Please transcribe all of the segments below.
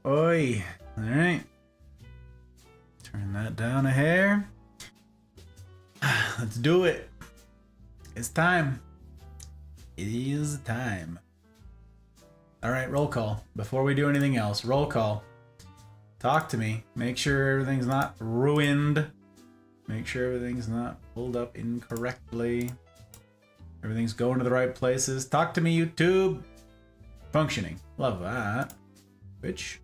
Oi. All right. Turn that down a hair. Let's do it. It's time. It is time. All right, roll call. Before we do anything else, roll call. Talk to me. Make sure everything's not ruined. Make sure everything's not pulled up incorrectly. Everything's going to the right places. Talk to me, YouTube. Functioning. Love that. Which?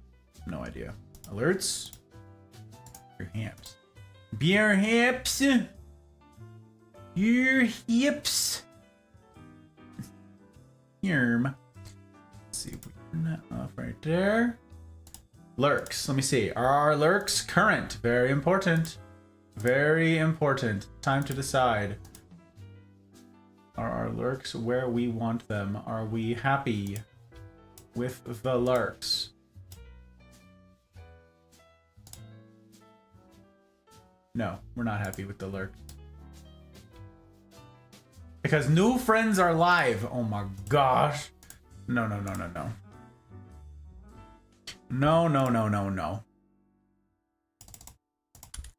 No idea. Alerts. Your hips. Your hips. Your hips. Yerm. Let's see if we turn that off right there. Lurks. Let me see. Are our lurks current? Very important. Very important. Time to decide. Are our lurks where we want them? Are we happy with the lurks? No, we're not happy with the lurks. Because new friends are live. Oh my gosh. No, no, no, no, no. No, no, no, no, no.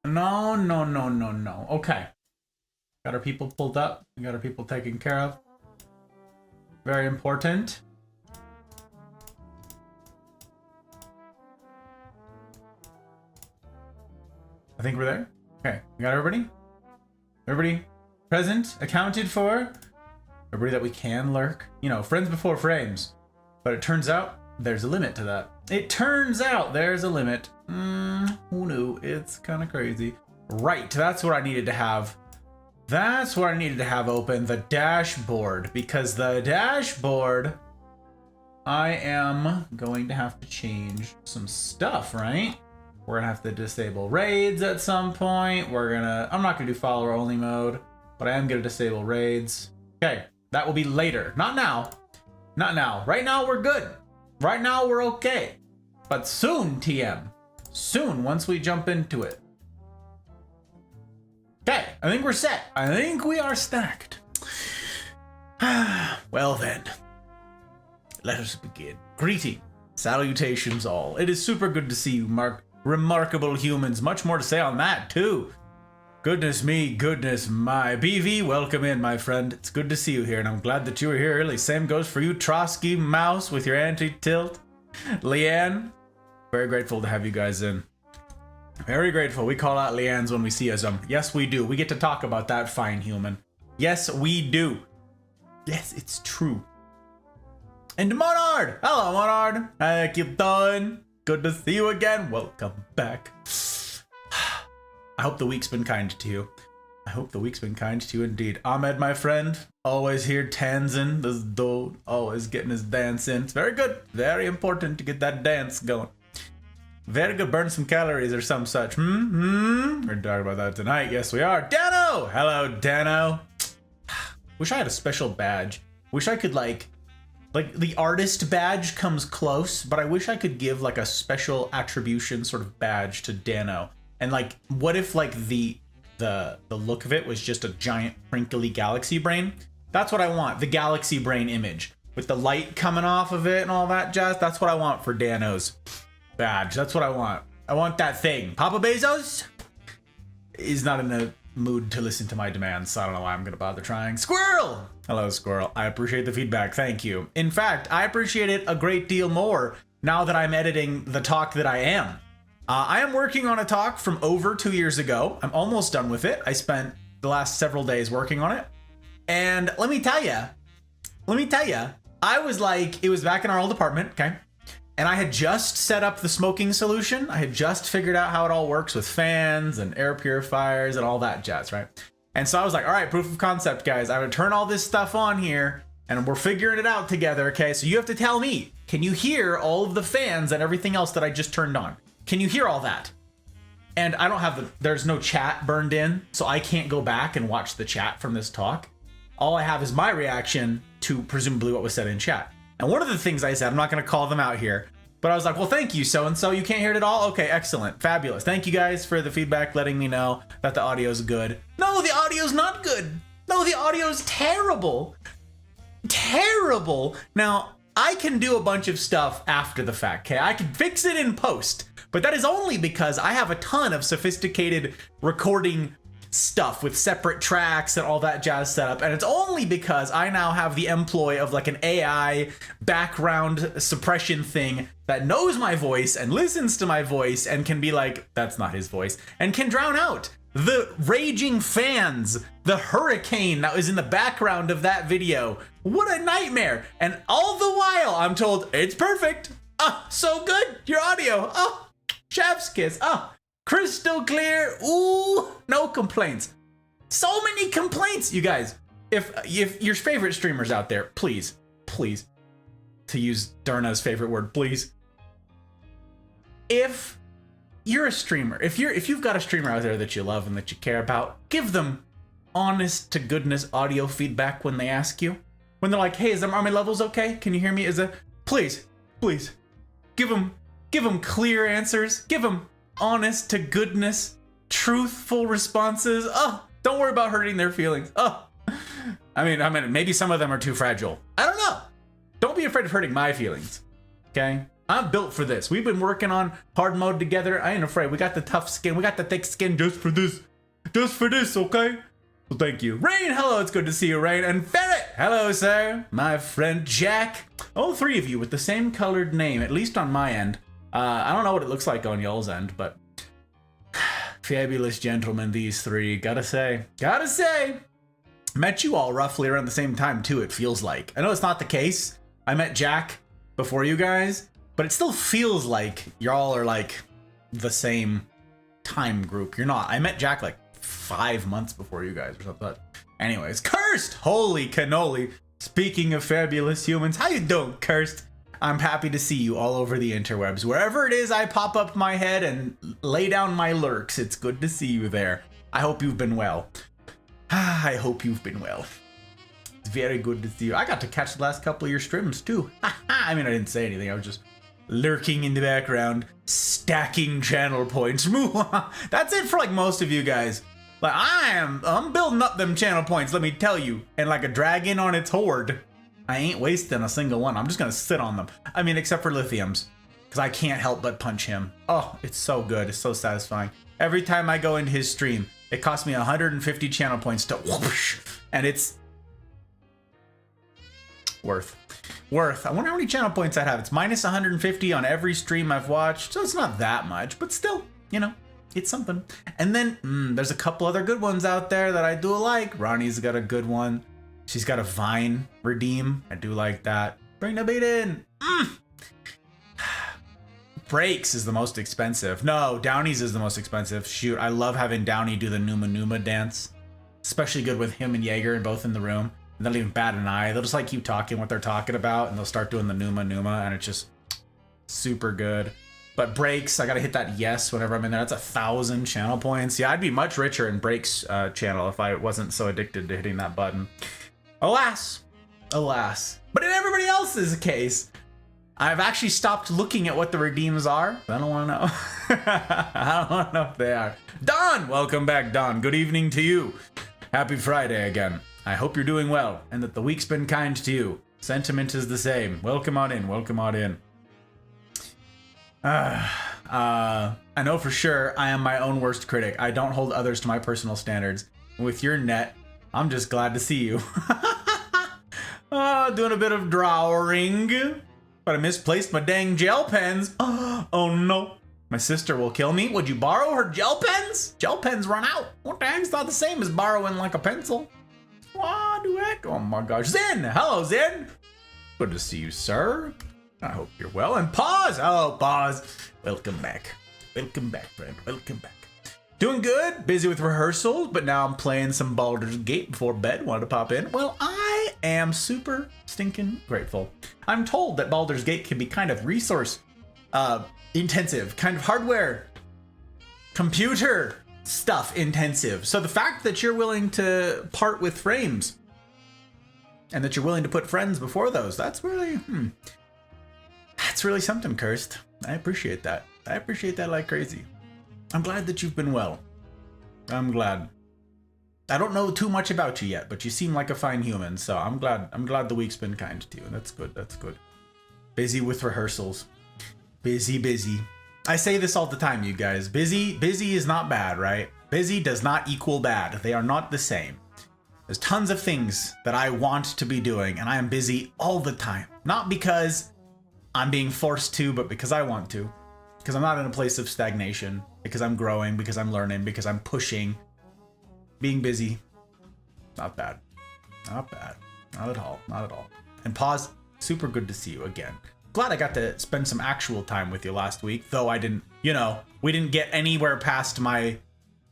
No, no, no, no, no. Okay. Got our people pulled up. We got our people taken care of. Very important. I think we're there. Okay. We got everybody? Everybody present? Accounted for? Everybody that we can lurk? You know, friends before frames. But it turns out there's a limit to that. It turns out there's a limit. Who knew? It's kind of crazy. Right, that's what I needed to have. That's what I needed to have open, the dashboard. Because the dashboard, I am going to have to change some stuff, right? We're gonna have to disable raids at some point. I'm not gonna do follower only mode, but I am gonna disable raids. Okay, that will be later. Not now. Not now. Right now we're good. Right now we're okay. But soon, TM. Soon, once we jump into it. Okay, I think we're set. I think we are stacked. Well then, let us begin. Greeting, salutations all. It is super good to see you, remarkable humans. Much more to say on that too. Goodness me, goodness my. BV, welcome in, my friend. It's good to see you here, and I'm glad that you were here early. Same goes for you, Trotsky Mouse, with your anti-tilt. Leanne, very grateful to have you guys in. Very grateful. We call out Leanne's when we see them. Yes, we do. We get to talk about that fine human. Yes, we do. Yes, it's true. And Monard! Hello, Monard. How you doing? Good to see you again. Welcome back. I hope the week's been kind to you. I hope the week's been kind to you indeed. Ahmed, my friend, always here tanzing. This dude always getting his dance in. It's very good. Very important to get that dance going. Very good. Burn some calories or some such. We're talking about that tonight. Yes, we are. Dano! Hello, Dano. Wish I had a special badge. Wish I could like the artist badge comes close, but I wish I could give like a special attribution sort of badge to Dano. And like, what if like the look of it was just a giant crinkly galaxy brain? That's what I want. The galaxy brain image with the light coming off of it and all that jazz. That's what I want for Dano's badge. That's what I want. I want that thing. Papa Bezos is not in the mood to listen to my demands, so I don't know why I'm gonna bother trying. Squirrel! Hello, Squirrel. I appreciate the feedback. Thank you. In fact, I appreciate it a great deal more now that I'm editing the talk that I am. I am working on a talk from over 2 years ago. I'm almost done with it. I spent the last several days working on it. And let me tell you, I was like, it was back in our old apartment, okay? And I had just set up the smoking solution. I had just figured out how it all works with fans and air purifiers and all that jazz, right? And so I was like, all right, proof of concept, guys. I'm gonna turn all this stuff on here and we're figuring it out together, okay? So you have to tell me, can you hear all of the fans and everything else that I just turned on? Can you hear all that? And I don't have there's no chat burned in, so I can't go back and watch the chat from this talk. All I have is my reaction to presumably what was said in chat. And one of the things I said, I'm not gonna call them out here, but I was like, well, thank you, so-and-so. You can't hear it at all? Okay, excellent, fabulous. Thank you guys for the feedback, letting me know that the audio's good. No, the audio's not good. No, the audio's terrible. Terrible. Now, I can do a bunch of stuff after the fact, okay? I can fix it in post, but that is only because I have a ton of sophisticated recording stuff with separate tracks and all that jazz set up, and it's only because I now have the employ of like an AI background suppression thing that knows my voice and listens to my voice and can be like, that's not his voice, and can drown out the raging fans, the hurricane that was in the background of that video. What a nightmare. And all the while I'm told, it's perfect. Oh, so good. Your audio. Oh, chef's kiss. Oh, crystal clear. Ooh, no complaints. So many complaints, you guys. If your favorite streamers out there, please, to use Darna's favorite word, please. If you're a streamer, if you've got a streamer out there that you love and that you care about, give them honest to goodness audio feedback when they ask you. When they're like, hey, is the army levels okay? Can you hear me? Please, give them clear answers. Give them honest to goodness, truthful responses. Oh, don't worry about hurting their feelings. Oh, I mean, maybe some of them are too fragile. I don't know. Don't be afraid of hurting my feelings, okay? I'm built for this. We've been working on hard mode together. I ain't afraid. We got the tough skin. We got the thick skin just for this. Just for this, okay? Well, thank you. Rain, hello. It's good to see you, Rain. And Ferret, hello, sir. My friend Jack. All three of you with the same colored name, at least on my end. I don't know what it looks like on y'all's end, but fabulous gentlemen, these three. Gotta say. Met you all roughly around the same time, too, it feels like. I know it's not the case. I met Jack before you guys. But it still feels like y'all are like the same time group. You're not. I met Jack like 5 months before you guys or something. Anyways, Cursed! Holy cannoli. Speaking of fabulous humans, how you doing, Cursed? I'm happy to see you all over the interwebs. Wherever it is I pop up my head and lay down my lurks, it's good to see you there. I hope you've been well. I hope you've been well. It's very good to see you. I got to catch the last couple of your streams too. I mean, I didn't say anything. I was just lurking in the background, stacking channel points. That's it for like most of you guys. Like I'm building up them channel points, let me tell you. And like a dragon on its horde, I ain't wasting a single one. I'm just gonna sit on them. I mean, except for Lithium's, because I can't help but punch him. Oh, it's so good. It's so satisfying. Every time I go into his stream, it costs me 150 channel points to whoosh, and it's worth. I wonder how many channel points I have. It's minus 150 on every stream I've watched, so it's not that much, but still, you know, it's something. And then there's a couple other good ones out there that I do like. Ronnie's got a good one. She's got a Vine redeem. I do like that. Bring the beat in. Breaks is the most expensive. No, Downey's is the most expensive. Shoot, I love having Downey do the Numa Numa dance. Especially good with him and Jaeger and both in the room. And they'll even bat an eye. They'll just like keep talking what they're talking about, and they'll start doing the Numa Numa, and it's just super good. But Breaks, I gotta hit that yes whenever I'm in there. That's 1,000 channel points. Yeah, I'd be much richer in Breaks channel if I wasn't so addicted to hitting that button. Alas. But in everybody else's case, I've actually stopped looking at what the redeems are. I don't want to know. I don't want to know if they are. Don, welcome back, Don. Good evening to you. Happy Friday again. I hope you're doing well and that the week's been kind to you. Sentiment is the same. Welcome on in. I know for sure I am my own worst critic. I don't hold others to my personal standards. With your net, I'm just glad to see you. Doing a bit of drawing. But I misplaced my dang gel pens. Oh no. My sister will kill me. Would you borrow her gel pens? Gel pens run out. What the heck's not the same as borrowing like a pencil? What the heck? Oh my gosh. Zen! Hello, Zen! Good to see you, sir. I hope you're well. And Pause! Oh, Pause. Welcome back. Welcome back, friend. Welcome back. Doing good. Busy with rehearsals, but now I'm playing some Baldur's Gate before bed. Wanted to pop in. Well, I am super stinking grateful. I'm told that Baldur's Gate can be kind of resource intensive, kind of hardware, computer stuff intensive. So the fact that you're willing to part with frames and that you're willing to put friends before those, that's really, that's really something, Cursed. I appreciate that. I appreciate that like crazy. I'm glad that you've been well. I'm glad. I don't know too much about you yet, but you seem like a fine human, so I'm glad the week's been kind to you. That's good. That's good. Busy with rehearsals. Busy. I say this all the time, you guys. Busy is not bad, right? Busy does not equal bad. They are not the same. There's tons of things that I want to be doing, and I am busy all the time. Not because I'm being forced to, but because I want to. Because I'm not in a place of stagnation. Because I'm growing, because I'm learning, because I'm pushing. Being busy, not bad. Not bad. Not at all. Not at all. And pause, super good to see you again. Glad I got to spend some actual time with you last week, though I didn't, we didn't get anywhere past my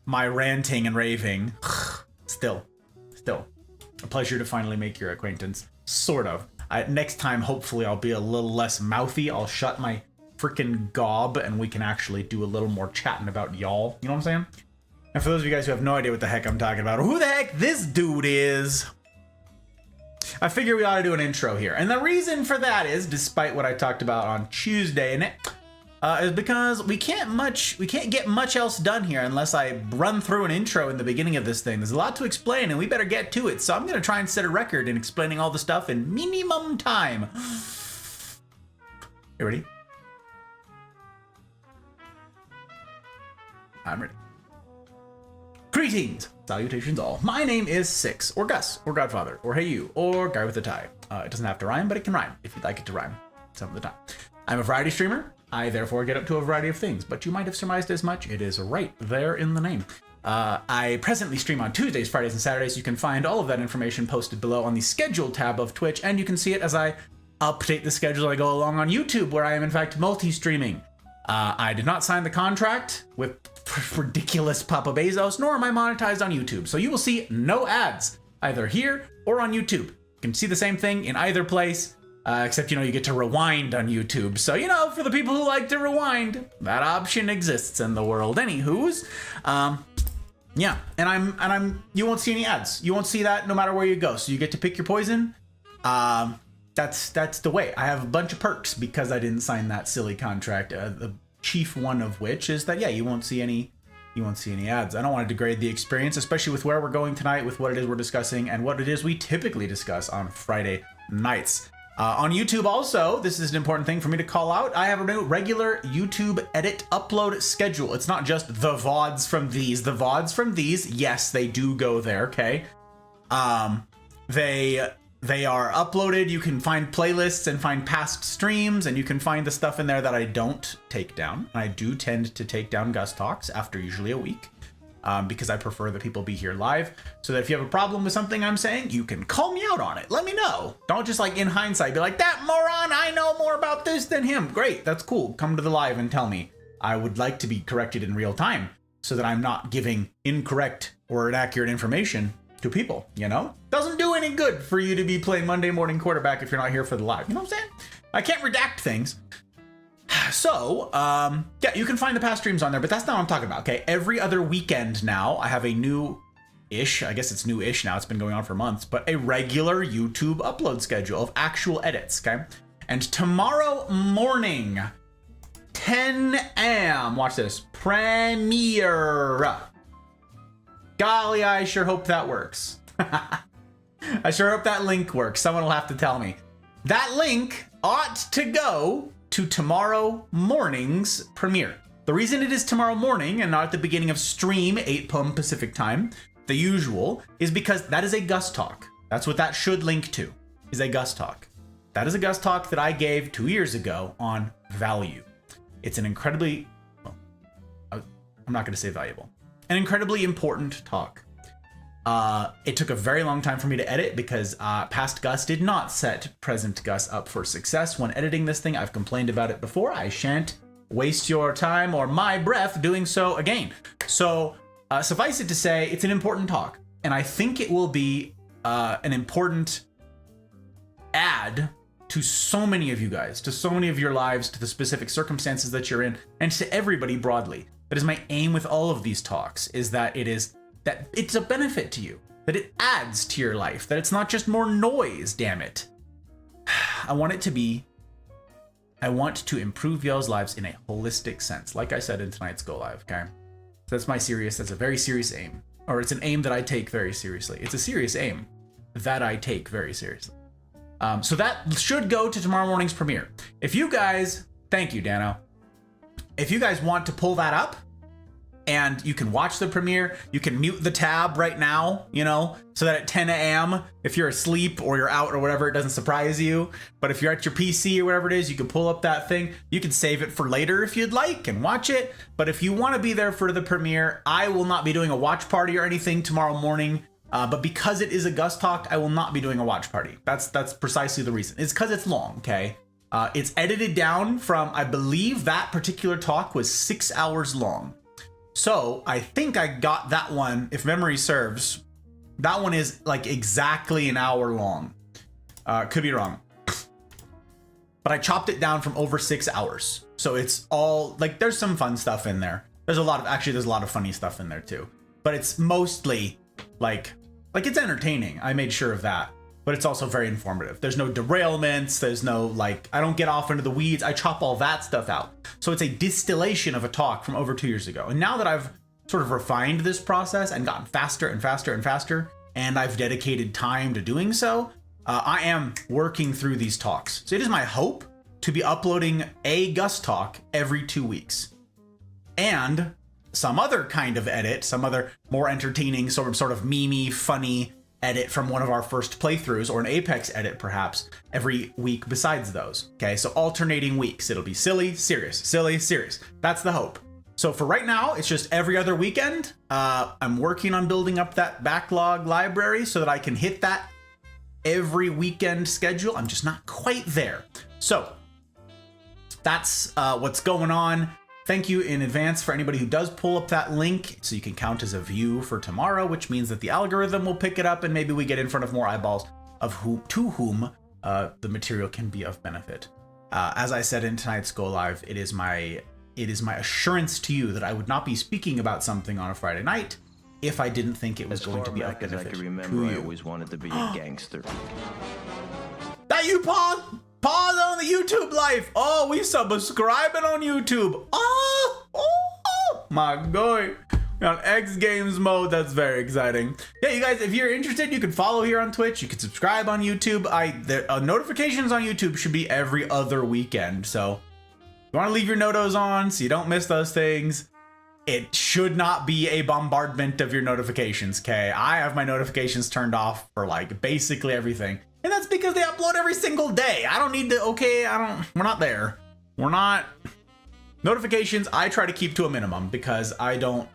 ranting and raving. Still, a pleasure to finally make your acquaintance. Sort of. Next time, hopefully, I'll be a little less mouthy. I'll shut my freaking gob, and we can actually do a little more chatting about y'all. You know what I'm saying? And for those of you guys who have no idea what the heck I'm talking about, who the heck this dude is, I figure we ought to do an intro here. And the reason for that is, despite what I talked about on Tuesday, is because we can't get much else done here unless I run through an intro in the beginning of this thing. There's a lot to explain, and we better get to it. So I'm going to try and set a record in explaining all the stuff in minimum time. You ready? I'm ready. Greetings, salutations all. My name is Six, or Gus, or Godfather, or Hey You, or Guy with a Tie. It doesn't have to rhyme, but it can rhyme if you'd like it to rhyme some of the time. I'm a variety streamer. I therefore get up to a variety of things, but you might have surmised as much. It is right there in the name. I presently stream on Tuesdays, Fridays, and Saturdays. You can find all of that information posted below on the schedule tab of Twitch, and you can see it as I update the schedule as I go along on YouTube, where I am in fact multi-streaming. I did not sign the contract with ridiculous Papa Bezos, nor am I monetized on YouTube. So you will see no ads, either here or on YouTube. You can see the same thing in either place, except, you get to rewind on YouTube. So, for the people who like to rewind, that option exists in the world. Anywho's, yeah, and you won't see any ads. You won't see that no matter where you go. So you get to pick your poison. That's the way. I have a bunch of perks because I didn't sign that silly contract. The chief one of which is that, yeah, you won't see any ads. I don't want to degrade the experience, especially with where we're going tonight, with what it is we're discussing, and what it is we typically discuss on Friday nights. On YouTube also, this is an important thing for me to call out. I have a new regular YouTube edit upload schedule. It's not just the VODs from these. The VODs from these, yes, they do go there, okay? They are uploaded. You can find playlists and find past streams, and you can find the stuff in there that I don't take down. I do tend to take down Gus Talks after usually a week, because I prefer that people be here live, so that if you have a problem with something I'm saying, you can call me out on it. Let me know. Don't just in hindsight be like, that moron, I know more about this than him. Great, that's cool. Come to the live and tell me. I would like to be corrected in real time so that I'm not giving incorrect or inaccurate information to people, Doesn't do any good for you to be playing Monday morning quarterback if you're not here for the live. You know what I'm saying? I can't redact things. So, yeah, you can find the past streams on there, but that's not what I'm talking about, okay? Every other weekend now, I have a new-ish, I guess it's new-ish now, it's been going on for months, but a regular YouTube upload schedule of actual edits, okay? And tomorrow morning, 10 a.m., watch this, premiere. Golly, I sure hope that works. I sure hope that link works. Someone will have to tell me. That link ought to go to tomorrow morning's premiere. The reason it is tomorrow morning and not at the beginning of stream, 8 p.m. Pacific time, the usual, is because that is a Gus Talk. That's what that should link to, is a Gus Talk. That is a Gus Talk that I gave 2 years ago on value. It's an incredibly, well, I'm not going to say valuable, an incredibly important talk. It took a very long time for me to edit because past Gus did not set present Gus up for success when editing this thing. I've complained about it before. I shan't waste your time or my breath doing so again. So suffice it to say, it's an important talk. And I think it will be an important add to so many of you guys, to so many of your lives, to the specific circumstances that you're in, and to everybody broadly. That is my aim with all of these talks, is that it's a benefit to you, that it adds to your life, that it's not just more noise, damn it. I want to improve y'all's lives in a holistic sense, like I said in tonight's Go Live, okay? So that's a very serious aim, or it's an aim that I take very seriously. It's a serious aim that I take very seriously. So that should go to tomorrow morning's premiere. If you guys, thank you, Dano. If you guys want to pull that up, and you can watch the premiere, you can mute the tab right now, you know, so that at 10 a.m., if you're asleep or you're out or whatever, it doesn't surprise you. But if you're at your PC or whatever it is, you can pull up that thing. You can save it for later if you'd like and watch it. But if you want to be there for the premiere, I will not be doing a watch party or anything tomorrow morning. But because it is a Gus Talk, I will not be doing a watch party. That's precisely the reason. It's because it's long, okay? It's edited down from, I believe that particular talk was 6 hours long. So I think I got that one, if memory serves, that one is like exactly an hour long. Could be wrong. But I chopped it down from over 6 hours. So it's all, like, there's some fun stuff in there. There's a lot of funny stuff in there too. But it's mostly like it's entertaining. I made sure of that. But it's also very informative. There's no derailments. There's no, like, I don't get off into the weeds. I chop all that stuff out. So it's a distillation of a talk from over 2 years ago. And now that I've sort of refined this process and gotten faster and faster and faster, and I've dedicated time to doing so, I am working through these talks. So it is my hope to be uploading a Gus Talk every 2 weeks. And some other kind of edit, some other more entertaining, sort of memey, funny edit from one of our first playthroughs, or an Apex edit perhaps, every week besides those. Okay, so alternating weeks. It'll be silly, serious, silly, serious. That's the hope. So for right now, it's just every other weekend. I'm working on building up that backlog library so that I can hit that every weekend schedule. I'm just not quite there. So that's what's going on. Thank you in advance for anybody who does pull up that link so you can count as a view for tomorrow, which means that the algorithm will pick it up and maybe we get in front of more eyeballs to whom the material can be of benefit. As I said in tonight's Go Live, it is my assurance to you that I would not be speaking about something on a Friday night if I didn't think it was going to be of benefit. As I can remember, I always wanted to be a gangster. That you, Paul? Pause on the YouTube life. Oh, we subscribing on YouTube. Oh my God. We're on X Games mode. That's very exciting. Yeah, you guys, if you're interested, you can follow here on Twitch. You can subscribe on YouTube. The notifications on YouTube should be every other weekend. So you want to leave your notos on so you don't miss those things. It should not be a bombardment of your notifications, okay? I have my notifications turned off for like basically everything. And that's because they upload every single day. I don't need to, okay, we're not there. We're not. Notifications, I try to keep to a minimum because I'm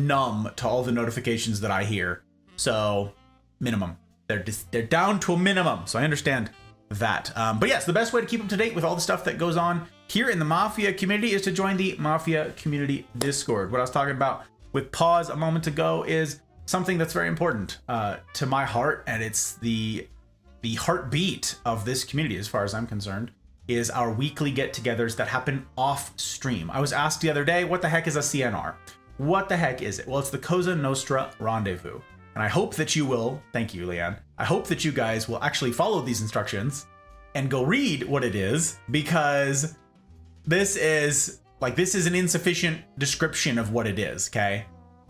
numb to all the notifications that I hear. So, minimum. They're down to a minimum. So I understand that. But yes, the best way to keep up to date with all the stuff that goes on here in the Mafia community is to join the Mafia community Discord. What I was talking about with Pause a moment ago is something that's very important to my heart, and it's the heartbeat of this community, as far as I'm concerned, is our weekly get-togethers that happen off stream. I was asked the other day, what the heck is a CNR? What the heck is it? Well, it's the Cosa Nostra Rendezvous. And I hope that you will, thank you, Leanne, I hope that you guys will actually follow these instructions and go read what it is, because this is an insufficient description of what it is, okay?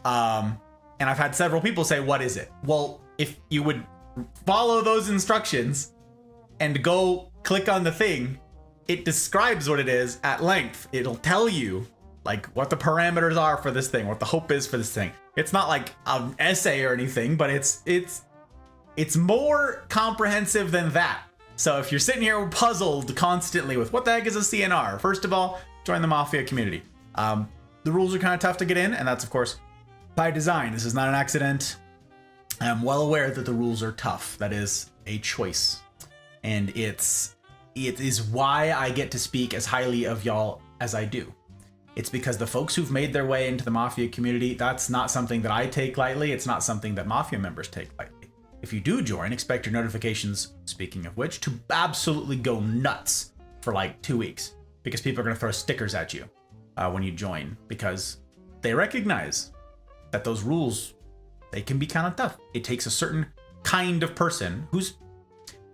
And I've had several people say, what is it? Well, if you would follow those instructions and go click on the thing, it describes what it is at length. It'll tell you like what the parameters are for this thing, what the hope is for this thing. It's not like an essay or anything, but it's more comprehensive than that. So if you're sitting here puzzled constantly with what the heck is a CNR, first of all, join the Mafia community. The rules are kind of tough to get in, and that's of course by design. This is not an accident. I'm well aware that the rules are tough. That is a choice. And it is why I get to speak as highly of y'all as I do. It's because the folks who've made their way into the Mafia community, that's not something that I take lightly. It's not something that Mafia members take lightly. If you do join, expect your notifications, speaking of which, to absolutely go nuts for like 2 weeks, because people are going to throw stickers at you when you join, because they recognize that those rules, they can be kind of tough. It takes a certain kind of person who's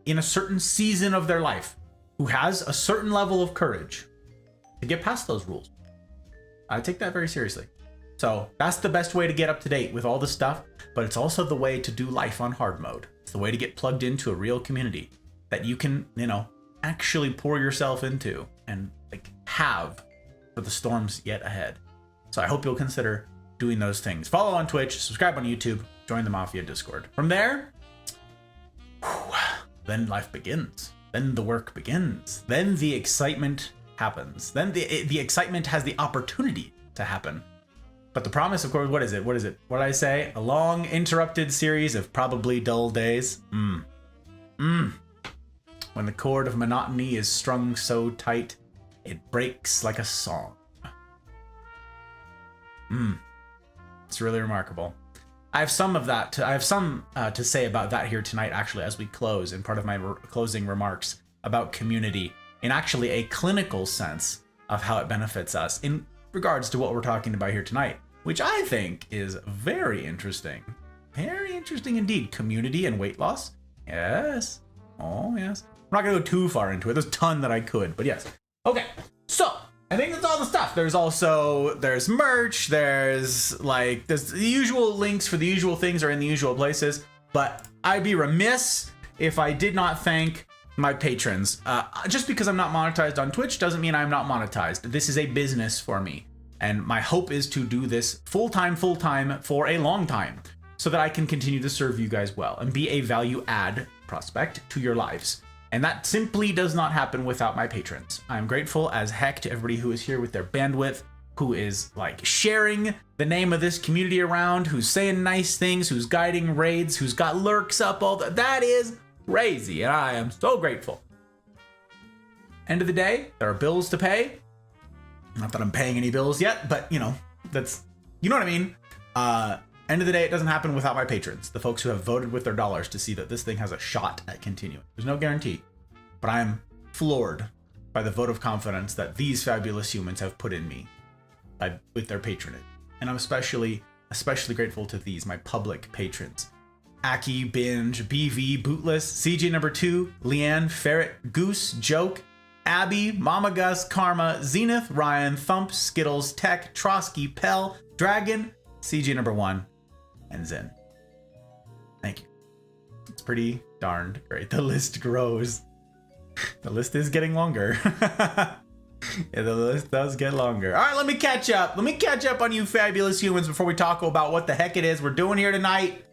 in a certain season of their life, who has a certain level of courage to get past those rules. I take that very seriously. So that's the best way to get up to date with all this stuff, but it's also the way to do life on hard mode. It's the way to get plugged into a real community that you can, actually pour yourself into and like have for the storms yet ahead. So I hope you'll consider doing those things. Follow on Twitch, subscribe on YouTube, join the Mafia Discord. From there, then life begins. Then the work begins. Then the excitement happens. Then the excitement has the opportunity to happen. But the promise, of course, what is it? What did I say? A long, interrupted series of probably dull days. When the cord of monotony is strung so tight, it breaks like a song. It's really remarkable. I have some to say about that here tonight, actually, as we close, in part of my closing remarks about community, in actually a clinical sense of how it benefits us in regards to what we're talking about here tonight, which I think is very interesting. Very interesting indeed. Community and weight loss. Yes. Oh, yes. I'm not going to go too far into it. There's a ton that I could, but yes. Okay. So I think that's all the stuff. There's merch. There's the usual links for the usual things are in the usual places, but I'd be remiss if I did not thank my patrons. Just because I'm not monetized on Twitch doesn't mean I'm not monetized. This is a business for me. And my hope is to do this full-time for a long time so that I can continue to serve you guys well and be a value add prospect to your lives. And that simply does not happen without my patrons. I'm grateful as heck to everybody who is here with their bandwidth, who is sharing the name of this community around, who's saying nice things, who's guiding raids, who's got lurks up, all that. That is crazy, and I am so grateful. End of the day, there are bills to pay. Not that I'm paying any bills yet, but that's, you know what I mean? End of the day, it doesn't happen without my patrons, the folks who have voted with their dollars to see that this thing has a shot at continuing. There's no guarantee, but I am floored by the vote of confidence that these fabulous humans have put in me with their patronage. And I'm especially grateful to these, my public patrons. Aki, Binge, BV, Bootless, CJ number 2, Leanne, Ferret, Goose, Joke, Abby, Mama Gus, Karma, Zenith, Ryan, Thump, Skittles, Tech, Trotsky, Pell, Dragon, CJ number 1, and Zen. Thank you. It's pretty darned great. The list grows. The list is getting longer. Yeah, the list does get longer. All right, let me catch up. Let me catch up on you fabulous humans before we talk about what the heck it is we're doing here tonight.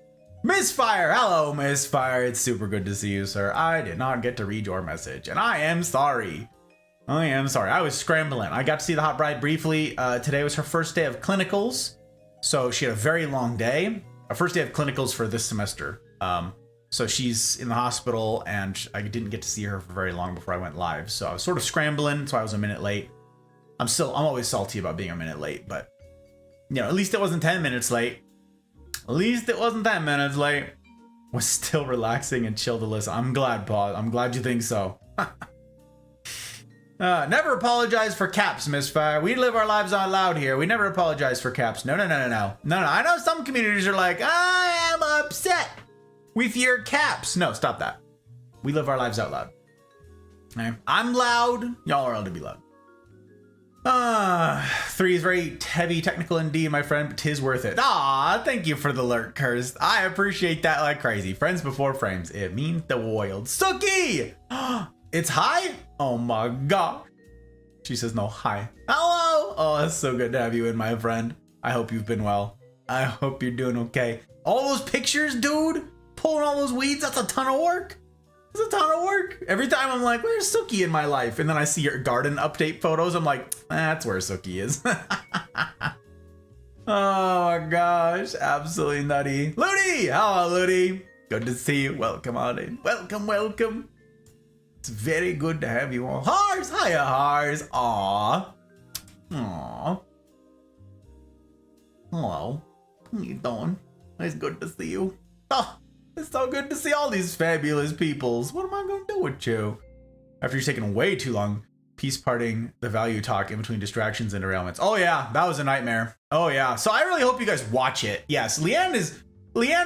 Misfire, hello Misfire. It's super good to see you, sir. I did not get to read your message, and I am sorry. I am sorry. I was scrambling. I got to see the hot bride briefly. Today was her first day of clinicals. So she had a very long day. Our first day of clinicals for this semester. So she's in the hospital and I didn't get to see her for very long before I went live. So I was sort of scrambling, so I was a minute late. I'm always salty about being a minute late, but at least it wasn't 10 minutes late. At least it wasn't 10 minutes late. Was still relaxing and chill to listen. I'm glad, Paul. I'm glad you think so. Never apologize for caps, Misfire. We live our lives out loud here. We never apologize for caps. No. I know some communities are like, I am upset with your caps. No, stop that. We live our lives out loud. Okay? I'm loud. Y'all are allowed to be loud. 3 is very heavy technical indeed, my friend, but 'tis worth it. Thank you for the lurk, Curse. I appreciate that like crazy. Friends before frames. It means the world. Suki! It's hi? Oh my god. She says no, hi. Hello! Oh, it's so good to have you in, my friend. I hope you've been well. I hope you're doing okay. All those pictures, dude? Pulling all those weeds, that's a ton of work. It's a ton of work. Every time I'm like, where's Suki in my life? And then I see your garden update photos. I'm like, that's where Suki is. Oh my gosh, absolutely nutty. Ludi! Hello, Ludi. Good to see you. Welcome on in. Welcome. It's very good to have you on. Hars! Hiya, Hars. Aww. Hello. How you doing? It's good to see you. Oh, it's so good to see all these fabulous peoples. What am I going to do with you? After you're taking way too long, peace parting the value talk in between distractions and derailments. Oh yeah, that was a nightmare. Oh yeah. So I really hope you guys watch it. Yes, Leanne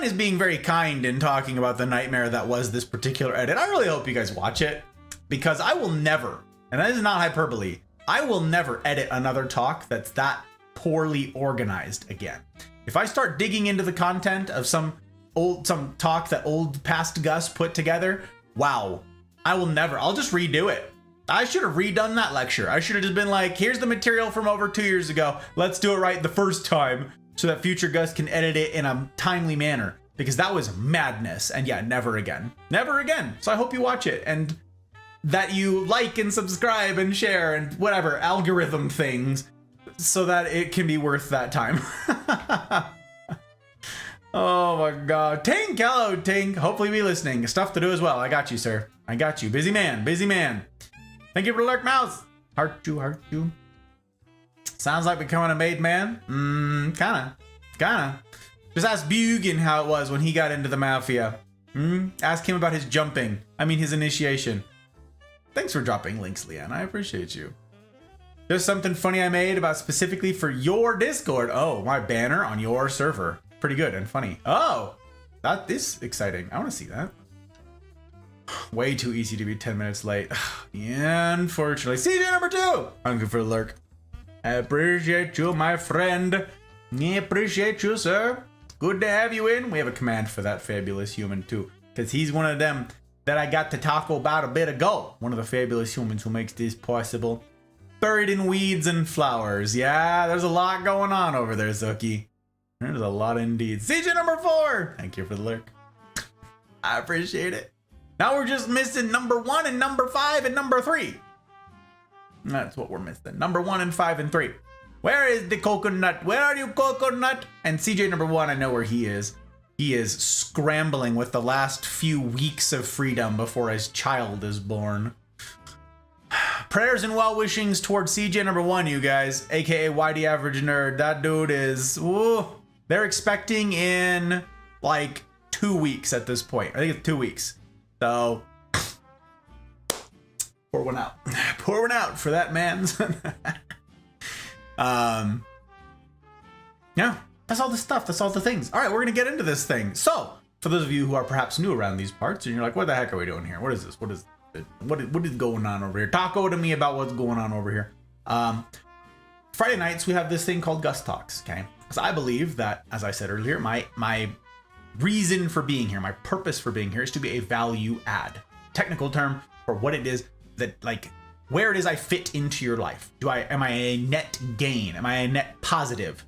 is being very kind in talking about the nightmare that was this particular edit. I really hope you guys watch it because I will never, and that is not hyperbole, I will never edit another talk that's that poorly organized again. If I start digging into the content of some talk that old past Gus put together, wow, I'll just redo it. I should have redone that lecture. I should have just been like, here's the material from over 2 years ago. Let's do it right the first time so that future Gus can edit it in a timely manner, because that was madness. And yeah, never again. Never again. So I hope you watch it and that you like and subscribe and share and whatever algorithm things so that it can be worth that time. Oh my God. Tink, hello, Tink. Hopefully be listening. Stuff to do as well. I got you, sir. I got you. Busy man, busy man. Thank you for the lurk, mouse. Heart you. Sounds like becoming a made man. Kinda. Just ask Bugan how it was when he got into the mafia. Ask him about his jumping. I mean, his initiation. Thanks for dropping links, Leanne. I appreciate you. There's something funny I made about specifically for your Discord. Oh, my banner on your server. Pretty good and funny. Oh, that is exciting. I want to see that. Way too easy to be 10 minutes late. Yeah, unfortunately. CJ number 2. Thank you for the lurk. I appreciate you, my friend. I appreciate you, sir. Good to have you in. We have a command for that fabulous human too, because he's one of them that I got to talk about a bit ago. One of the fabulous humans who makes this possible. Buried in weeds and flowers. Yeah, there's a lot going on over there, Zuki. There's a lot indeed. CJ number 4. Thank you for the lurk. I appreciate it. Now we're just missing number 1 and number 5 and number 3. That's what we're missing. Number 1 and 5 and 3. Where is the coconut? Where are you, coconut? And CJ number 1, I know where he is. He is scrambling with the last few weeks of freedom before his child is born. Prayers and well wishings towards CJ number 1, you guys, aka YD Average Nerd. That dude is, ooh, they're expecting in like 2 weeks at this point. I think it's 2 weeks. So pour one out. Pour one out for that man's. Yeah, that's all the stuff. That's all the things. All right, we're gonna get into this thing. So for those of you who are perhaps new around these parts and you're like, what the heck are we doing here? What is this? What is going on over here? Taco to me about what's going on over here. Friday nights we have this thing called Gus Talks, okay? Because I believe that, as I said earlier, my reason for being here, my purpose for being here is to be a value add. Technical term for what it is that, like, where it is I fit into your life. Am I a net gain? Am I a net positive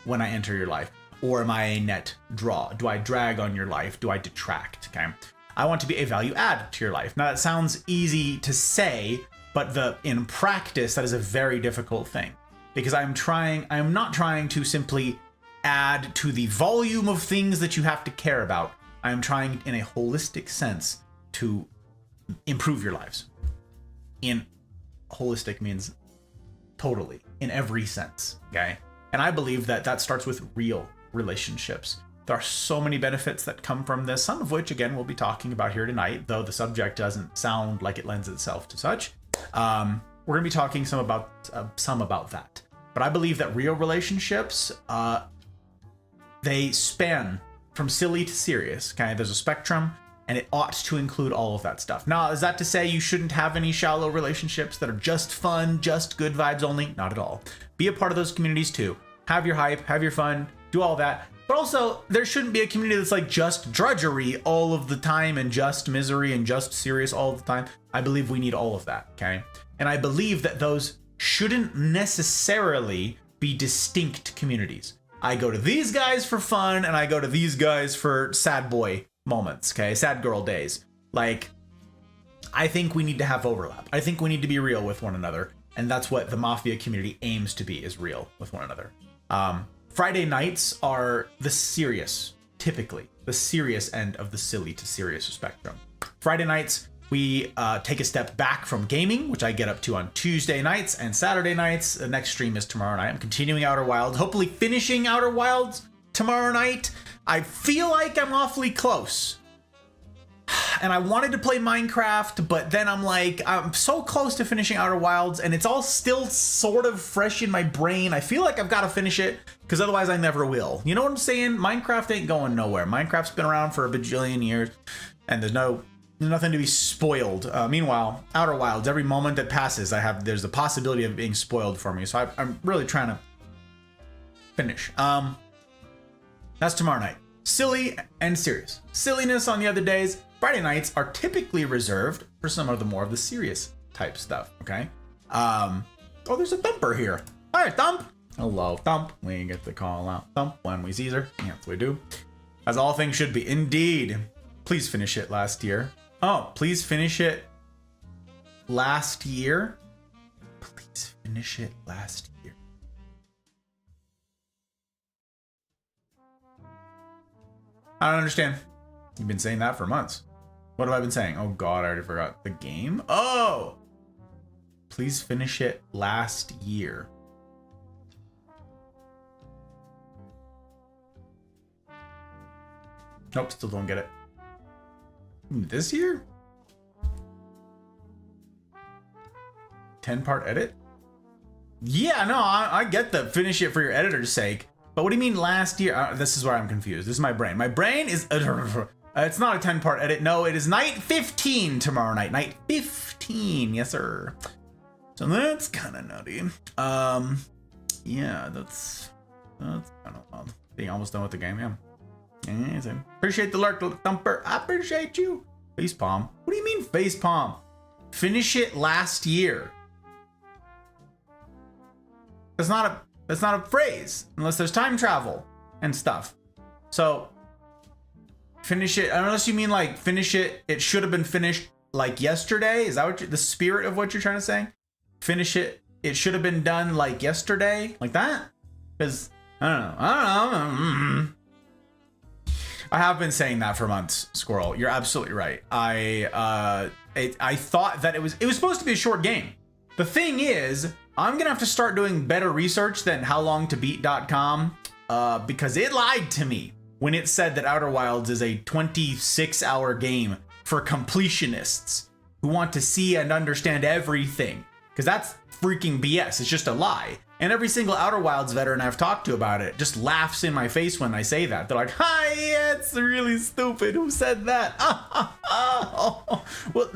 when I enter your life? Or am I a net draw? Do I drag on your life? Do I detract? Okay. I want to be a value add to your life. Now that sounds easy to say, but in practice, that is a very difficult thing, because I am not trying to simply add to the volume of things that you have to care about. I am trying in a holistic sense to improve your lives. In holistic means totally, in every sense, okay? And I believe that starts with real relationships. There are so many benefits that come from this, some of which, again, we'll be talking about here tonight, though the subject doesn't sound like it lends itself to such. We're going to be talking some about that. But I believe that real relationships, they span from silly to serious, okay? There's a spectrum, and it ought to include all of that stuff. Now, is that to say you shouldn't have any shallow relationships that are just fun, just good vibes only? Not at all. Be a part of those communities too. Have your hype, have your fun, do all that. But also, there shouldn't be a community that's like just drudgery all of the time and just misery and just serious all the time. I believe we need all of that, okay? And I believe that those shouldn't necessarily be distinct communities. I go to these guys for fun and I go to these guys for sad boy moments, okay? Sad girl days. Like, I think we need to have overlap. I think we need to be real with one another. And that's what the Mafia community aims to be, is real with one another. Friday nights are the serious, typically, the serious end of the silly to serious spectrum. Friday nights, we take a step back from gaming, which I get up to on Tuesday nights and Saturday nights. The next stream is tomorrow night. I'm continuing Outer Wilds, hopefully finishing Outer Wilds tomorrow night. I feel like I'm awfully close. And I wanted to play Minecraft, but then I'm like, I'm so close to finishing Outer Wilds, and it's all still sort of fresh in my brain. I feel like I've got to finish it, because otherwise I never will. You know what I'm saying? Minecraft ain't going nowhere. Minecraft's been around for a bajillion years, and there's nothing to be spoiled. Meanwhile, Outer Wilds, every moment that passes, there's a possibility of being spoiled for me. So I'm really trying to finish. That's tomorrow night. Silly and serious. Silliness on the other days. Friday nights are typically reserved for some of the more of the serious type stuff, okay? Oh, there's a Thumper here. Hi, Thump. Hello, Thump. We get to call out Thump when we see her. Yes, we do. As all things should be. Indeed. Please finish it last year. Oh, please finish it last year. Please finish it last year. I don't understand. You've been saying that for months. What have I been saying? Oh God, I already forgot. The game? Oh! Please finish it last year. Nope, still don't get it. This year? 10-part edit? Yeah, no, I get the finish it for your editor's sake. But what do you mean last year? This is where I'm confused. This is my brain. My brain is... it's not a 10-part edit. No, it is night 15 tomorrow night. Night 15. Yes, sir. So that's kind of nutty. Yeah, that's kind of wild. Being almost done with the game, yeah. Amazing. Appreciate the lurk, Thumper. I appreciate you. Face palm. What do you mean face palm? Finish it last year. That's not a phrase unless there's time travel and stuff. So finish it unless you mean like finish it. It should have been finished like yesterday. Is that what the spirit of what you're trying to say? Finish it. It should have been done like yesterday, like that. Because I don't know. I have been saying that for months, Squirrel. You're absolutely right. I thought that it was supposed to be a short game. The thing is, I'm gonna have to start doing better research than howlongtobeat.com because it lied to me when it said that Outer Wilds is a 26-hour game for completionists who want to see and understand everything. Because that's freaking BS. It's just a lie. And every single Outer Wilds veteran I've talked to about it just laughs in my face when I say that. They're like, hi, yeah, it's really stupid. Who said that? Well,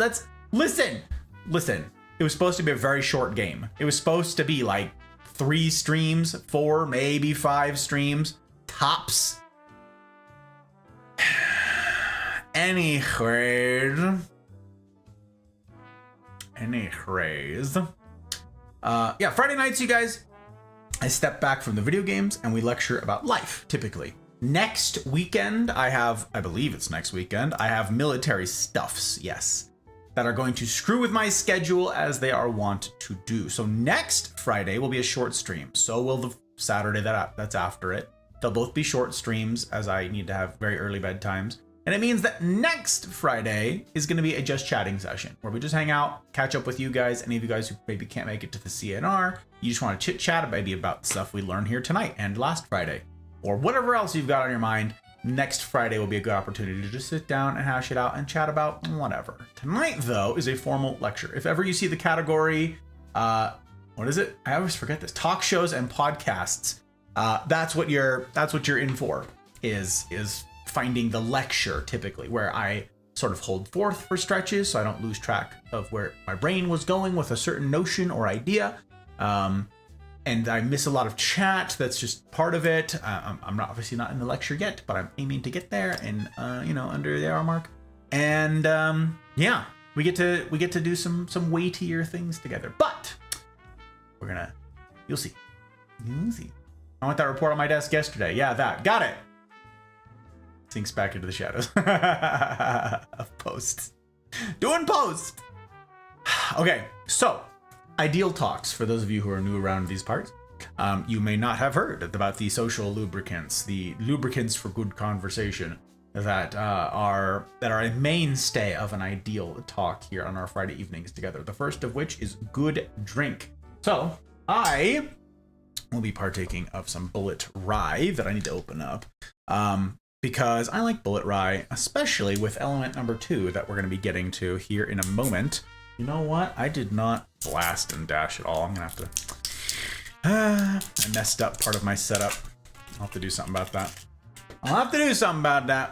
listen. It was supposed to be a very short game. It was supposed to be like 3 streams, 4, maybe 5 streams, tops. Anyways. Yeah, Friday nights, you guys, I step back from the video games and we lecture about life, typically. Next weekend, I believe it's next weekend, I have military stuffs, yes, that are going to screw with my schedule as they are wont to do. So next Friday will be a short stream. So will the Saturday that's after it. They'll both be short streams as I need to have very early bedtimes. And it means that next Friday is going to be a just chatting session where we just hang out, catch up with you guys. Any of you guys who maybe can't make it to the CNR, you just want to chit chat maybe about stuff we learned here tonight and last Friday, or whatever else you've got on your mind. Next Friday will be a good opportunity to just sit down and hash it out and chat about whatever. Tonight, though, is a formal lecture. If ever you see the category, what is it? I always forget this. Talk shows and podcasts. That's what you're in for. Is finding the lecture, typically, where I sort of hold forth for stretches so I don't lose track of where my brain was going with a certain notion or idea. And I miss a lot of chat. That's just part of it. I'm obviously not in the lecture yet, but I'm aiming to get there and under the hour mark. And yeah, we get to do some weightier things together. But you'll see. I want that report on my desk yesterday. Yeah, that. Got it. Sinks back into the shadows of posts. Doing posts. Okay, so ideal talks for those of you who are new around these parts. You may not have heard about the social lubricants, the lubricants for good conversation that are a mainstay of an ideal talk here on our Friday evenings together. The first of which is good drink. So I will be partaking of some bullet rye that I need to open up. Because I like bullet rye, especially with element number 2 that we're going to be getting to here in a moment. You know what? I did not blast and dash at all. I'm going to have to... I messed up part of my setup. I'll have to do something about that.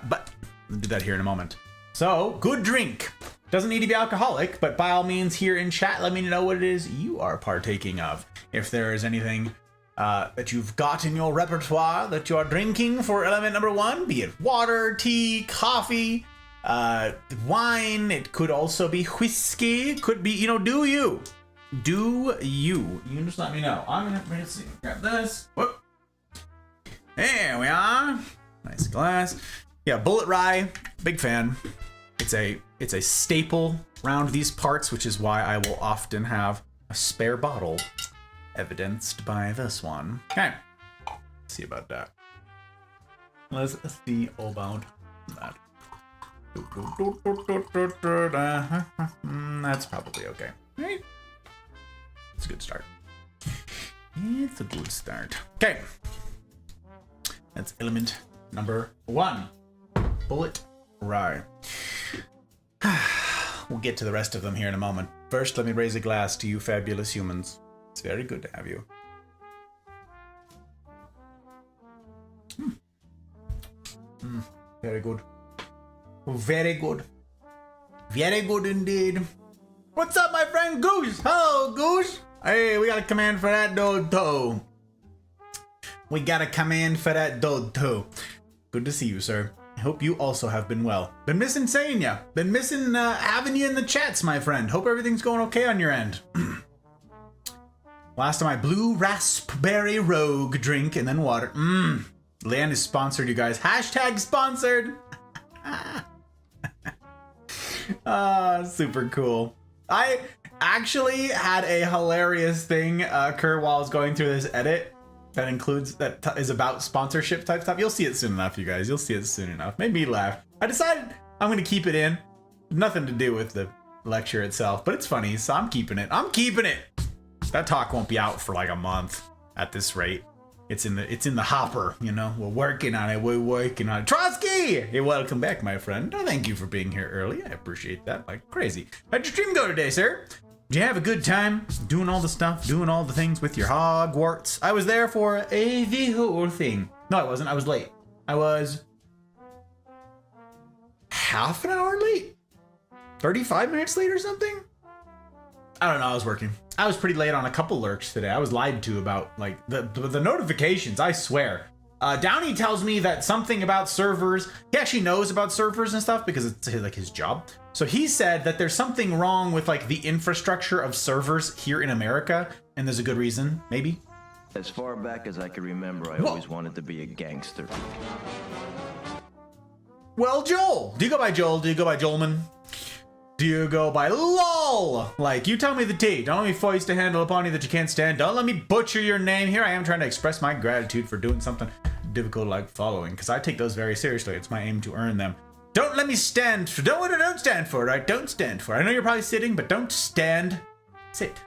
But I'll do that here in a moment. So, good drink. Doesn't need to be alcoholic, but by all means here in chat, let me know what it is you are partaking of. If there is anything that you've got in your repertoire that you are drinking for element number 1, be it water, tea, coffee, wine. It could also be whiskey. It could be, you know, do you. You can just let me know. I'm gonna see. Grab this. Whoop. There we are. Nice glass. Yeah, Bullet Rye. Big fan. It's a staple around these parts, which is why I will often have a spare bottle, evidenced by this one. Okay. Let's see about that. Let's see about that. That's probably okay. Right? It's a good start. It's a good start. Okay. That's element number 1. Bullet Rye. We'll get to the rest of them here in a moment. First, let me raise a glass to you fabulous humans. It's very good to have you. Very good. Very good. Very good indeed. What's up, my friend Goose? Hello, Goose. Hey, we got a command for that dodo. We got a command for that dodo. Good to see you, sir. I hope you also have been well. Been missing seeing ya. Been missing having you in the chats, my friend. Hope everything's going okay on your end. Last time I blue raspberry rogue drink and then water. Land is sponsored, you guys. Hashtag sponsored. Super cool. I actually had a hilarious thing occur while I was going through this edit that is about sponsorship type stuff. You'll see it soon enough, you guys. You'll see it soon enough. Made me laugh. I decided I'm going to keep it in. Nothing to do with the lecture itself, but it's funny, so I'm keeping it. I'm keeping it. That talk won't be out for like a month at this rate. It's in the hopper, you know. We're working on it. We're working on it. Trotsky! Hey, welcome back, my friend. Oh, thank you for being here early. I appreciate that like crazy. How'd your stream go today, sir? Did you have a good time doing all the stuff, doing all the things with your Hogwarts? I was there for the whole thing. No, I wasn't. I was late. I was half an hour late? 35 minutes late or something? I don't know. I was working. I was pretty late on a couple lurks today. I was lied to about like the notifications. I swear. Downey tells me that something about servers. He actually knows about servers and stuff because it's like his job. So he said that there's something wrong with like the infrastructure of servers here in America, and there's a good reason, maybe. As far back as I can remember, I always wanted to be a gangster. Well, Joel. Do you go by Joel? Do you go by Joelman? Do you go by LOL? Like, you tell me the tea. Don't let me foist a handle upon you that you can't stand. Don't let me butcher your name. Here I am trying to express my gratitude for doing something difficult like following, because I take those very seriously. It's my aim to earn them. Don't let me stand for, don't stand for it, right? Don't stand for it. I know you're probably sitting, but don't stand. Sit.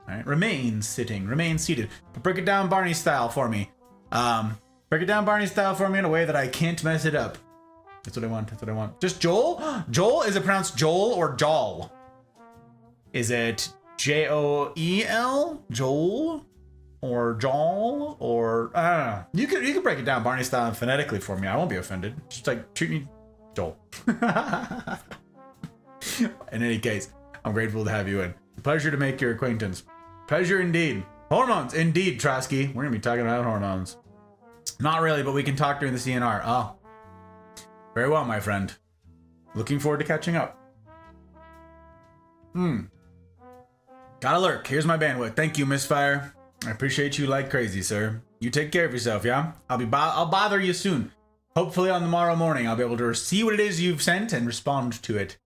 All right, remain sitting, remain seated. But break it down Barney style for me. Break it down Barney style for me in a way that I can't mess it up. That's what I want. That's what I want. Just Joel? Joel? Is it pronounced Joel or Joel? Is it Joel? Joel? Or Joel? Or I don't know. You can break it down Barney style and phonetically for me. I won't be offended. Just like treat me Joel. In any case, I'm grateful to have you in. Pleasure to make your acquaintance. Pleasure indeed. Hormones, indeed, Trotsky. We're gonna be talking about hormones. Not really, but we can talk during the CNR. Oh. Very well, my friend. Looking forward to catching up. Gotta lurk. Here's my bandwidth. Thank you, Misfire. I appreciate you like crazy, sir. You take care of yourself, yeah? I'll bother you soon. Hopefully on tomorrow morning, I'll be able to see what it is you've sent and respond to it.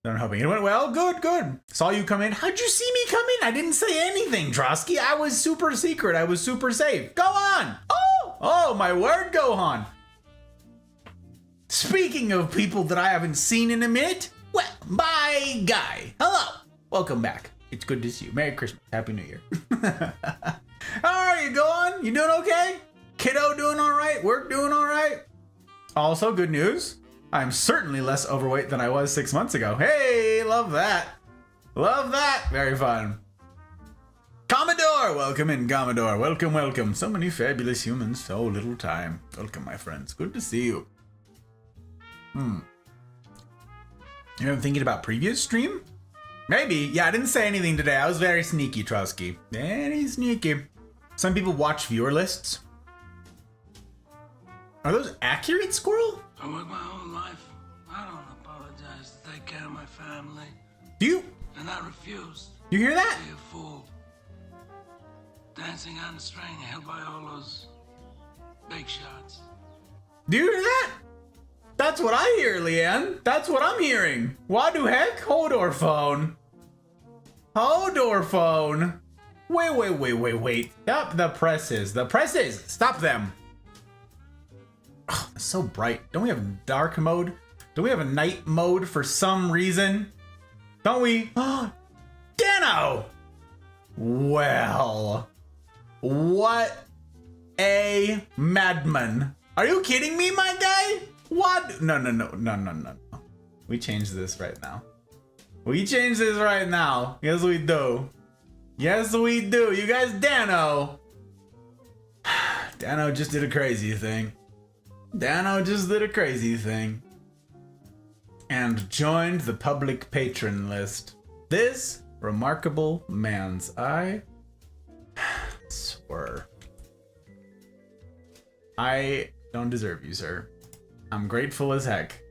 I'm hoping it went well. Good. Saw you come in. How'd you see me come in? I didn't say anything, Trotsky. I was super secret. I was super safe. Go on. Oh, my word, Gohan. Speaking of people that I haven't seen in a minute, well, my guy. Hello. Welcome back. It's good to see you. Merry Christmas. Happy New Year. How are you going? You doing okay? Kiddo doing all right? Work doing all right? Also, good news. I'm certainly less overweight than I was 6 months ago. Hey, love that. Love that. Very fun. Commodore, welcome in, Commodore. Welcome. So many fabulous humans, so little time. Welcome, my friends. Good to see you. You know, I'm thinking about previous stream? Maybe. Yeah, I didn't say anything today. I was very sneaky, Trotsky. Very sneaky. Some people watch viewer lists. Are those accurate, Squirrel? I work my whole life. I don't apologize to take care of my family. Do you? And I refused. You hear that? Be a fool. Dancing on the string held by all those big shots. Do you hear that? That's what I hear, Leanne. That's what I'm hearing. What the heck? Hodor phone. Hodor phone. Wait. Stop the presses. The presses. Stop them. Oh, it's so bright. Don't we have dark mode? Don't we have a night mode for some reason? Don't we? Oh, Dano! Well, what a madman. Are you kidding me, my guy? What? No. We change this right now. We change this right now. Yes, we do. Yes, we do. You guys, Dano. Dano just did a crazy thing. And joined the public patron list. This remarkable man's eye. Swear. I don't deserve you, sir. I'm grateful as heck.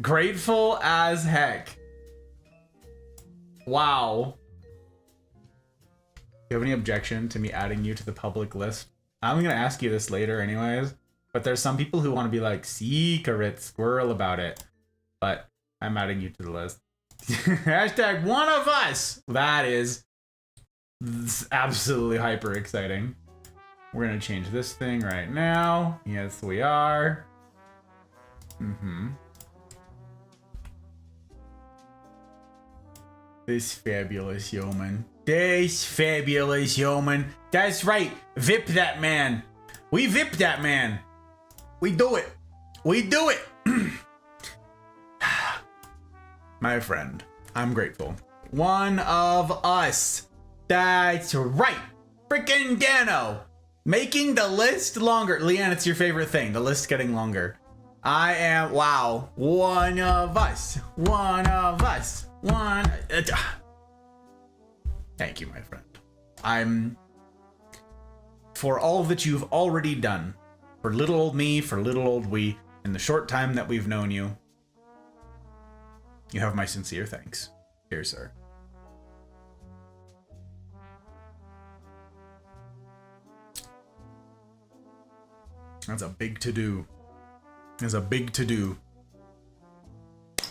Grateful as heck. Wow. Do you have any objection to me adding you to the public list? I'm gonna ask you this later anyways, but there's some people who want to be like secret squirrel about it, but I'm adding you to the list. Hashtag one of us. That is absolutely hyper exciting. We're gonna change this thing right now. Yes, we are. This fabulous yeoman. That's right. VIP that man. We VIP that man. We do it. My friend, I'm grateful. One of us. That's right. Freaking Dano. Making the list longer. Leanne, it's your favorite thing. The list getting longer. I am, wow. One of us. Thank you, my friend. For all that you've already done. For little old me, for little old we, in the short time that we've known you. You have my sincere thanks. Here, sir. That's a big to-do.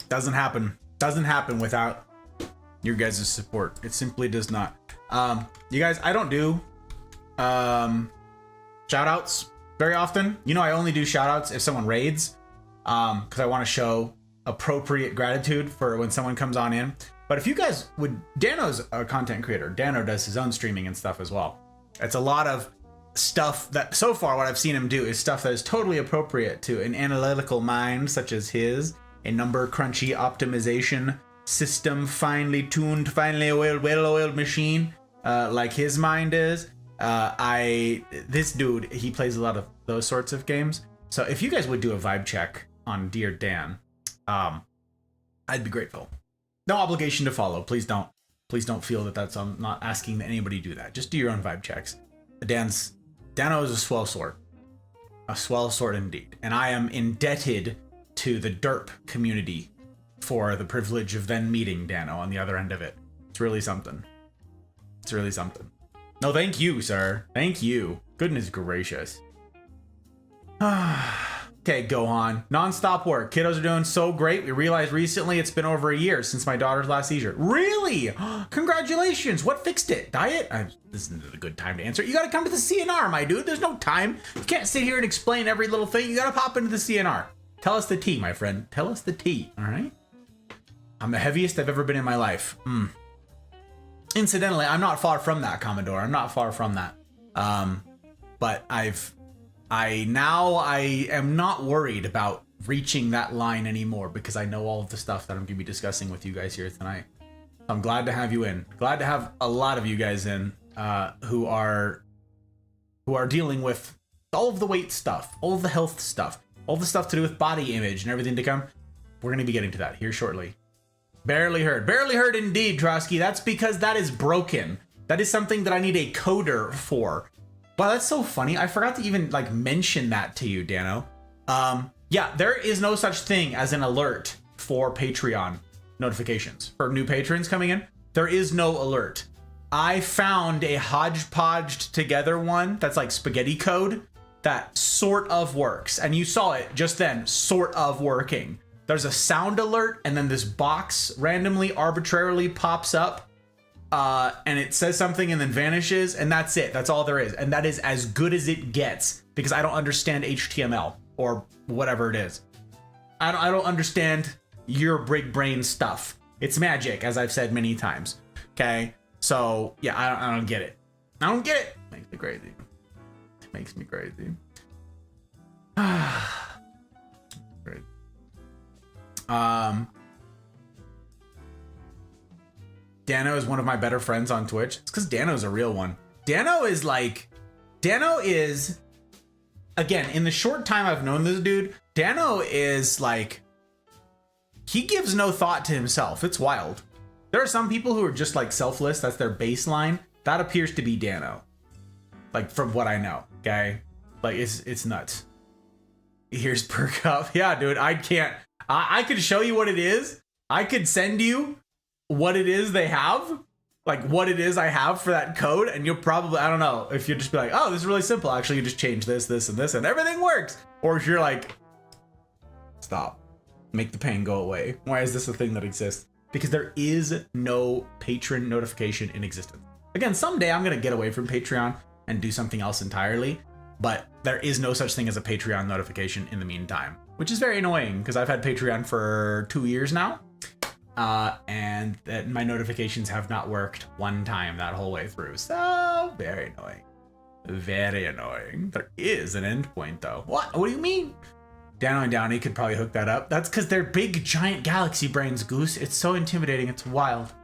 Doesn't happen without your guys' support. It simply does not. You guys, I don't do shout-outs very often. You know, I only do shout-outs if someone raids, because I want to show appropriate gratitude for when someone comes on in. But if you guys would, Dano's a content creator. Dano does his own streaming and stuff as well. It's a lot of stuff that, so far what I've seen him do is stuff that is totally appropriate to an analytical mind such as his, a number crunchy optimization system, finely tuned, finely well-oiled machine, like his mind is. This dude, he plays a lot of those sorts of games. So if you guys would do a vibe check on Dear Dan, I'd be grateful. No obligation to follow. Please don't feel that that's, I'm not asking that anybody do that. Just do your own vibe checks. Dano is a swell sort. A swell sort indeed. And I am indebted to the derp community for the privilege of then meeting Dano on the other end of it. It's really something. No, thank you, sir. Thank you. Goodness gracious. Okay, go on. Non-stop work. Kiddos are doing so great. We realized recently it's been over a year since my daughter's last seizure. Really? Congratulations. What fixed it? Diet? This isn't a good time to answer. You gotta come to the CNR, my dude. There's no time. You can't sit here and explain every little thing. You gotta pop into the CNR. Tell us the tea, my friend. Tell us the tea, all right? I'm the heaviest I've ever been in my life. Incidentally, I'm not far from that, Commodore. I'm not far from that. But I am not worried about reaching that line anymore because I know all of the stuff that I'm going to be discussing with you guys here tonight. I'm glad to have you in. Glad to have a lot of you guys in who are dealing with all of the weight stuff, all of the health stuff, all the stuff to do with body image and everything to come. We're going to be getting to that here shortly. Barely heard indeed, Trotsky. That's because that is broken. That is something that I need a coder for. Wow, that's so funny. I forgot to even like mention that to you, Dano. Yeah, there is no such thing as an alert for Patreon notifications for new patrons coming in. There is no alert. I found a hodgepodged together one that's like spaghetti code that sort of works. And you saw it just then, sort of working. There's a sound alert, and then this box randomly, arbitrarily pops up, and it says something and then vanishes, and that's it. That's all there is. And that is as good as it gets, because I don't understand HTML or whatever it is. I don't understand your big brain stuff. It's magic, as I've said many times. Okay? So, yeah, I don't get it. I don't get it. Makes me crazy. It makes me crazy. Great. Dano is one of my better friends on Twitch. It's because Dano's a real one. Dano is, again, in the short time I've known this dude, Dano is like, he gives no thought to himself. It's wild. There are some people who are just like selfless. That's their baseline. That appears to be Dano. Like, from what I know, okay? Like, it's nuts. Here's perk up. Yeah, dude, I could show you what it is. I could send you what it is they have, like what it is I have for that code, and you'll probably, I don't know, if you just be like, oh, this is really simple. Actually, you just change this, this, and this, and everything works. Or if you're like, stop, make the pain go away. Why is this a thing that exists? Because there is no patron notification in existence. Again, someday I'm gonna get away from Patreon and do something else entirely, but there is no such thing as a Patreon notification in the meantime, which is very annoying because I've had Patreon for 2 years now. And that my notifications have not worked one time that whole way through. So very annoying. Very annoying. There is an endpoint though. What do you mean? Dano and Downey could probably hook that up. That's because they're big giant galaxy brains, Goose. It's so intimidating. It's wild.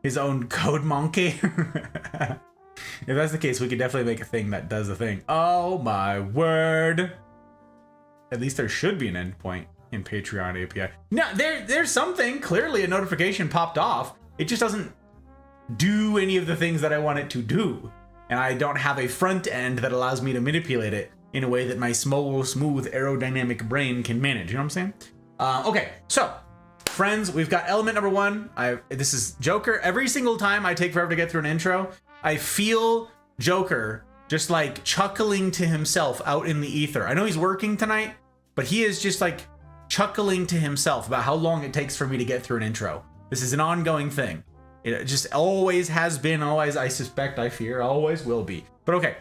His own code monkey. If that's the case, we could definitely make a thing that does a thing. Oh my word. At least there should be an endpoint in Patreon API. No, there's something. Clearly a notification popped off. It just doesn't do any of the things that I want it to do. And I don't have a front end that allows me to manipulate it in a way that my smooth aerodynamic brain can manage. You know what I'm saying? Okay, so friends, we've got element number one. This is Joker. Every single time I take forever to get through an intro, I feel Joker just like chuckling to himself out in the ether. I know he's working tonight, but he is just like chuckling to himself about how long it takes for me to get through an intro. This is an ongoing thing. It just always has been, always, I suspect, I fear, always will be. But okay,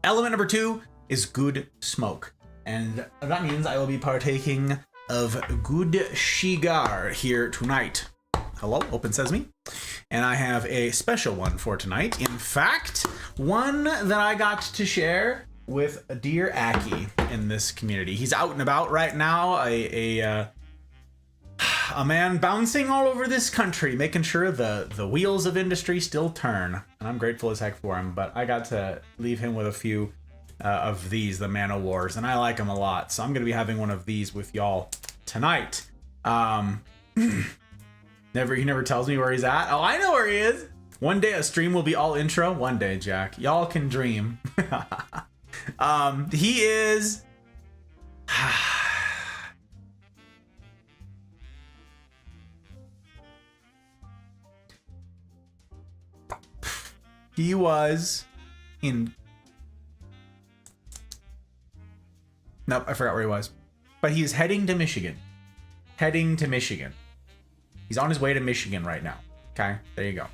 element number two is good smoke. And that means I will be partaking of good cigar here tonight. Hello, open sesame. And I have a special one for tonight. In fact, one that I got to share with dear Aki in this community. He's out and about right now, a man bouncing all over this country, making sure the wheels of industry still turn. And I'm grateful as heck for him, but I got to leave him with a few of these, the Man O' Wars, and I like them a lot. So I'm going to be having one of these with y'all tonight. He never tells me where he's at. Oh, I know where he is. One day a stream will be all intro. One day, Jack. Y'all can dream. He is... He was in... Nope, I forgot where he was. But he's heading to Michigan. Heading to Michigan. He's on his way to Michigan right now. Okay, there you go.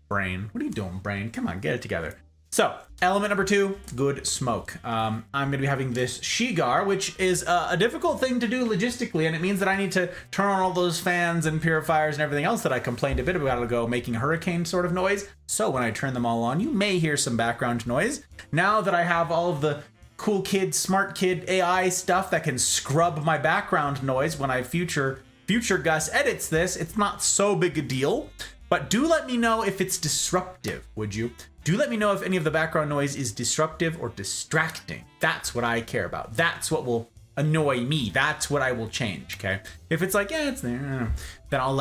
Brain, what are you doing, Brain? Come on, get it together. So, element number two, good smoke. I'm going to be having this cigar, which is a difficult thing to do logistically, and it means that I need to turn on all those fans and purifiers and everything else that I complained a bit about ago, making hurricane sort of noise. So when I turn them all on, you may hear some background noise. Now that I have all of the cool kid, smart kid AI stuff that can scrub my background noise when I future Gus edits this, it's not so big a deal. But do let me know if it's disruptive, would you? Do let me know if any of the background noise is disruptive or distracting. That's what I care about. That's what will annoy me. That's what I will change, okay? If it's like, yeah, it's there, then I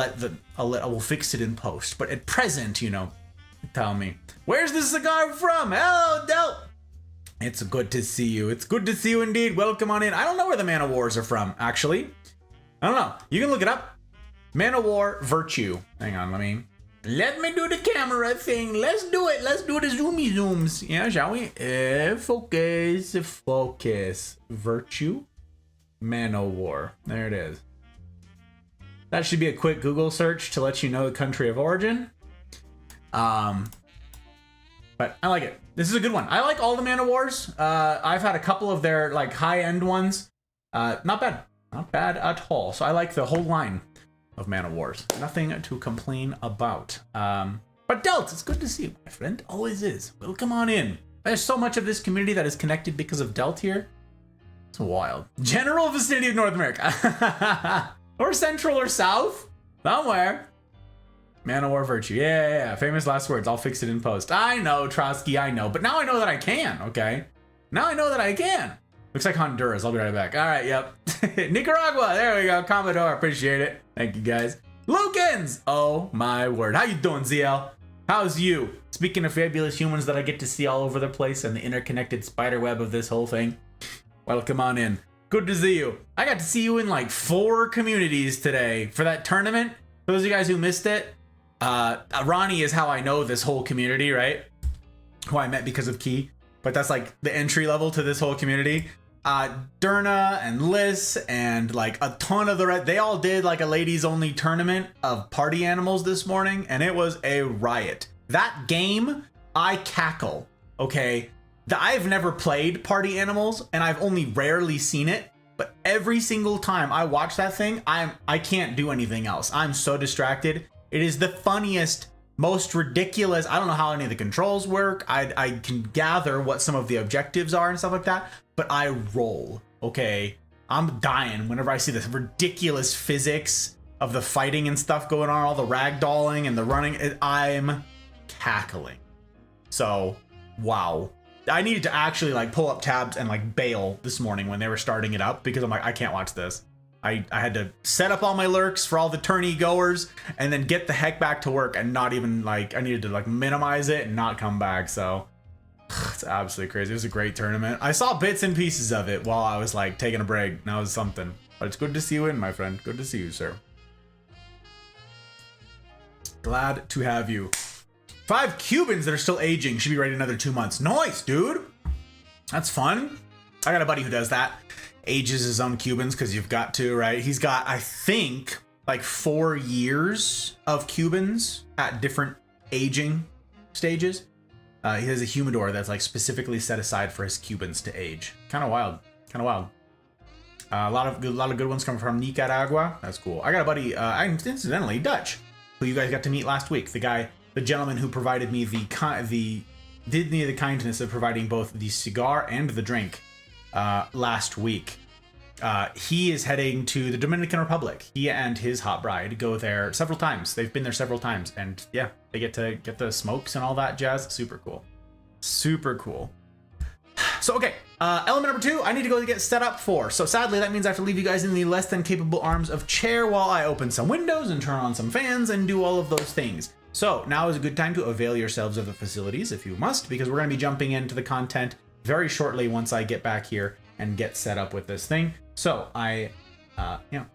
will fix it in post. But at present, you know, Tell me. Where's this cigar from? Hello, Del. It's good to see you. It's good to see you indeed. Welcome on in. I don't know where the Man of Wars are from, actually. I don't know. You can look it up. Man of War Virtue. Hang on, let me do the camera thing. Let's do it. Let's do the zoomy zooms. Yeah, shall we? Focus. Virtue. Man of War. There it is. That should be a quick Google search to let you know the country of origin. But I like it. This is a good one. I like all the Man of Wars. I've had a couple of their like high-end ones. Not bad. Not bad at all. So I like the whole line of Man of Wars. Nothing to complain about. But Delt, it's good to see you, my friend. Always is. Welcome on in. There's so much of this community that is connected because of Delt here. It's wild. General vicinity of North America. Or Central or South. Somewhere. Man of War Virtue. Yeah. Famous last words. I'll fix it in post. I know, Trotsky, I know. But now I know that I can, okay? Now I know that I can. Looks like Honduras. I'll be right back. All right, yep. Nicaragua. There we go. Commodore. Appreciate it. Thank you, guys. Lukens. Oh, my word. How you doing, ZL? How's you? Speaking of fabulous humans that I get to see all over the place and the interconnected spider web of this whole thing, welcome on in. Good to see you. I got to see you in like 4 communities today for that tournament. For those of you guys who missed it, Ronnie is how I know this whole community, right? Who I met because of Key. But that's like the entry level to this whole community. Derna and Liz and like a ton of they all did like a ladies only tournament of party animals this morning, and it was a riot. That game, I cackle, okay? I've never played Party Animals, and I've only rarely seen it, but every single time I watch that thing, I can't do anything else. I'm so distracted. It is the funniest, most ridiculous. I don't know how any of the controls work. I can gather what some of the objectives are and stuff like that, but I roll, okay? I'm dying whenever I see this ridiculous physics of the fighting and stuff going on, all the ragdolling and the running. I'm cackling. So, wow. I needed to actually like pull up tabs and like bail this morning when they were starting it up because I'm like, I can't watch this. I had to set up all my lurks for all the tourney goers and then get the heck back to work and not even like, I needed to like minimize it and not come back. So it's absolutely crazy. It was a great tournament. I saw bits and pieces of it while I was like taking a break. And that was something, but it's good to see you in, my friend. Good to see you, sir. Glad to have you. 5 Cubans that are still aging. Should be ready in another 2 months. Nice, dude. That's fun. I got a buddy who does that. Ages his own Cubans because you've got to, right? He's got, I think, like 4 years of Cubans at different aging stages. He has a humidor that's like specifically set aside for his Cubans to age. Kind of wild. Kind of wild. A lot of good ones come from Nicaragua. That's cool. I got a buddy, incidentally, Dutch, who you guys got to meet last week. The gentleman who provided me did me the kindness of providing both the cigar and the drink last week. He is heading to the Dominican Republic. He and his hot bride go there several times. They've been there several times, and yeah, they get to get the smokes and all that jazz. Super cool. Super cool. So, okay, element number 2, I need to go get set up for. So sadly, that means I have to leave you guys in the less than capable arms of Chair while I open some windows and turn on some fans and do all of those things. So now is a good time to avail yourselves of the facilities if you must, because we're going to be jumping into the content very shortly once I get back here and get set up with this thing. So I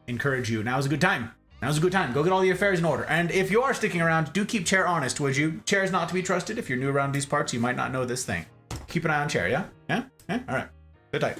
encourage you. Now is a good time. Now's a good time. Go get all the affairs in order. And if you are sticking around, do keep Chair honest, would you? Chair is not to be trusted. If you're new around these parts, you might not know this thing. Keep an eye on Chair, yeah? Yeah? All right. Good tight.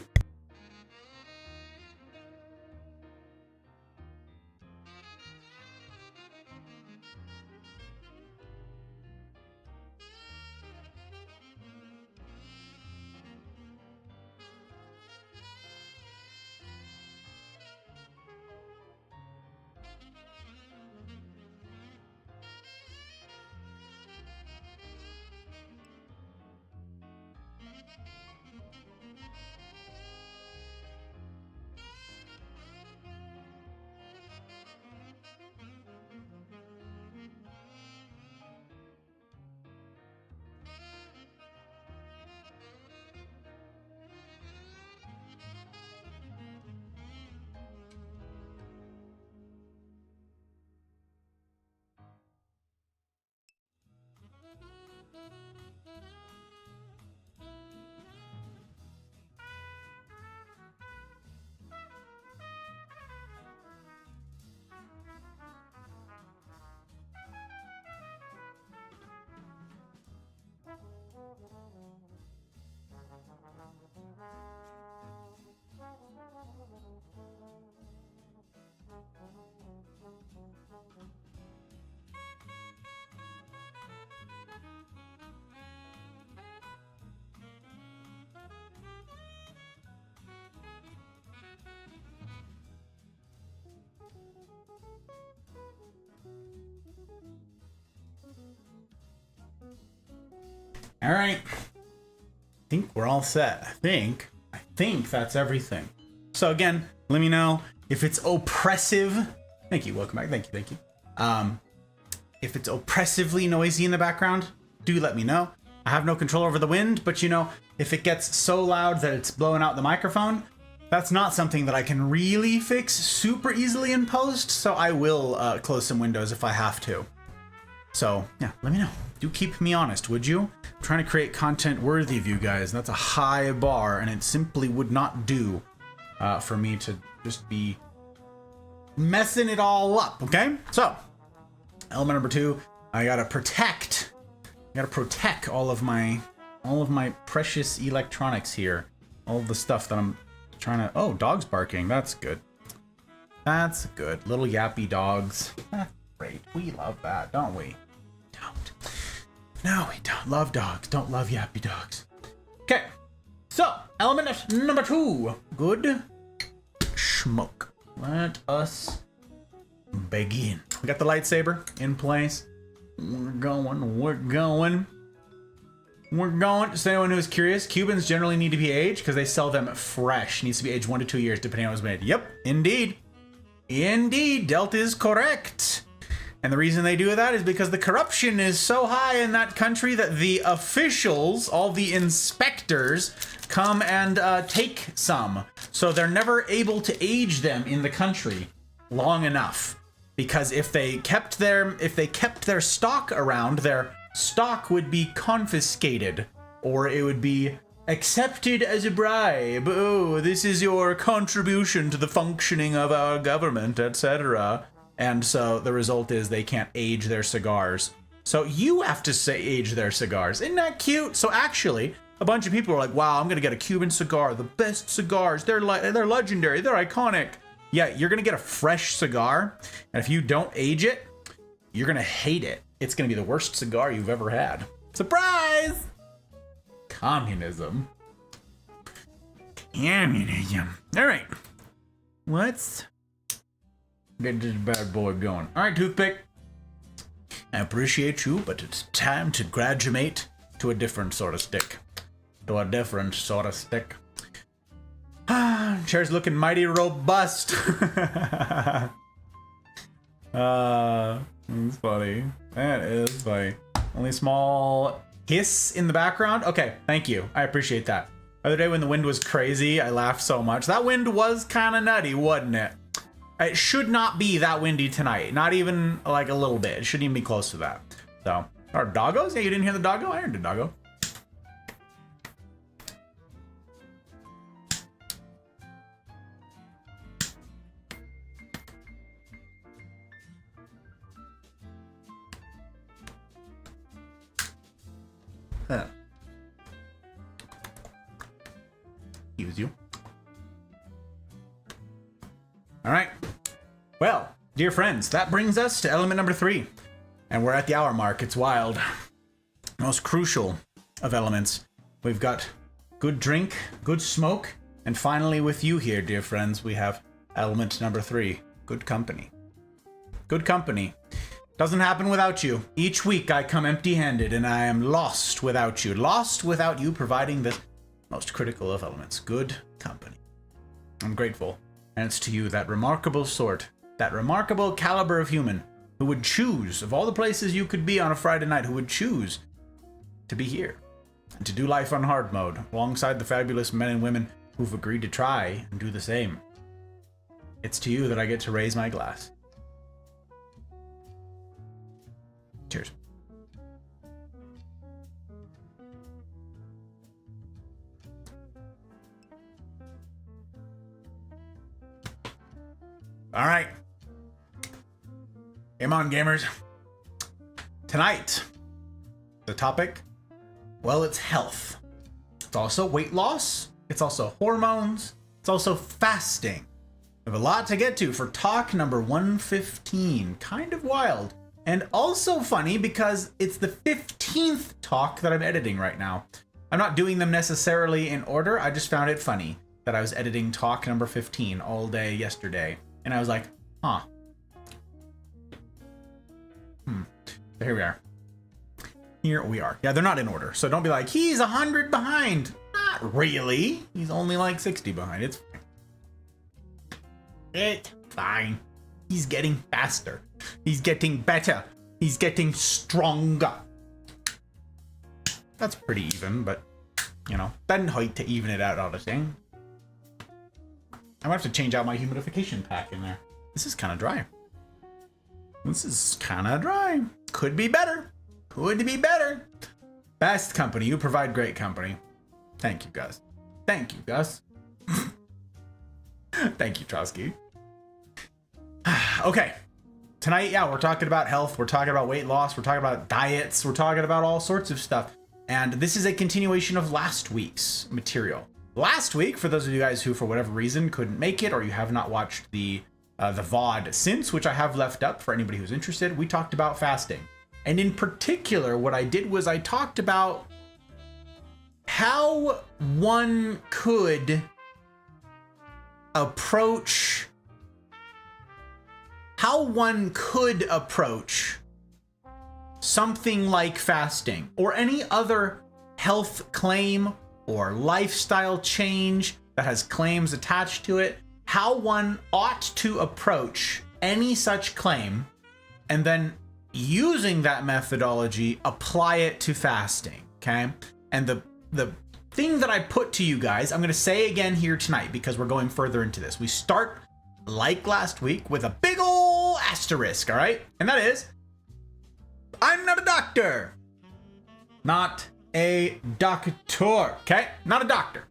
All right. I think we're all set. I think that's everything. So again, let me know if it's oppressive. Thank you. Welcome back. Thank you. If it's oppressively noisy in the background, do let me know. I have no control over the wind, but you know, if it gets so loud that it's blowing out the microphone, that's not something that I can really fix super easily in post, so I will close some windows if I have to. So yeah, let me know. Do keep me honest, would you? I'm trying to create content worthy of you guys. That's a high bar, and it simply would not do for me to just be messing it all up, okay? So, element number 2, I gotta protect all of my precious electronics here. All of the stuff that I'm trying to... Oh, dog's barking. That's good. That's good. Little yappy dogs. That's great. We love that, don't we? Don't. No, we don't love dogs. Don't love yappy dogs. Okay. So, element number 2. Good smoke. Let us begin. We got the lightsaber in place. We're going. Just anyone who's curious, Cubans generally need to be aged because they sell them fresh. Needs to be aged 1 to 2 years depending on how it was made. Yep, indeed. Indeed, Delt is correct. And the reason they do that is because the corruption is so high in that country that the officials, all the inspectors, come and take some. So they're never able to age them in the country long enough. Because if they kept their stock around, their stock would be confiscated, or it would be accepted as a bribe. Oh, this is your contribution to the functioning of our government, etc. And so the result is they can't age their cigars. So you have to say age their cigars. Isn't that cute? So actually, a bunch of people are like, wow, I'm gonna get a Cuban cigar, the best cigars. They're legendary, they're iconic. Yeah, you're gonna get a fresh cigar, and if you don't age it, you're gonna hate it. It's gonna be the worst cigar you've ever had. Surprise! Communism. All right, let's get this bad boy going. All right, toothpick. I appreciate you, but it's time to graduate to a different sort of stick. Chair's looking mighty robust. It's funny. That is funny. Only small hiss in the background. Okay, thank you. I appreciate that. The other day when the wind was crazy, I laughed so much. That wind was kind of nutty, wasn't it? It should not be that windy tonight. Not even like a little bit. It shouldn't even be close to that. So, our doggos? Yeah, you didn't hear the doggo? I heard the doggo. Huh. Use you. All right. Well, dear friends, that brings us to element number 3. And we're at the hour mark. It's wild. Most crucial of elements. We've got good drink, good smoke, and finally with you here, dear friends, we have element number 3, good company. Good company. Doesn't happen without you. Each week I come empty-handed and I am lost without you. Lost without you providing the most critical of elements. Good company. I'm grateful. And it's to you, that remarkable sort, that remarkable caliber of human who would choose, of all the places you could be on a Friday night, who would choose to be here and to do life on hard mode alongside the fabulous men and women who've agreed to try and do the same. It's to you that I get to raise my glass. Cheers. All right. Game on, gamers. Tonight, the topic, well, it's health. It's also weight loss. It's also hormones. It's also fasting. We have a lot to get to for talk number 115. Kind of wild. And also funny because it's the 15th talk that I'm editing right now. I'm not doing them necessarily in order. I just found it funny that I was editing talk number 15 all day yesterday. And I was like, huh. So here we are. Here we are. Yeah, they're not in order. So don't be like, he's 100 behind. Not really. He's only like 60 behind. It's fine. It's fine. He's getting faster. He's getting better. He's getting stronger. That's pretty even, but, you know, doesn't hurt to even it out all the thing. I might have to change out my humidification pack in there. This is kind of dry. This is kind of dry. Could be better. Could be better. Best company. You provide great company. Thank you, Gus. Thank you, Gus. Thank you, Trotsky. Okay. Tonight, yeah, we're talking about health. We're talking about weight loss. We're talking about diets. We're talking about all sorts of stuff. And this is a continuation of last week's material. Last week, for those of you guys who, for whatever reason, couldn't make it, or you have not watched the VOD since, which I have left up for anybody who's interested, we talked about fasting. And in particular, what I did was I talked about how one could approach something like fasting or any other health claim or lifestyle change that has claims attached to it, how one ought to approach any such claim, and then using that methodology, apply it to fasting, okay? And the thing that I put to you guys, I'm gonna say again here tonight because we're going further into this. We start, like last week, with a big ol' asterisk, all right? And that is, I'm not a doctor. Not a doctor, okay? Not a doctor.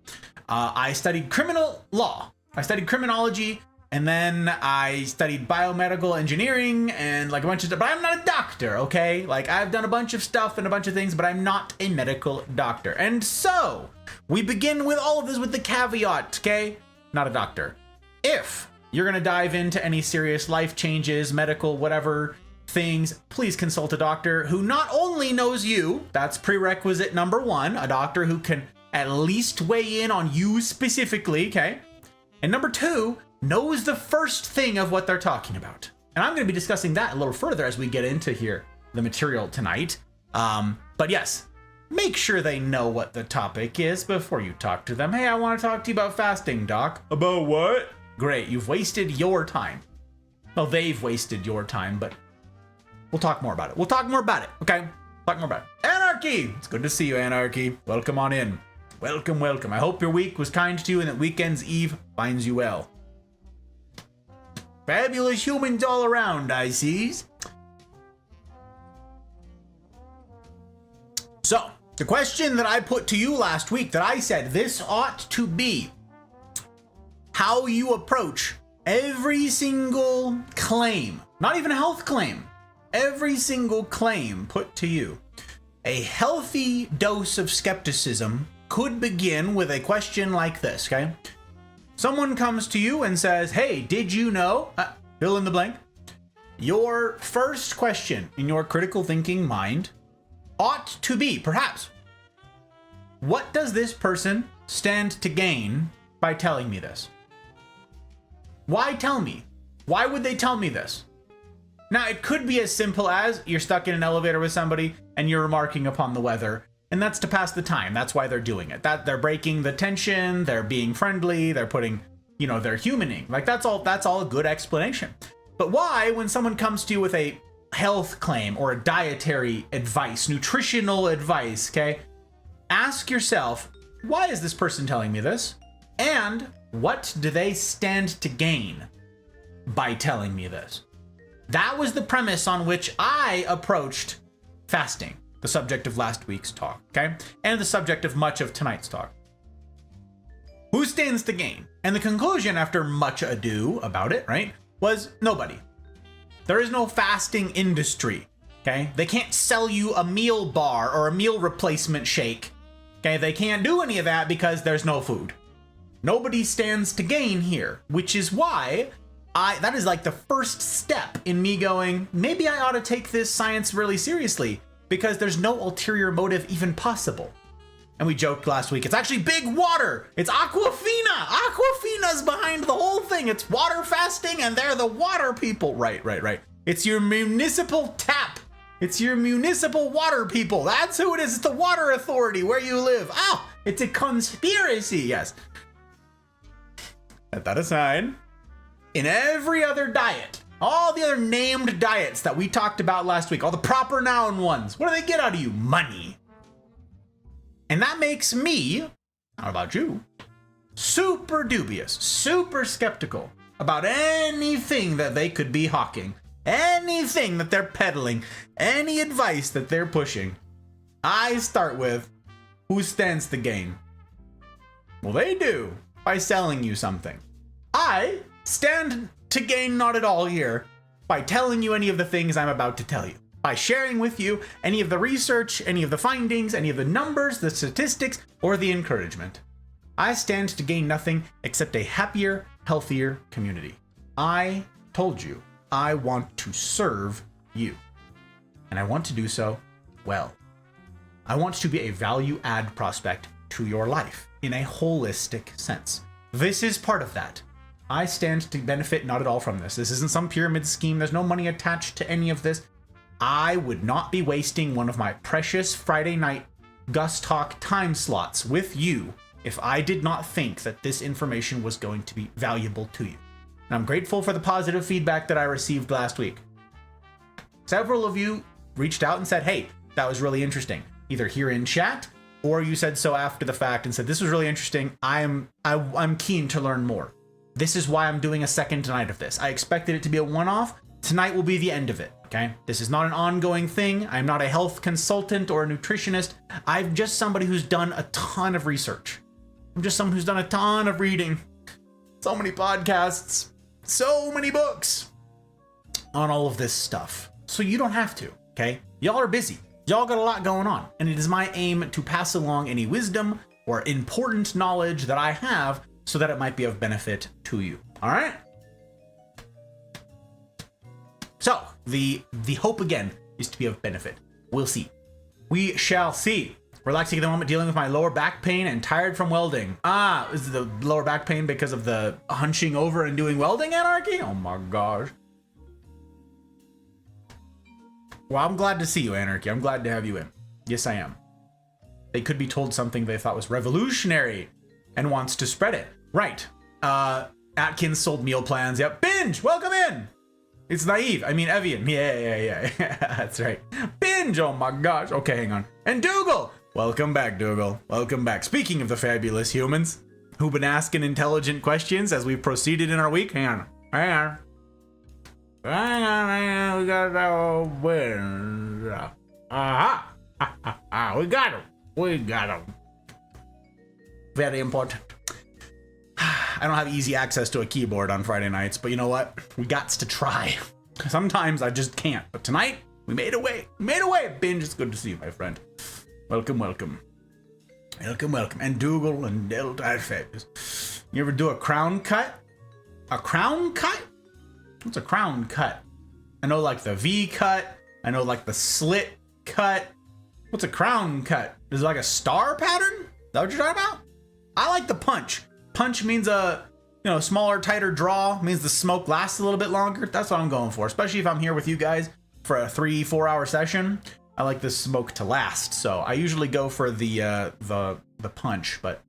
I studied criminal law. I studied criminology, and then I studied biomedical engineering and like a bunch of stuff, but I'm not a doctor, okay? Like I've done a bunch of stuff and a bunch of things, but I'm not a medical doctor. And so we begin with all of this with the caveat, okay? Not a doctor. If you're gonna dive into any serious life changes, medical, whatever things, please consult a doctor who not only knows you, that's prerequisite number one, a doctor who can at least weigh in on you specifically, okay? And number two, knows the first thing of what they're talking about. And I'm going to be discussing that a little further as we get into here, the material tonight. But yes, make sure they know what the topic is before you talk to them. Hey, I want to talk to you about fasting, doc. About what? Great, you've wasted your time. Well, they've wasted your time, but we'll talk more about it. We'll talk more about it, okay? Talk more about it. Anarchy! It's good to see you, Anarchy. Welcome on in. Welcome, welcome. I hope your week was kind to you and that Weekend's Eve finds you well. Fabulous humans all around, I sees. So, the question that I put to you last week that I said this ought to be how you approach every single claim, not even a health claim, every single claim put to you. A healthy dose of skepticism could begin with a question like this, okay? Someone comes to you and says, hey, did you know, fill in the blank. Your first question in your critical thinking mind ought to be, perhaps, what does this person stand to gain by telling me this? Why tell me? Why would they tell me this? Now, it could be as simple as you're stuck in an elevator with somebody and you're remarking upon the weather, and that's to pass the time. That's why they're doing it. That they're breaking the tension, they're being friendly, they're putting, you know, they're humaning. Like that's all a good explanation. But why, when someone comes to you with a health claim or a dietary advice, nutritional advice, okay? Ask yourself, why is this person telling me this? And what do they stand to gain by telling me this? That was the premise on which I approached fasting, the subject of last week's talk, okay? And the subject of much of tonight's talk. Who stands to gain? And the conclusion, after much ado about it, right, was nobody. There is no fasting industry, okay? They can't sell you a meal bar or a meal replacement shake, okay? They can't do any of that because there's no food. Nobody stands to gain here, which is why that is like the first step in me going, maybe I ought to take this science really seriously because there's no ulterior motive even possible. And we joked last week, it's actually big water. It's Aquafina. Aquafina's behind the whole thing. It's water fasting and they're the water people. Right. It's your municipal tap. It's your municipal water people. That's who it is. It's the water authority where you live. Oh, it's a conspiracy. Yes. Set that aside. In every other diet, all the other named diets that we talked about last week, all the proper noun ones, what do they get out of you? Money. And that makes me, how about you, super dubious, super skeptical about anything that they could be hawking, anything that they're peddling, any advice that they're pushing. I start with, who stands to gain? Well, they do by selling you something. I stand to gain not at all here by telling you any of the things I'm about to tell you, by sharing with you any of the research, any of the findings, any of the numbers, the statistics, or the encouragement. I stand to gain nothing except a happier, healthier community. I told you I want to serve you, and I want to do so well. I want to be a value add prospect to your life in a holistic sense. This is part of that. I stand to benefit not at all from this. This isn't some pyramid scheme. There's no money attached to any of this. I would not be wasting one of my precious Friday night Gus Talk time slots with you if I did not think that this information was going to be valuable to you. And I'm grateful for the positive feedback that I received last week. Several of you reached out and said, hey, that was really interesting. Either here in chat, or you said so after the fact and said, this was really interesting. I'm keen to learn more. This is why I'm doing a second night of this. I expected it to be a one-off. Tonight will be the end of it, okay? This is not an ongoing thing. I'm not a health consultant or a nutritionist. I'm just somebody who's done a ton of research. I'm just someone who's done a ton of reading. So many podcasts, so many books on all of this stuff. So you don't have to, okay? Y'all are busy. Y'all got a lot going on. And it is my aim to pass along any wisdom or important knowledge that I have so that it might be of benefit to you. All right? So the hope again is to be of benefit. We'll see. We shall see. Relaxing at the moment, dealing with my lower back pain and tired from welding. Is the lower back pain because of the hunching over and doing welding, Anarchy? Oh my gosh. Well, I'm glad to see you, Anarchy. I'm glad to have you in. Yes, I am. They could be told something they thought was revolutionary and wants to spread it. Right. Atkins sold meal plans. Yep. Binge, welcome in. It's naive. I mean, Evian. Yeah. That's right. Binge. Oh my gosh. Okay, hang on. And Dougal. Welcome back, Dougal. Welcome back. Speaking of the fabulous humans who've been asking intelligent questions as we proceeded in our week. Hang on. We got our winner. Aha. We got him. Very important. I don't have easy access to a keyboard on Friday nights, but you know what? We gots to try. Sometimes I just can't. But tonight, we made a way. Binge, it's good to see you, my friend. Welcome. And Dougal and Delta Fabulous. You ever do a crown cut? A crown cut? What's a crown cut? I know like the V cut. I know like the slit cut. What's a crown cut? Is it like a star pattern? Is that what you're talking about? I like the punch. Punch means a smaller, tighter draw. Means the smoke lasts a little bit longer. That's what I'm going for. Especially if I'm here with you guys for a 3-4 hour session. I like the smoke to last. So I usually go for the punch. But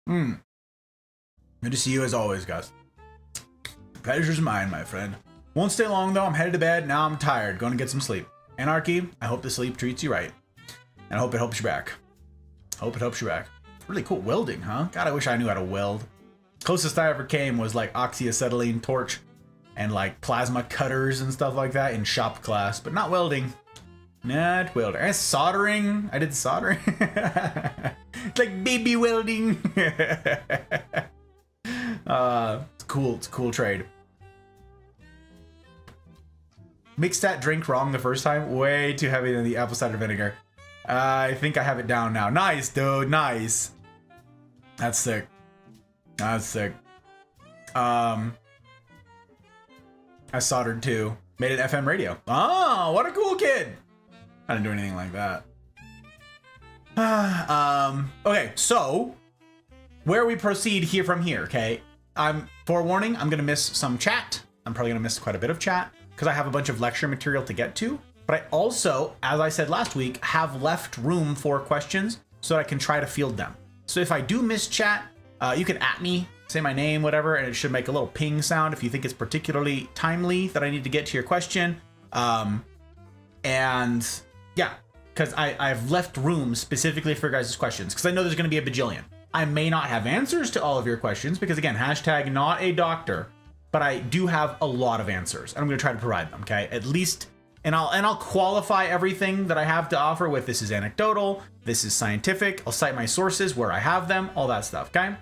good to see you as always, guys. Pleasure's mine, my friend. Won't stay long though. I'm headed to bed. Now I'm tired. Going to get some sleep. Anarchy, I hope the sleep treats you right. And I hope it helps you back. Really cool welding, huh? God, I wish I knew how to weld. Closest I ever came was like oxyacetylene torch and like plasma cutters and stuff like that in shop class, but not welding. Not welding. And soldering. I did soldering. It's like baby welding. It's cool. It's a cool trade. Mixed that drink wrong the first time. Way too heavy than the apple cider vinegar. I think I have it down now. Nice, dude. Nice. That's sick. I soldered too. Made an FM radio. Oh, what a cool kid. I didn't do anything like that. Okay, so where we proceed from here, okay? I'm forewarning, I'm gonna miss some chat. I'm probably gonna miss quite a bit of chat because I have a bunch of lecture material to get to. But I also, as I said last week, have left room for questions so that I can try to field them. So if I do miss chat, you can @ me, say my name, whatever, and it should make a little ping sound if you think it's particularly timely that I need to get to your question. And yeah, because I've left room specifically for your guys' questions, because I know there's going to be a bajillion. I may not have answers to all of your questions because, again, hashtag not a doctor, but I do have a lot of answers, and I'm going to try to provide them, okay? At least, and I'll qualify everything that I have to offer with this is anecdotal, this is scientific, I'll cite my sources where I have them, all that stuff, okay?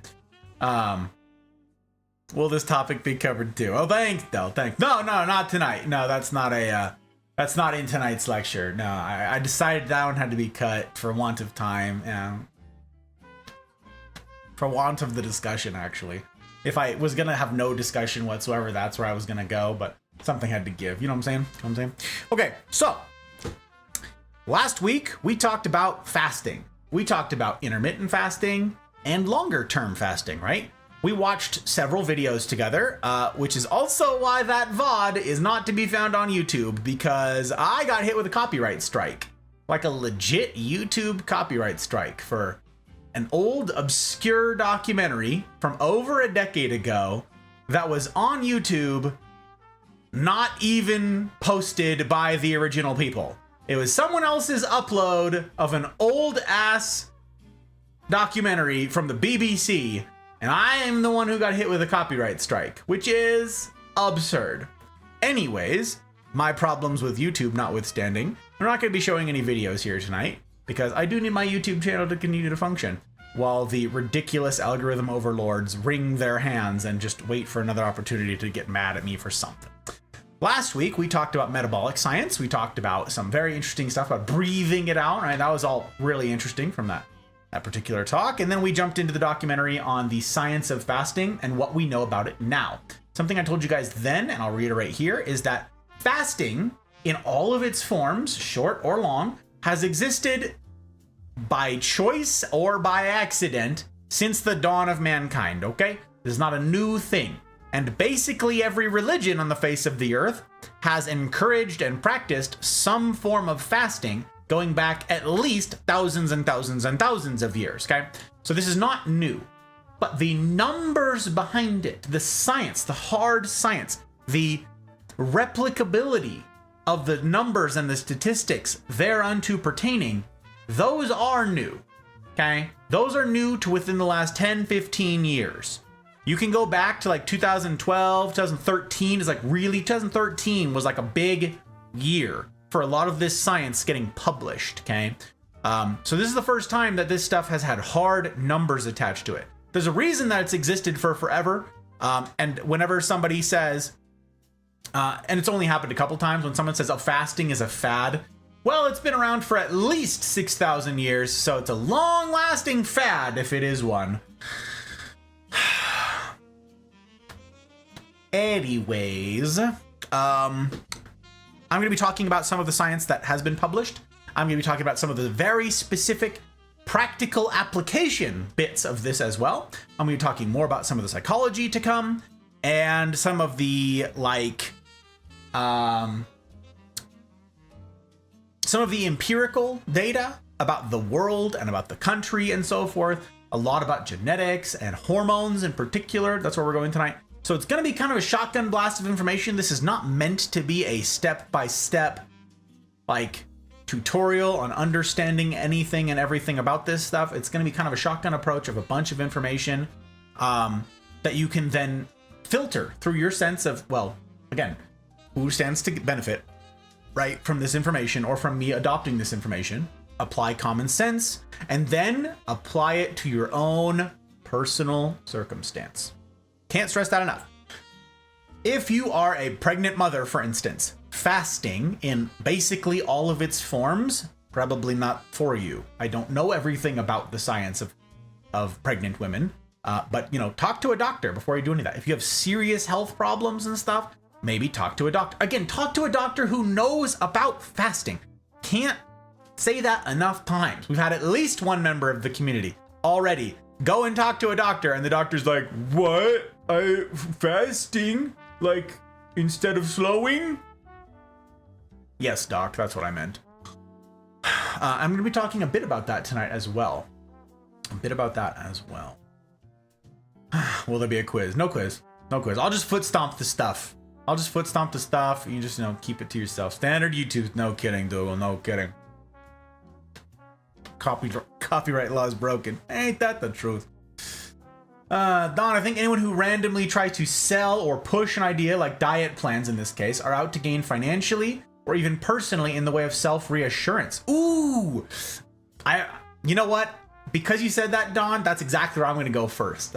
Will this topic be covered too? Oh, thanks, though, thanks. No, not tonight. No, that's not in tonight's lecture. No, I decided that one had to be cut for want of time, and for want of the discussion, actually. If I was gonna have no discussion whatsoever, that's where I was gonna go, but something had to give. You know what I'm saying? Okay, so last week we talked about fasting. We talked about intermittent fasting and longer term fasting, right? We watched several videos together, which is also why that VOD is not to be found on YouTube, because I got hit with a copyright strike. Like a legit YouTube copyright strike for an old, obscure documentary from over a decade ago that was on YouTube, not even posted by the original people. It was someone else's upload of an old-ass documentary from the BBC, and I am the one who got hit with a copyright strike, which is absurd. Anyways, my problems with YouTube notwithstanding, I'm not going to be showing any videos here tonight, because I do need my YouTube channel to continue to function, while the ridiculous algorithm overlords wring their hands and just wait for another opportunity to get mad at me for something. Last week, we talked about metabolic science. We talked about some very interesting stuff about breathing it out, right? That was all really interesting from that particular talk. And then we jumped into the documentary on the science of fasting and what we know about it now. Something I told you guys then, and I'll reiterate here, is that fasting in all of its forms, short or long, has existed by choice or by accident since the dawn of mankind, okay? This is not a new thing. And basically every religion on the face of the earth has encouraged and practiced some form of fasting going back at least thousands and thousands and thousands of years, okay? So this is not new, but the numbers behind it, the science, the hard science, the replicability of the numbers and the statistics thereunto pertaining, those are new, okay? Those are new to within the last 10, 15 years. You can go back to like 2012, 2013 is like really, 2013 was like a big year for a lot of this science getting published, okay? So this is the first time that this stuff has had hard numbers attached to it. There's a reason that it's existed for forever. And whenever somebody says, and it's only happened a couple times, when someone says, oh, fasting is a fad, well, it's been around for at least 6,000 years, so it's a long-lasting fad if it is one. Anyways, I'm going to be talking about some of the science that has been published. I'm going to be talking about some of the very specific practical application bits of this as well. I'm going to be talking more about some of the psychology to come and some of the some of the empirical data about the world and about the country and so forth. A lot about genetics and hormones in particular. That's where we're going tonight. So it's going to be kind of a shotgun blast of information. This is not meant to be a step-by-step tutorial on understanding anything and everything about this stuff. It's going to be kind of a shotgun approach of a bunch of information that you can then filter through your sense of, well, again, who stands to benefit, right, from this information or from me adopting this information, apply common sense, and then apply it to your own personal circumstance. Can't stress that enough. If you are a pregnant mother, for instance, fasting in basically all of its forms, probably not for you. I don't know everything about the science of pregnant women, but talk to a doctor before you do any of that. If you have serious health problems and stuff, maybe talk to a doctor. Again, talk to a doctor who knows about fasting. Can't say that enough times. We've had at least one member of the community already go and talk to a doctor, and the doctor's like, what? Fasting? Like, instead of slowing? Yes, Doc, that's what I meant. I'm going to be talking a bit about that tonight as well. Will there be a quiz? No quiz. No quiz. I'll just foot stomp the stuff. You just, keep it to yourself. Standard YouTube. No kidding, Dougal. No kidding. Copyright law is broken. Ain't that the truth? Don, I think anyone who randomly tries to sell or push an idea, like diet plans in this case, are out to gain financially or even personally in the way of self-reassurance. Ooh! You know what? Because you said that, Don, that's exactly where I'm going to go first.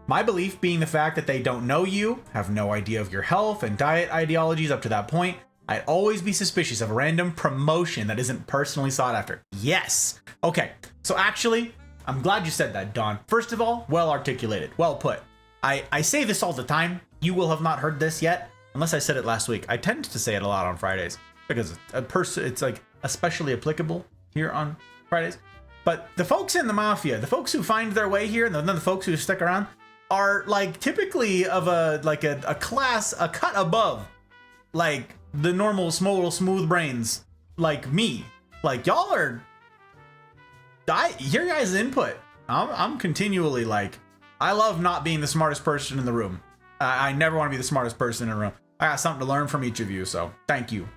My belief being the fact that they don't know you, have no idea of your health and diet ideologies up to that point, I'd always be suspicious of a random promotion that isn't personally sought after. Yes. Okay. So actually, I'm glad you said that, Don. First of all, well articulated, well put. I say this all the time. You will have not heard this yet, unless I said it last week. I tend to say it a lot on Fridays because it's like especially applicable here on Fridays. But the folks in the mafia, the folks who find their way here, and then the folks who stick around, are like typically of a class, a cut above, like the normal smooth brains, like me. Like y'all are. Your guys' input. I'm continually like, I love not being the smartest person in the room. I never want to be the smartest person in the room. I got something to learn from each of you, so thank you.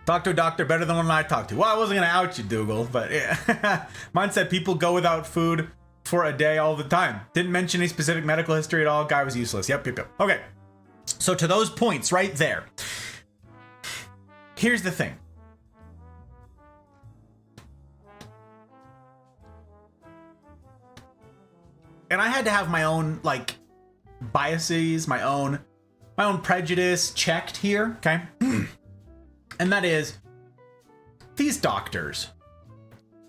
Doctor, better than one I talked to. Well, I wasn't gonna out you, Dougal, but yeah. Mine said people go without food for a day all the time. Didn't mention any specific medical history at all. Guy was useless. Yep. Okay. So to those points right there, here's the thing. And I had to have my own like biases, my own prejudice checked here, okay? And that is, these doctors,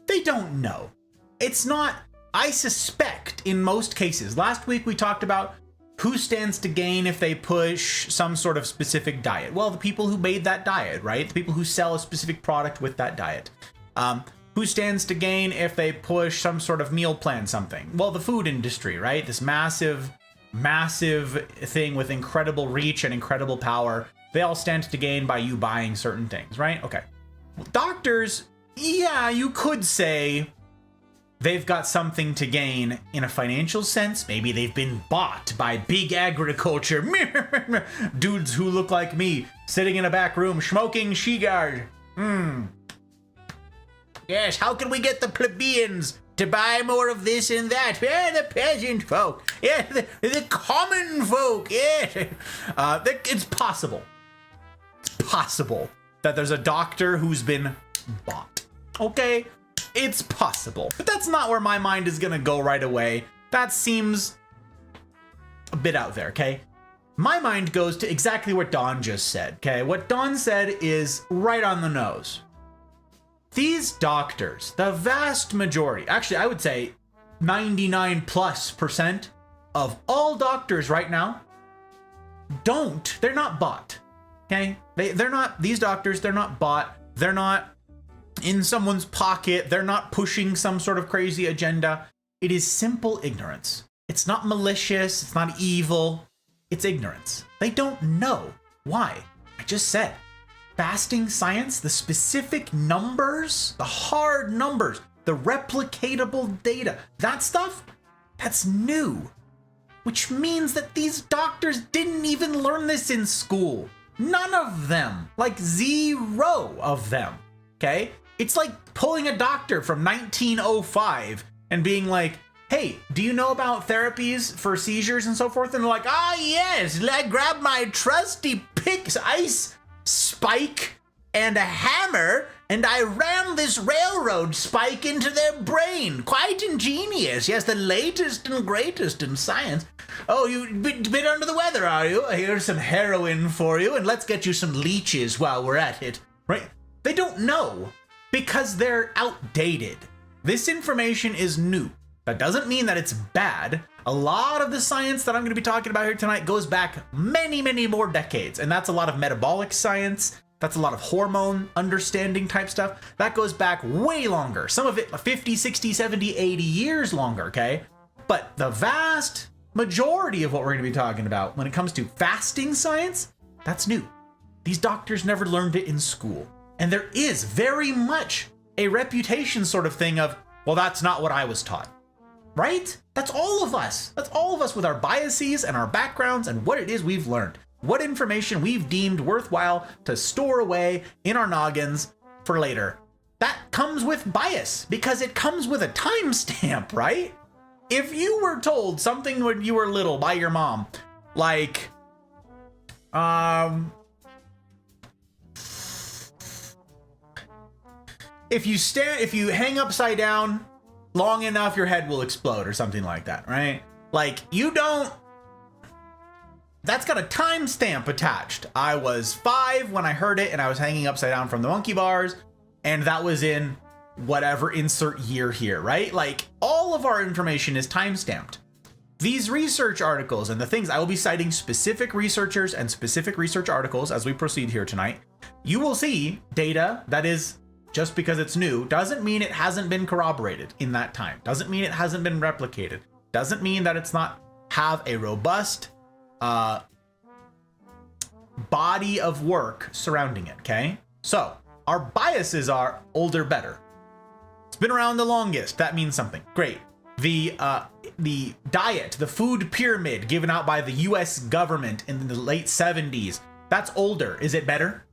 they don't know. It's not, I suspect in most cases. Last week we talked about who stands to gain if they push some sort of specific diet. Well, the people who made that diet, right? The people who sell a specific product with that diet. Who stands to gain if they push some sort of meal plan something? Well, the food industry, right? This massive thing with incredible reach and incredible power. They all stand to gain by you buying certain things, right? Okay. Well, doctors, yeah, you could say they've got something to gain in a financial sense. Maybe they've been bought by big agriculture. Dudes who look like me, sitting in a back room, smoking cigars. Yes, how can we get the plebeians to buy more of this and that? Yeah, the peasant folk. Yeah, the common folk. Yeah. It's possible. It's possible that there's a doctor who's been bought. Okay? It's possible. But that's not where my mind is going to go right away. That seems a bit out there, okay? My mind goes to exactly what Don just said, okay? What Don said is right on the nose. These doctors, the vast majority, actually I would say 99+% of all doctors right now they're not bought, okay? They're not, these doctors, they're not bought, they're not in someone's pocket, they're not pushing some sort of crazy agenda. It is simple ignorance. It's not malicious, it's not evil, it's ignorance. They don't know. Why? I just said. Fasting science, the specific numbers, the hard numbers, the replicatable data, that stuff, that's new. Which means that these doctors didn't even learn this in school. None of them, like 0 of them, okay? It's like pulling a doctor from 1905 and being like, hey, do you know about therapies for seizures and so forth? And they're like, yes, I grabbed my trusty ice spike and a hammer and I ran this railroad spike into their brain. Quite ingenious. Yes, the latest and greatest in science. Oh, you bit under the weather, are you? Here's some heroin for you and let's get you some leeches while we're at it. Right? They don't know because they're outdated. This information is new. That doesn't mean that it's bad. A lot of the science that I'm going to be talking about here tonight goes back many, many more decades. And that's a lot of metabolic science. That's a lot of hormone understanding type stuff. That goes back way longer. Some of it 50, 60, 70, 80 years longer, okay? But the vast majority of what we're going to be talking about when it comes to fasting science, that's new. These doctors never learned it in school. And there is very much a reputation sort of thing of, well, that's not what I was taught. Right? That's all of us. That's all of us with our biases and our backgrounds and what it is we've learned. What information we've deemed worthwhile to store away in our noggins for later. That comes with bias because it comes with a timestamp, right? If you were told something when you were little by your mom, like, if you hang upside down long enough, your head will explode or something like that, right? Like, that's got a timestamp attached. I was 5 when I heard it and I was hanging upside down from the monkey bars, and that was in whatever insert year here, right? Like, all of our information is timestamped. These research articles and the things, I will be citing specific researchers and specific research articles as we proceed here tonight. You will see data that is, just because it's new, doesn't mean it hasn't been corroborated in that time. Doesn't mean it hasn't been replicated. Doesn't mean that it's not have a robust body of work surrounding it, okay? So, our biases are older, better. It's been around the longest. That means something. Great. The diet, the food pyramid given out by the US government in the late 70s, that's older. Is it better?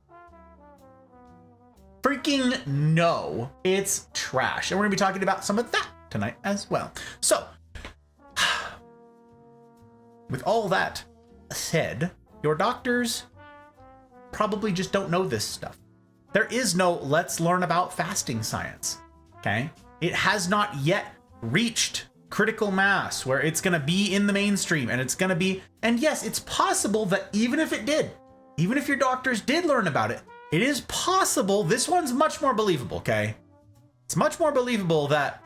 Freaking no. It's trash. And we're going to be talking about some of that tonight as well. So, with all that said, your doctors probably just don't know this stuff. There is no let's learn about fasting science, okay? It has not yet reached critical mass where it's going to be in the mainstream and it's going to be, and yes, it's possible that even if it did, even if your doctors did learn about it, it is possible, this one's much more believable, okay? It's much more believable that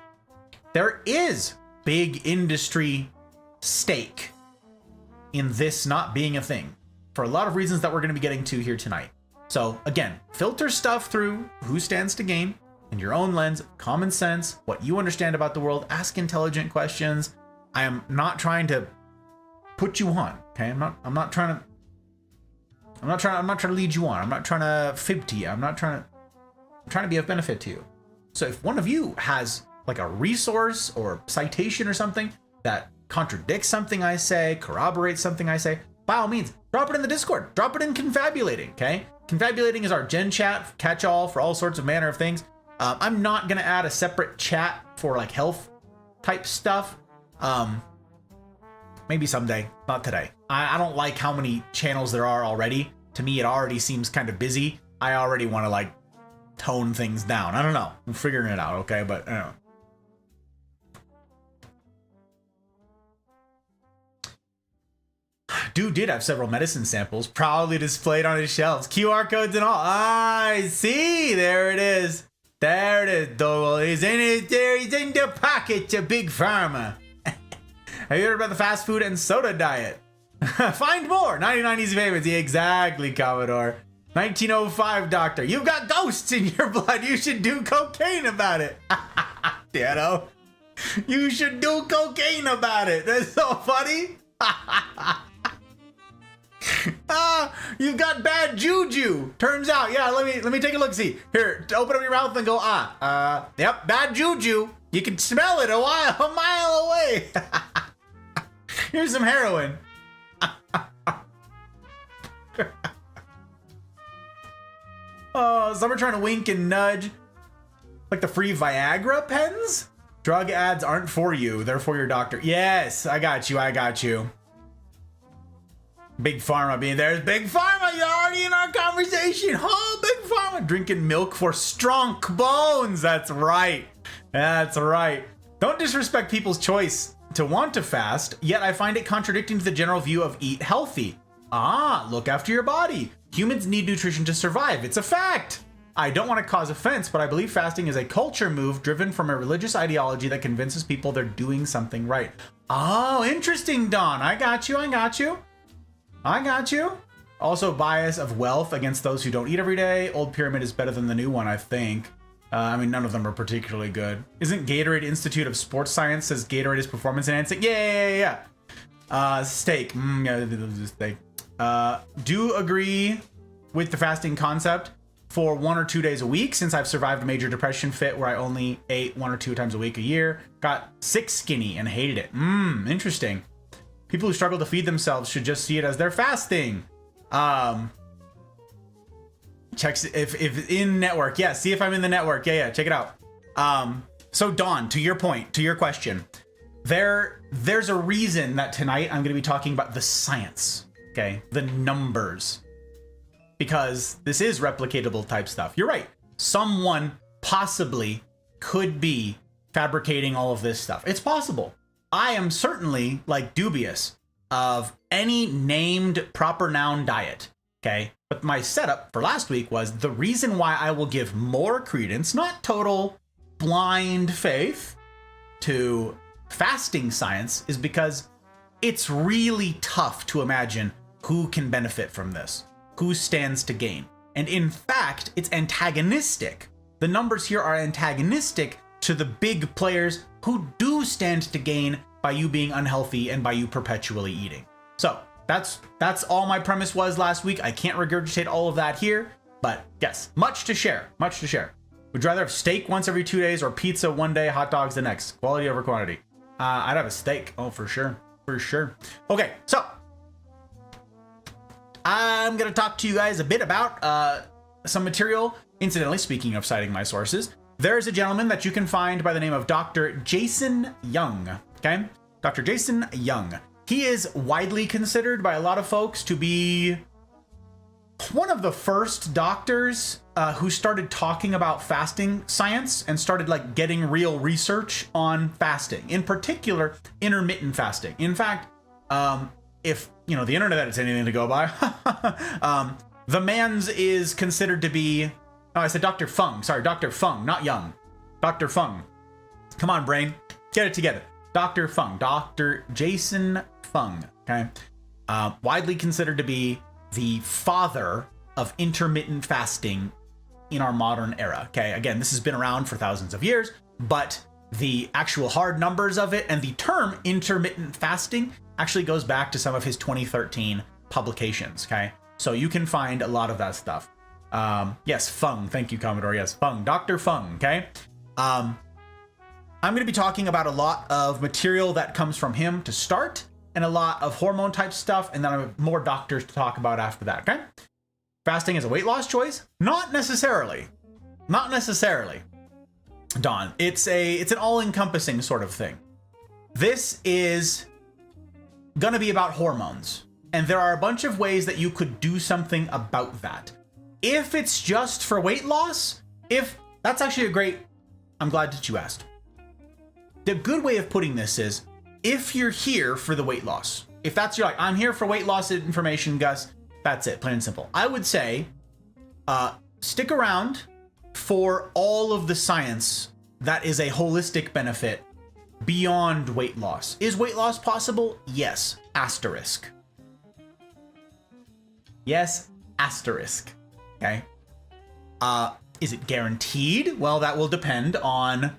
there is big industry stake in this not being a thing for a lot of reasons that we're going to be getting to here tonight. So again, filter stuff through who stands to gain in your own lens, common sense, what you understand about the world, ask intelligent questions. I am not trying to put you on, okay? I'm not trying to lead you on. I'm not trying to fib to you. I'm trying to be of benefit to you. So if one of you has like a resource or citation or something that contradicts something I say, corroborates something I say, by all means, drop it in the Discord. Drop it in Confabulating, okay? Confabulating is our gen chat catch-all for all sorts of manner of things. I'm not gonna add a separate chat for like health type stuff. Maybe someday, not today. I don't like how many channels there are already. To me, it already seems kind of busy. I already want to like tone things down. I don't know. I'm figuring it out, okay? But I don't know. Dude did have several medicine samples proudly displayed on his shelves. QR codes and all. I see. There it is. There it is. Though he's in it. There he's in the pocket. A big pharma. Have you heard about the fast food and soda diet? Find more. 99 easy payments. Yeah, exactly, Commodore. 1905 doctor. You've got ghosts in your blood. You should do cocaine about it. You know? You should do cocaine about it. That's so funny. You've got bad juju. Turns out, yeah, let me take a look. See here, open up your mouth and go yep, bad juju. You can smell it a mile away. Here's some heroin. Oh, some are trying to wink and nudge, like the free Viagra pens. Drug ads aren't for you; they're for your doctor. Yes, I got you. I got you. Big Pharma being there's Big Pharma. You're already in our conversation. Oh, Big Pharma drinking milk for strong bones. That's right. That's right. Don't disrespect people's choice to want to fast, yet I find it contradicting to the general view of eat healthy. Look after your body. Humans need nutrition to survive. It's a fact. I don't want to cause offense, but I believe fasting is a culture move driven from a religious ideology that convinces people they're doing something right. Oh, interesting, Don. I got you. I got you. I got you. Also, bias of wealth against those who don't eat every day. Old pyramid is better than the new one, I think. I mean, none of them are particularly good. Isn't Gatorade Institute of Sports Science says Gatorade is performance enhancing? Yeah. Steak. Yeah, steak. Do agree with the fasting concept for 1 or 2 days a week, since I've survived a major depression fit where I only ate 1 or 2 times a week a year. Got sick skinny and hated it. Interesting. People who struggle to feed themselves should just see it as their fasting. Checks if in network. Yeah, see if I'm in the network. Yeah, check it out. So Dawn, to your point, to your question, there's a reason that tonight I'm going to be talking about the science, okay? The numbers. Because this is replicatable type stuff. You're right. Someone possibly could be fabricating all of this stuff. It's possible. I am certainly dubious of any named proper noun diet, okay? But my setup for last week was the reason why I will give more credence, not total blind faith, to fasting science is because it's really tough to imagine who can benefit from this, who stands to gain. And in fact, it's antagonistic. The numbers here are antagonistic to the big players who do stand to gain by you being unhealthy and by you perpetually eating. So that's all my premise was last week. I can't regurgitate all of that here, but yes, much to share, much to share. Would you rather have steak once every 2 days or pizza one day, hot dogs the next? Quality over quantity. I'd have a steak. Oh, for sure. For sure. Okay, so I'm going to talk to you guys a bit about some material. Incidentally, speaking of citing my sources, there's a gentleman that you can find by the name of Dr. Jason Young. Okay? Dr. Jason Young. He is widely considered by a lot of folks to be one of the first doctors who started talking about fasting science and started getting real research on fasting, in particular intermittent fasting. In fact, if the internet is anything to go by, the man's is considered to be, I said Dr. Fung, sorry, Dr. Fung, not Young, Dr. Fung. Come on, brain, get it together. Dr. Fung, Dr. Jason Fung, okay? Widely considered to be the father of intermittent fasting in our modern era, okay? Again, this has been around for thousands of years, but the actual hard numbers of it and the term intermittent fasting actually goes back to some of his 2013 publications, okay? So you can find a lot of that stuff. Yes, Fung, thank you, Commodore, yes, Fung, Dr. Fung, okay? I'm going to be talking about a lot of material that comes from him to start, and a lot of hormone type stuff, and then I have more doctors to talk about after that, okay? Fasting is a weight loss choice? Not necessarily. Not necessarily, Don. It's an all-encompassing sort of thing. This is gonna be about hormones, and there are a bunch of ways that you could do something about that. If it's just for weight loss, that's actually I'm glad that you asked. The good way of putting this is, if you're here for the weight loss, if that's I'm here for weight loss information, Gus, that's it, plain and simple. I would say, stick around for all of the science that is a holistic benefit beyond weight loss. Is weight loss possible? Yes, asterisk. Yes, asterisk, okay? Is it guaranteed? Well, that will depend on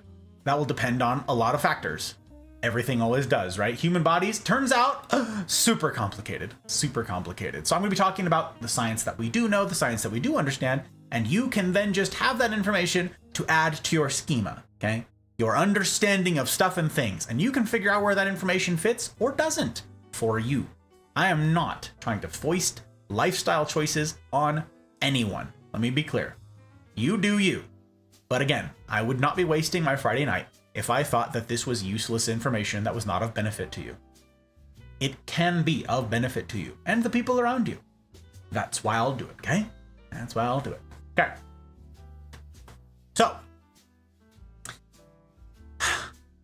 a lot of factors. Everything always does, right? Human bodies, turns out, super complicated. So I'm going to be talking about the science that we do know, the science that we do understand, and you can then just have that information to add to your schema, okay? Your understanding of stuff and things, and you can figure out where that information fits or doesn't for you. I am not trying to foist lifestyle choices on anyone. Let me be clear. You do you. But again, I would not be wasting my Friday night if I thought that this was useless information that was not of benefit to you. It can be of benefit to you and the people around you. That's why I'll do it, okay? That's why I'll do it. Okay. So,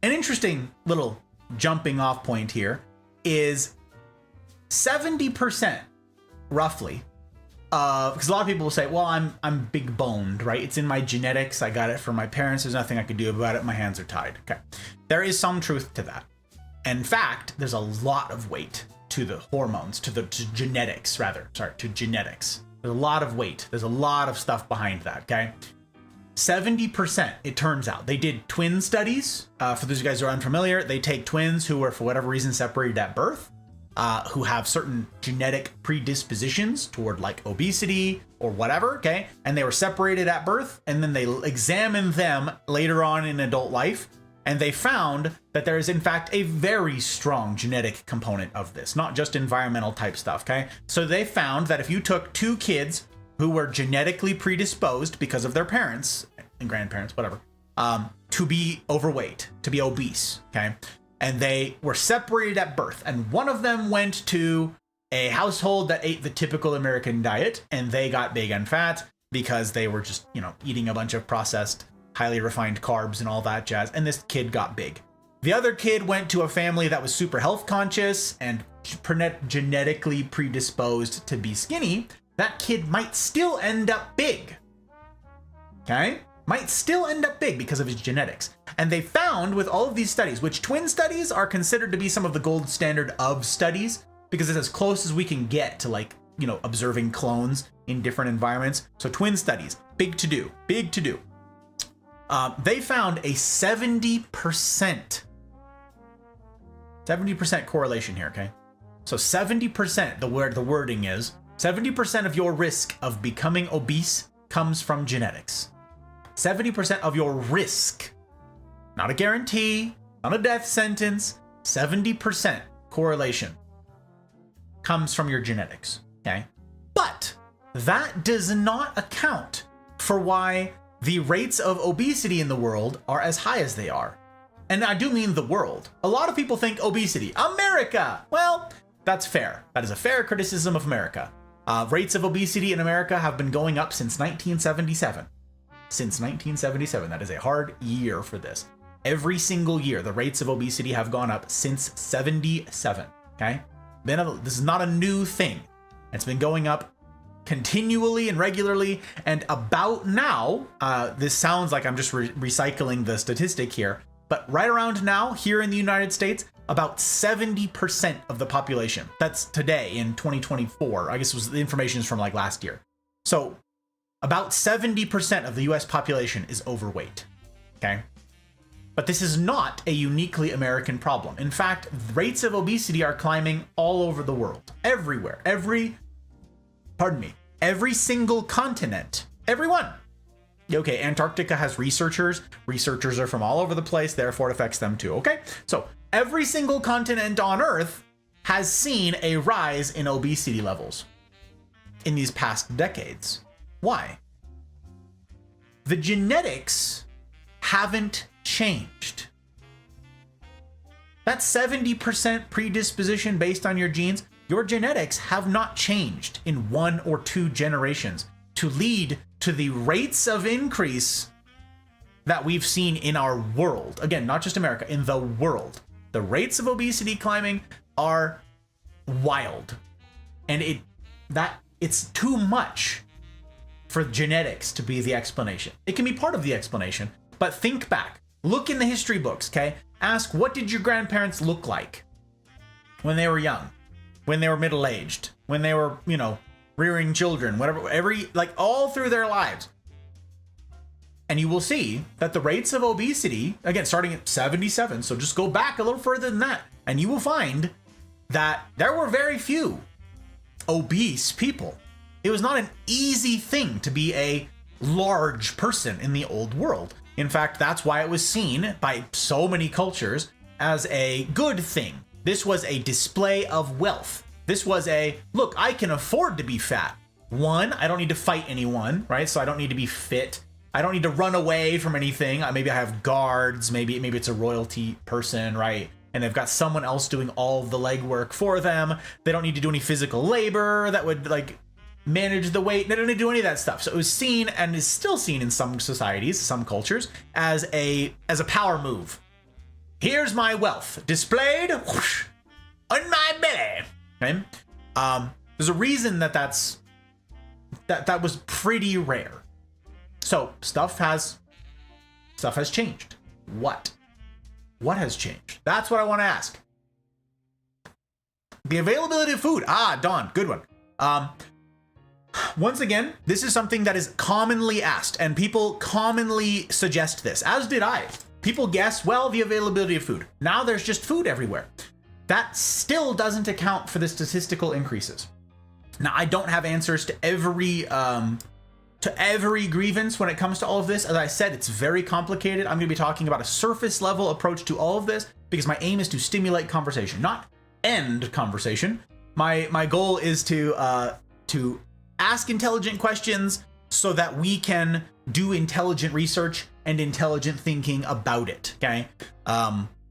an interesting little jumping off point here is 70%, roughly, because a lot of people will say, well, I'm big boned, right? It's in my genetics. I got it from my parents. There's nothing I can do about it. My hands are tied. Okay. There is some truth to that. In fact, there's a lot of weight to the hormones, to genetics. There's a lot of weight. There's a lot of stuff behind that. Okay. 70%, it turns out. They did twin studies. For those of you guys who are unfamiliar, they take twins who were, for whatever reason, separated at birth. who have certain genetic predispositions toward like obesity or whatever, okay? And they were separated at birth, and then they examined them later on in adult life, and they found that there is in fact a very strong genetic component of this, not just environmental type stuff, okay? So they found that if you took two kids who were genetically predisposed because of their parents and grandparents, whatever, to be overweight, to be obese, okay? And they were separated at birth, and one of them went to a household that ate the typical American diet, and they got big and fat because they were just, you know, eating a bunch of processed, highly refined carbs and all that jazz, and this kid got big. The other kid went to a family that was super health conscious and genetically predisposed to be skinny. That kid might still end up big, okay? Might still end up big because of his genetics. And they found with all of these studies, which twin studies are considered to be some of the gold standard of studies, because it's as close as we can get to, like, you know, observing clones in different environments. So twin studies, big to do, big to do. They found a 70% correlation here, okay? So 70%, the wording is, 70% of your risk of becoming obese comes from genetics. 70% of your risk, not a guarantee, not a death sentence, 70% correlation comes from your genetics, okay? But that does not account for why the rates of obesity in the world are as high as they are. And I do mean the world. A lot of people think obesity, America. Well, that's fair. That is a fair criticism of America. Rates of obesity in America have been going up since 1977. Since 1977, that is a hard year for this. Every single year, the rates of obesity have gone up since 77, okay? This is not a new thing. It's been going up continually and regularly, and about now, this sounds like I'm just recycling the statistic here, but right around now, here in the United States, about 70% of the population, that's today in 2024, I guess the information is from like last year. So about 70% of the US population is overweight, okay? But this is not a uniquely American problem. In fact, rates of obesity are climbing all over the world, everywhere, every single continent, everyone. Okay, Antarctica has researchers. Researchers are from all over the place, therefore it affects them too, okay? So every single continent on Earth has seen a rise in obesity levels in these past decades. Why? The genetics haven't changed. That 70% predisposition based on your genes, your genetics have not changed in 1 or 2 generations to lead to the rates of increase that we've seen in our world. Again, not just America, in the world. The rates of obesity climbing are wild. And it's too much for genetics to be the explanation. It can be part of the explanation, but think back. Look in the history books, okay? Ask, what did your grandparents look like when they were young, when they were middle-aged, when they were, you know, rearing children, whatever, all through their lives. And you will see that the rates of obesity, again, starting at 77, so just go back a little further than that, and you will find that there were very few obese people. It was not an easy thing to be a large person in the old world. In fact, that's why it was seen by so many cultures as a good thing. This was a display of wealth. This was a, look, I can afford to be fat. One, I don't need to fight anyone, right? So I don't need to be fit. I don't need to run away from anything. Maybe I have guards. Maybe it's a royalty person, right? And they've got someone else doing all of the legwork for them. They don't need to do any physical labor that would like manage the weight. They don't need to do any of that stuff. So it was seen, and is still seen in some societies, some cultures, as a power move. Here's my wealth displayed whoosh, on my belly. Okay? There's a reason that was pretty rare. So stuff has changed. What has changed? That's what I want to ask. The availability of food. Dawn, good one. Once again, this is something that is commonly asked, and people commonly suggest this, as did I. People guess, well, the availability of food. Now there's just food everywhere. that still doesn't account for the statistical increases. Now, I don't have answers to every grievance when it comes to all of this. As I said, it's very complicated. I'm going to be talking about a surface level approach to all of this because my aim is to stimulate conversation, not end conversation. My goal is to ask intelligent questions so that we can do intelligent research and intelligent thinking about it. Okay,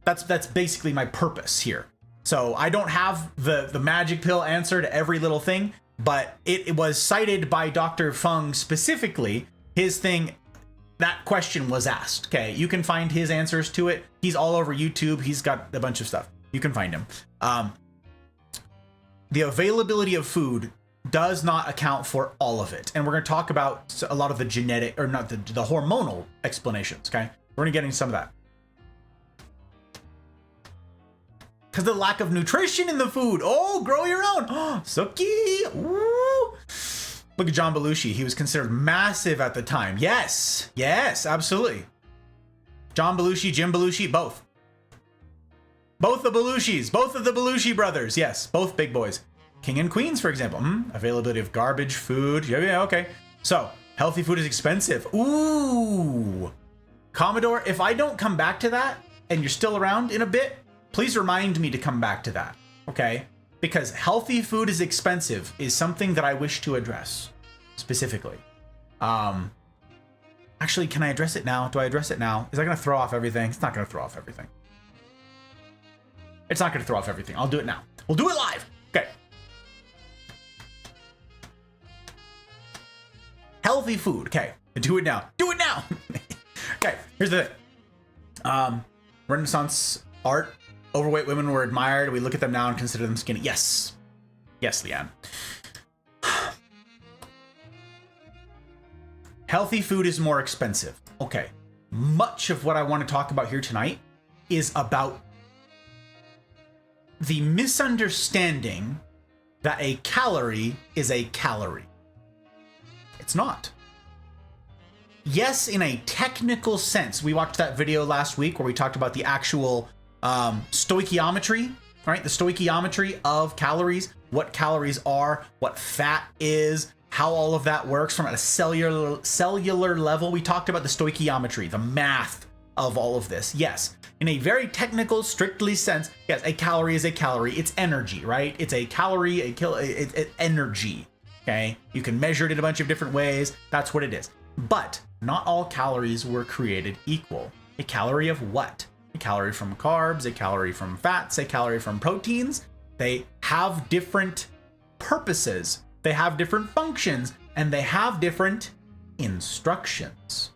that's basically my purpose here. So I don't have the magic pill answer to every little thing, but it was cited by Dr. Fung specifically. His thing, that question was asked. Okay, you can find his answers to it. He's all over YouTube. He's got a bunch of stuff. You can find him. The availability of food does not account for all of it. And we're going to talk about a lot of the genetic, or not the hormonal explanations. Okay, we're going to get into some of that. Because the lack of nutrition in the food. Oh, grow your own. Oh, Suki. Ooh. Look at John Belushi. He was considered massive at the time. Yes. Yes, absolutely. John Belushi, Jim Belushi, both. Both the Belushis. Both of the Belushi brothers. Yes, both big boys. King and queens, for example. Availability of garbage, food. Yeah, okay. So, healthy food is expensive. Ooh. Commodore, if I don't come back to that and you're still around in a bit, please remind me to come back to that, okay? Because healthy food is expensive is something that I wish to address specifically. Actually, can I address it now? Do I address it now? Is that going to throw off everything? It's not going to throw off everything. It's not going to throw off everything. I'll do it now. We'll do it live. Okay. Healthy food. Okay. Do it now. Do it now. Okay. Here's the thing. Renaissance art. Overweight women were admired. We look at them now and consider them skinny. Yes. Yes, Leanne. Healthy food is more expensive. Okay. Much of what I want to talk about here tonight is about the misunderstanding that a calorie is a calorie. It's not. Yes, in a technical sense. We watched that video last week where we talked about the actual stoichiometry, right? The stoichiometry of calories, what calories are, what fat is, how all of that works from a cellular level. We talked about the stoichiometry, the math of all of this. Yes, in a very technical, strictly sense, yes, a calorie is a calorie. It's energy, right? It's a calorie, it's energy, okay? You can measure it in a bunch of different ways. That's what it is. But not all calories were created equal. A calorie of what? A calorie from carbs, a calorie from fats, a calorie from proteins. They have different purposes, they have different functions, and they have different instructions.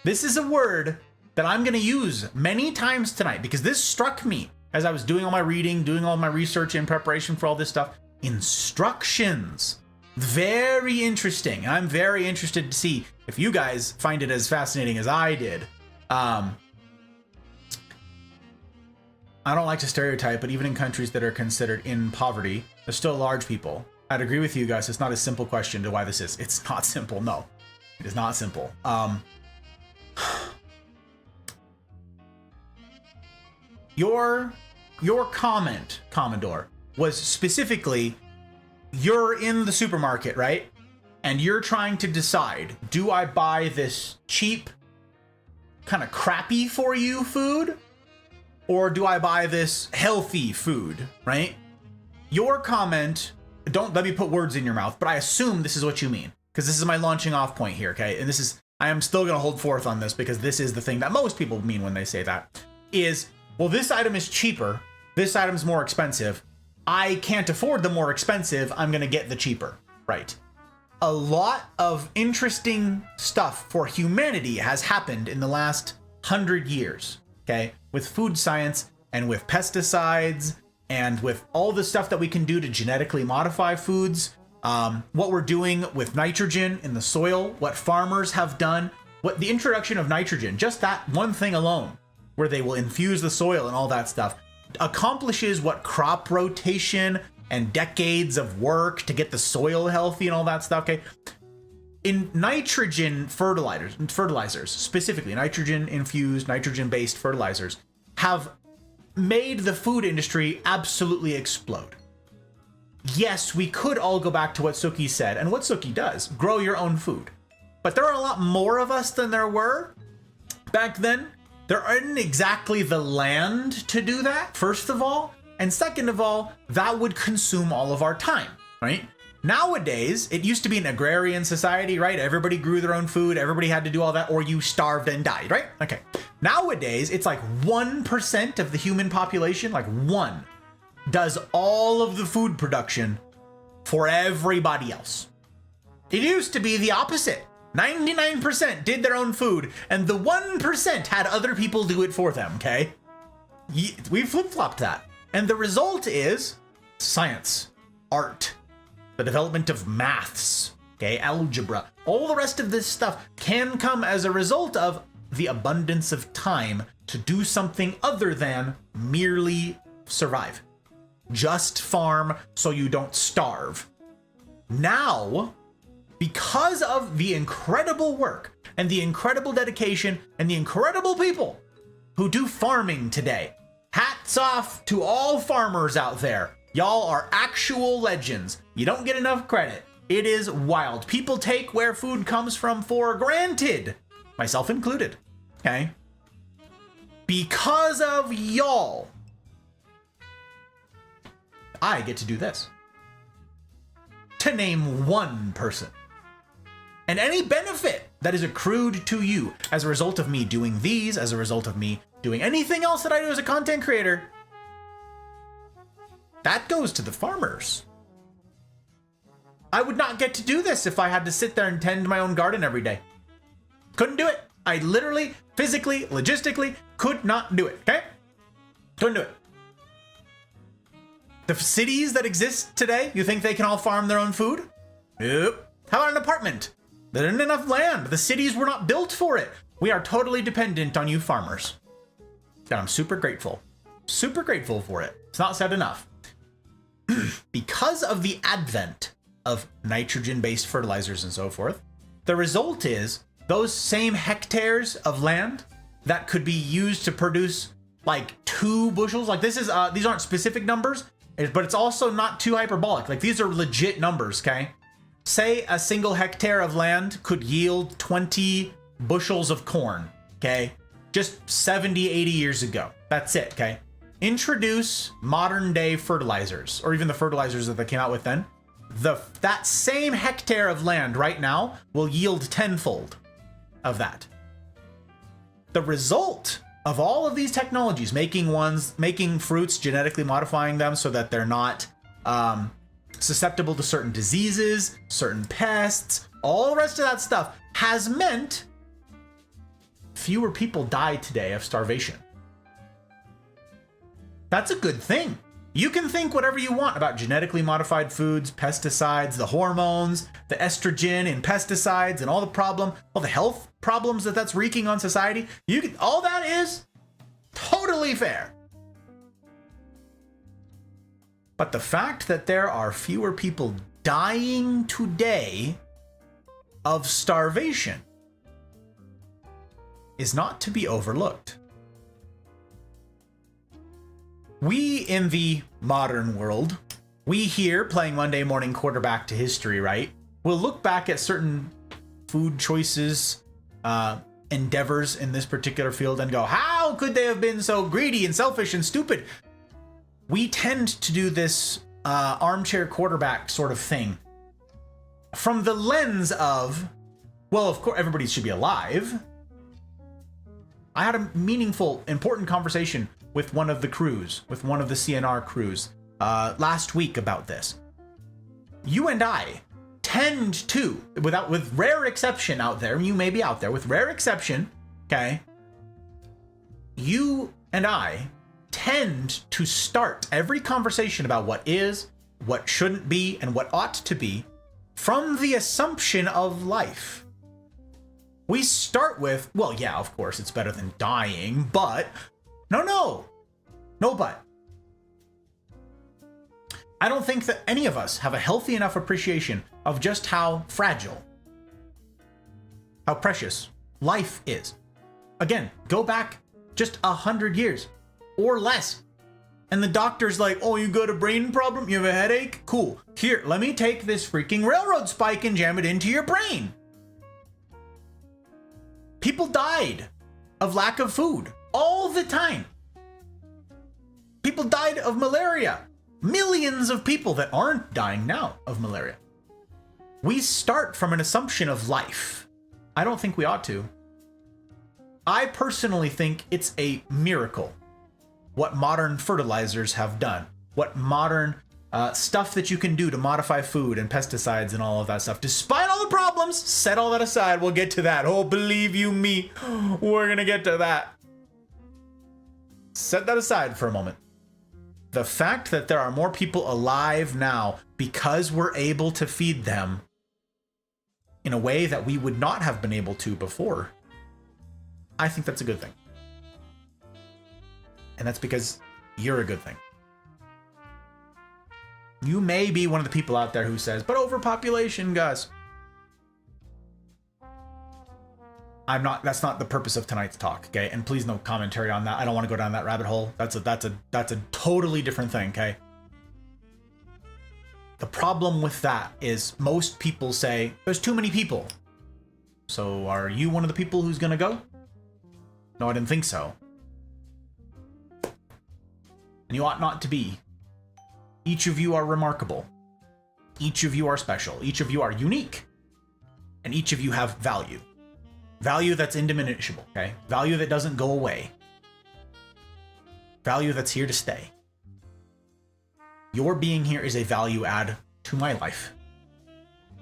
This is a word that I'm going to use many times tonight because this struck me as I was doing all my reading, doing all my research in preparation for all this stuff. Instructions. Very interesting. And I'm very interested to see if you guys find it as fascinating as I did. I don't like to stereotype, but even in countries that are considered in poverty, there's still large people. I'd agree with you guys. It's not a simple question to why this is. It's not simple. No, it is not simple. Your comment, Commodore, was specifically, you're in the supermarket, right? And you're trying to decide, do I buy this cheap, kind of crappy for you food? Or do I buy this healthy food, right? Your comment, don't let me put words in your mouth, but I assume this is what you mean, because this is my launching off point here, okay? And I am still gonna hold forth on this because this is the thing that most people mean when they say that, is, well, this item is cheaper, this item's more expensive, I can't afford the more expensive, I'm gonna get the cheaper, right? A lot of interesting stuff for humanity has happened in the last 100 years, okay? With food science and with pesticides and with all the stuff that we can do to genetically modify foods, what we're doing with nitrogen in the soil, what farmers have done, what the introduction of nitrogen, just that one thing alone, where they will infuse the soil and all that stuff, accomplishes what crop rotation and decades of work to get the soil healthy and all that stuff, okay? In nitrogen fertilizers, specifically nitrogen-infused, nitrogen-based fertilizers, have made the food industry absolutely explode. Yes, we could all go back to what Suki said, and what Suki does, grow your own food. But there are a lot more of us than there were back then. There isn't exactly the land to do that, first of all. And second of all, that would consume all of our time, right? Nowadays, it used to be an agrarian society, right? Everybody grew their own food, everybody had to do all that, or you starved and died, right? Okay. Nowadays, it's like 1% of the human population, like 1, does all of the food production for everybody else. It used to be the opposite. 99% did their own food, and the 1% had other people do it for them, okay? We flip-flopped that. And the result is science, art, the development of maths, okay, algebra. All the rest of this stuff can come as a result of the abundance of time to do something other than merely survive. Just farm so you don't starve. Now, because of the incredible work and the incredible dedication and the incredible people who do farming today, hats off to all farmers out there. Y'all are actual legends. You don't get enough credit. It is wild. People take where food comes from for granted, myself included, okay? Because of y'all, I get to do this. To name one person. And any benefit that is accrued to you as a result of me doing these, as a result of me doing anything else that I do as a content creator, that goes to the farmers. I would not get to do this if I had to sit there and tend my own garden every day. Couldn't do it. I literally, physically, logistically could not do it, okay? Couldn't do it. The cities that exist today, you think they can all farm their own food? Nope. How about an apartment? There isn't enough land. The cities were not built for it. We are totally dependent on you farmers. And I'm super grateful. Super grateful for it. It's not said enough. Because of the advent of nitrogen-based fertilizers and so forth, the result is those same hectares of land that could be used to produce like 2 bushels. Like this is, these aren't specific numbers, but it's also not too hyperbolic. Like these are legit numbers, okay? Say a single hectare of land could yield 20 bushels of corn, okay? Just 70, 80 years ago. That's it, okay? Introduce modern day fertilizers, or even the fertilizers that they came out with then. That same hectare of land right now will yield tenfold of that. The result of all of these technologies, making fruits, genetically modifying them so that they're not susceptible to certain diseases, certain pests, all the rest of that stuff has meant fewer people die today of starvation. That's a good thing. You can think whatever you want about genetically modified foods, pesticides, the hormones, the estrogen in pesticides, and all the health problems that that's wreaking on society. All that is totally fair. But the fact that there are fewer people dying today of starvation is not to be overlooked. We in the modern world, we here playing Monday morning quarterback to history, right? We'll look back at certain food choices, endeavors in this particular field and go, how could they have been so greedy and selfish and stupid? We tend to do this armchair quarterback sort of thing from the lens of, well, of course, everybody should be alive. I had a meaningful, important conversation with one of the crews, with one of the CNR crews last week about this. You and I tend to, with rare exception out there, you may be out there, with rare exception, okay, you and I tend to start every conversation about what is, what shouldn't be, and what ought to be from the assumption of life. We start with, well, yeah, of course, it's better than dying, but no but. I don't think that any of us have a healthy enough appreciation of just how fragile, how precious life is. Again, go back just 100 years or less. And the doctor's like, oh, you got a brain problem? You have a headache? Cool. Here, let me take this freaking railroad spike and jam it into your brain. People died of lack of food all the time. People died of malaria. Millions of people that aren't dying now of malaria. We start from an assumption of life. I don't think we ought to. I personally think it's a miracle what modern fertilizers have done, what modern stuff that you can do to modify food and pesticides and all of that stuff. Despite all the problems, set all that aside. We'll get to that. Oh, believe you me, we're gonna get to that. Set that aside for a moment. The fact that there are more people alive now because we're able to feed them in a way that we would not have been able to before, I think that's a good thing. And that's because you're a good thing. You may be one of the people out there who says, but overpopulation, Gus. That's not the purpose of tonight's talk, okay? And please no commentary on that. I don't want to go down that rabbit hole. That's a totally different thing, okay? The problem with that is most people say, there's too many people. So are you one of the people who's gonna go? No, I didn't think so. And you ought not to be. Each of you are remarkable. Each of you are special. Each of you are unique. And each of you have value. Value that's indiminishable, okay? Value that doesn't go away. Value that's here to stay. Your being here is a value add to my life.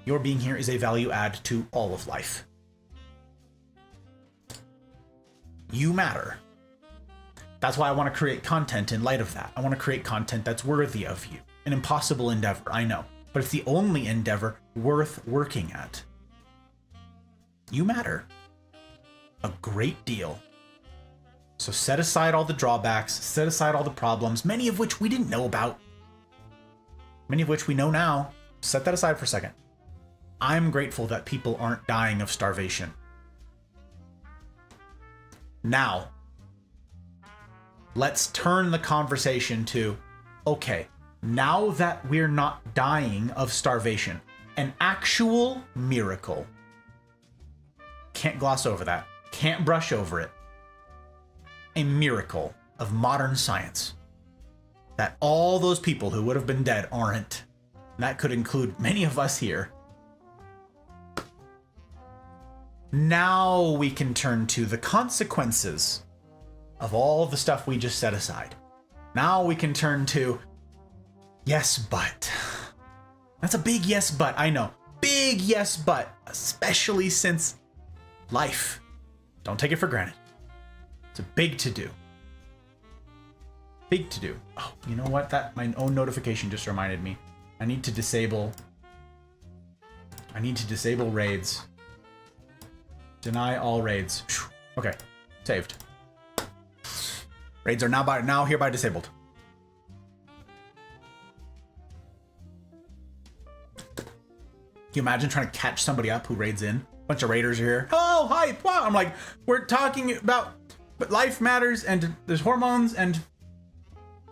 Your being here is a value add to all of life. You matter. That's why I want to create content in light of that. I want to create content that's worthy of you. An impossible endeavor, I know. But it's the only endeavor worth working at. You matter. A great deal. So set aside all the drawbacks, set aside all the problems, many of which we didn't know about. Many of which we know now. Set that aside for a second. I'm grateful that people aren't dying of starvation. Now, let's turn the conversation to, okay, now that we're not dying of starvation, an actual miracle. Can't gloss over that. Can't brush over it. A miracle of modern science. That all those people who would have been dead aren't. And that could include many of us here. Now we can turn to the consequences of all the stuff we just set aside. Now we can turn to, yes, but. That's a big yes, but, I know. Big yes, but, especially since life. Don't take it for granted. It's a big to-do. Big to-do. Oh, you know what? My own notification just reminded me. I need to disable raids. Deny all raids. Okay, saved. Raids are now hereby disabled. Can you imagine trying to catch somebody up who raids in? Bunch of raiders are here. Oh, hi, wow. I'm like, we're talking about, but life matters and there's hormones and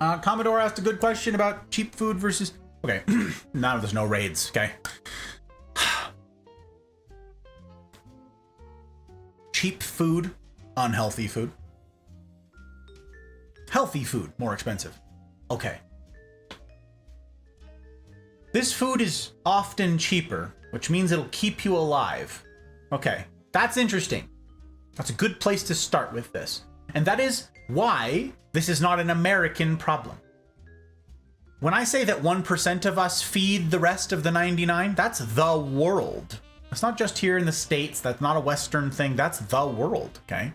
Commodore asked a good question about cheap food versus. Okay, now there's no raids. Okay. Cheap food, unhealthy food. Healthy food, more expensive. Okay. This food is often cheaper, which means it'll keep you alive. Okay, that's interesting. That's a good place to start with this. And that is why this is not an American problem. When I say that 1% of us feed the rest of the 99, that's the world. It's not just here in the States. That's not a Western thing. That's the world, okay?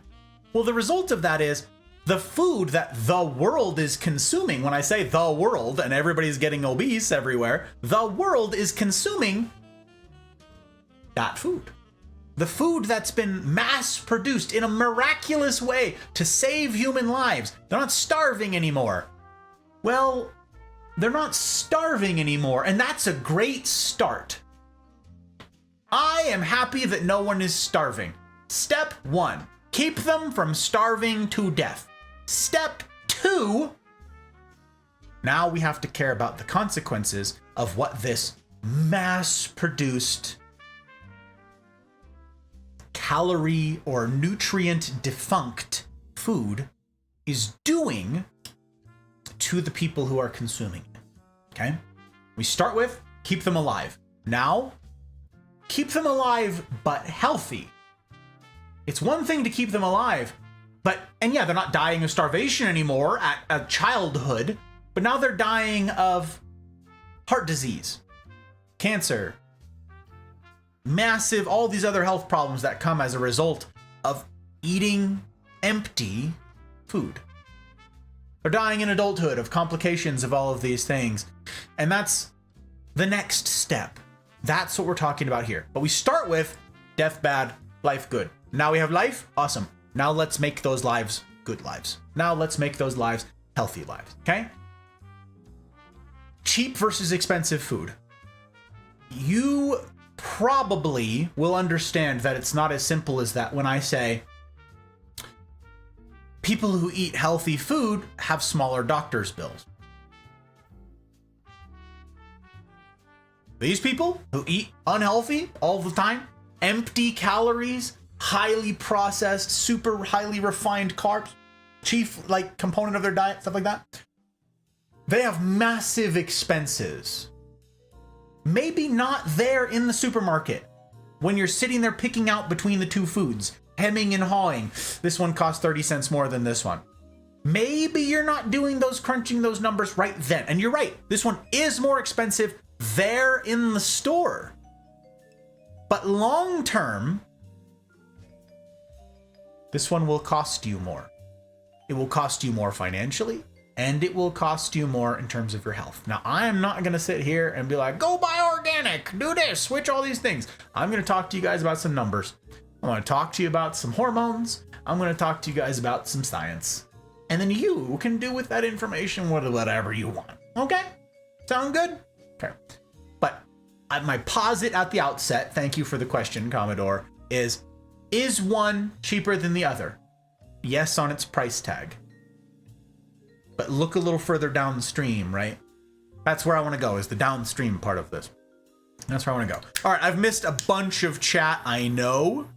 Well, the result of that is the food that the world is consuming. When I say the world and everybody's getting obese everywhere, the world is consuming that food. The food that's been mass produced in a miraculous way to save human lives. They're not starving anymore. Well, they're not starving anymore, and that's a great start. I am happy that no one is starving. Step 1, keep them from starving to death. Step 2, Now we have to care about the consequences of what this mass-produced calorie or nutrient defunct food is doing to the people who are consuming it. Okay? We start with keep them alive. Now, keep them alive but healthy. It's one thing to keep them alive, and yeah, they're not dying of starvation anymore at childhood, but now they're dying of heart disease, cancer, massive, all these other health problems that come as a result of eating empty food. They're dying in adulthood of complications of all of these things. And that's the next step. That's what we're talking about here. But we start with death bad, life good. Now we have life, awesome. Now let's make those lives good lives. Now let's make those lives healthy lives, okay? Cheap versus expensive food. You probably will understand that it's not as simple as that when I say people who eat healthy food have smaller doctor's bills. These people who eat unhealthy all the time, empty calories, highly processed, super highly refined carbs, chief like component of their diet, stuff like that, they have massive expenses. Maybe not there in the supermarket when you're sitting there picking out between the two foods, hemming and hawing. This one costs 30 cents more than this one. Maybe you're not doing those, crunching those numbers right then. And you're right, this one is more expensive there in the store. But long term, this one will cost you more. It will cost you more financially, and it will cost you more in terms of your health. Now, I am not going to sit here and be like, go buy organic, do this, switch all these things. I'm going to talk to you guys about some numbers. I'm going to talk to you about some hormones. I'm going to talk to you guys about some science. And then you can do with that information whatever you want. Okay? Sound good? Okay. But my posit at the outset, thank you for the question, Commodore, is one cheaper than the other? Yes, on its price tag. But look a little further downstream, right? That's where I want to go, is the downstream part of this. That's where I want to go. All right, I've missed a bunch of chat, I know.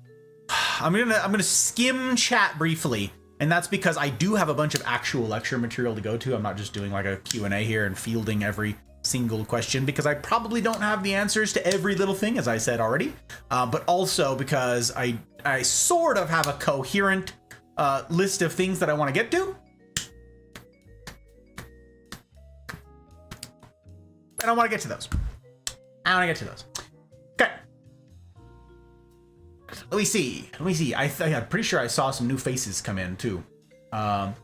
I'm gonna skim chat briefly, and that's because I do have a bunch of actual lecture material to go to. I'm not just doing like a Q&A here and fielding every single question, because I probably don't have the answers to every little thing, as I said already, but also because I sort of have a coherent list of things that I want to get to. And I want to get to those. Okay. Let me see. I'm pretty sure I saw some new faces come in too. Let's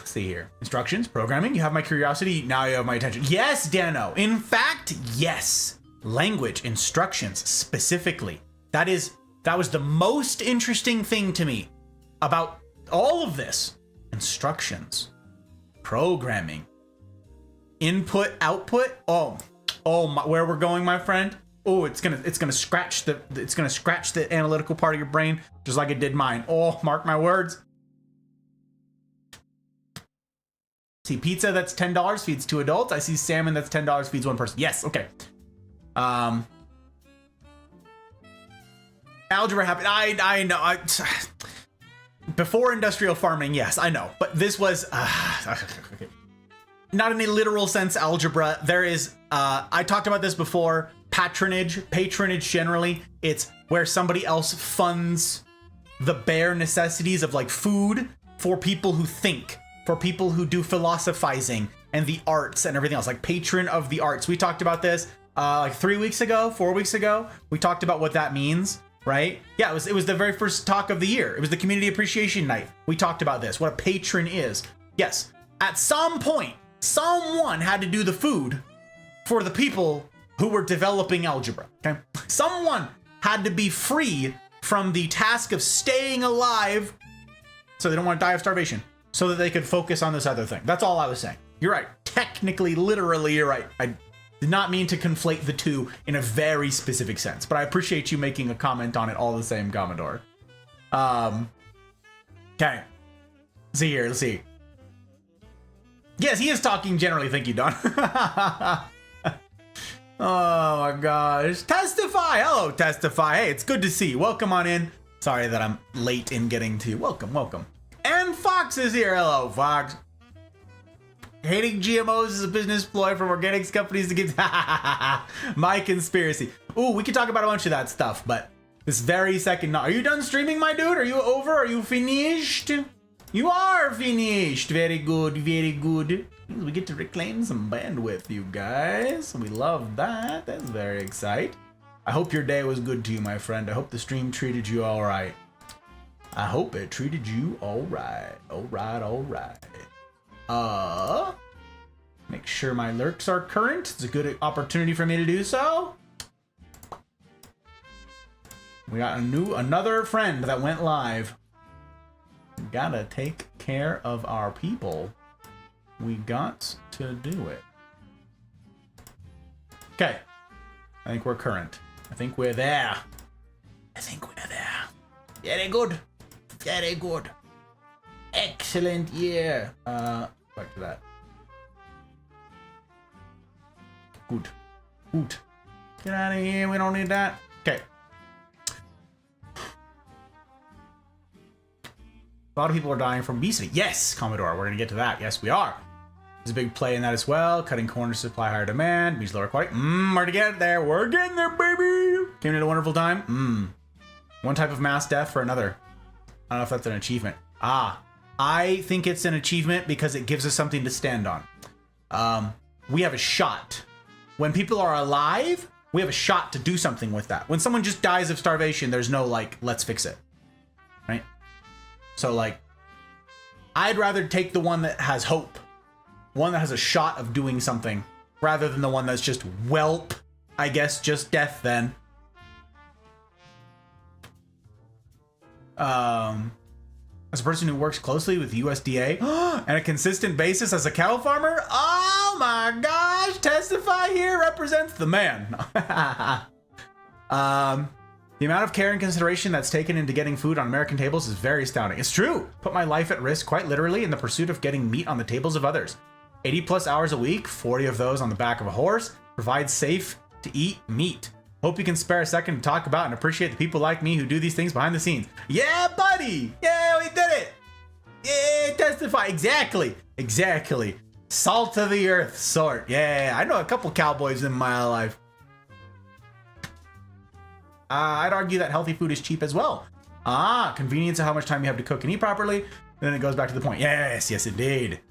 see here. Instructions, programming. You have my curiosity. Now you have my attention. Yes, Dano. In fact, yes. Language, instructions, specifically. That was the most interesting thing to me about all of this. Instructions, programming, input, output. Oh my, where we're going, my friend. Oh, it's gonna scratch the analytical part of your brain, just like it did mine. Oh, mark my words. See, pizza that's $10 feeds 2 adults. I see salmon that's $10 feeds 1 person. Yes, okay. Algebra happened. I know. Before industrial farming, yes, I know. But this was okay. Not in a literal sense algebra. There is, I talked about this before, patronage generally. It's where somebody else funds the bare necessities of like food for people who think, for people who do philosophizing and the arts and everything else, like patron of the arts. We talked about this like 4 weeks ago. We talked about what that means, right? Yeah, it was the very first talk of the year. It was the community appreciation night. We talked about this, what a patron is. Yes, at some point, someone had to do the food for the people who were developing algebra, okay? Someone had to be free from the task of staying alive so they don't want to die of starvation, so that they could focus on this other thing. That's all I was saying. You're right. Technically, literally, you're right. I did not mean to conflate the two in a very specific sense, but I appreciate you making a comment on it all the same, Commodore. Okay. Let's see. Yes, he is talking generally. Thank you, Don. Oh my gosh. Testify. Hello, Testify. Hey, it's good to see you. Welcome on in. Sorry that I'm late in getting to you. Welcome, welcome. And Fox is here. Hello, Fox. Hating GMOs is a business ploy from organics companies to get my conspiracy. Ooh, we could talk about a bunch of that stuff, but this very second, are you done streaming, my dude? Are you over? Are you finished? You are finished. Very good, very good. We get to reclaim some bandwidth, you guys. We love that. That's very exciting. I hope your day was good to you, my friend. I hope the stream treated you all right. I hope it treated you all right. All right, all right. Make sure my lurks are current. It's a good opportunity for me to do so. We got another friend that went live. We gotta take care of our people. We got to do it. Okay. I think we're current. I think we're there. I think we're there. Very good. Very good. Excellent year. Back to that. Good. Good. Get out of here. We don't need that. Okay. A lot of people are dying from obesity. Yes, Commodore. We're going to get to that. Yes, we are. There's a big play in that as well. Cutting corners, supply higher demand. Means lower quality. We're to get there. We're getting there, baby. Came in at a wonderful time. One type of mass death for another. I don't know if that's an achievement. I think it's an achievement because it gives us something to stand on. We have a shot. When people are alive, we have a shot to do something with that. When someone just dies of starvation, there's no like, let's fix it. Right? So like, I'd rather take the one that has hope. One that has a shot of doing something rather than the one that's just whelp. I guess just death then. As a person who works closely with USDA and a consistent basis as a cow farmer, oh my gosh, Testify here represents the man. The amount of care and consideration that's taken into getting food on American tables is very astounding. It's true. Put my life at risk quite literally in the pursuit of getting meat on the tables of others. 80 plus hours a week, 40 of those on the back of a horse, provides safe to eat meat. Hope you can spare a second to talk about and appreciate the people like me who do these things behind the scenes. Yeah, buddy. Yeah, we did it. Yeah, Testify. Exactly. Exactly. Salt of the earth sort. Yeah, I know a couple cowboys in my life. I'd argue that healthy food is cheap as well. Convenience of how much time you have to cook and eat properly. Then it goes back to the point. Yes, yes, indeed.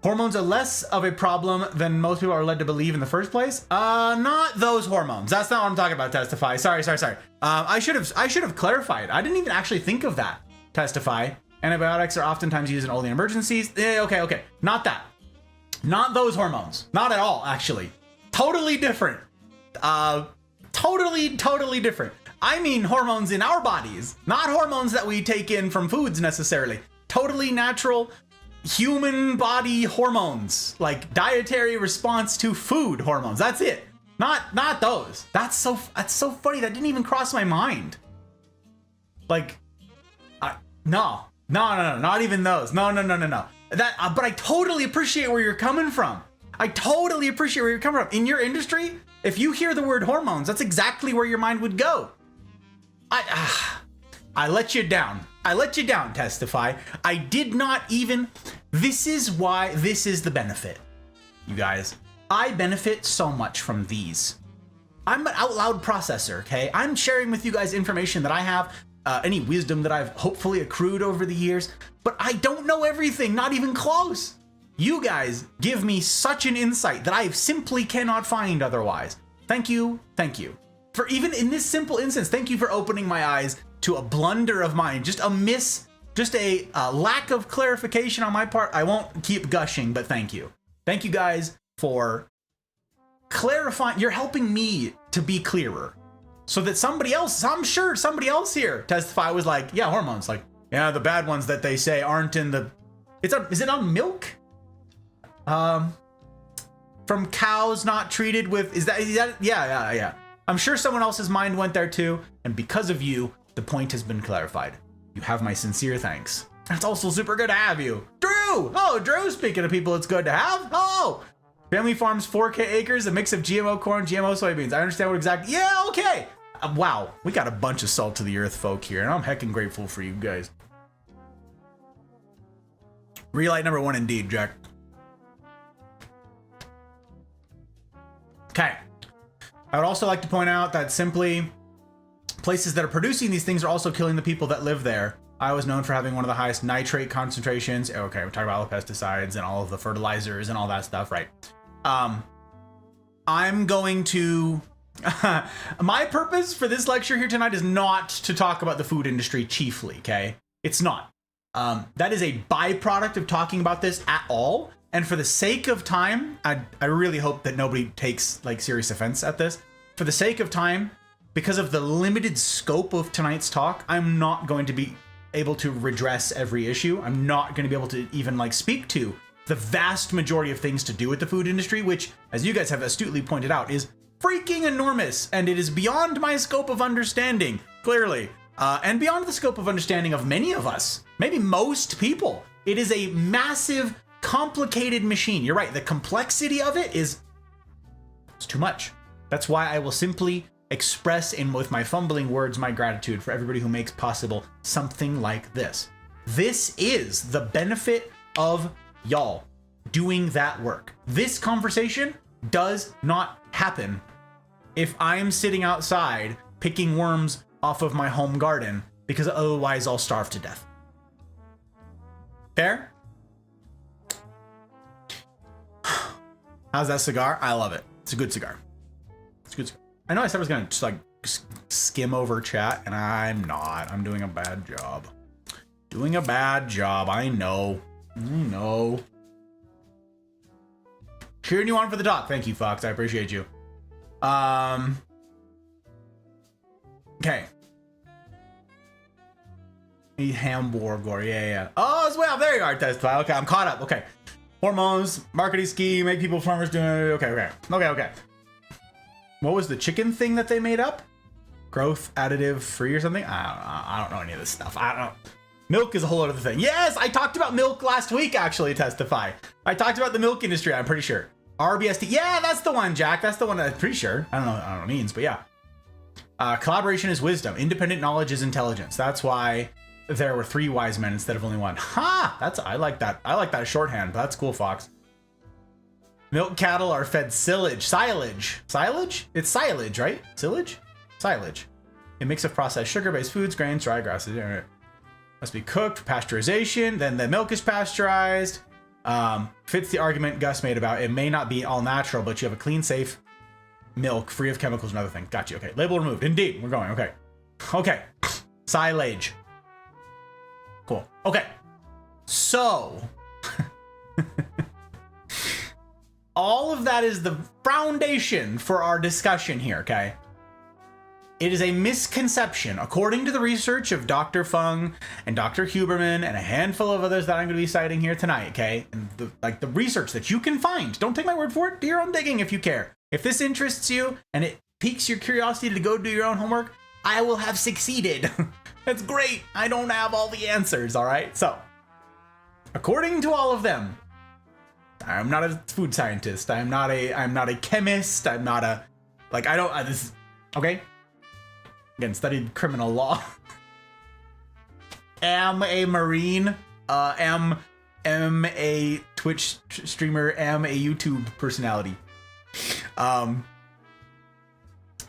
Hormones are less of a problem than most people are led to believe in the first place. Not those hormones. That's not what I'm talking about, Testify. Sorry. I should have clarified. I didn't even actually think of that, Testify. Antibiotics are oftentimes used in only emergencies. Okay. Not that. Not those hormones. Not at all, actually. Totally different. Totally different. I mean hormones in our bodies, not hormones that we take in from foods necessarily. Totally natural human body hormones, like dietary response to food hormones. That's it. Not those. That's so funny. That didn't even cross my mind. Like, no, not even those. No. That, but I totally appreciate where you're coming from. In your industry, if you hear the word hormones, that's exactly where your mind would go. I let you down. Testify. I did not even. This is why this is the benefit, you guys. I benefit so much from these. I'm an out loud processor, okay? I'm sharing with you guys information that I have, any wisdom that I've hopefully accrued over the years, but I don't know everything, not even close. You guys give me such an insight that I simply cannot find otherwise. Thank you. For even in this simple instance, thank you for opening my eyes to a blunder of mine, just a lack of clarification on my part. I won't keep gushing, but thank you. Thank you guys for clarifying. You're helping me to be clearer so that somebody else, I'm sure somebody else here, Testify, was like, yeah, hormones, like, yeah, the bad ones that they say aren't in the, is it on milk? From cows not treated with, is that, yeah. I'm sure someone else's mind went there too. And because of you, the point has been clarified. You have my sincere thanks. It's also super good to have you. Drew, Drew. Oh, Drew, speaking of people it's good to have. Oh, family farms 4K acres, a mix of GMO corn, GMO soybeans. I understand what exactly. Yeah, okay. Wow, we got a bunch of salt to the earth folk here, and I'm heckin' grateful for you guys. Relight number 1 indeed, Jack. Okay. I would also like to point out that simply places that are producing these things are also killing the people that live there. I was known for having one of the highest nitrate concentrations. Okay, we're talking about all the pesticides and all of the fertilizers and all that stuff, right? I'm going to... my purpose for this lecture here tonight is not to talk about the food industry chiefly, okay? It's not. That is a byproduct of talking about this at all. And for the sake of time, I really hope that nobody takes like serious offense at this. For the sake of time, because of the limited scope of tonight's talk, I'm not going to be able to redress every issue. I'm not going to be able to even like speak to the vast majority of things to do with the food industry, which, as you guys have astutely pointed out, is freaking enormous. And it is beyond my scope of understanding, clearly. And beyond the scope of understanding of many of us, maybe most people. It is a massive, complicated machine. You're right, the complexity of it is it's too much. That's why I will simply express with my fumbling words my gratitude for everybody who makes possible something like this. This is the benefit of y'all doing that work. This conversation does not happen if I am sitting outside picking worms off of my home garden, because otherwise I'll starve to death. Fair? How's that cigar? I love it. It's a good cigar. It's a good cigar. I know I said I was gonna just like skim over chat, and I'm not. I'm doing a bad job. Doing a bad job. I know. I know. Cheering you on for the talk. Thank you, Fox. I appreciate you. Okay. Hamburger, yeah. Oh, it's way up. There you are, Testify. Okay, I'm caught up. Okay. Hormones, marketing scheme, make people farmers doing it. Okay. What was the chicken thing that they made up? Growth additive free or something? I don't know any of this stuff. I don't know. Milk is a whole other thing. Yes, I talked about milk last week, actually, Testify. I talked about the milk industry, I'm pretty sure. RBST. Yeah, that's the one, Jack. That's the one I'm pretty sure. I don't know what it means, but yeah. Collaboration is wisdom. Independent knowledge is intelligence. That's why there were 3 wise men instead of only one. Ha! I like that. I like that shorthand. That's cool, Fox. Milk cattle are fed silage. Silage? It's silage, right? Silage? Silage. A mix of processed sugar-based foods, grains, dry grasses. Must be cooked, pasteurization. Then the milk is pasteurized. Fits the argument Gus made about it may not be all natural, but you have a clean, safe milk free of chemicals and other things. Got you. Okay. Label removed. Indeed. We're going. Okay. Okay. Silage. Cool. Okay. So all of that is the foundation for our discussion here, okay? It is a misconception, according to the research of Dr. Fung and Dr. Huberman and a handful of others that I'm going to be citing here tonight, okay? And the research that you can find. Don't take my word for it. Do your own digging if you care. If this interests you and it piques your curiosity to go do your own homework, I will have succeeded. That's great. I don't have all the answers, all right? So, according to all of them, I'm not a food scientist. I'm not a chemist. I'm not a, okay? Again, studied criminal law. Am a Marine. Am a Twitch streamer. Am a YouTube personality.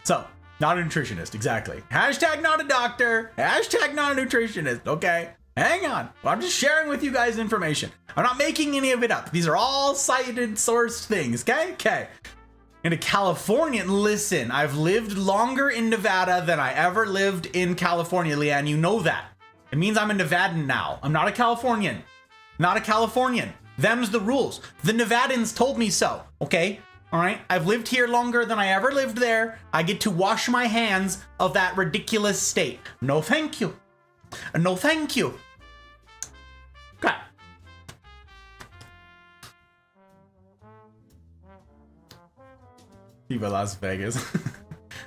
So, not a nutritionist, exactly. Hashtag not a doctor. Hashtag not a nutritionist, okay? Hang on. Well, I'm just sharing with you guys information. I'm not making any of it up. These are all cited, sourced things, okay? Okay. In a Californian, listen, I've lived longer in Nevada than I ever lived in California, Leanne. You know that. It means I'm a Nevadan now. I'm not a Californian. Not a Californian. Them's the rules. The Nevadans told me so, okay? All right? I've lived here longer than I ever lived there. I get to wash my hands of that ridiculous state. No, thank you. No, thank you. Okay. Viva Las Vegas.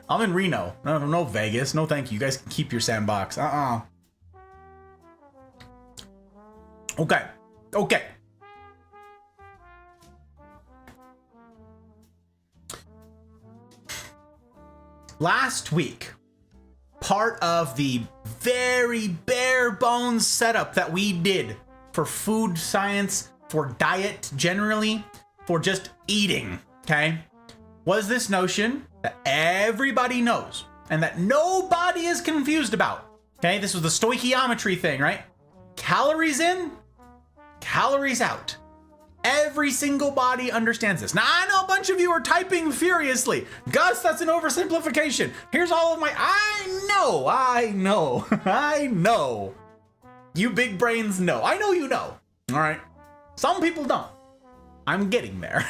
I'm in Reno. No Vegas. No thank you. You guys can keep your sandbox. Okay. last week, part of the very bare bones setup that we did for food science, for diet generally, for just eating, okay, was this notion that everybody knows and that nobody is confused about. Okay, this was the stoichiometry thing, right? Calories in, calories out. Every single body understands this. Now, I know a bunch of you are typing furiously. Gus, that's an oversimplification. Here's all of my... I know. You big brains know. I know you know. All right. Some people don't. I'm getting there.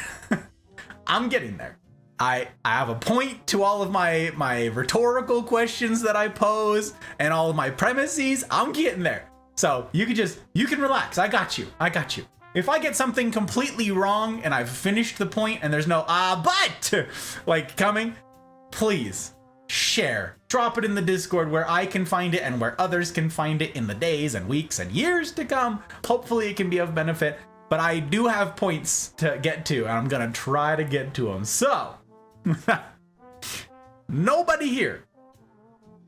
I'm getting there. I have a point to all of my rhetorical questions that I pose and all of my premises. I'm getting there. So you can relax. I got you. If I get something completely wrong and I've finished the point and there's no but like coming, please share. Drop it in the Discord where I can find it and where others can find it in the days and weeks and years to come. Hopefully it can be of benefit, but I do have points to get to and I'm gonna try to get to them. So nobody here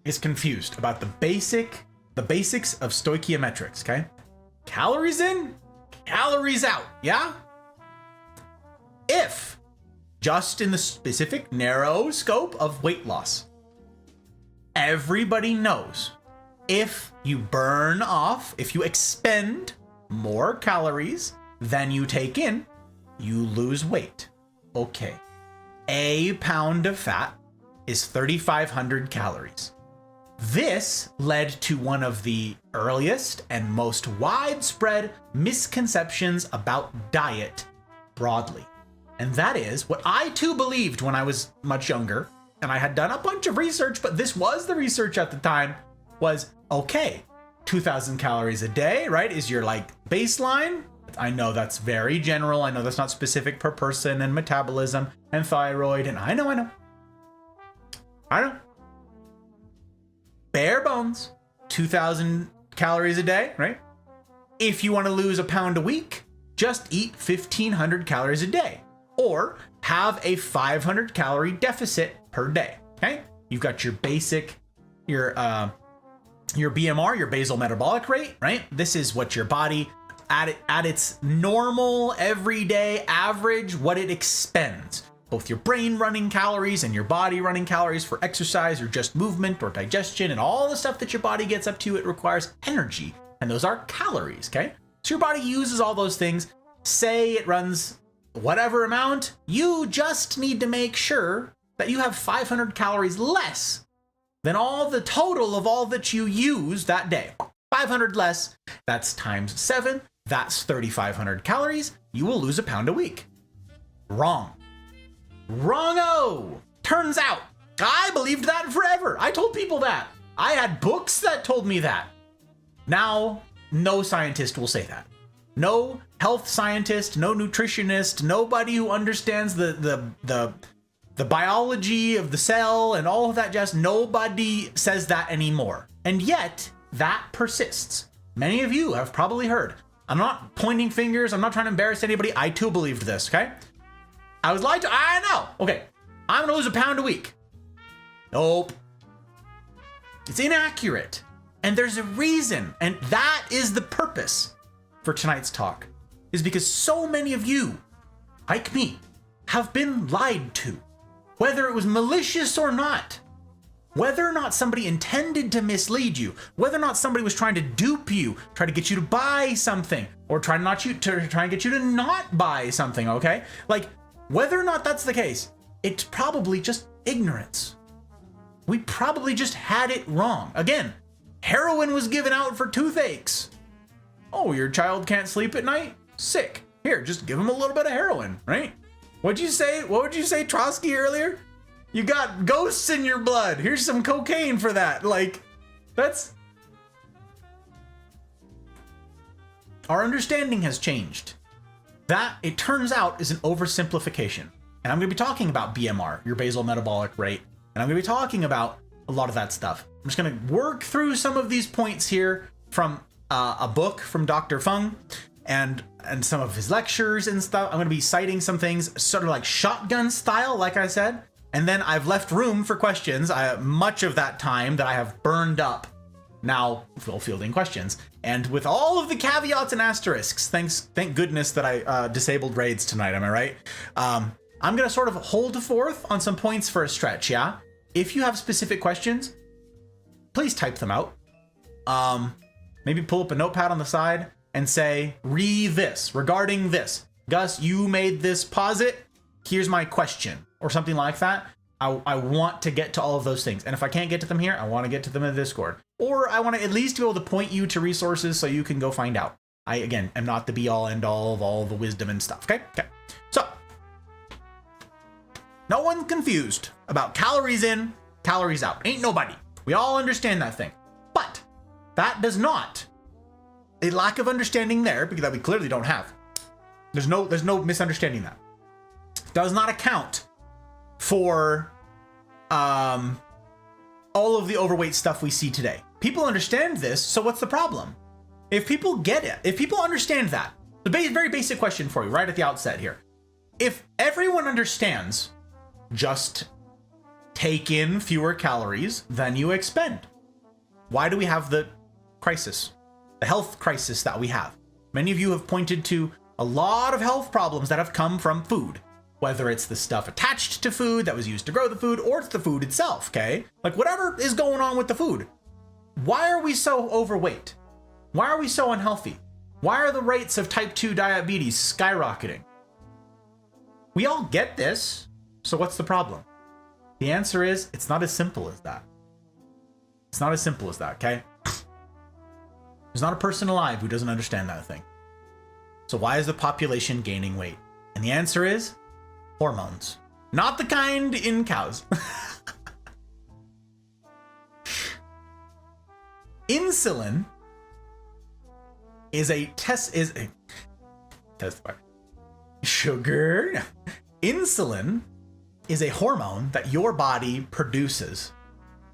is confused about the basics of stoichiometrics, okay? Calories in, calories out, yeah? If, just in the specific narrow scope of weight loss, everybody knows if you burn off, if you expend more calories than you take in, you lose weight. Okay. A pound of fat is 3,500 calories. This led to one of the earliest and most widespread misconceptions about diet broadly. And that is what I too believed when I was much younger, and I had done a bunch of research, but this was the research at the time, was okay, 2,000 calories a day, right, is your like baseline. I know that's very general. I know that's not specific per person and metabolism and thyroid, and I know. Bare bones, 2,000 calories a day, right? If you want to lose a pound a week, just eat 1,500 calories a day or have a 500 calorie deficit per day, okay? You've got your basic, your BMR, your basal metabolic rate, right? This is what your body at its normal everyday average, what it expends. Both your brain running calories and your body running calories for exercise or just movement or digestion and all the stuff that your body gets up to, it requires energy. And those are calories, okay? So your body uses all those things. Say it runs whatever amount, you just need to make sure that you have 500 calories less than all the total of all that you use that day. 500 less, that's times 7, that's 3,500 calories. You will lose a pound a week. Wrong. Wrong-o! Turns out, I believed that forever. I told people that. I had books that told me that. Now, no scientist will say that. No health scientist, no nutritionist, nobody who understands the biology of the cell and all of that jazz, nobody says that anymore. And yet, that persists. Many of you have probably heard. I'm not pointing fingers. I'm not trying to embarrass anybody. I too believed this, okay? I was lied to. I know. Okay. I'm going to lose a pound a week. Nope. It's inaccurate. And there's a reason. And that is the purpose for tonight's talk, is because so many of you, like me, have been lied to, whether it was malicious or not, whether or not somebody intended to mislead you, whether or not somebody was trying to dupe you, try to get you to buy something, or try and get you to not buy something, okay? Like, whether or not that's the case, it's probably just ignorance. We probably just had it wrong. Again, heroin was given out for toothaches. Oh, your child can't sleep at night? Sick. Here, just give him a little bit of heroin, right? What'd you say? What would you say, Trotsky, earlier? You got ghosts in your blood. Here's some cocaine for that. Like, that's... Our understanding has changed. That, it turns out, is an oversimplification. And I'm going to be talking about BMR, your basal metabolic rate. And I'm going to be talking about a lot of that stuff. I'm just going to work through some of these points here from a book from Dr. Fung and some of his lectures and stuff. I'm going to be citing some things sort of like shotgun style, like I said. And then I've left room for questions. Much of that time that I have burned up now fielding questions. And with all of the caveats and asterisks, thank goodness that I disabled raids tonight, am I right? I'm gonna sort of hold forth on some points for a stretch, yeah? If you have specific questions, please type them out. Maybe pull up a notepad on the side and say, regarding this. Gus, you made this posit, here's my question, or something like that. I want to get to all of those things. And if I can't get to them here, I want to get to them in the Discord. Or I want to at least be able to point you to resources so you can go find out. I, again, am not the be-all, end-all of all the wisdom and stuff, okay? Okay. So, no one confused about calories in, calories out. Ain't nobody. We all understand that thing. But that does not, a lack of understanding there, because that we clearly don't have. There's no misunderstanding that. Does not account for all of the overweight stuff we see today. People understand this, so what's the problem? If people get it, if people understand that, the very basic question for you right at the outset here. If everyone understands, just take in fewer calories than you expend. Why do we have the crisis, the health crisis that we have? Many of you have pointed to a lot of health problems that have come from food. Whether it's the stuff attached to food that was used to grow the food, or it's the food itself, okay? Like whatever is going on with the food. Why are we so overweight? Why are we so unhealthy? Why are the rates of type 2 diabetes skyrocketing? We all get this, so what's the problem? The answer is, it's not as simple as that. It's not as simple as that, okay? There's not a person alive who doesn't understand that thing. So why is the population gaining weight? And the answer is, hormones. Not the kind in cows. Insulin is a sugar. Insulin is a hormone that your body produces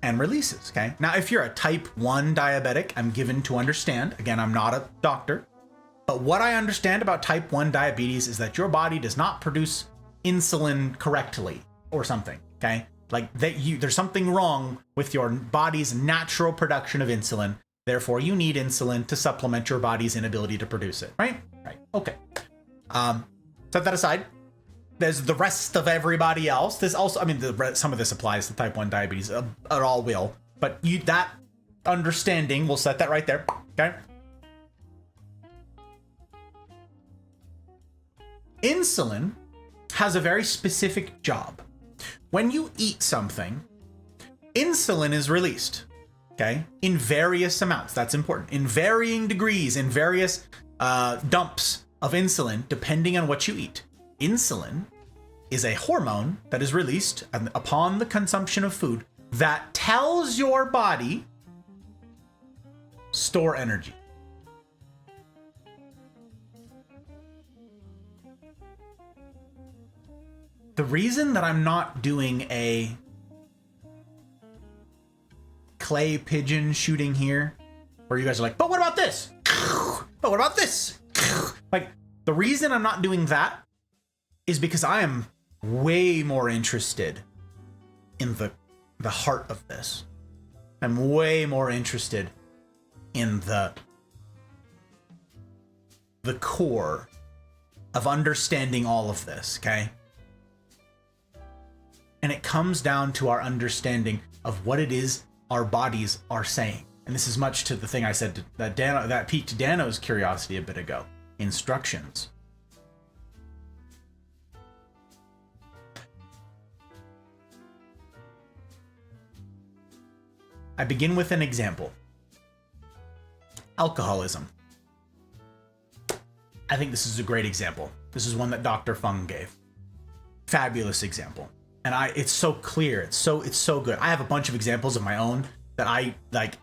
and releases, okay? Now, if you're a type 1 diabetic, I'm given to understand, again, I'm not a doctor, but what I understand about type 1 diabetes is that your body does not produce insulin correctly or something, okay? Like there's something wrong with your body's natural production of insulin. Therefore, you need insulin to supplement your body's inability to produce it, right? Right. Okay. Set that aside. There's the rest of everybody else. This also, I mean, some of this applies to type 1 diabetes. It all will. But that understanding, we'll set that right there, okay? Insulin has a very specific job. When you eat something, insulin is released, okay? In various amounts, that's important. In varying degrees, in various dumps of insulin, depending on what you eat. Insulin is a hormone that is released upon the consumption of food that tells your body, store energy. The reason that I'm not doing a clay pigeon shooting here, where you guys are like, but what about this? But what about this? Like, the reason I'm not doing that is because I am way more interested in the heart of this. I'm way more interested in the core of understanding all of this, okay? And it comes down to our understanding of what it is our bodies are saying. And this is much to the thing I said that piqued Dano's curiosity a bit ago. Instructions. I begin with an example. Alcoholism. I think this is a great example. This is one that Dr. Fung gave. Fabulous example. And it's so clear. It's so good. I have a bunch of examples of my own that I like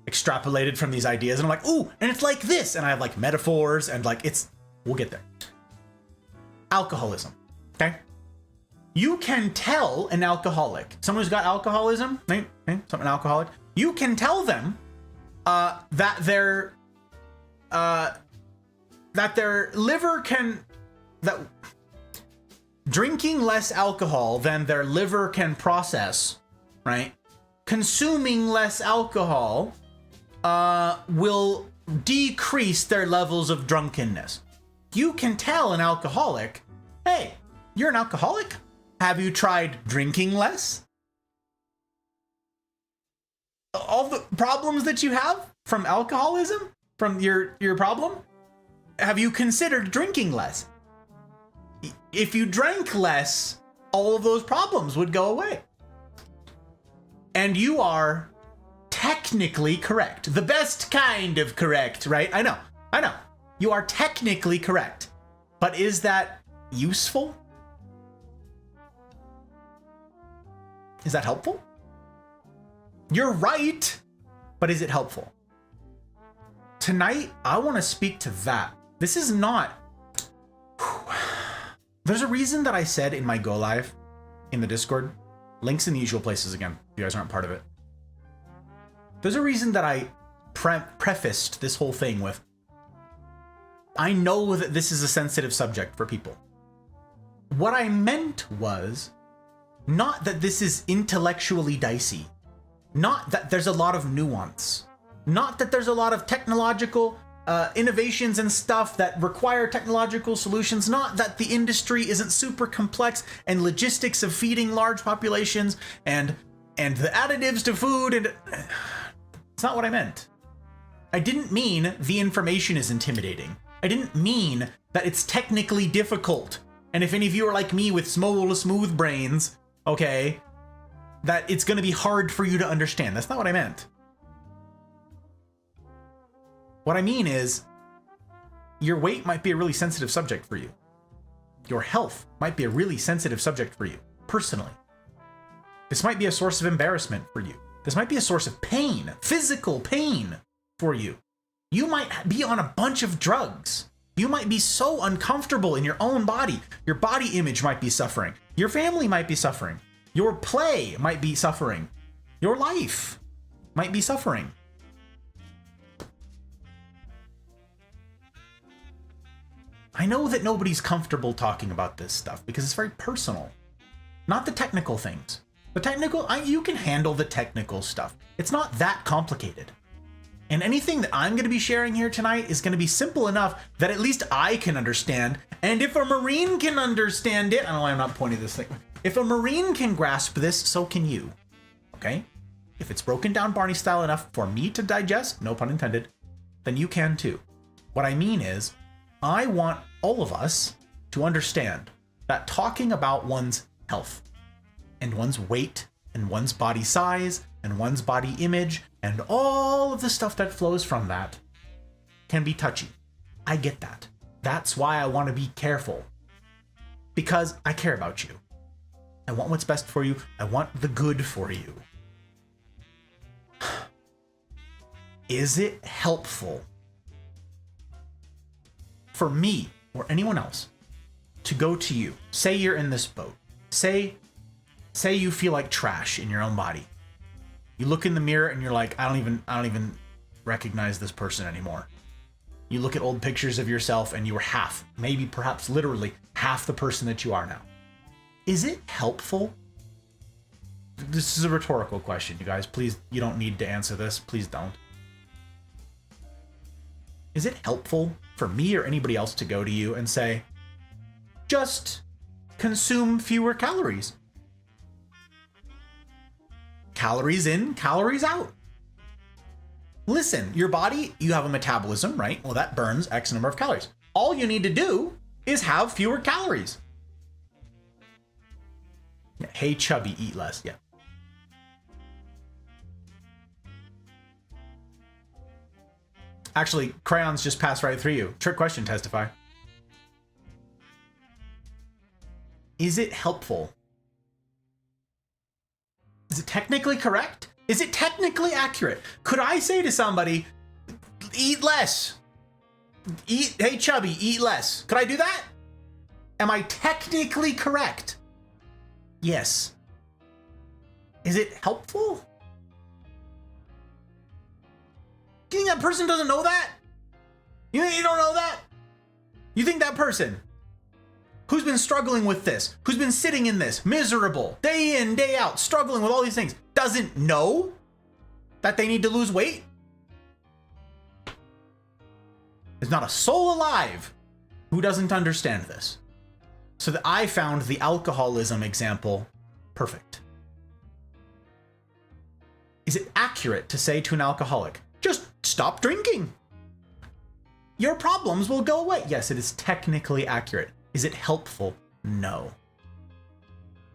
extrapolated from these ideas, and I'm like, ooh, and it's like this. And I have like metaphors and like we'll get there. Alcoholism. Okay. You can tell an alcoholic, someone who's got alcoholism, right? Something alcoholic, you can tell them that their liver can, that drinking less alcohol than their liver can process, right? Consuming less alcohol will decrease their levels of drunkenness. You can tell an alcoholic, hey, you're an alcoholic? Have you tried drinking less? All the problems that you have from alcoholism, from your problem, have you considered drinking less? If you drank less, all of those problems would go away. And you are technically correct. The best kind of correct, right? I know. You are technically correct. But is that useful? Is that helpful? You're right, but is it helpful? Tonight, I want to speak to that. This is not... There's a reason that I said in my Go Live in the Discord, links in the usual places again, if you guys aren't part of it. There's a reason that I prefaced this whole thing with, I know that this is a sensitive subject for people. What I meant was not that this is intellectually dicey, not that there's a lot of nuance, not that there's a lot of technological innovations and stuff that require technological solutions, not that the industry isn't super complex and logistics of feeding large populations and the additives to food, and it's not what I meant. I didn't mean the information is intimidating. I didn't mean that it's technically difficult. And if any of you are like me with smooth brains, okay, that it's going to be hard for you to understand. That's not what I meant. What I mean is, your weight might be a really sensitive subject for you. Your health might be a really sensitive subject for you, personally. This might be a source of embarrassment for you. This might be a source of pain, physical pain for you. You might be on a bunch of drugs. You might be so uncomfortable in your own body. Your body image might be suffering. Your family might be suffering. Your play might be suffering. Your life might be suffering. I know that nobody's comfortable talking about this stuff because it's very personal. Not the technical things. The technical, you can handle the technical stuff. It's not that complicated. And anything that I'm going to be sharing here tonight is going to be simple enough that at least I can understand. And if a Marine can understand it, I don't know why I'm not pointing this thing. If a Marine can grasp this, so can you. Okay? If it's broken down Barney style enough for me to digest, no pun intended, then you can too. What I mean is, I want all of us to understand that talking about one's health and one's weight and one's body size and one's body image and all of the stuff that flows from that can be touchy. I get that. That's why I want to be careful, because I care about you. I want what's best for you. I want the good for you. Is it helpful for me or anyone else to go to you? Say you're in this boat. Say you feel like trash in your own body. You look in the mirror and you're like, I don't even recognize this person anymore. You look at old pictures of yourself and you were half, maybe perhaps literally half the person that you are now. Is it helpful? This is a rhetorical question, you guys. Please, you don't need to answer this. Please don't. Is it helpful for me or anybody else to go to you and say, just consume fewer calories? Calories in, calories out. Listen, your body, you have a metabolism, right? Well, that burns X number of calories. All you need to do is have fewer calories. Yeah, hey, chubby, eat less. Yeah. Actually, crayons just passed right through you. Trick question, testify. Is it helpful? Is it technically correct? Is it technically accurate? Could I say to somebody, eat less? Hey, chubby, eat less. Could I do that? Am I technically correct? Yes. Is it helpful? Do you think that person doesn't know that? You think you don't know that? You think that person who's been struggling with this, who's been sitting in this, miserable, day in, day out, struggling with all these things, doesn't know that they need to lose weight? There's not a soul alive who doesn't understand this. So that I found the alcoholism example perfect. Is it accurate to say to an alcoholic, just stop drinking? Your problems will go away. Yes, it is technically accurate. Is it helpful? No.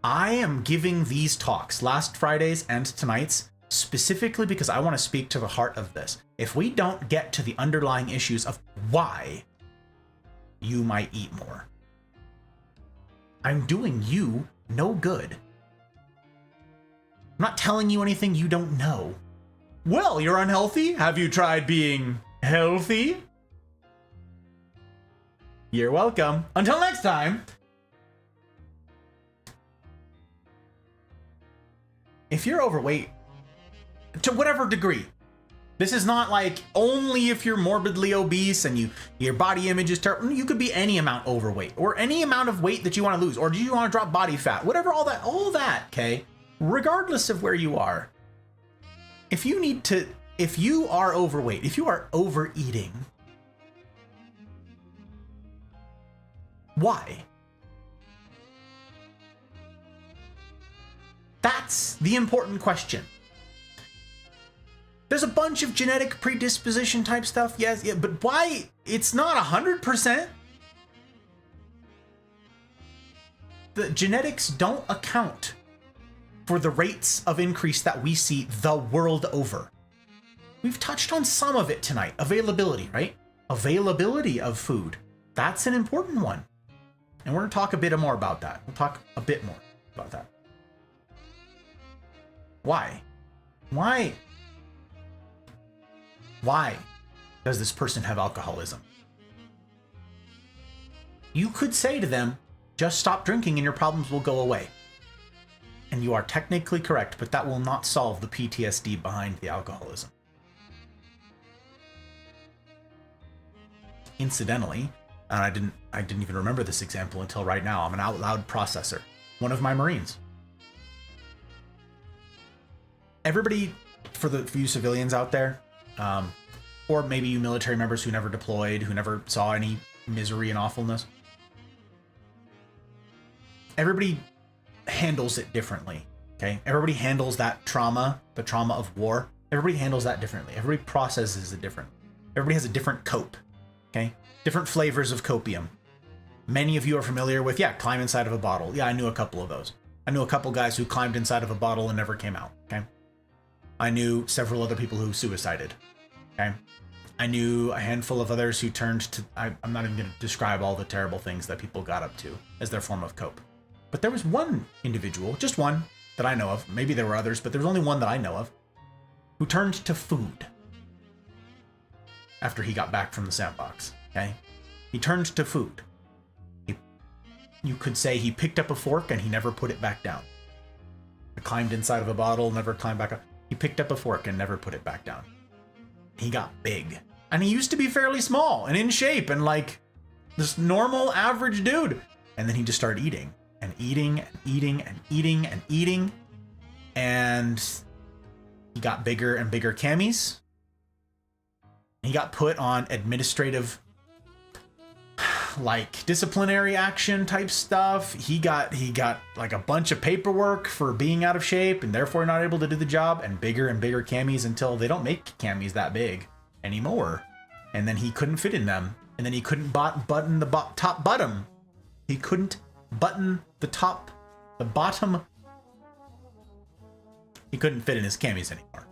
I am giving these talks, last Friday's and tonight's, specifically because I want to speak to the heart of this. If we don't get to the underlying issues of why you might eat more, I'm doing you no good. I'm not telling you anything you don't know. Well, you're unhealthy? Have you tried being healthy? You're welcome. Until next time. If you're overweight, to whatever degree, this is not like only if you're morbidly obese and your body image is terrible. You could be any amount overweight or any amount of weight that you want to lose, or do you want to drop body fat, whatever, all that, okay? Regardless of where you are, if you are overweight, if you are overeating, why? That's the important question. There's a bunch of genetic predisposition type stuff, yes, yeah, but why? It's not 100%. The genetics don't account for the rates of increase that we see the world over. We've touched on some of it tonight. Availability, right? Availability of food. That's an important one. And we're going to talk a bit more about that. We'll talk a bit more about that. Why? Why does this person have alcoholism? You could say to them, just stop drinking and your problems will go away. And you are technically correct, but that will not solve the PTSD behind the alcoholism. Incidentally, and I didn't even remember this example until right now. I'm an out loud processor. One of my Marines. Everybody, for you civilians out there, or maybe you military members who never deployed, who never saw any misery and awfulness, everybody handles it differently, okay? Everybody handles that trauma, the trauma of war. Everybody handles that differently. Everybody processes it differently. Everybody has a different cope, okay? Different flavors of copium. Many of you are familiar with, climb inside of a bottle. Yeah, I knew a couple of those. I knew a couple guys who climbed inside of a bottle and never came out, okay? I knew several other people who suicided, okay? I knew a handful of others who turned to, I'm not even going to describe all the terrible things that people got up to as their form of cope. But there was one individual, just one that I know of, maybe there were others, but there was only one that I know of, who turned to food after he got back from the sandbox, okay? He turned to food. You could say he picked up a fork and he never put it back down. He climbed inside of a bottle, never climbed back up. He picked up a fork and never put it back down. He got big. And he used to be fairly small and in shape and like this normal average dude. And then he just started eating and eating and eating and eating and eating. And he got bigger and bigger camis. He got put on administrative, like disciplinary action type stuff. He got like a bunch of paperwork for being out of shape and therefore not able to do the job, and bigger camis until they don't make camis that big anymore. And then he couldn't fit in them. And then he couldn't button the top bottom. He couldn't button the bottom. He couldn't fit in his camis anymore.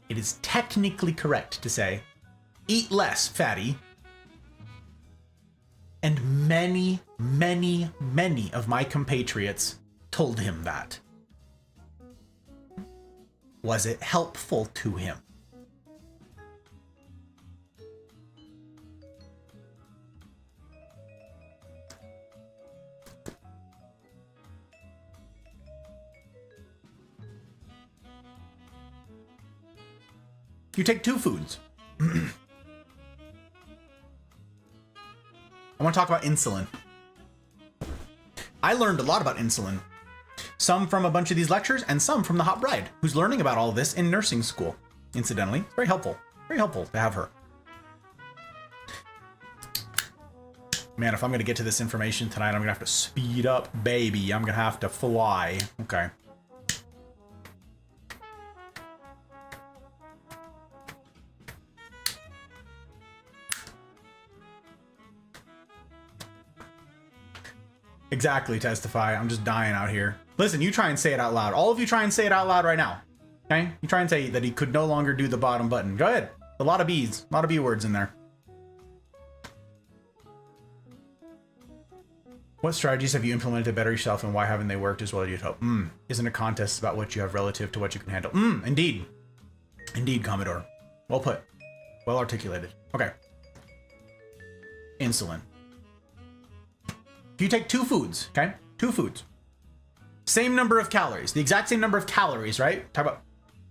It is technically correct to say, eat less, fatty. And many, many, many of my compatriots told him that. Was it helpful to him? You take 2 foods. I want to talk about insulin. I learned a lot about insulin. Some from a bunch of these lectures and some from the hot bride who's learning about all this in nursing school. Incidentally, it's very helpful. Very helpful to have her. Man, if I'm going to get to this information tonight, I'm going to have to speed up, baby. I'm going to have to fly. Okay. Exactly, Testify. I'm just dying out here. Listen, you try and say it out loud. All of you try and say it out loud right now. Okay? You try and say that he could no longer do the bottom button. Go ahead. A lot of B's. A lot of B words in there. What strategies have you implemented to better yourself and why haven't they worked as well as you'd hope? Isn't a contest about what you have relative to what you can handle? Indeed. Indeed, Commodore. Well put. Well articulated. Okay. Insulin. If you take 2 foods, okay? 2 foods. Same number of calories. The exact same number of calories, right? Talk about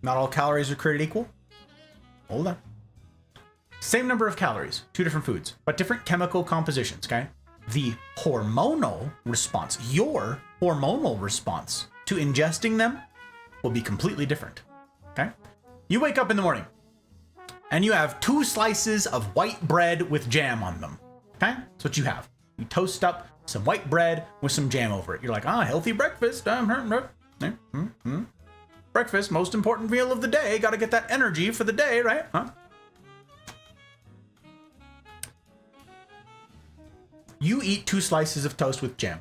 not all calories are created equal. Hold on. Same number of calories, 2 different foods, but different chemical compositions, okay? The hormonal response, your hormonal response to ingesting them will be completely different, okay? You wake up in the morning and you have 2 slices of white bread with jam on them, okay? That's what you have. You toast up some white bread with some jam over it. You're like, healthy breakfast. Breakfast, most important meal of the day. Got to get that energy for the day, right? Huh? You eat 2 slices of toast with jam.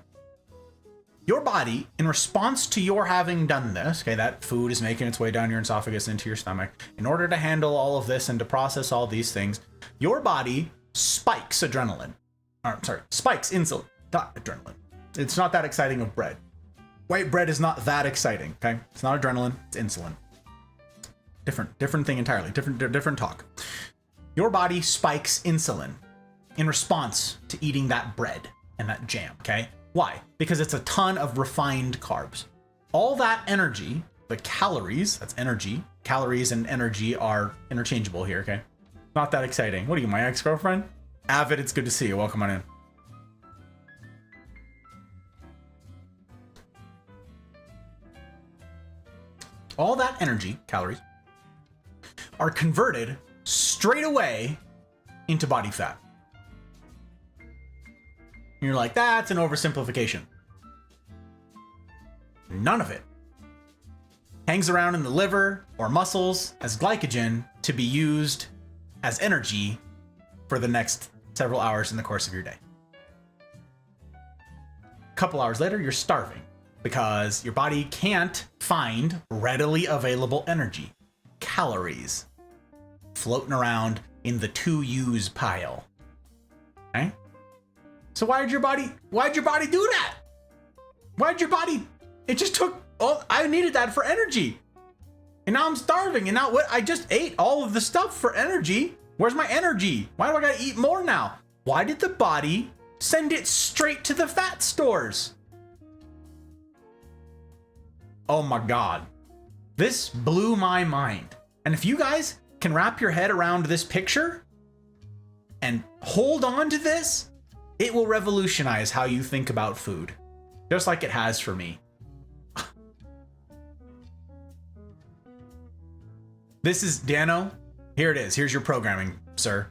Your body, in response to your having done this, okay, that food is making its way down your esophagus into your stomach. In order to handle all of this and to process all these things, your body spikes adrenaline. Spikes insulin, not adrenaline. It's not that exciting of bread. White bread is not that exciting, okay? It's not adrenaline, it's insulin. Different thing entirely, different talk. Your body spikes insulin in response to eating that bread and that jam, okay? Why? Because it's a ton of refined carbs. All that energy, the calories, that's energy. Calories and energy are interchangeable here, okay? Not that exciting. What are you, my ex-girlfriend? Avid, it's good to see you. Welcome on in. All that energy, calories, are converted straight away into body fat. And you're like, that's an oversimplification. None of it hangs around in the liver or muscles as glycogen to be used as energy for the next several hours in the course of your day. A couple hours later, you're starving because your body can't find readily available energy, calories, floating around in the to use pile. Okay? So why'd your body do that? It just took, I needed that for energy. And now I'm starving. And now what? I just ate all of the stuff for energy. Where's my energy? Why do I gotta eat more now? Why did the body send it straight to the fat stores? Oh my God. This blew my mind. And if you guys can wrap your head around this picture and hold on to this, it will revolutionize how you think about food. Just like it has for me. This is Dano. Here it is. Here's your programming, sir.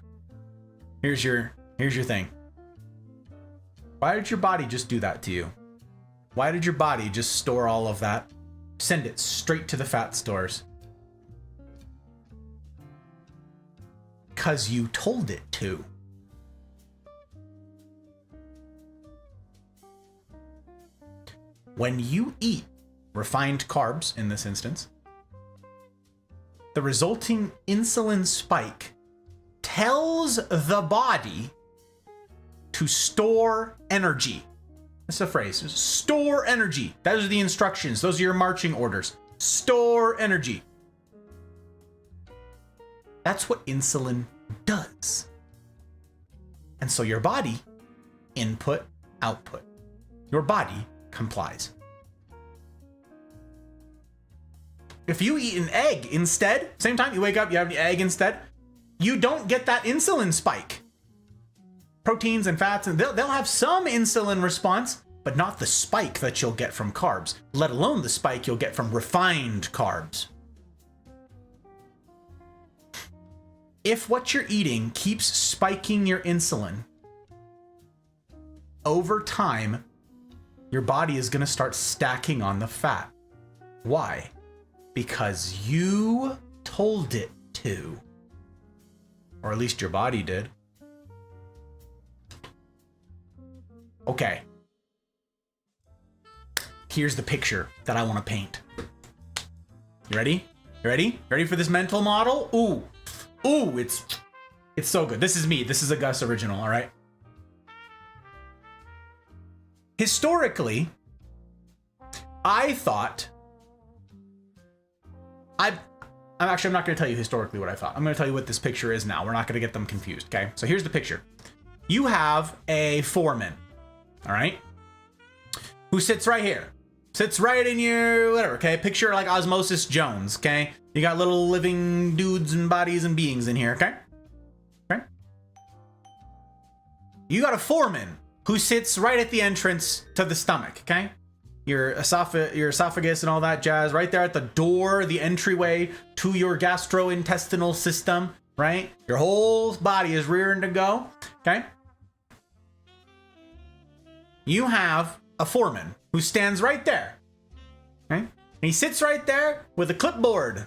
Here's your thing. Why did your body just do that to you? Why did your body just store all of that? Send it straight to the fat stores. 'Cause you told it to. When you eat refined carbs, in this instance, the resulting insulin spike tells the body to store energy. That's the phrase. Store energy. Those are the instructions. Those are your marching orders. Store energy. That's what insulin does. And so your body, input, output. Your body complies. if you eat an egg instead, same time you wake up, you have the egg instead, you don't get that insulin spike. Proteins and fats, and they'll have some insulin response, but not the spike that you'll get from carbs, let alone the spike you'll get from refined carbs. If what you're eating keeps spiking your insulin, over time, your body is going to start stacking on the fat. Why? Because you told it to. Or at least your body did. Okay. Here's the picture that I want to paint. You ready? You ready? Ready for this mental model? Ooh. Ooh, it's so good. This is me. This is a Gus original, all right? Historically, I thought I'm not going to tell you historically what I thought. I'm going to tell you what this picture is now. We're not going to get them confused, okay? So here's the picture. You have a foreman, all right? Who sits right here. Sits right in your whatever, okay? Picture like Osmosis Jones, okay? You got little living dudes and bodies and beings in here, okay? Okay? You got a foreman who sits right at the entrance to the stomach, okay? Your esophagus and all that jazz, right there at the door, the entryway to your gastrointestinal system, right? Your whole body is rearing to go, okay? You have a foreman who stands right there, okay? And he sits right there with a clipboard,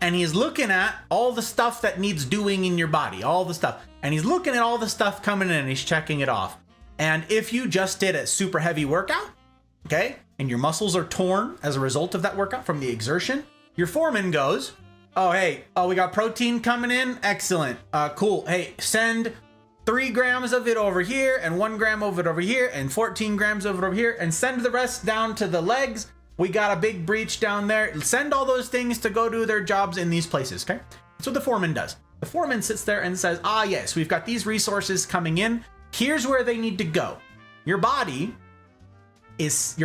and he's looking at all the stuff that needs doing in your body, all the stuff. And he's looking at all the stuff coming in and he's checking it off. And if you just did a super heavy workout, okay, and your muscles are torn as a result of that workout from the exertion, your foreman goes, oh, hey, oh, we got protein coming in. Excellent. Cool. Hey, send 3 grams of it over here and 1 gram of it over here and 14 grams of it over here and send the rest down to the legs. We got a big breach down there. Send all those things to go do their jobs in these places, okay? That's what the foreman does. The foreman sits there and says, ah, yes, we've got these resources coming in. Here's where they need to go. Your brain is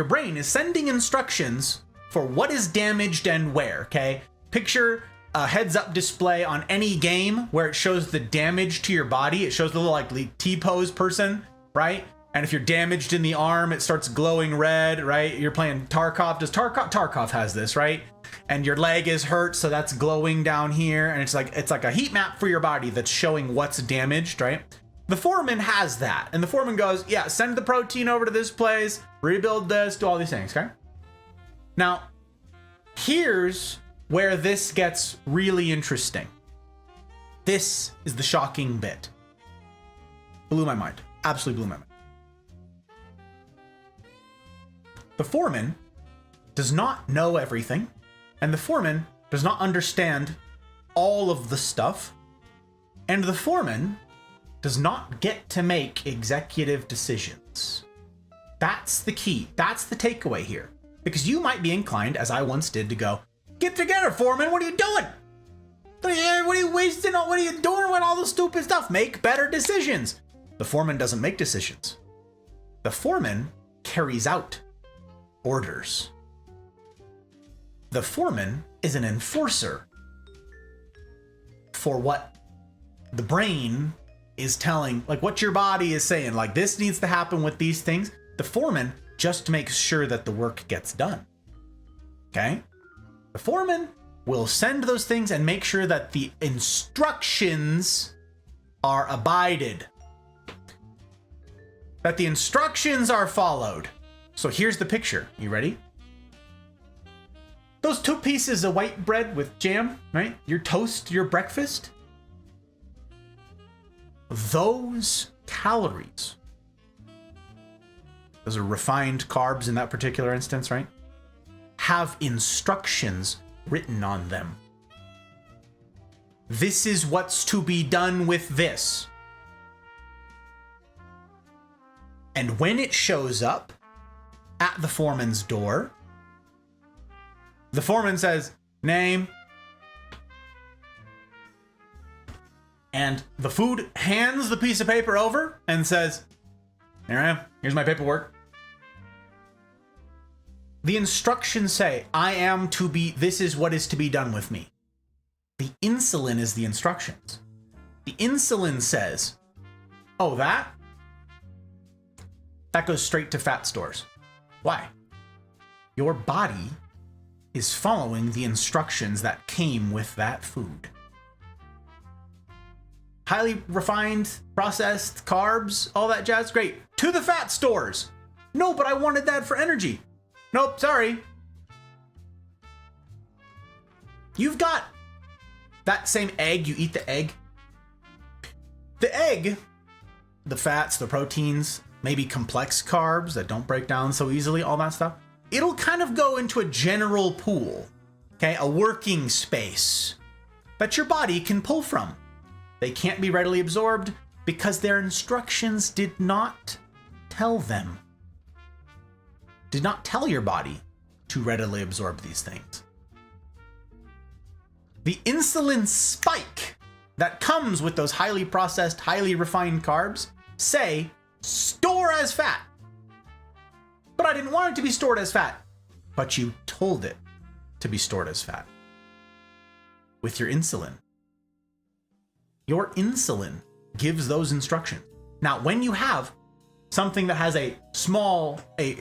sending instructions for what is damaged and where, okay? Picture a heads-up display on any game where it shows the damage to your body. It shows the little like T-pose person, right? And if you're damaged in the arm, it starts glowing red, right? You're playing Tarkov. Tarkov has this, right? And your leg is hurt, so that's glowing down here. And it's like a heat map for your body that's showing what's damaged, right? The foreman has that. And the foreman goes, yeah, send the protein over to this place, rebuild this, do all these things, okay? Now, here's where this gets really interesting. This is the shocking bit. Blew my mind. Absolutely blew my mind. The foreman does not know everything, and the foreman does not understand all of the stuff, and the foreman does not get to make executive decisions. That's the key. That's the takeaway here. Because you might be inclined, as I once did, to go, get together, foreman, what are you doing? What are you wasting on? What are you doing with all the stupid stuff? Make better decisions. The foreman doesn't make decisions. The foreman carries out orders. The foreman is an enforcer for what the brain is telling, like what your body is saying, like this needs to happen with these things. The foreman just makes sure that the work gets done. Okay? The foreman will send those things and make sure that the instructions are abided, that the instructions are followed. So here's the picture. You ready? Those 2 pieces of white bread with jam, right? Your toast, your breakfast. Those calories, those are refined carbs in that particular instance, right? Have instructions written on them. This is what's to be done with this. And when it shows up at the foreman's door, the foreman says, name. And the food hands the piece of paper over and says, here I am. Here's my paperwork. The instructions say, this is what is to be done with me. The insulin is the instructions. The insulin says, oh, that goes straight to fat stores. Why? Your body is following the instructions that came with that food. Highly refined, processed, carbs, all that jazz, great. To the fat stores. No, but I wanted that for energy. Nope, sorry. You've got that same egg, you eat the egg. The egg, the fats, the proteins, maybe complex carbs that don't break down so easily, all that stuff. It'll kind of go into a general pool, okay? A working space that your body can pull from. They can't be readily absorbed because their instructions did not tell them. Did not tell your body to readily absorb these things. The insulin spike that comes with those highly processed, highly refined carbs say, store as fat. But I didn't want it to be stored as fat. But you told it to be stored as fat. With your insulin. Your insulin gives those instructions. Now, when you have something that has a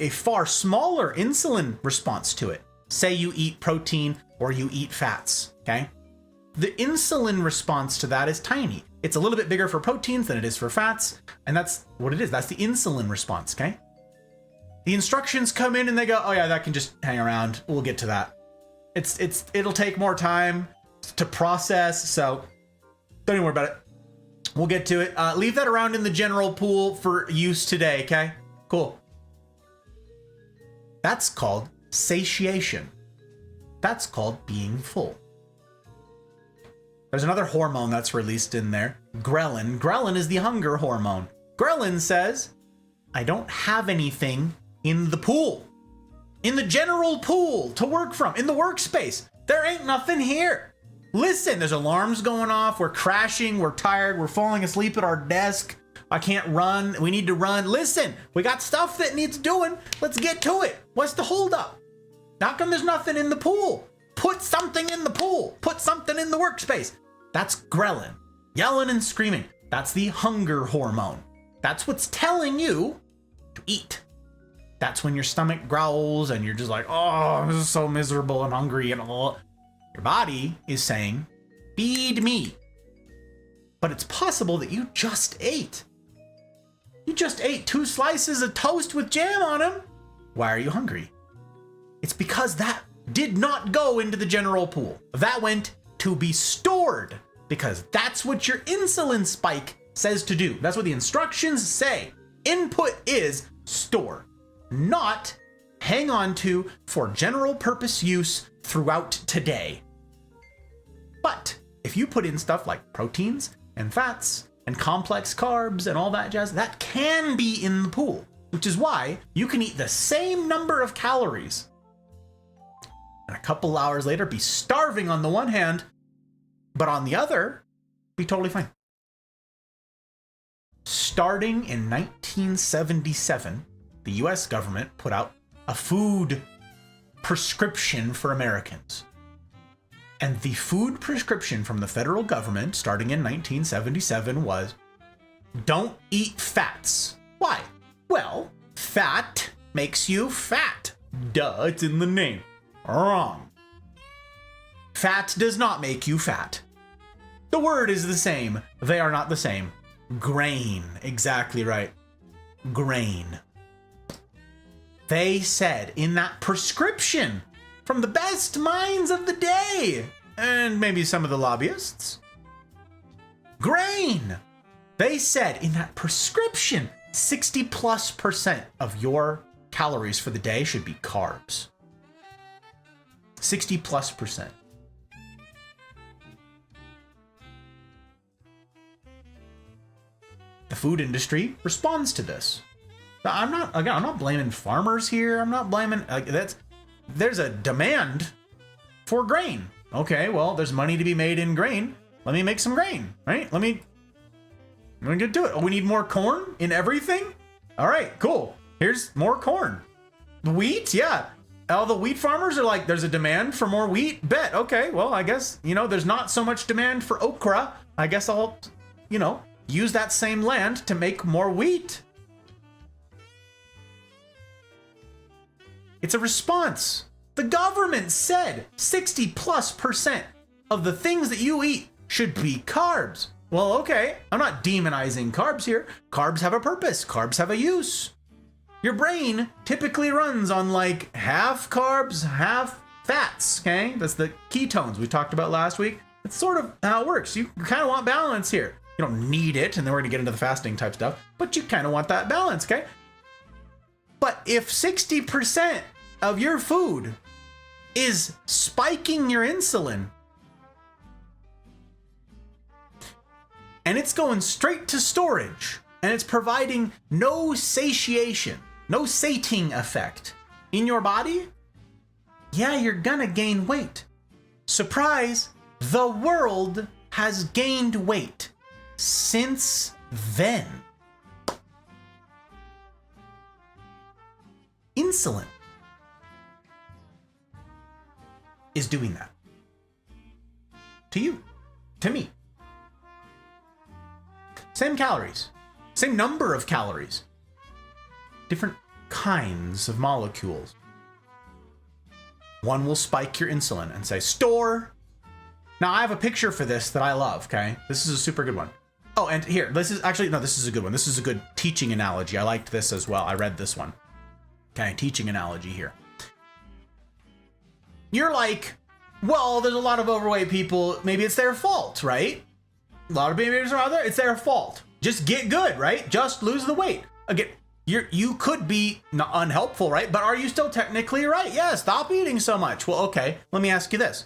far smaller insulin response to it, say you eat protein or you eat fats, okay? The insulin response to that is tiny. It's a little bit bigger for proteins than it is for fats, and that's what it is. That's the insulin response, okay? The instructions come in and they go, oh yeah, that can just hang around. We'll get to that. It'll take more time to process, so don't even worry about it. We'll get to it. Leave that around in the general pool for use today, okay? Cool. That's called satiation. That's called being full. There's another hormone that's released in there. Ghrelin. Ghrelin is the hunger hormone. Ghrelin says, I don't have anything in the pool. In the general pool to work from. In the workspace. There ain't nothing here. Listen, there's alarms going off. We're crashing. We're tired. We're falling asleep at our desk. I can't run. We need to run. Listen, we got stuff that needs doing. Let's get to it. What's the holdup? How come there's nothing in the pool? Put something in the pool. Put something in the workspace. That's ghrelin. Yelling and screaming. That's the hunger hormone. That's what's telling you to eat. That's when your stomach growls and you're just like, oh, this is so miserable and hungry and all. Your body is saying, feed me. But it's possible that you just ate. You just ate 2 slices of toast with jam on them. Why are you hungry? It's because that did not go into the general pool. That went to be stored because that's what your insulin spike says to do. That's what the instructions say. Input is store, not hang on to for general purpose use throughout today. But if you put in stuff like proteins and fats and complex carbs and all that jazz, that can be in the pool, which is why you can eat the same number of calories and a couple hours later be starving on the one hand, but on the other, be totally fine. Starting in 1977, the US government put out a food prescription for Americans. And the food prescription from the federal government starting in 1977 was, don't eat fats. Why? Well, fat makes you fat. Duh, it's in the name. Wrong. Fat does not make you fat. The word is the same. They are not the same. Grain. Exactly right. Grain. They said in that prescription from the best minds of the day, and maybe some of the lobbyists, grain. They said in that prescription, 60+% of your calories for the day should be carbs. 60+%. The food industry responds to this. I'm not blaming farmers here. I'm not blaming, there's a demand for grain. Okay, well, there's money to be made in grain. Let me make some grain, right? Let me get to it. Oh, we need more corn in everything? All right, cool. Here's more corn. Wheat, yeah. All the wheat farmers are like, there's a demand for more wheat? Bet. Okay, well, I guess, there's not so much demand for okra. I guess I'll, use that same land to make more wheat. It's a response. The government said 60+% of the things that you eat should be carbs. Well, okay, I'm not demonizing carbs here. Carbs have a purpose. Carbs have a use. Your brain typically runs on like half carbs, half fats, okay? That's the ketones we talked about last week. It's sort of how it works. You kind of want balance here. You don't need it, and then we're gonna get into the fasting type stuff, but you kind of want that balance, okay? But if 60% of your food is spiking your insulin, and it's going straight to storage, and it's providing no satiation, no sating effect in your body, yeah, you're gonna gain weight. Surprise, the world has gained weight since then. Insulin is doing that. To you, to me. Same calories, same number of calories, different kinds of molecules. One will spike your insulin and say, store. Now I have a picture for this that I love, okay? This is a super good one. Oh, and here, this is a good one. This is a good teaching analogy. I liked this as well. I read this one. Okay, teaching analogy here. You're like, well, there's a lot of overweight people. Maybe it's their fault, right? A lot of babies are out there. It's their fault. Just get good, right? Just lose the weight. Again, you could be not unhelpful, right? But are you still technically right? Yeah, stop eating so much. Well, okay, let me ask you this.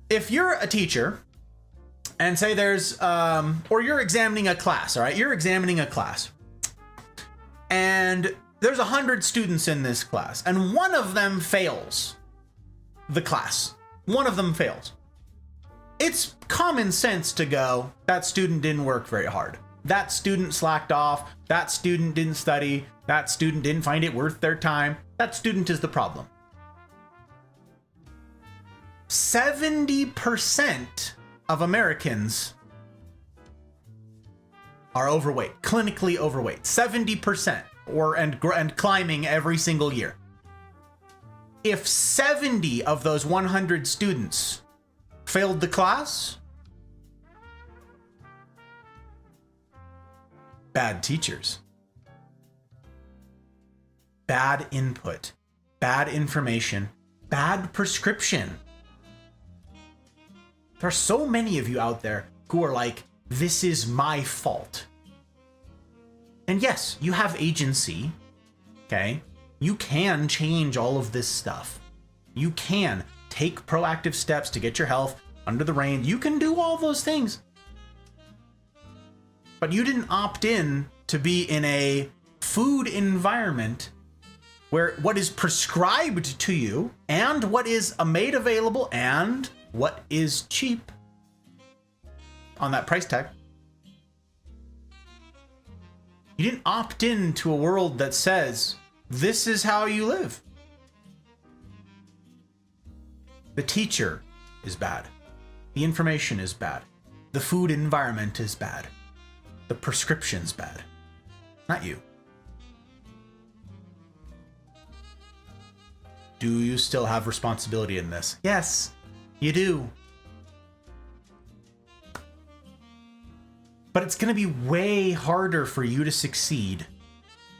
If you're a teacher and say there's, or you're examining a class, all right? You're examining a class and there's 100 students in this class and one of them fails the class. One of them fails. It's common sense to go, that student didn't work very hard. That student slacked off. That student didn't study. That student didn't find it worth their time. That student is the problem. 70% of Americans are overweight, clinically overweight. 70%, and climbing every single year. If 70 of those 100 students failed the class, bad teachers, bad input, bad information, bad prescription. There are so many of you out there who are like, this is my fault. And yes, you have agency, okay? You can change all of this stuff. You can take proactive steps to get your health under the reins. You can do all those things. But you didn't opt in to be in a food environment where what is prescribed to you and what is made available and what is cheap on that price tag. You didn't opt into a world that says, this is how you live. The teacher is bad. The information is bad. The food environment is bad. The prescription's bad. Not you. Do you still have responsibility in this? Yes, you do. But it's going to be way harder for you to succeed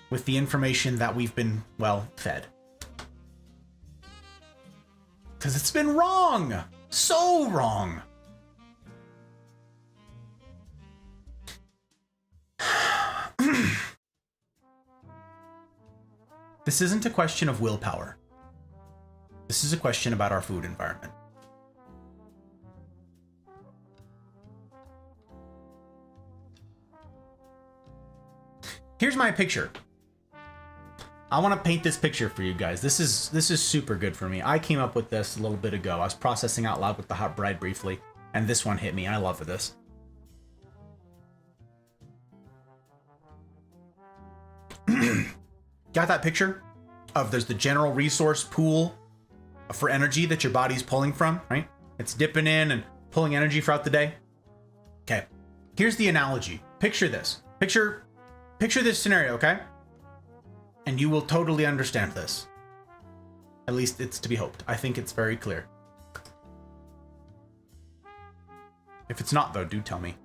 with the information that we've been, well, fed. Because it's been wrong. So wrong. This isn't a question of willpower. This is a question about our food environment. Here's my picture. I want to paint this picture for you guys. This is super good for me. I came up with this a little bit ago. I was processing out loud with the hot bride briefly, and this one hit me. I love this. Got that picture? there's the general resource pool for energy that your body's pulling from, right? It's dipping in and pulling energy throughout the day. Okay, here's the analogy. Picture this. Picture this scenario, okay? And you will totally understand this. At least it's to be hoped. I think it's very clear. If it's not, though, do tell me.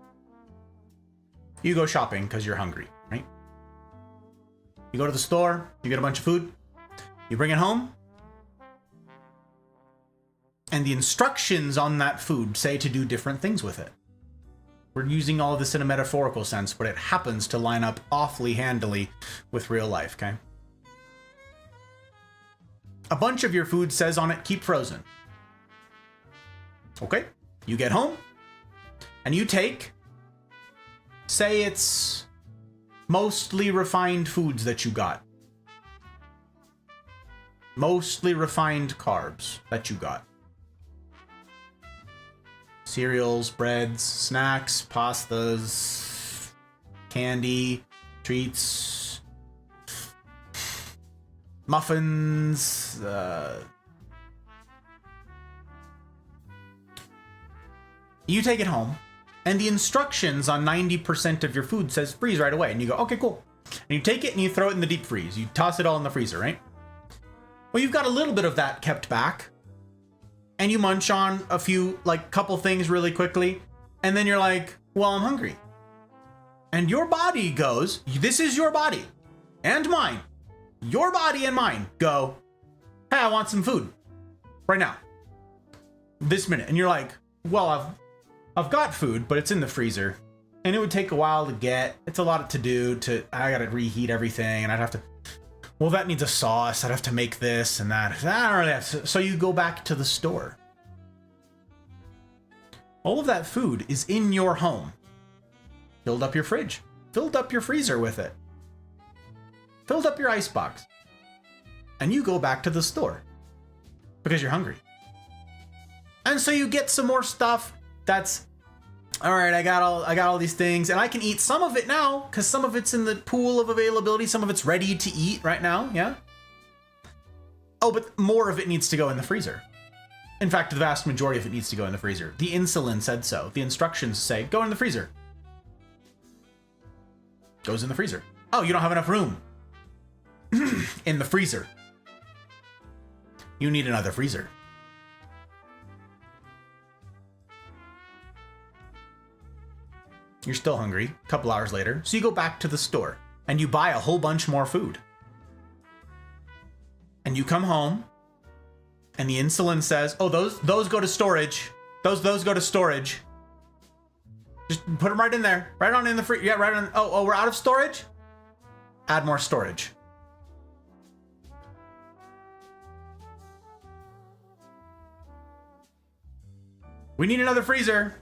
You go shopping because you're hungry, right? You go to the store, you get a bunch of food, you bring it home, and the instructions on that food say to do different things with it. We're using all of this in a metaphorical sense, but it happens to line up awfully handily with real life, okay? A bunch of your food says on it, keep frozen. Okay, you get home, and you take, say it's mostly refined foods that you got. Mostly refined carbs that you got. Cereals, breads, snacks, pastas, candy, treats, muffins, you take it home, and the instructions on 90% of your food says freeze right away. And you go, okay, cool. And you take it and you throw it in the deep freeze. You toss it all in the freezer, right? Well, you've got a little bit of that kept back. And you munch on a few, like, couple things really quickly. And then you're like, well, I'm hungry. And your body goes, this is your body and mine. Your body and mine go, hey, I want some food right now, this minute. And you're like, well, I've got food, but it's in the freezer, and it would take a while to get. It's a lot to do. I gotta reheat everything, and I'd have to. Well, that needs a sauce. I'd have to make this and that. I don't really have to. So you go back to the store. All of that food is in your home. Filled up your fridge. Filled up your freezer with it. Filled up your icebox. And you go back to the store because you're hungry. And so you get some more stuff that's, all right, I got all these things, and I can eat some of it now because some of it's in the pool of availability. Some of it's ready to eat right now. Yeah. Oh, but more of it needs to go in the freezer. In fact, the vast majority of it needs to go in the freezer. The insulin said so. The instructions say, go in the freezer. Goes in the freezer. Oh, you don't have enough room in the freezer. You need another freezer. You're still hungry, a couple hours later, so you go back to the store and you buy a whole bunch more food. And you come home and the insulin says, oh, those go to storage. Those go to storage. Just put them right in there. Right on in the fridge. Yeah, right on. Oh, we're out of storage? Add more storage. We need another freezer.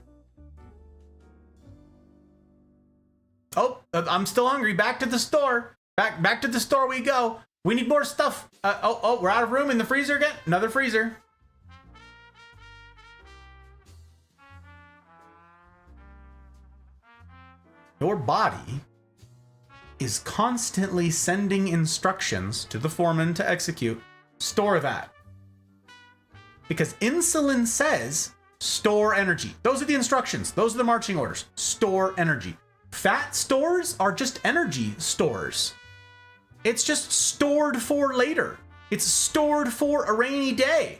Oh, I'm still hungry. Back to the store. Back to the store we go. We need more stuff. We're out of room in the freezer again. Another freezer. Your body is constantly sending instructions to the foreman to execute. Store that. Because insulin says store energy. Those are the instructions. Those are the marching orders. Store energy. Fat stores are just energy stores. It's just stored for later. It's stored for a rainy day.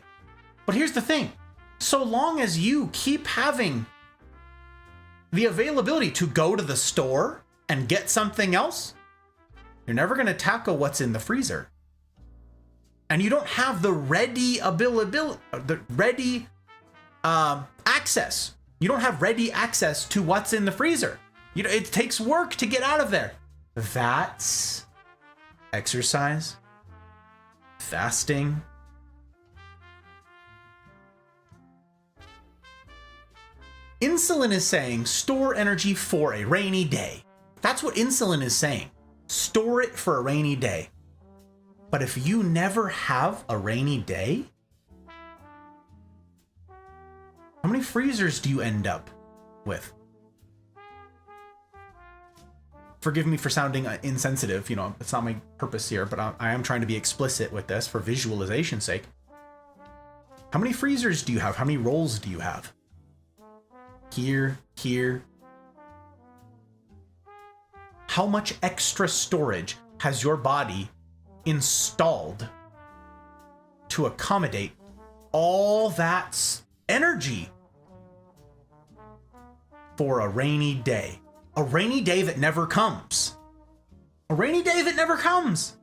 But here's the thing. So long as you keep having the availability to go to the store and get something else, you're never going to tackle what's in the freezer. And you don't have the ready access. You don't have ready access to what's in the freezer. It takes work to get out of there. That's exercise, fasting. Insulin is saying store energy for a rainy day. That's what insulin is saying. Store it for a rainy day. But if you never have a rainy day, how many freezers do you end up with? forgive me for sounding insensitive. You know, it's not my purpose here, but I am trying to be explicit with this for visualization's sake. How many freezers do you have? How many rolls do you have? Here, here. How much extra storage has your body installed to accommodate all that energy for a rainy day? A rainy day that never comes. A rainy day that never comes.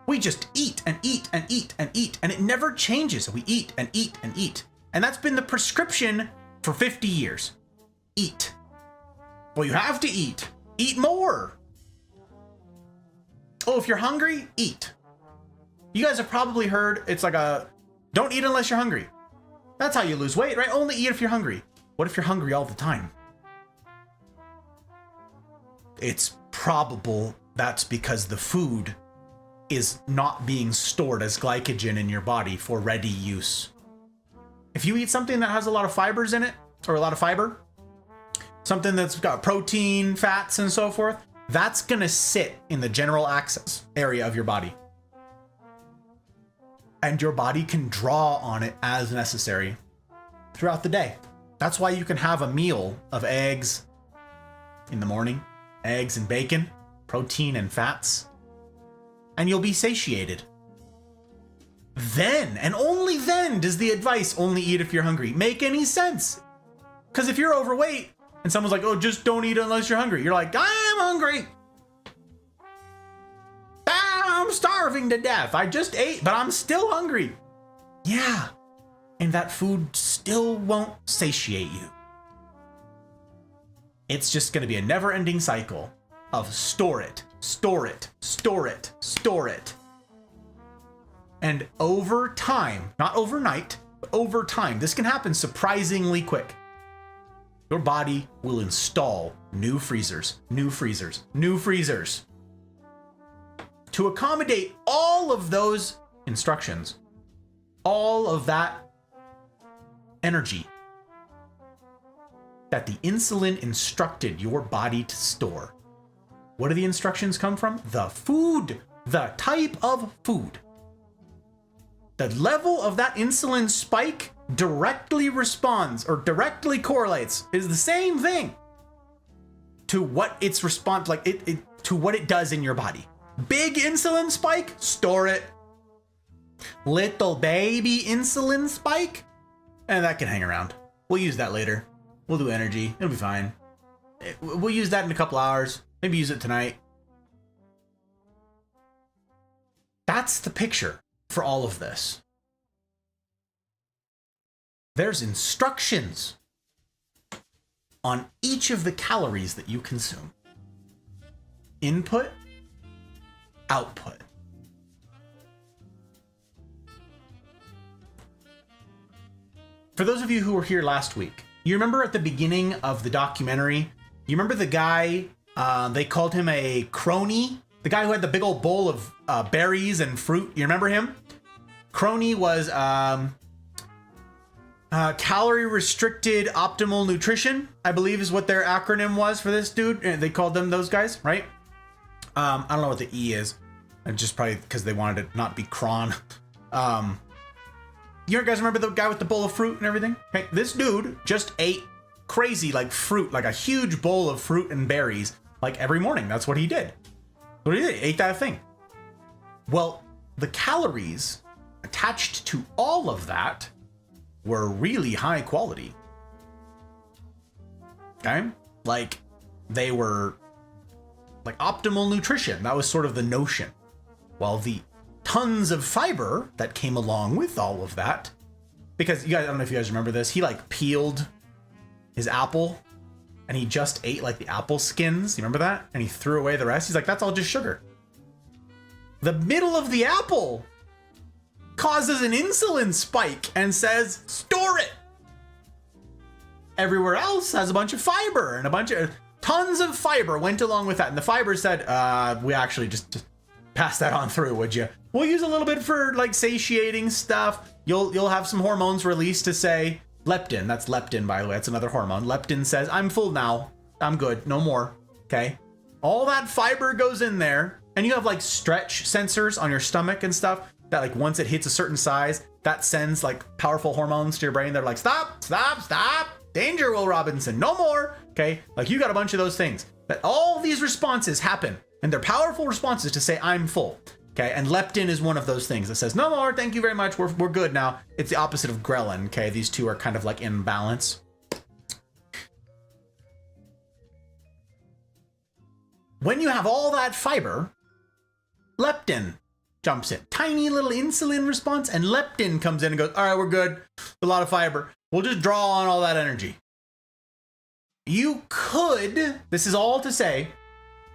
We just eat and eat and eat and eat, and it never changes. We eat and eat and eat. And that's been the prescription for 50 years. Eat. Well, you have to eat. Eat more. Oh, if you're hungry, eat. You guys have probably heard it's like a, don't eat unless you're hungry. That's how you lose weight, right? Only eat if you're hungry. What if you're hungry all the time? It's probable that's because the food is not being stored as glycogen in your body for ready use. If you eat something that has a lot of fibers in it, or a lot of fiber, something that's got protein, fats, and so forth, that's gonna sit in the general access area of your body. And your body can draw on it as necessary throughout the day. That's why you can have a meal of eggs in the morning, eggs and bacon, protein and fats, and you'll be satiated. Then, and only then, does the advice only eat if you're hungry make any sense. Because if you're overweight and someone's like, oh, just don't eat unless you're hungry, you're like, I'm hungry. I'm starving to death. I just ate, but I'm still hungry. Yeah. And that food still won't satiate you. It's just going to be a never-ending cycle of store it, store it, store it, store it. And over time, not overnight, but over time, this can happen surprisingly quick. Your body will install new freezers, new freezers, new freezers to accommodate all of those instructions, all of that energy that the insulin instructed your body to store. What do the instructions come from? The food, the type of food. The level of that insulin spike directly responds or directly correlates, is the same thing to what its response, like to what it does in your body. Big insulin spike, store it. Little baby insulin spike, and that can hang around. We'll use that later. We'll do energy. It'll be fine. We'll use that in a couple hours. Maybe use it tonight. That's the picture for all of this. There's instructions on each of the calories that you consume. Input, output. For those of you who were here last week, you remember at the beginning of the documentary, you remember the guy, they called him a crony? The guy who had the big old bowl of berries and fruit. You remember him? Crony was calorie restricted optimal nutrition, I believe is what their acronym was for this dude. They called them those guys, right? I don't know what the E is. Just probably because they wanted it not be cron. You guys remember the guy with the bowl of fruit and everything? Okay, this dude just ate crazy like fruit, like a huge bowl of fruit and berries, like every morning. That's what he did. What he did, he ate that thing. Well, the calories attached to all of that were really high quality. Okay? Like, they were like optimal nutrition. That was sort of the notion. While the tons of fiber that came along with all of that, because you guys, I don't know if you guys remember this, he like peeled his apple and he just ate like the apple skins. You remember that? And he threw away the rest. He's like, that's all just sugar. The middle of the apple causes an insulin spike and says, store it. Everywhere else has a bunch of fiber and a bunch of tons of fiber went along with that. And the fiber said, we actually just pass that on through, would you? We'll use a little bit for like satiating stuff. You'll have some hormones released to say leptin. That's leptin, by the way. That's another hormone. Leptin says, I'm full now. I'm good. No more. Okay. All that fiber goes in there, and you have like stretch sensors on your stomach and stuff that like once it hits a certain size, that sends like powerful hormones to your brain. They're like, stop, stop, stop. Danger, Will Robinson, no more. Okay, like you got a bunch of those things that all these responses happen, and they're powerful responses to say I'm full. Okay, and leptin is one of those things that says no more, thank you very much, we're good now. It's the opposite of ghrelin. Okay, these two are kind of like in balance. When you have all that fiber, leptin jumps in. Tiny little insulin response, and leptin comes in and goes, all right, we're good. A lot of fiber. We'll just draw on all that energy. You could, this is all to say,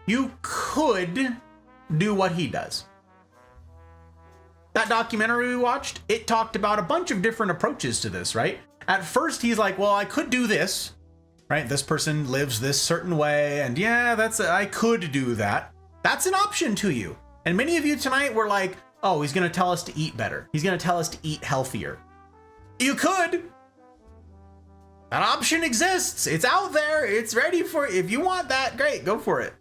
you could do what he does. That documentary we watched, it talked about a bunch of different approaches to this, right? At first, he's like, well, I could do this, right? This person lives this certain way, and yeah, I could do that. That's an option to you. And many of you tonight were like, oh, he's gonna tell us to eat better. He's gonna tell us to eat healthier. You could. That option exists. It's out there. It's ready for, if you want that, great, go for it.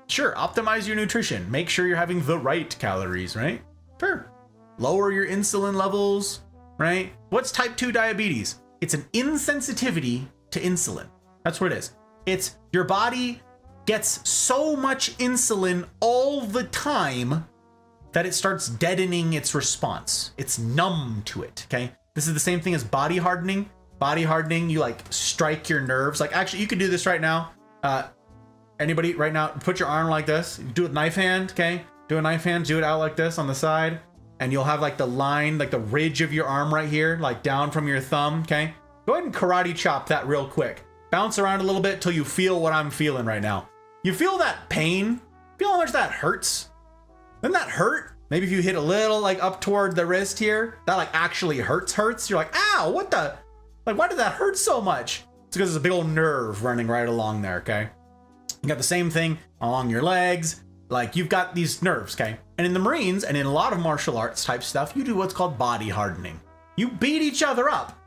Sure, optimize your nutrition. Make sure you're having the right calories, right? Sure. Lower your insulin levels, right? What's type 2 diabetes? It's an insensitivity to insulin. That's what it is. It's your body gets so much insulin all the time that it starts deadening its response. It's numb to it, okay? This is the same thing as body hardening. Body hardening, you like strike your nerves. Like actually, you can do this right now. Anybody right now, put your arm like this. Do a knife hand, okay? Do a knife hand, do it out like this on the side. And you'll have like the line, like the ridge of your arm right here, like down from your thumb, okay? Go ahead and karate chop that real quick. Bounce around a little bit till you feel what I'm feeling right now. You feel that pain? Feel how much that hurts? Doesn't that hurt? Maybe if you hit a little like up toward the wrist here, that like actually hurts. You're like, ow, what the? Like, why did that hurt so much? It's because there's a big old nerve running right along there, okay? You got the same thing along your legs. Like, you've got these nerves, okay? And in the Marines and in a lot of martial arts type stuff, you do what's called body hardening. You beat each other up,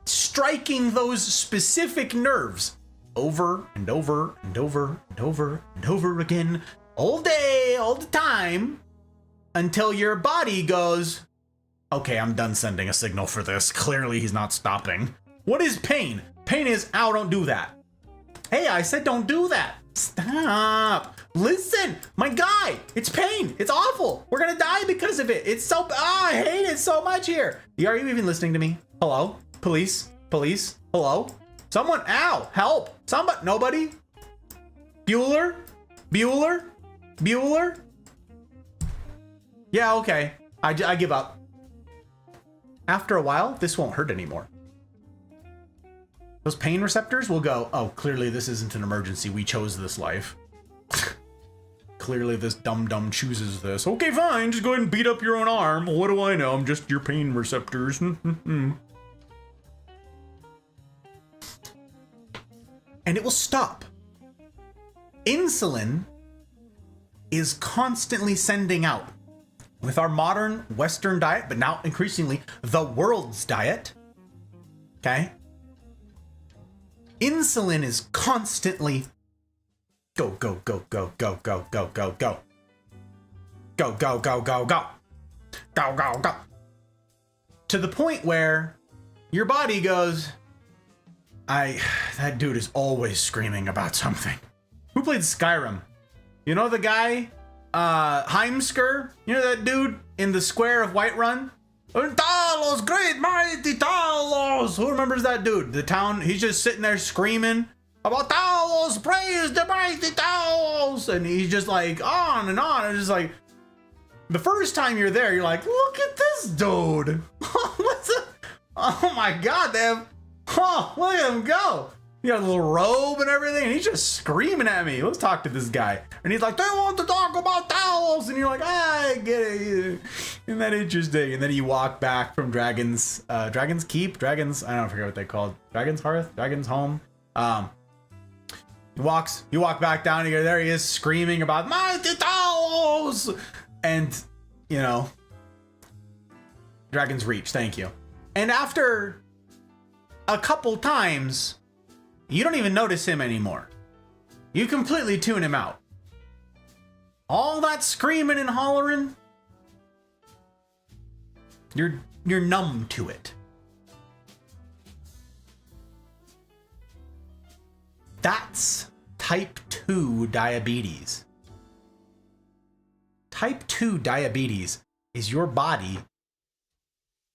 striking those specific nerves over and over and over and over and over again, all day, all the time, until your body goes, okay, I'm done sending a signal for this. Clearly he's not stopping. What is pain? Pain is, ow, don't do that. Hey, I said don't do that. Stop. Listen, my guy, it's pain. It's awful. We're gonna die because of it. It's so, I hate it so much here. Are you even listening to me? Hello? Police? Police? Hello? Someone, ow, help. Somebody, nobody? Bueller? Bueller? Bueller? Yeah, okay. I give up. After a while, this won't hurt anymore. Those pain receptors will go, oh, clearly this isn't an emergency. We chose this life. Clearly this dum-dum chooses this. Okay, fine. Just go ahead and beat up your own arm. What do I know? I'm just your pain receptors. And it will stop. Insulin is constantly sending out. With our modern Western diet, but now increasingly the world's diet, okay? Insulin is constantly go, go, go, go, go, go, go, go, go. Go, go, go, go, go. Go, go, go. To the point where your body goes, that dude is always screaming about something. Who played Skyrim? You know the guy? Heimsker? You know that dude in the square of Whiterun? Talos, great mighty Talos! Who remembers that dude? The town, he's just sitting there screaming about Talos, praise the mighty Talos! And he's just like on and on. And just like, the first time you're there, you're like, look at this dude. Oh my God, they have, look at him go. He got a little robe and everything, and he's just screaming at me. Let's talk to this guy. And he's like, they want to talk about towels. And you're like, I get it. Isn't that interesting? And then you walk back from Dragon's Keep? I don't forget what they called. Dragon's Hearth? Dragon's Home? You walk back down, and there he is screaming about mighty towels. And, you know, Dragon's Reach, thank you. And after a couple times, you don't even notice him anymore. You completely tune him out. All that screaming and hollering, you're numb to it. That's type 2 diabetes. Type 2 diabetes is your body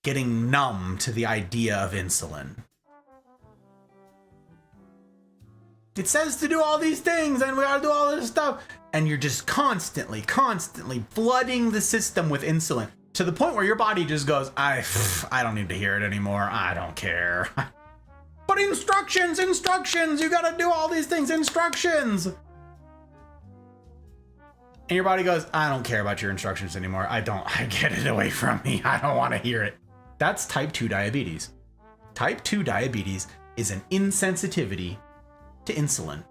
getting numb to the idea of insulin. It says to do all these things and we gotta do all this stuff. And you're just constantly flooding the system with insulin to the point where your body just goes, I don't need to hear it anymore. I don't care. But instructions, you gotta do all these things, instructions. And your body goes, I don't care about your instructions anymore. I get it away from me. I don't want to hear it. That's type 2 diabetes. Type 2 diabetes is an insensitivity to insulin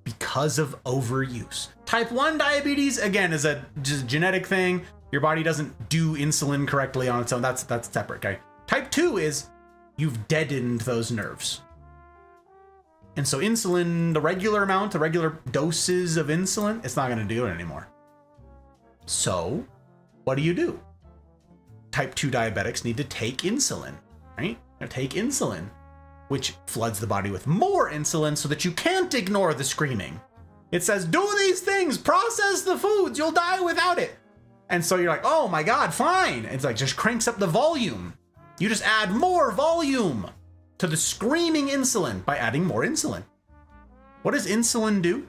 because of overuse. Type 1 diabetes, again, is a just genetic thing. Your body doesn't do insulin correctly on its own. That's separate, okay? Type 2 is you've deadened those nerves. And so insulin, the regular amount, the regular doses of insulin, it's not going to do it anymore. So what do? Type 2 diabetics need to take insulin, right? They take insulin, which floods the body with more insulin so that you can't ignore the screaming. It says, do these things, process the foods, you'll die without it. And so you're like, oh my God, fine. It's like just cranks up the volume. You just add more volume to the screaming insulin by adding more insulin. What does insulin do?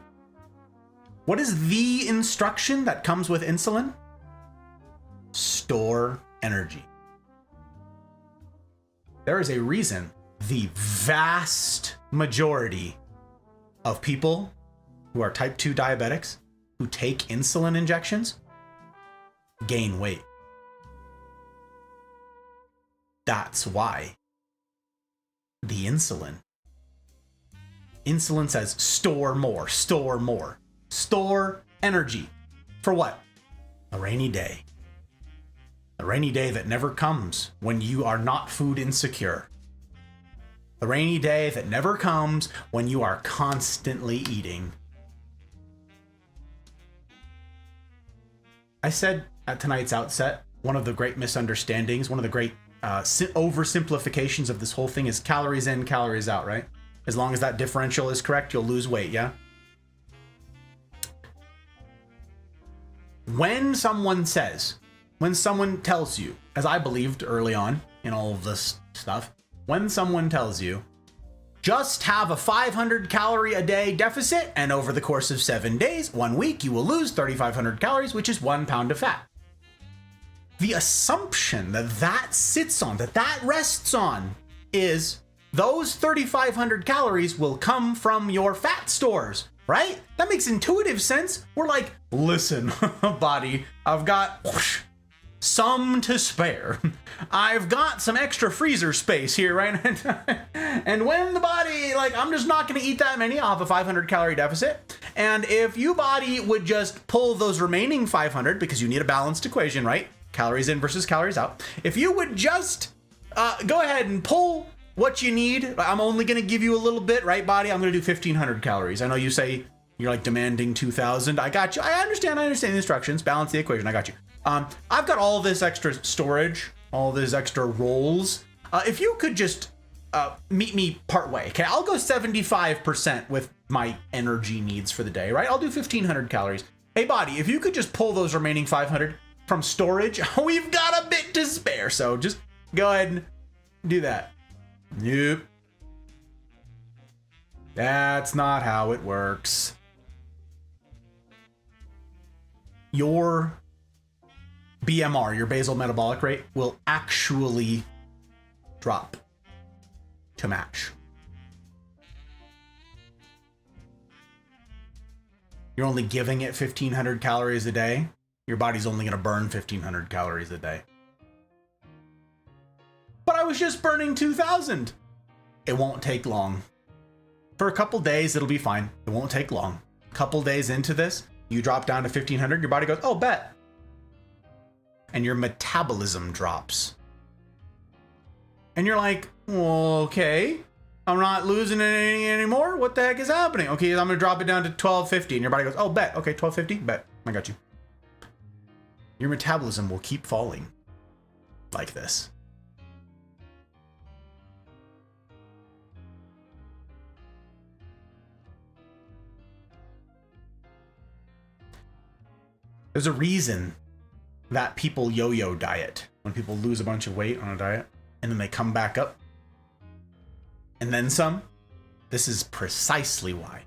What is the instruction that comes with insulin? Store energy. There is a reason the vast majority of people who are type 2 diabetics who take insulin injections gain weight. That's why the insulin says store more, store energy. For what? A rainy day. A rainy day that never comes when you are not food insecure. A rainy day that never comes when you are constantly eating. I said at tonight's outset, one of the great misunderstandings, one of the great oversimplifications of this whole thing is calories in, calories out, right? As long as that differential is correct, you'll lose weight, yeah? When someone tells you, as I believed early on in all of this stuff, when someone tells you, just have a 500 calorie a day deficit, and over the course of 7 days, 1 week, you will lose 3,500 calories, which is 1 pound of fat. The assumption that sits on, that rests on, is those 3,500 calories will come from your fat stores, right? That makes intuitive sense. We're like, listen, body, I've got some to spare. I've got some extra freezer space here, right? And when the body, like, I'm just not going to eat that many off a 500 calorie deficit. And if you body would just pull those remaining 500, because you need a balanced equation, right? Calories in versus calories out. If you would just go ahead and pull what you need, I'm only going to give you a little bit, right, body? I'm going to do 1,500 calories. I know you say you're like demanding 2,000. I got you. I understand the instructions. Balance the equation. I got you. I've got all this extra storage, all these extra rolls. If you could just meet me part way, okay? I'll go 75% with my energy needs for the day, right? I'll do 1,500 calories. Hey, body, if you could just pull those remaining 500 from storage, we've got a bit to spare. So just go ahead and do that. Nope. That's not how it works. Your BMR, your basal metabolic rate, will actually drop to match. You're only giving it 1,500 calories a day. Your body's only going to burn 1,500 calories a day. But I was just burning 2,000. It won't take long. For a couple days, it'll be fine. It won't take long. A couple days into this, you drop down to 1,500. Your body goes, oh, bet. And your metabolism drops. And you're like, well, okay. I'm not losing any anymore. What the heck is happening? Okay, I'm gonna drop it down to 1250, and your body goes, oh, bet. Okay, 1250, bet. I got you. Your metabolism will keep falling like this. There's a reason that people yo-yo diet. When people lose a bunch of weight on a diet and then they come back up and then some. This is precisely why.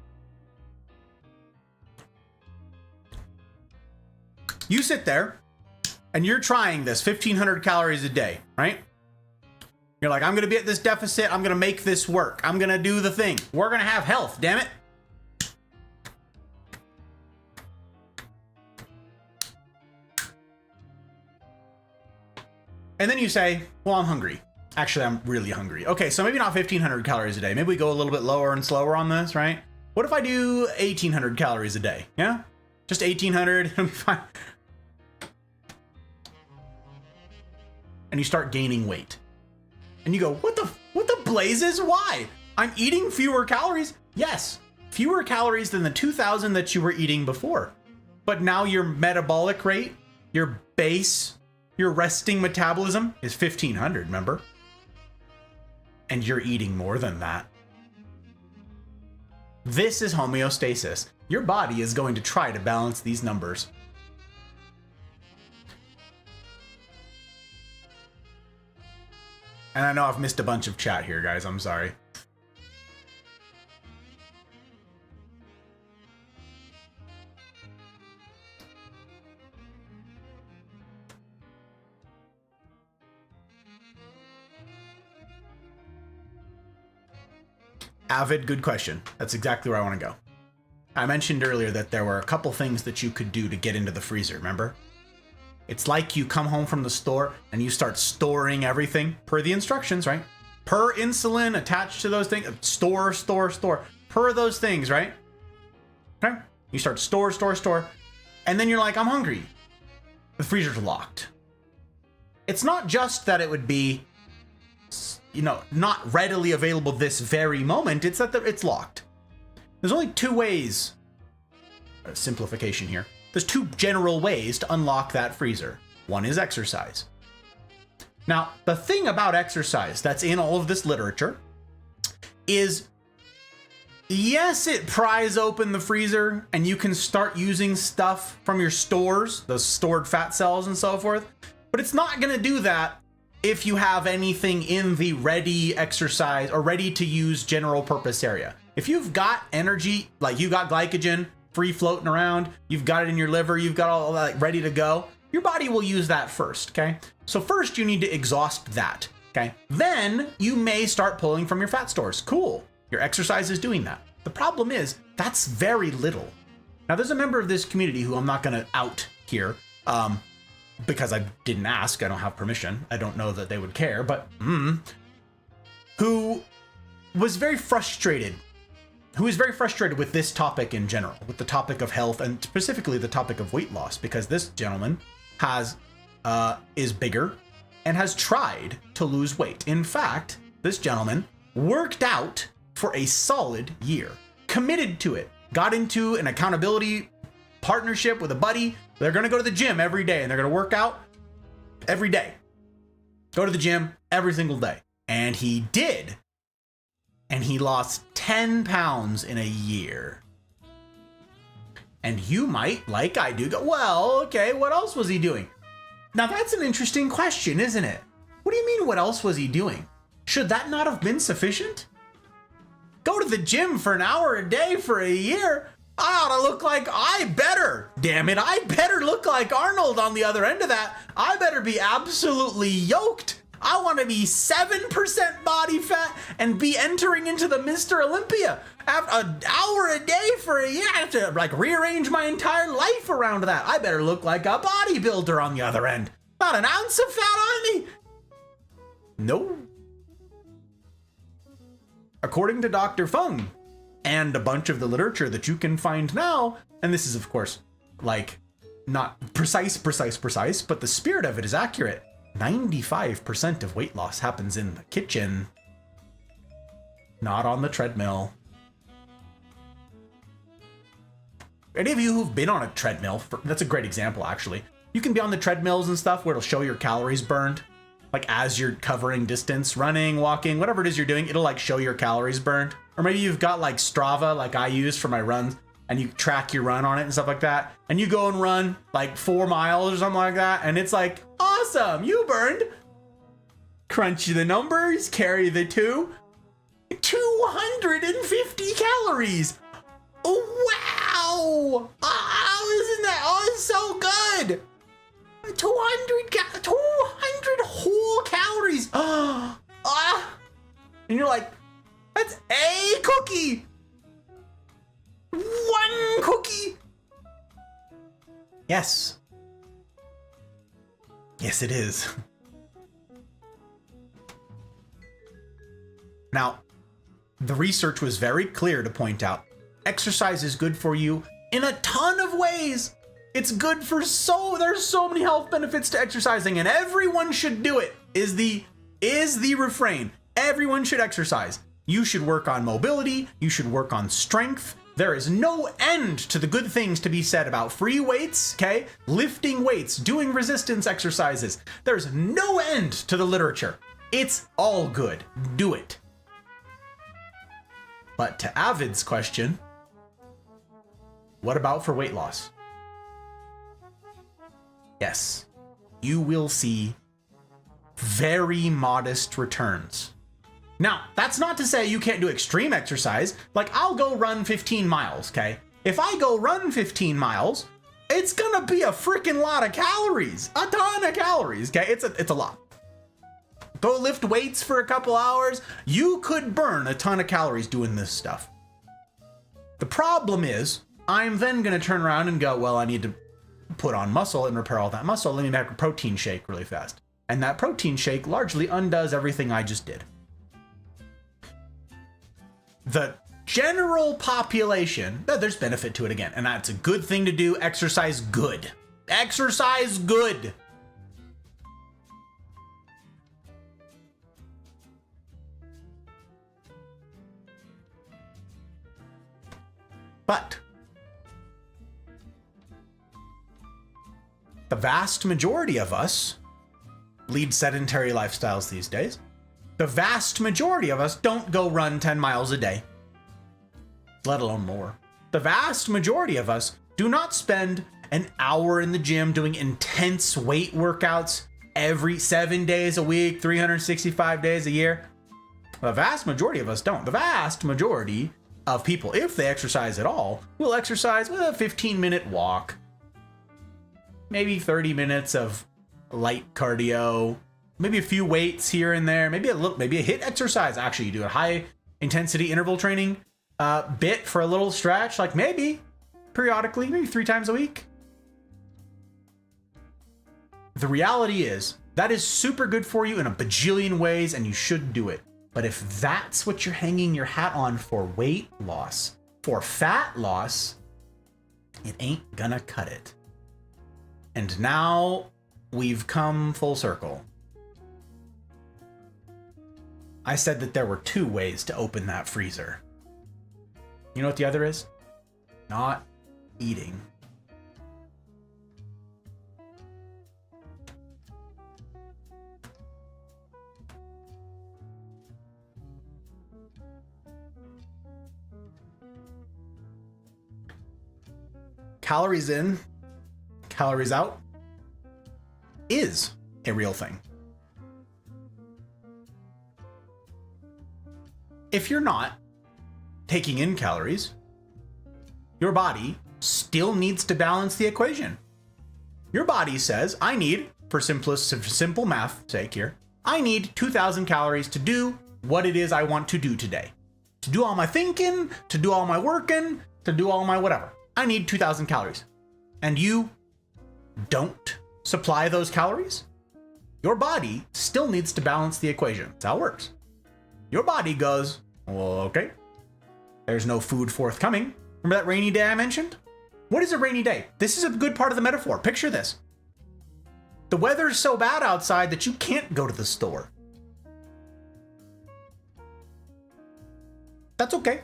You sit there and you're trying this 1,500 calories a day, right? You're like, I'm going to be at this deficit. I'm going to make this work. I'm going to do the thing. We're going to have health, damn it. And then you say, well, I'm hungry. Actually, I'm really hungry. Okay, so maybe not 1,500 calories a day. Maybe we go a little bit lower and slower on this, right? What if I do 1,800 calories a day? Yeah? Just 1,800, it'll be fine. And you start gaining weight. And you go, what the blazes? Why? I'm eating fewer calories. Yes, fewer calories than the 2,000 that you were eating before. But now your metabolic rate, your base, your resting metabolism is 1,500, remember? And you're eating more than that. This is homeostasis. Your body is going to try to balance these numbers. And I know I've missed a bunch of chat here, guys. I'm sorry. Avid, good question. That's exactly where I want to go. I mentioned earlier that there were a couple things that you could do to get into the freezer, remember? It's like you come home from the store and you start storing everything per the instructions, right? Per insulin attached to those things. Store. Per those things, right? Okay? You start store. And then you're like, I'm hungry. The freezer's locked. It's not just that it would be, you know, not readily available this very moment. It's that it's locked. There's only two ways, simplification here. There's two general ways to unlock that freezer. One is exercise. Now, the thing about exercise that's in all of this literature is, yes, it pries open the freezer and you can start using stuff from your stores, those stored fat cells and so forth, but it's not going to do that if you have anything in the ready exercise or ready to use general purpose area. If you've got energy, like you got glycogen free floating around, you've got it in your liver, you've got all that ready to go, your body will use that first, okay? So first you need to exhaust that, okay? Then you may start pulling from your fat stores. Cool, your exercise is doing that. The problem is that's very little. Now there's a member of this community who I'm not gonna out here, because I didn't ask, I don't have permission. I don't know that they would care, but who was very frustrated with this topic in general, with the topic of health and specifically the topic of weight loss, because this gentleman is bigger and has tried to lose weight. In fact, this gentleman worked out for a solid year, committed to it, got into an accountability partnership with a buddy. They're going to go to the gym every day and they're going to work out every day. Go to the gym every single day. And he did. And he lost 10 pounds in a year. And you might, like I do, go, well, okay, what else was he doing? Now that's an interesting question, isn't it? What do you mean, what else was he doing? Should that not have been sufficient? Go to the gym for an hour a day for a year? I ought to look like damn it, I better look like Arnold on the other end of that. I better be absolutely yoked. I want to be 7% body fat and be entering into the Mr. Olympia. After an hour a day for a year, I have to like rearrange my entire life around that. I better look like a bodybuilder on the other end. Not an ounce of fat on me. No. According to Dr. Fung, and a bunch of the literature that you can find now, and this is of course like not precise, but the spirit of it is accurate. 95% of weight loss happens in the kitchen. Not on the treadmill. Any of you who've been on a treadmill, that's a great example, actually. You can be on the treadmills and stuff where it'll show your calories burned. Like as you're covering distance, running, walking, whatever it is you're doing, it'll like show your calories burned. Or maybe you've got like Strava, like I use for my runs, and you track your run on it and stuff like that. And you go and run like 4 miles or something like that. And it's like, awesome, you burned. Crunch the numbers, carry the 250 calories. Oh, wow! Oh, isn't that? Oh, it's so good. 200 whole calories. And you're like, that's a cookie. 1 cookie. Yes. Yes, it is. Now, the research was very clear to point out exercise is good for you in a ton of ways. It's good for there's so many health benefits to exercising, and everyone should do it is the refrain. Everyone should exercise. You should work on mobility, you should work on strength. There is no end to the good things to be said about free weights, okay? Lifting weights, doing resistance exercises. There's no end to the literature. It's all good. Do it. But to Avid's question, what about for weight loss? Yes, you will see very modest returns. Now, that's not to say you can't do extreme exercise. Like, I'll go run 15 miles, okay? If I go run 15 miles, it's gonna be a freaking lot of calories. A ton of calories, okay? It's a lot. Go lift weights for a couple hours. You could burn a ton of calories doing this stuff. The problem is, I'm then gonna turn around and go, well, I need to put on muscle and repair all that muscle. Let me make a protein shake really fast. And that protein shake largely undoes everything I just did. The general population, there's benefit to it again, and that's a good thing to do. Exercise good. Exercise good. But the vast majority of us lead sedentary lifestyles these days. The vast majority of us don't go run 10 miles a day, let alone more. The vast majority of us do not spend an hour in the gym doing intense weight workouts every 7 days a week, 365 days a year. The vast majority of us don't. The vast majority of people, if they exercise at all, will exercise with a 15-minute walk, maybe 30 minutes of light cardio, maybe a few weights here and there, maybe a HIIT exercise. Actually, you do a high intensity interval training bit for a little stretch, like maybe periodically, maybe 3 times a week. The reality is that is super good for you in a bajillion ways, and you should do it. But if that's what you're hanging your hat on for weight loss, for fat loss, it ain't gonna cut it. And now we've come full circle. I said that there were 2 ways to open that freezer. You know what the other is? Not eating. Calories in, calories out is a real thing. If you're not taking in calories, your body still needs to balance the equation. Your body says, I need, for simple math sake here, I need 2,000 calories to do what it is I want to do today. To do all my thinking, to do all my working, to do all my whatever. I need 2,000 calories. And you don't supply those calories, your body still needs to balance the equation. That's how it works. Your body goes, well, okay, there's no food forthcoming. Remember that rainy day I mentioned? What is a rainy day? This is a good part of the metaphor. Picture this. The weather's so bad outside that you can't go to the store. That's okay,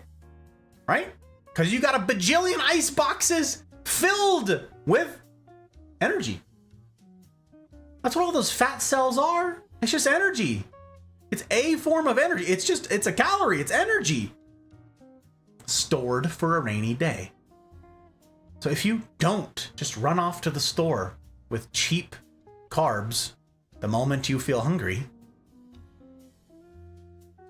right? Because you got a bajillion ice boxes filled with energy. That's what all those fat cells are. It's just energy. It's a form of energy. It's a calorie. It's energy stored for a rainy day. So if you don't just run off to the store with cheap carbs the moment you feel hungry,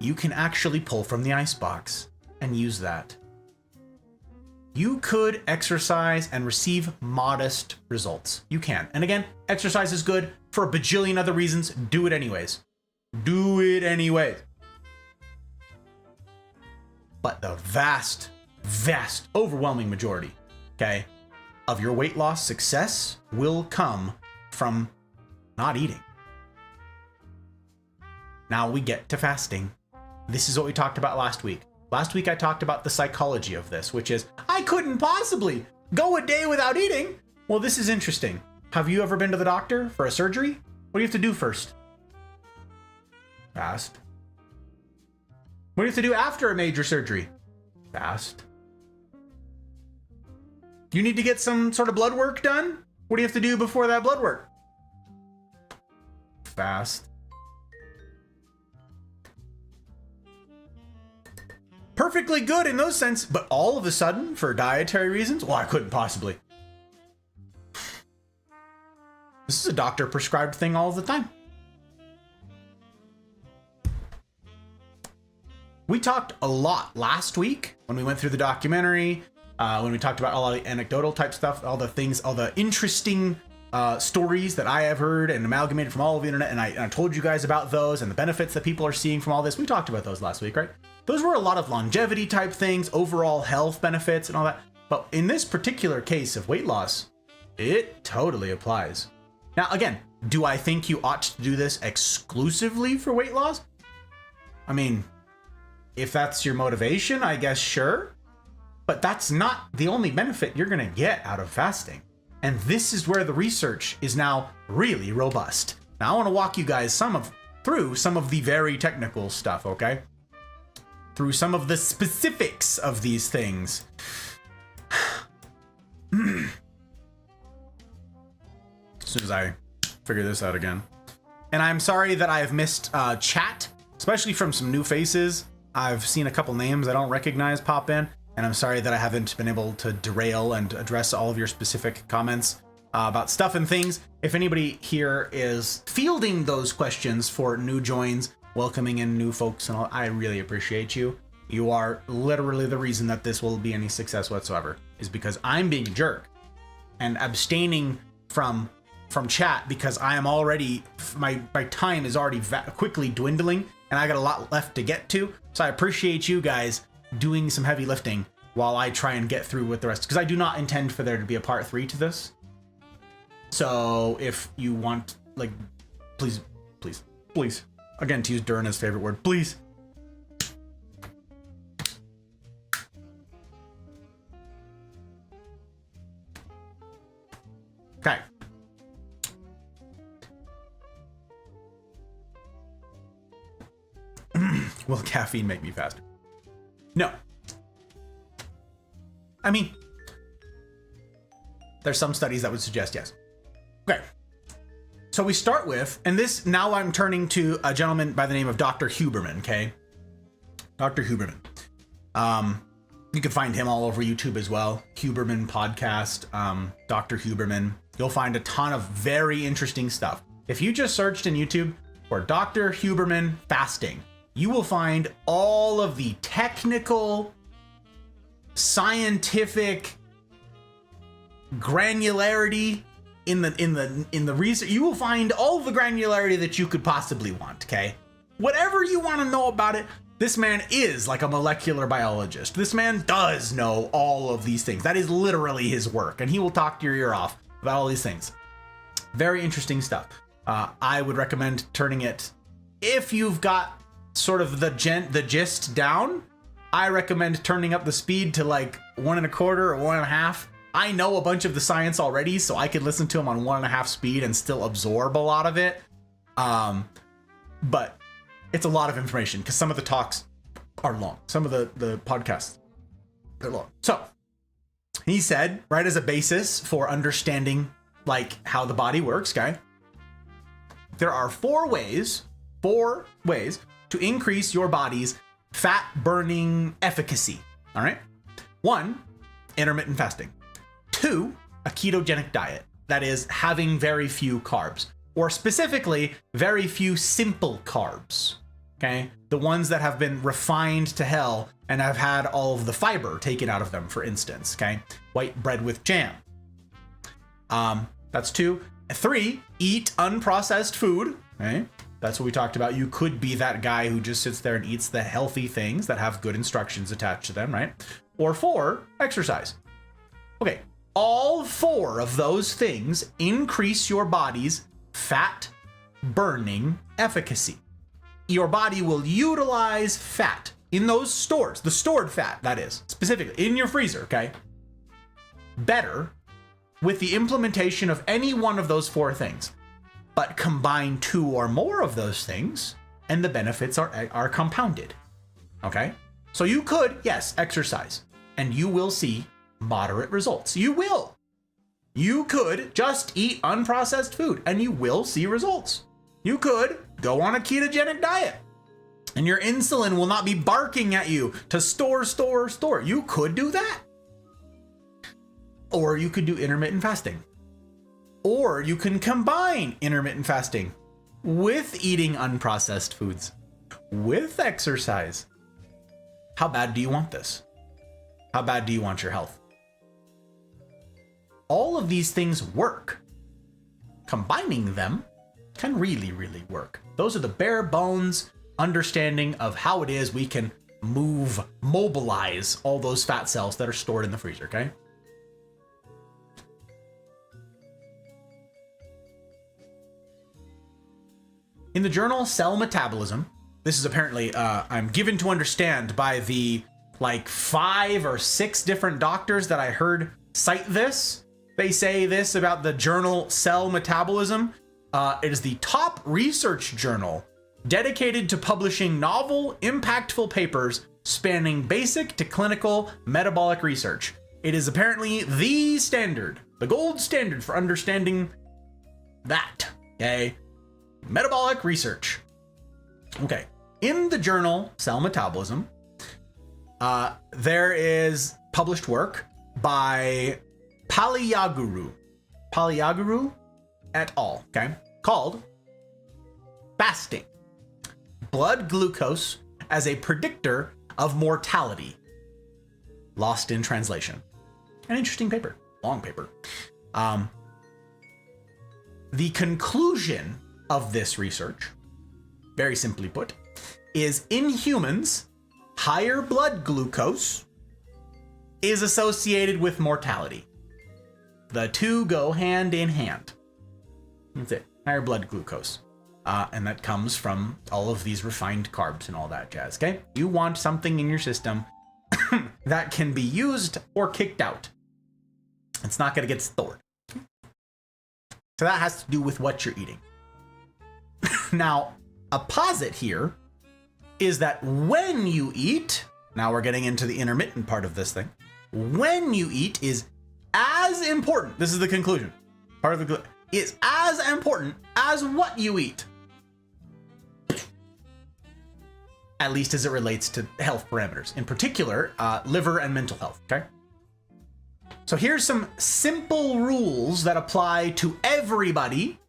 you can actually pull from the icebox and use that. You could exercise and receive modest results. You can. And again, exercise is good for a bajillion other reasons. Do it anyways. Do it anyways. But the vast, overwhelming majority, okay, of your weight loss success will come from not eating. Now we get to fasting. This is what we talked about last week. Last week I talked about the psychology of this, which is, I couldn't possibly go a day without eating. Well, this is interesting. Have you ever been to the doctor for a surgery? What do you have to do first? Fast. What do you have to do after a major surgery? Fast. You need to get some sort of blood work done? What do you have to do before that blood work? Fast. Perfectly good in those sense, but all of a sudden, for dietary reasons, well, I couldn't possibly. This is a doctor prescribed thing all the time. We talked a lot last week when we went through the documentary, when we talked about all the anecdotal type stuff, all the things, all the interesting stories that I have heard and amalgamated from all over the internet, and I told you guys about those and the benefits that people are seeing from all this. We talked about those last week, right? Those were a lot of longevity type things, overall health benefits and all that. But in this particular case of weight loss, it totally applies. Now, again, do I think you ought to do this exclusively for weight loss? I mean, if that's your motivation, I guess sure. But that's not the only benefit you're going to get out of fasting. And this is where the research is now really robust. Now, I want to walk you guys through some of the very technical stuff, okay? Through some of the specifics of these things. As soon as I figure this out again. And I'm sorry that I have missed chat, especially from some new faces. I've seen a couple names I don't recognize pop in, and I'm sorry that I haven't been able to derail and address all of your specific comments about stuff and things. If anybody here is fielding those questions for new joins, welcoming in new folks and all, I really appreciate you. You are literally the reason that this will be any success whatsoever, is because I'm being a jerk and abstaining from chat because I am already, my time is already quickly dwindling and I got a lot left to get to. So I appreciate you guys doing some heavy lifting while I try and get through with the rest, because I do not intend for there to be a part 3 to this. So if you want, like, please, again, to use Durna's favorite word, please. Okay. Will caffeine make me faster? No. I mean, there's some studies that would suggest yes. Okay. So we start with, and this, now I'm turning to a gentleman by the name of Dr. Huberman, okay? Dr. Huberman. You can find him all over YouTube as well. Huberman podcast, Dr. Huberman. You'll find a ton of very interesting stuff. If you just searched in YouTube for Dr. Huberman fasting, you will find all of the technical, scientific granularity in the research. You will find all the granularity that you could possibly want, okay? Whatever you want to know about it, this man is like a molecular biologist. This man does know all of these things. That is literally his work, and he will talk your ear off about all these things. Very interesting stuff. I would recommend turning it, if you've got sort of the gist down, I recommend turning up the speed to like 1.25 or 1.5. I know a bunch of the science already, so I can listen to him on 1.5 speed and still absorb a lot of it. But it's a lot of information because some of the talks are long. Some of the podcasts are long. So he said, right, as a basis for understanding like how the body works, okay, there are four ways to increase your body's fat burning efficacy. All right. 1, intermittent fasting. 2, a ketogenic diet. That is having very few carbs, or specifically very few simple carbs. Okay. The ones that have been refined to hell and have had all of the fiber taken out of them, for instance. Okay. White bread with jam. That's 2. 3, eat unprocessed food. Okay. That's what we talked about. You could be that guy who just sits there and eats the healthy things that have good instructions attached to them, right? Or 4, exercise. Okay, all 4 of those things increase your body's fat burning efficacy. Your body will utilize fat in those stores, the stored fat, that is, specifically in your freezer, okay? Better with the implementation of any one of those 4 things. But combine 2 or more of those things, and the benefits are compounded. Okay? So you could, yes, exercise, and you will see moderate results. You will. You could just eat unprocessed food, and you will see results. You could go on a ketogenic diet, and your insulin will not be barking at you to store. You could do that. Or you could do intermittent fasting. Or you can combine intermittent fasting with eating unprocessed foods, with exercise. How bad do you want this? How bad do you want your health? All of these things work. Combining them can really, really work. Those are the bare bones understanding of how it is we can mobilize all those fat cells that are stored in the freezer, okay? In the journal Cell Metabolism, this is apparently, I'm given to understand by the like 5 or 6 different doctors that I heard cite this. They say this about the journal Cell Metabolism. It is the top research journal dedicated to publishing novel, impactful papers spanning basic to clinical metabolic research. It is apparently the standard, the gold standard for understanding that, okay? Metabolic research. Okay. In the journal Cell Metabolism, there is published work by Paliyaguru et al., okay, called Fasting, Blood Glucose as a Predictor of Mortality. Lost in translation. An interesting paper. Long paper. The conclusion of this research, very simply put, is in humans, higher blood glucose is associated with mortality. The two go hand in hand. That's it. Higher blood glucose. And that comes from all of these refined carbs and all that jazz, okay? You want something in your system that can be used or kicked out. It's not going to get stored. So that has to do with what you're eating. Now, a posit here is that when you eat, now we're getting into the intermittent part of this thing, when you eat is as important, this is the conclusion, part of the is as important as what you eat. At least as it relates to health parameters, in particular, liver and mental health, okay? So here's some simple rules that apply to everybody,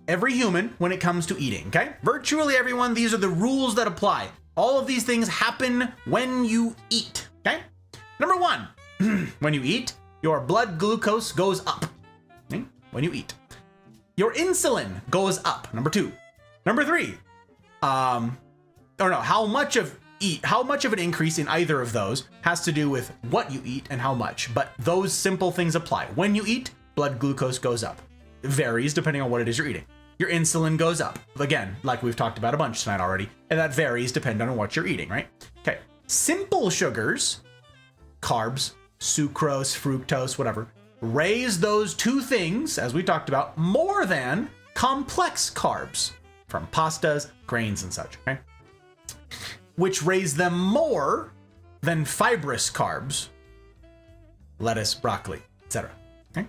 every human, when it comes to eating, okay? Virtually everyone, these are the rules that apply. All of these things happen when you eat, okay? Number 1, when you eat, your blood glucose goes up, okay? When you eat. Your insulin goes up, number 2. Number 3, how much of an increase in either of those has to do with what you eat and how much, but those simple things apply. When you eat, blood glucose goes up. It varies depending on what it is you're eating. Your insulin goes up. Again, like we've talked about a bunch tonight already, and that varies depending on what you're eating, right? Okay, simple sugars, carbs, sucrose, fructose, whatever, raise those two things, as we talked about, more than complex carbs from pastas, grains, and such, okay? which raise them more than fibrous carbs, lettuce, broccoli, etc. Okay?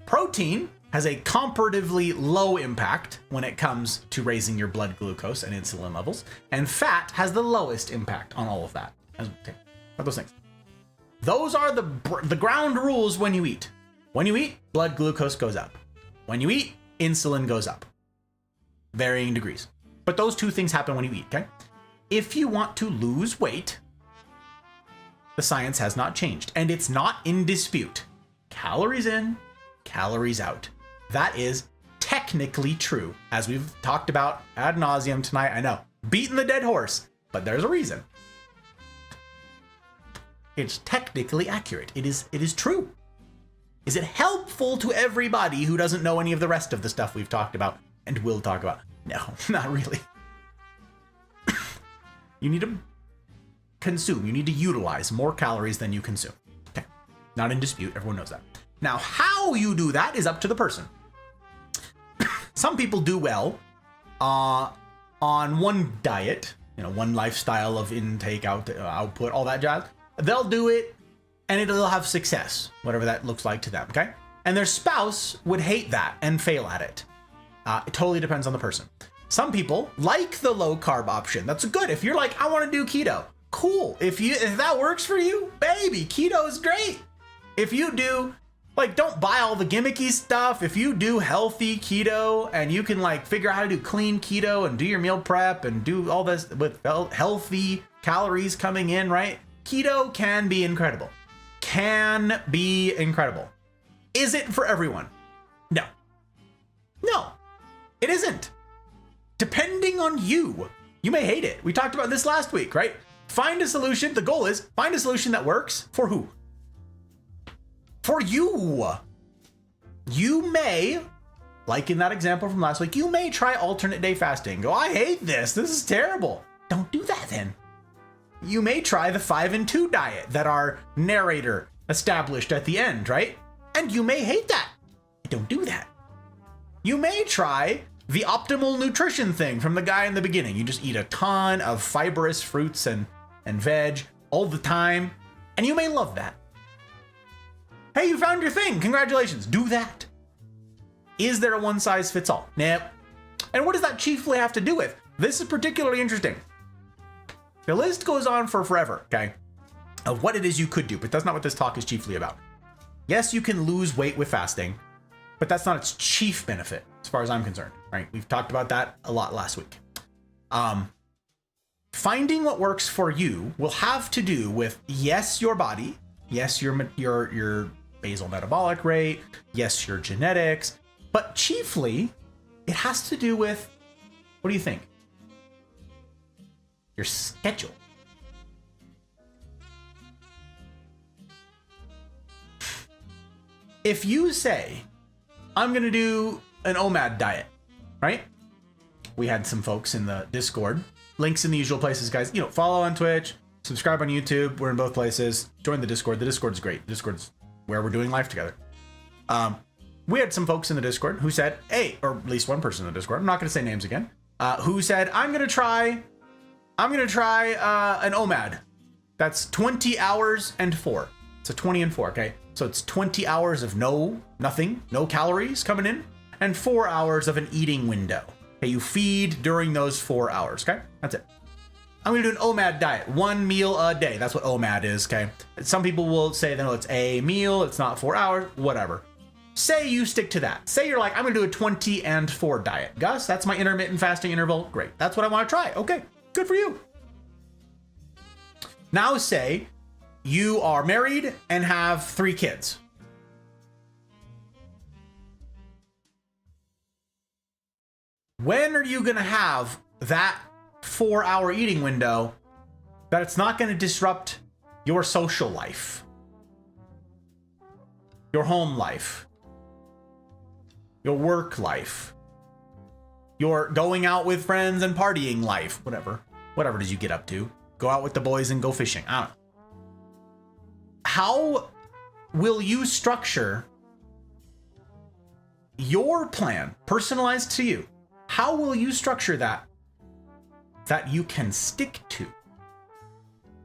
Protein has a comparatively low impact when it comes to raising your blood glucose and insulin levels, and fat has the lowest impact on all of that. Okay, those things. Those are the ground rules when you eat. When you eat, blood glucose goes up. When you eat, insulin goes up. Varying degrees. But those two things happen when you eat, okay? If you want to lose weight, the science has not changed, and it's not in dispute. Calories in, calories out. That is technically true, as we've talked about ad nauseum tonight. I know, beating the dead horse, but there's a reason. It's technically accurate. It is true. Is it helpful to everybody who doesn't know any of the rest of the stuff we've talked about and will talk about? No, not really. You need to consume. You need to utilize more calories than you consume. Okay, not in dispute. Everyone knows that. Now, how you do that is up to the person. Some people do well on one diet, one lifestyle of intake, output, all that jazz. They'll do it and it'll have success, whatever that looks like to them, okay? And their spouse would hate that and fail at it. It totally depends on the person. Some people like the low carb option. That's good. If you're like, I want to do keto, cool. If that works for you, baby, keto is great. If you do, don't buy all the gimmicky stuff. If you do healthy keto and you can figure out how to do clean keto and do your meal prep and do all this with healthy calories coming in, right? Keto can be incredible. Can be incredible. Is it for everyone? No. No, it isn't. Depending on you, you may hate it. We talked about this last week, right? Find a solution. The goal is find a solution that works for who? For you. You may, like in that example from last week, you may try alternate day fasting. Go, I hate this. This is terrible. Don't do that then. You may try the 5 and 2 diet that our narrator established at the end, right? And you may hate that. Don't do that. You may try the optimal nutrition thing from the guy in the beginning. You just eat a ton of fibrous fruits and veg all the time, and you may love that. Hey, you found your thing. Congratulations. Do that. Is there a one size fits all? Nope. And what does that chiefly have to do with? This is particularly interesting. The list goes on for forever, okay, of what it is you could do, but that's not what this talk is chiefly about. Yes, you can lose weight with fasting, but that's not its chief benefit, as far as I'm concerned, right? We've talked about that a lot last week. Finding what works for you will have to do with, yes, your body, yes, your basal metabolic rate, yes, your genetics, but chiefly, it has to do with, what do you think? Your schedule. If you say, I'm going to do an OMAD diet, right? We had some folks in the Discord. Links in the usual places, guys. Follow on Twitch, subscribe on YouTube. We're in both places. Join the Discord. The Discord's great. The Discord's where we're doing life together. We had some folks in the Discord who said, hey, or at least one person in the Discord, I'm not going to say names again, who said, I'm going to try an OMAD. That's 20 hours and 4. So 20 and 4, okay? So it's 20 hours of nothing, no calories coming in, and 4 hours of an eating window. Okay, you feed during those 4 hours, okay? That's it. I'm gonna do an OMAD diet, 1 meal a day. That's what OMAD is, okay? Some people will say, no, it's a meal, it's not 4 hours, whatever. Say you stick to that. Say you're like, I'm gonna do a 20 and 4 diet. Gus, that's my intermittent fasting interval. Great, that's what I wanna try. Okay, good for you. Now say you are married and have 3 kids. When are you gonna have that 4-hour eating window that it's not gonna disrupt your social life, your home life, your work life, your going out with friends and partying life, whatever it is you get up to? Go out with the boys and go fishing. I don't know. How will you structure your plan, personalized to you? How will you structure that you can stick to?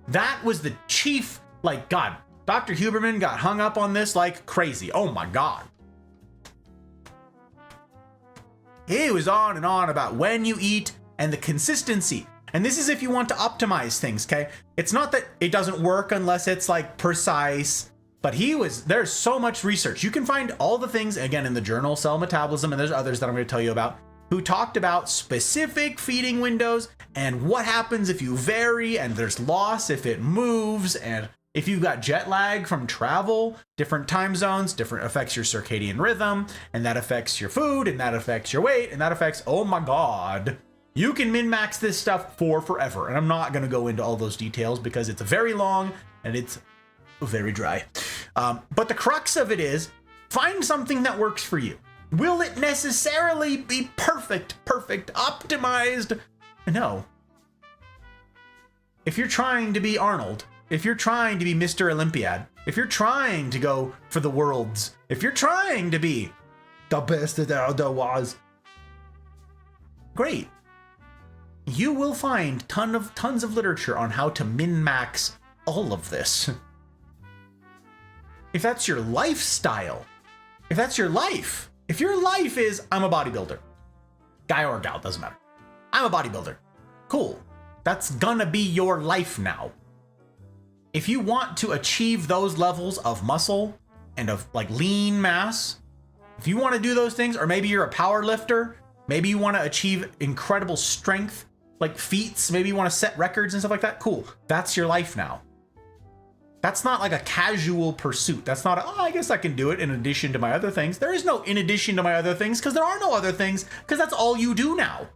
That was the chief, like, God, Dr. Huberman got hung up on this like crazy. Oh my God. He was on and on about when you eat and the consistency. And this is if you want to optimize things, okay? It's not that it doesn't work unless it's like precise, but there's so much research. You can find all the things, again, in the journal Cell Metabolism, and there's others that I'm going to tell you about, who talked about specific feeding windows and what happens if you vary, and there's loss if it moves, and if you've got jet lag from travel, different time zones, different affects your circadian rhythm, and that affects your food, and that affects your weight, and that affects, oh my God, you can min-max this stuff for forever. And I'm not going to go into all those details because it's very long and it's very dry. But the crux of it is, find something that works for you. Will it necessarily be perfect, optimized? No. If you're trying to be Arnold, if you're trying to be Mr. Olympiad, if you're trying to go for the worlds, if you're trying to be the best that there was, great. You will find tons of literature on how to min-max all of this. If that's your lifestyle, if that's your life, if your life is, I'm a bodybuilder, guy or gal, doesn't matter. I'm a bodybuilder. Cool. That's gonna be your life now. If you want to achieve those levels of muscle and of like lean mass, if you want to do those things, or maybe you're a power lifter, maybe you want to achieve incredible strength, like feats, maybe you want to set records and stuff like that, cool. That's your life now. That's not like a casual pursuit. That's not I guess I can do it in addition to my other things. There is no in addition to my other things, because there are no other things, because that's all you do now.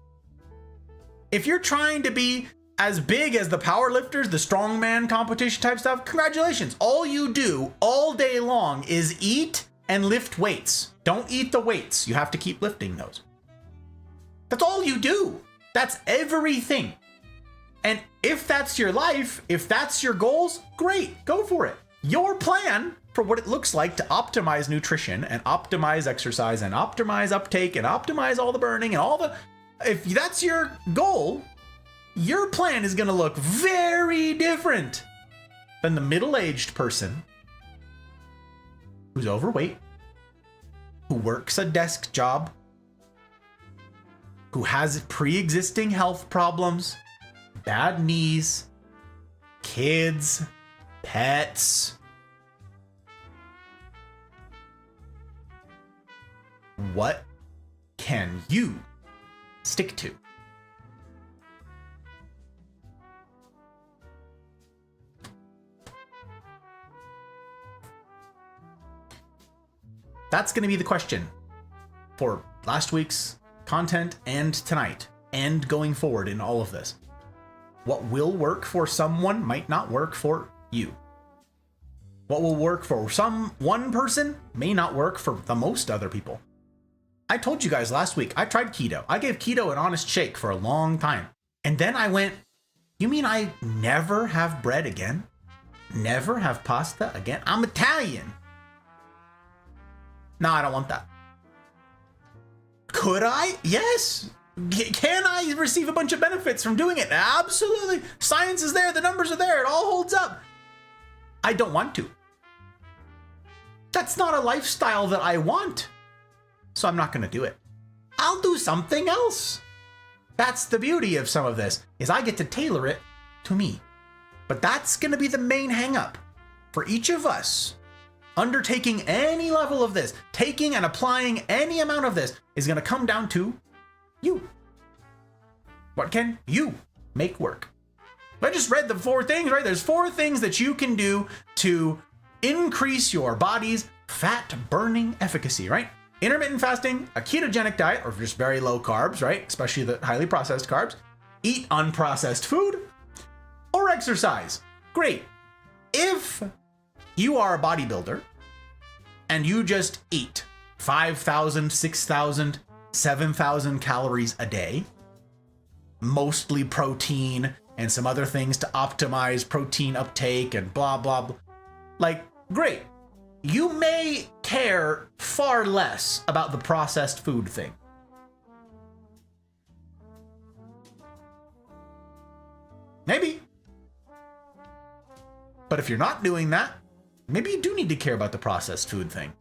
If you're trying to be as big as the power lifters, the strongman competition type stuff, congratulations. All you do all day long is eat and lift weights. Don't eat the weights. You have to keep lifting those. That's all you do. That's everything. And if that's your life, if that's your goals, great, go for it. Your plan for what it looks like to optimize nutrition and optimize exercise and optimize uptake and optimize all the burning and all the, if that's your goal, your plan is going to look very different than the middle-aged person who's overweight, who works a desk job, who has pre-existing health problems, bad knees, kids, pets. What can you stick to? That's going to be the question for last week's content and tonight and going forward in all of this. What will work for someone might not work for you. What will work for one person may not work for the most other people. I told you guys last week, I tried keto. I gave keto an honest shake for a long time. And then I went, you mean I never have bread again? Never have pasta again? I'm Italian. No, I don't want that. Could I? Yes. Can I receive a bunch of benefits from doing it? Absolutely. Science is there. The numbers are there. It all holds up. I don't want to. That's not a lifestyle that I want. So I'm not going to do it. I'll do something else. That's the beauty of some of this, is I get to tailor it to me. But that's going to be the main hang up for each of us. Undertaking any level of this, taking and applying any amount of this, is going to come down to you. What can you make work? I just read the 4 things, right? There's 4 things that you can do to increase your body's fat burning efficacy, right? Intermittent fasting, a ketogenic diet, or just very low carbs, right? Especially the highly processed carbs. Eat unprocessed food, or exercise. Great. If you are a bodybuilder and you just eat 5,000, 6,000, 7,000 calories a day, mostly protein and some other things to optimize protein uptake and blah, blah, blah. Like, great. You may care far less about the processed food thing. Maybe. But if you're not doing that, maybe you do need to care about the processed food thing.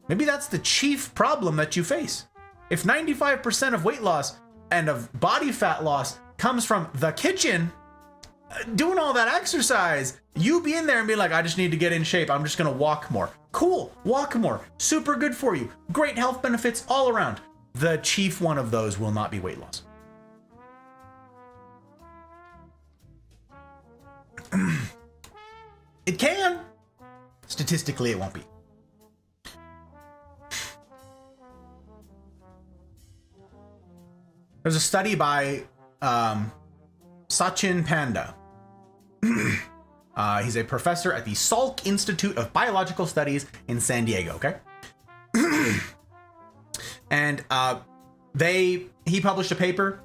Maybe that's the chief problem that you face. If 95% of weight loss and of body fat loss comes from the kitchen, doing all that exercise, you be in there and be like, I just need to get in shape. I'm just going to walk more. Cool. Walk more. Super good for you. Great health benefits all around. The chief one of those will not be weight loss. It can. Statistically, it won't be. There's a study by Sachin Panda. He's a professor at the Salk Institute of Biological Studies in San Diego, okay? And he published a paper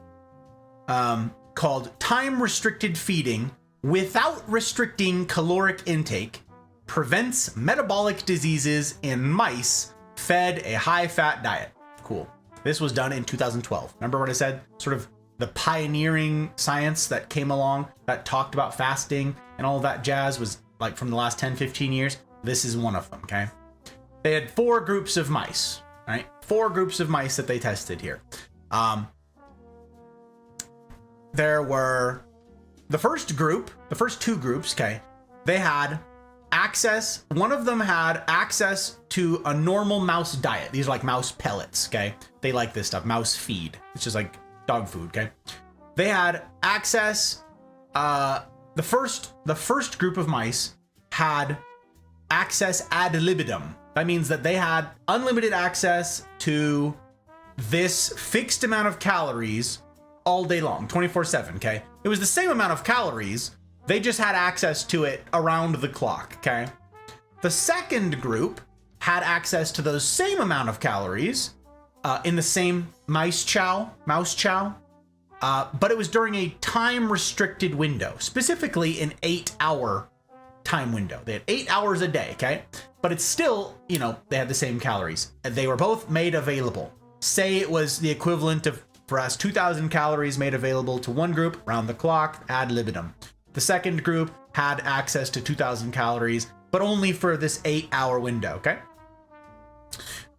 called Time Restricted Feeding Without Restricting Caloric Intake Prevents Metabolic Diseases in Mice Fed a High-Fat Diet. Cool. This was done in 2012. Remember what I said? Sort of the pioneering science that came along that talked about fasting and all that jazz was like from the last 10, 15 years. This is one of them, okay? They had 4 groups of mice, right? 4 groups of mice that they tested here. There were the first 2 groups, okay? They had access, one of them had access to a normal mouse diet. These are like mouse pellets, okay? They like this stuff, mouse feed, which is like dog food, okay? They had access, the first group of mice had access ad libitum. That means that they had unlimited access to this fixed amount of calories all day long, 24/7, okay? It was the same amount of calories, they just had access to it around the clock, okay? The second group had access to those same amount of calories in the same mouse chow, but it was during a time-restricted window, specifically an 8-hour time window. They had 8 hours a day, okay? But it's still, you know, they had the same calories. They were both made available. Say it was the equivalent of, for us, 2,000 calories made available to one group, round the clock, ad libitum. The second group had access to 2,000 calories, but only for this 8-hour window, okay?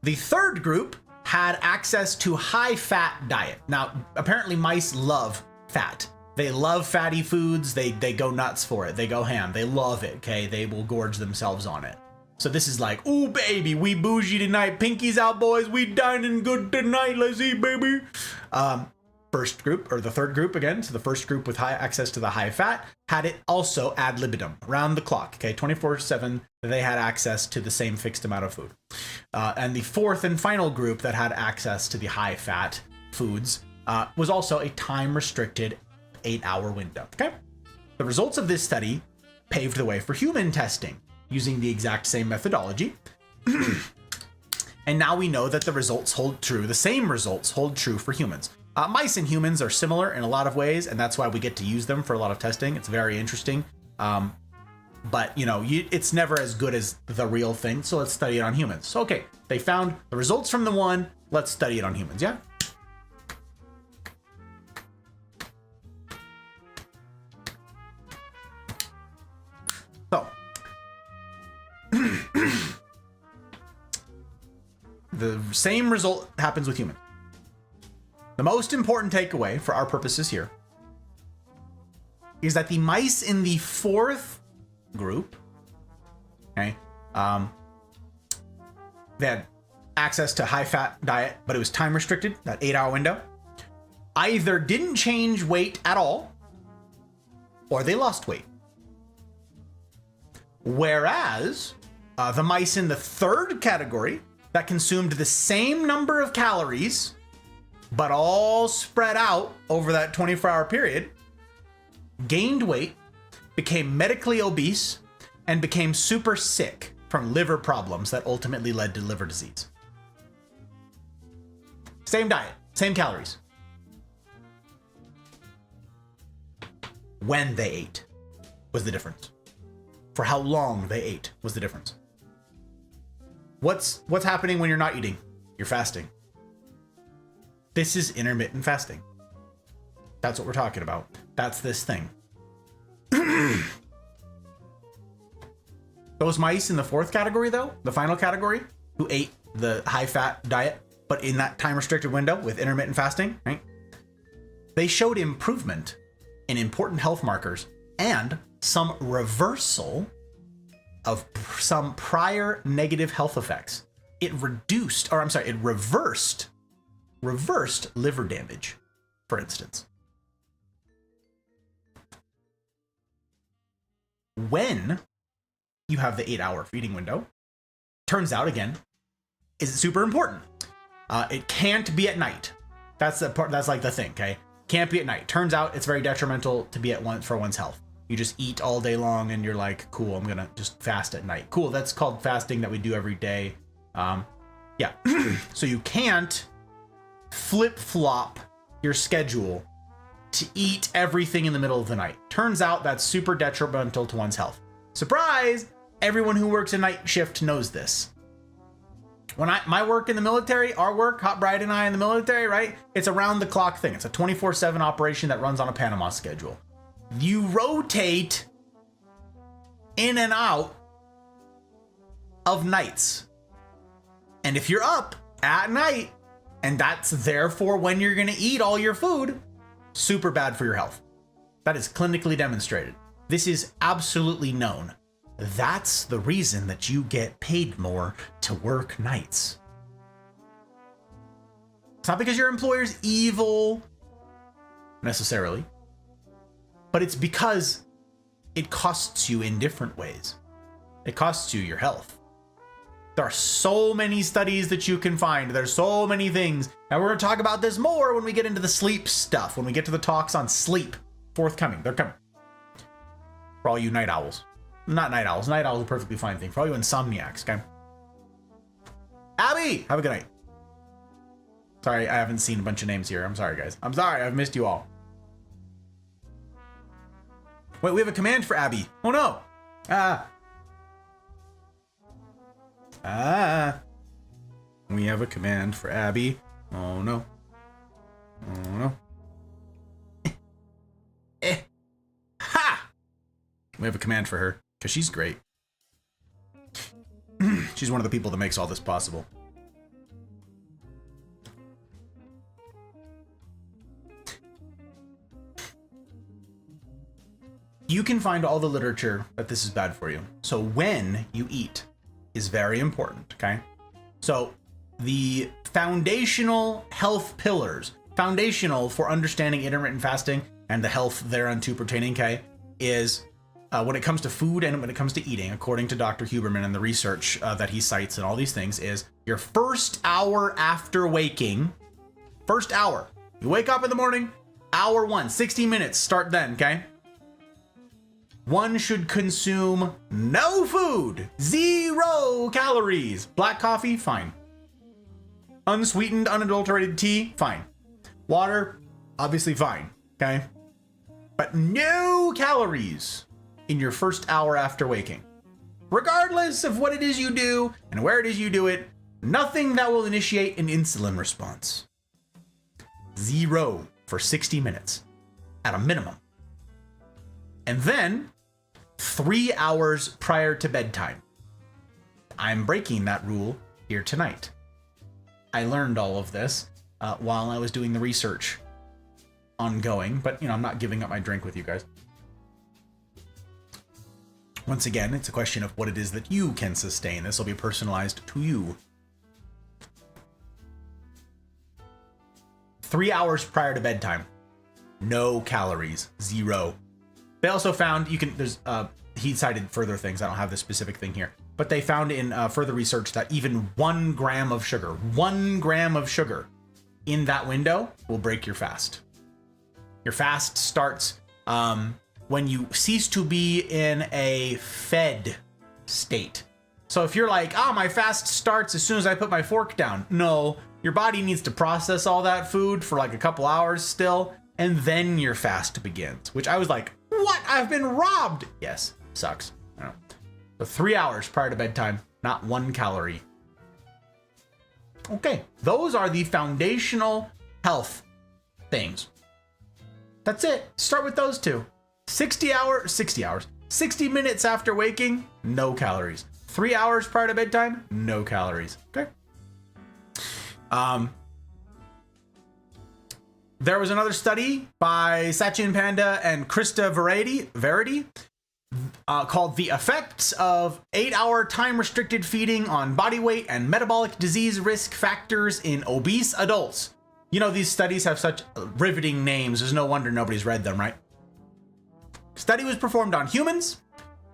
The third group had access to high-fat diet. Now, apparently mice love fat. They love fatty foods. They go nuts for it. They go ham. They love it, okay? They will gorge themselves on it. So this is like, ooh, baby, we bougie tonight. Pinkies out, boys. We dining good tonight. Let's eat, baby. First group, or the third group again, so the first group with high access to the high fat had it also ad libitum, round the clock, okay, 24/7, they had access to the same fixed amount of food. And the fourth and final group that had access to the high fat foods was also a time restricted 8-hour window, okay? The results of this study paved the way for human testing using the exact same methodology. And now we know that the results hold true, the same results hold true for humans. Mice and humans are similar in a lot of ways, and that's why we get to use them for a lot of testing. It's very interesting. But, you know, it's never as good as the real thing, so let's study it on humans. So, okay, they found the results from the one, let's study it on humans, yeah? So, the same result happens with humans. The most important takeaway for our purposes here is that the mice in the fourth group, okay, they had access to high-fat diet, but it was time restricted, that 8-hour window, either didn't change weight at all, or they lost weight. Whereas the mice in the third category that consumed the same number of calories but all spread out over that 24-hour period, gained weight, became medically obese, and became super sick from liver problems that ultimately led to liver disease. Same diet, same calories. When they ate was the difference. For how long they ate was the difference. What's happening when you're not eating? You're fasting. This is intermittent fasting. That's what we're talking about. That's this thing. Those mice in the fourth category, though, the final category, who ate the high-fat diet, but in that time-restricted window with intermittent fasting, right? They showed improvement in important health markers and some reversal of some prior negative health effects. It reversed liver damage, for instance. When you have the 8-hour feeding window, turns out, again, is super important. It can't be at night. That's the part. That's like the thing. Okay, can't be at night. Turns out it's very detrimental to be for one's health. You just eat all day long, and you're like, cool, I'm gonna just fast at night. Cool, that's called fasting that we do every day. Yeah. So you can't flip-flop your schedule to eat everything in the middle of the night. Turns out that's super detrimental to one's health. Surprise! Everyone who works a night shift knows this. When my work in the military, our work, Hot Bride and I in the military, right? It's a round the clock thing. It's a 24/7 operation that runs on a Panama schedule. You rotate in and out of nights. And if you're up at night, and that's therefore when you're gonna eat all your food, super bad for your health. That is clinically demonstrated. This is absolutely known. That's the reason that you get paid more to work nights. It's not because your employer's evil, necessarily, but it's because it costs you in different ways. It costs you your health. There are so many studies that you can find. There's so many things. And we're going to talk about this more when we get into the sleep stuff, when we get to the talks on sleep. Forthcoming. They're coming. For all you night owls. Not night owls. Night owls are a perfectly fine thing. For all you insomniacs, okay? Abby! Have a good night. Sorry, I haven't seen a bunch of names here. I'm sorry, guys. I'm sorry. I've missed you all. Wait, we have a command for Abby. Oh, no. We have a command for Abby. Oh, no. Oh, no. Ha! We have a command for her, because she's great. She's one of the people that makes all this possible. You can find all the literature that this is bad for you. So when you eat is very important, okay? So the foundational health pillars, foundational for understanding intermittent fasting and the health thereunto pertaining, okay, is when it comes to food and when it comes to eating, according to Dr. Huberman and the research that he cites and all these things, is your first hour after waking, first hour. You wake up in the morning, hour 1, 60 minutes, start then, okay? One should consume no food, 0 calories. Black coffee, fine. Unsweetened, unadulterated tea, fine. Water, obviously fine, okay? But no calories in your first hour after waking. Regardless of what it is you do and where it is you do it, nothing that will initiate an insulin response. 0 for 60 minutes at a minimum. And then 3 hours prior to bedtime. I'm breaking that rule here tonight. I learned all of this while I was doing the research ongoing, but I'm not giving up my drink with you guys. Once again, it's a question of what it is that you can sustain. This will be personalized to you. 3 hours prior to bedtime. No calories. 0. They also found he cited further things. I don't have this specific thing here, but they found in further research that even 1 gram of sugar, 1 gram of sugar in that window will break your fast. Your fast starts when you cease to be in a fed state. So if you're like, my fast starts as soon as I put my fork down. No, your body needs to process all that food for like a couple hours still, and then your fast begins, which I was like, what? I've been robbed. Yes, sucks. I know. So 3 hours prior to bedtime, not 1 calorie. Okay, those are the foundational health things. That's it. Start with those two. 60 hours, 60 minutes after waking, no calories. 3 hours prior to bedtime, no calories. Okay. There was another study by Sachin Panda and Krista Verity called The Effects of 8-Hour Time-Restricted Feeding on Body Weight and Metabolic Disease Risk Factors in Obese Adults. You know, these studies have such riveting names. There's no wonder nobody's read them, right? Study was performed on humans.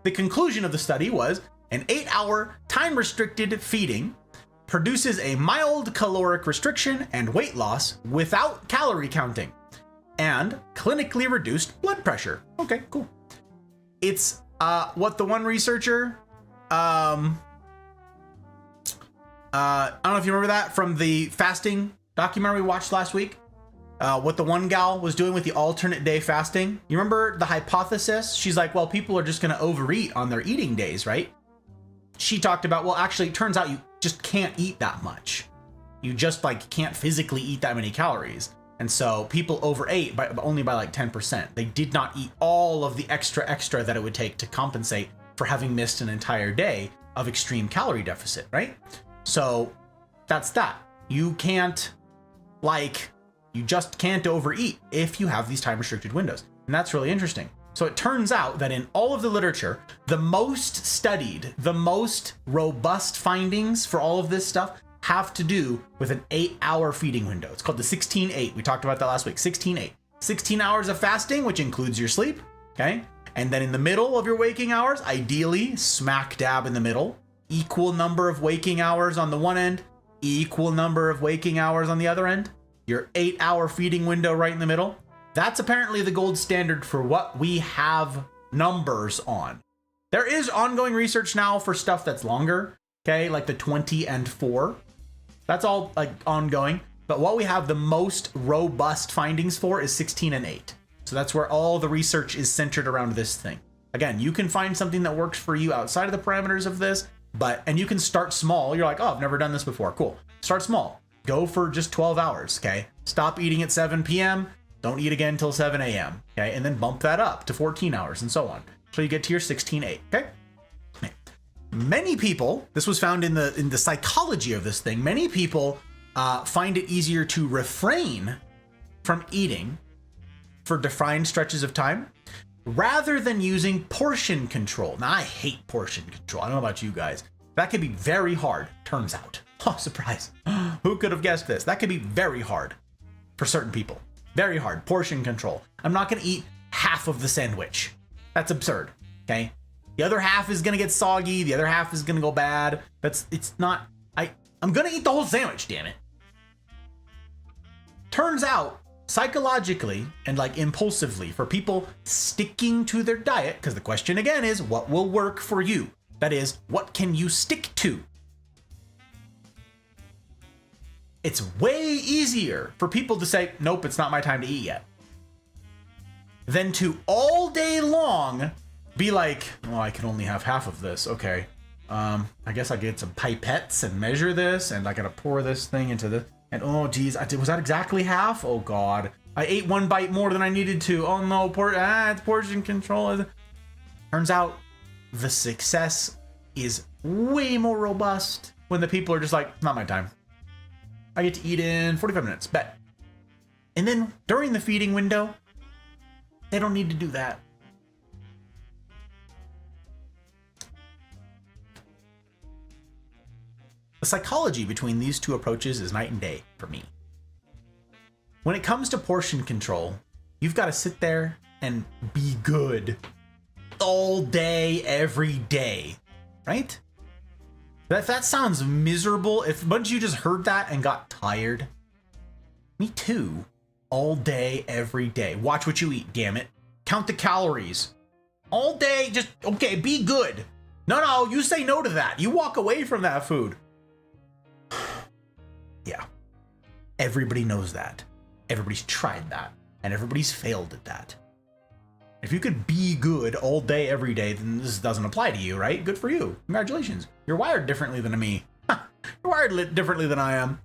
The conclusion of the study was an 8-hour time-restricted feeding produces a mild caloric restriction and weight loss without calorie counting and clinically reduced blood pressure. Okay, cool. It's what the one researcher, I don't know if you remember that from the fasting documentary we watched last week. What the one gal was doing with the alternate day fasting. You remember the hypothesis? She's like, well, people are just going to overeat on their eating days, right? She talked about, well, actually, it turns out you just can't eat that much. You just like can't physically eat that many calories. And so people overate only by like 10%. They did not eat all of the extra that it would take to compensate for having missed an entire day of extreme calorie deficit, right? So that's that. You can't you just can't overeat if you have these time restricted windows. And that's really interesting. So it turns out that in all of the literature, the most studied, the most robust findings for all of this stuff have to do with an 8-hour feeding window. It's called the 16-8. We talked about that last week. 16-8. 16 hours of fasting, which includes your sleep. Okay. And then in the middle of your waking hours, ideally smack dab in the middle, equal number of waking hours on the one end, equal number of waking hours on the other end. Your 8-hour feeding window right in the middle. That's apparently the gold standard for what we have numbers on. There is ongoing research now for stuff that's longer, okay, like the 20 and 4. That's all like ongoing. But what we have the most robust findings for is 16 and 8. So that's where all the research is centered around this thing. Again, you can find something that works for you outside of the parameters of this, and you can start small. You're like, oh, I've never done this before. Cool. Start small. Go for just 12 hours, okay? Stop eating at 7 p.m. Don't eat again until 7 a.m., okay? And then bump that up to 14 hours and so on. So you get to your 16-8, okay? Many people, this was found in the psychology of this thing, many people find it easier to refrain from eating for defined stretches of time rather than using portion control. Now, I hate portion control. I don't know about you guys. That can be very hard, turns out. Oh, surprise. Who could have guessed this? That could be very hard for certain people. Very hard. Portion control. I'm not going to eat half of the sandwich. That's absurd. Okay. The other half is going to get soggy. The other half is going to go bad. I'm going to eat the whole sandwich, damn it. Turns out, psychologically and like impulsively, for people sticking to their diet, because the question again is, what will work for you? That is, what can you stick to? It's way easier for people to say, nope, it's not my time to eat yet, than to all day long be like, oh, I can only have half of this. Okay. I guess I get some pipettes and measure this, and I gotta pour this thing into this. And oh, geez, was that exactly half? Oh God, I ate one bite more than I needed to. Oh no, it's portion control. Turns out the success is way more robust when the people are just like, not my time. I get to eat in 45 minutes, bet. And then during the feeding window, they don't need to do that. The psychology between these two approaches is night and day for me. When it comes to portion control, you've got to sit there and be good all day, every day, right? That sounds miserable. If a bunch of you just heard that and got tired, me too. All day, every day. Watch what you eat, damn it. Count the calories. All day, just, okay, be good. No, you say no to that. You walk away from that food. Yeah. Everybody knows that. Everybody's tried that. And everybody's failed at that. If you could be good all day, every day, then this doesn't apply to you, right? Good for you. Congratulations. You're wired differently than me. You're wired differently than I am.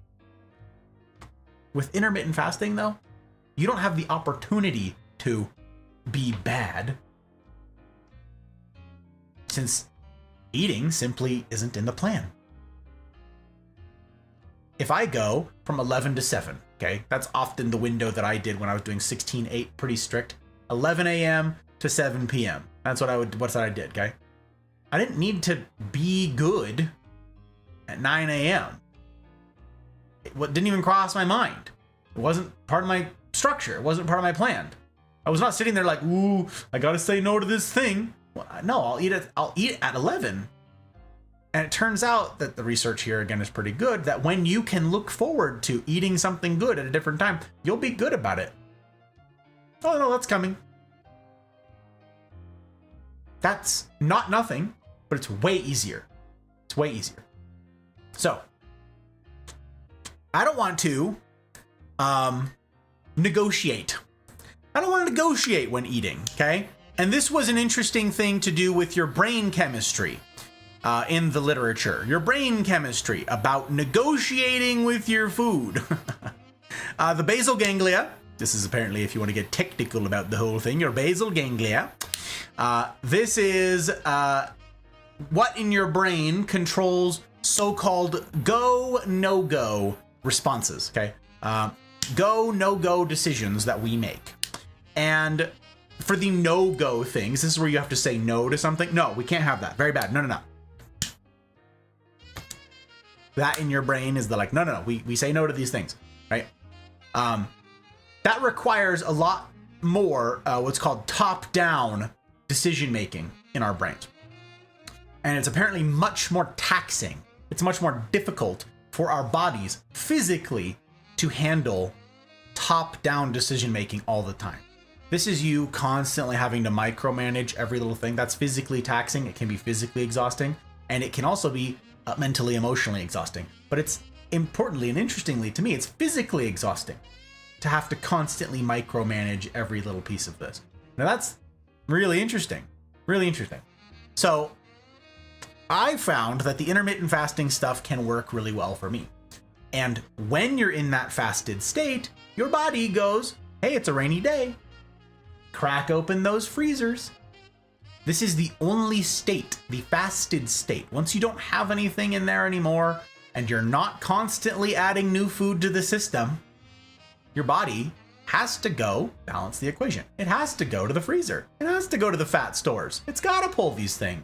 With intermittent fasting, though, you don't have the opportunity to be bad. since eating simply isn't in the plan. If I go from 11 to 7, okay, that's often the window that I did when I was doing 16-8, pretty strict. 11 a.m. to 7 p.m. That's what I did, okay? I didn't need to be good at 9 a.m. It didn't even cross my mind. It wasn't part of my structure. It wasn't part of my plan. I was not sitting there like, ooh, I gotta say no to this thing. Well, no, I'll eat at 11. And it turns out that the research here, again, is pretty good, that when you can look forward to eating something good at a different time, you'll be good about it. Oh, no, that's coming. That's not nothing, but it's way easier. It's way easier. So, I don't want to negotiate. I don't want to negotiate when eating, okay? And this was an interesting thing to do with your brain chemistry. In the literature, your brain chemistry about negotiating with your food. The basal ganglia, this is apparently, if you want to get technical about the whole thing, your basal ganglia. This is what in your brain controls so-called go, no-go responses, okay? Go, no-go decisions that we make. And for the no-go things, this is where you have to say no to something. No, we can't have that. Very bad. No, no, no. That in your brain is the like, no, we say no to these things, right? That requires a lot more what's called top-down decision-making in our brains. And it's apparently much more taxing. It's much more difficult for our bodies physically to handle top-down decision-making all the time. This is you constantly having to micromanage every little thing. That's physically taxing. It can be physically exhausting. And it can also be mentally, emotionally exhausting. But it's importantly and interestingly to me, it's physically exhausting to have to constantly micromanage every little piece of this. Now that's really interesting. Really interesting. So I found that the intermittent fasting stuff can work really well for me. And when you're in that fasted state, your body goes, hey, it's a rainy day. Crack open those freezers. This is the only state, the fasted state. Once you don't have anything in there anymore and you're not constantly adding new food to the system, your body has to go balance the equation. It has to go to the freezer. It has to go to the fat stores. It's got to pull these things.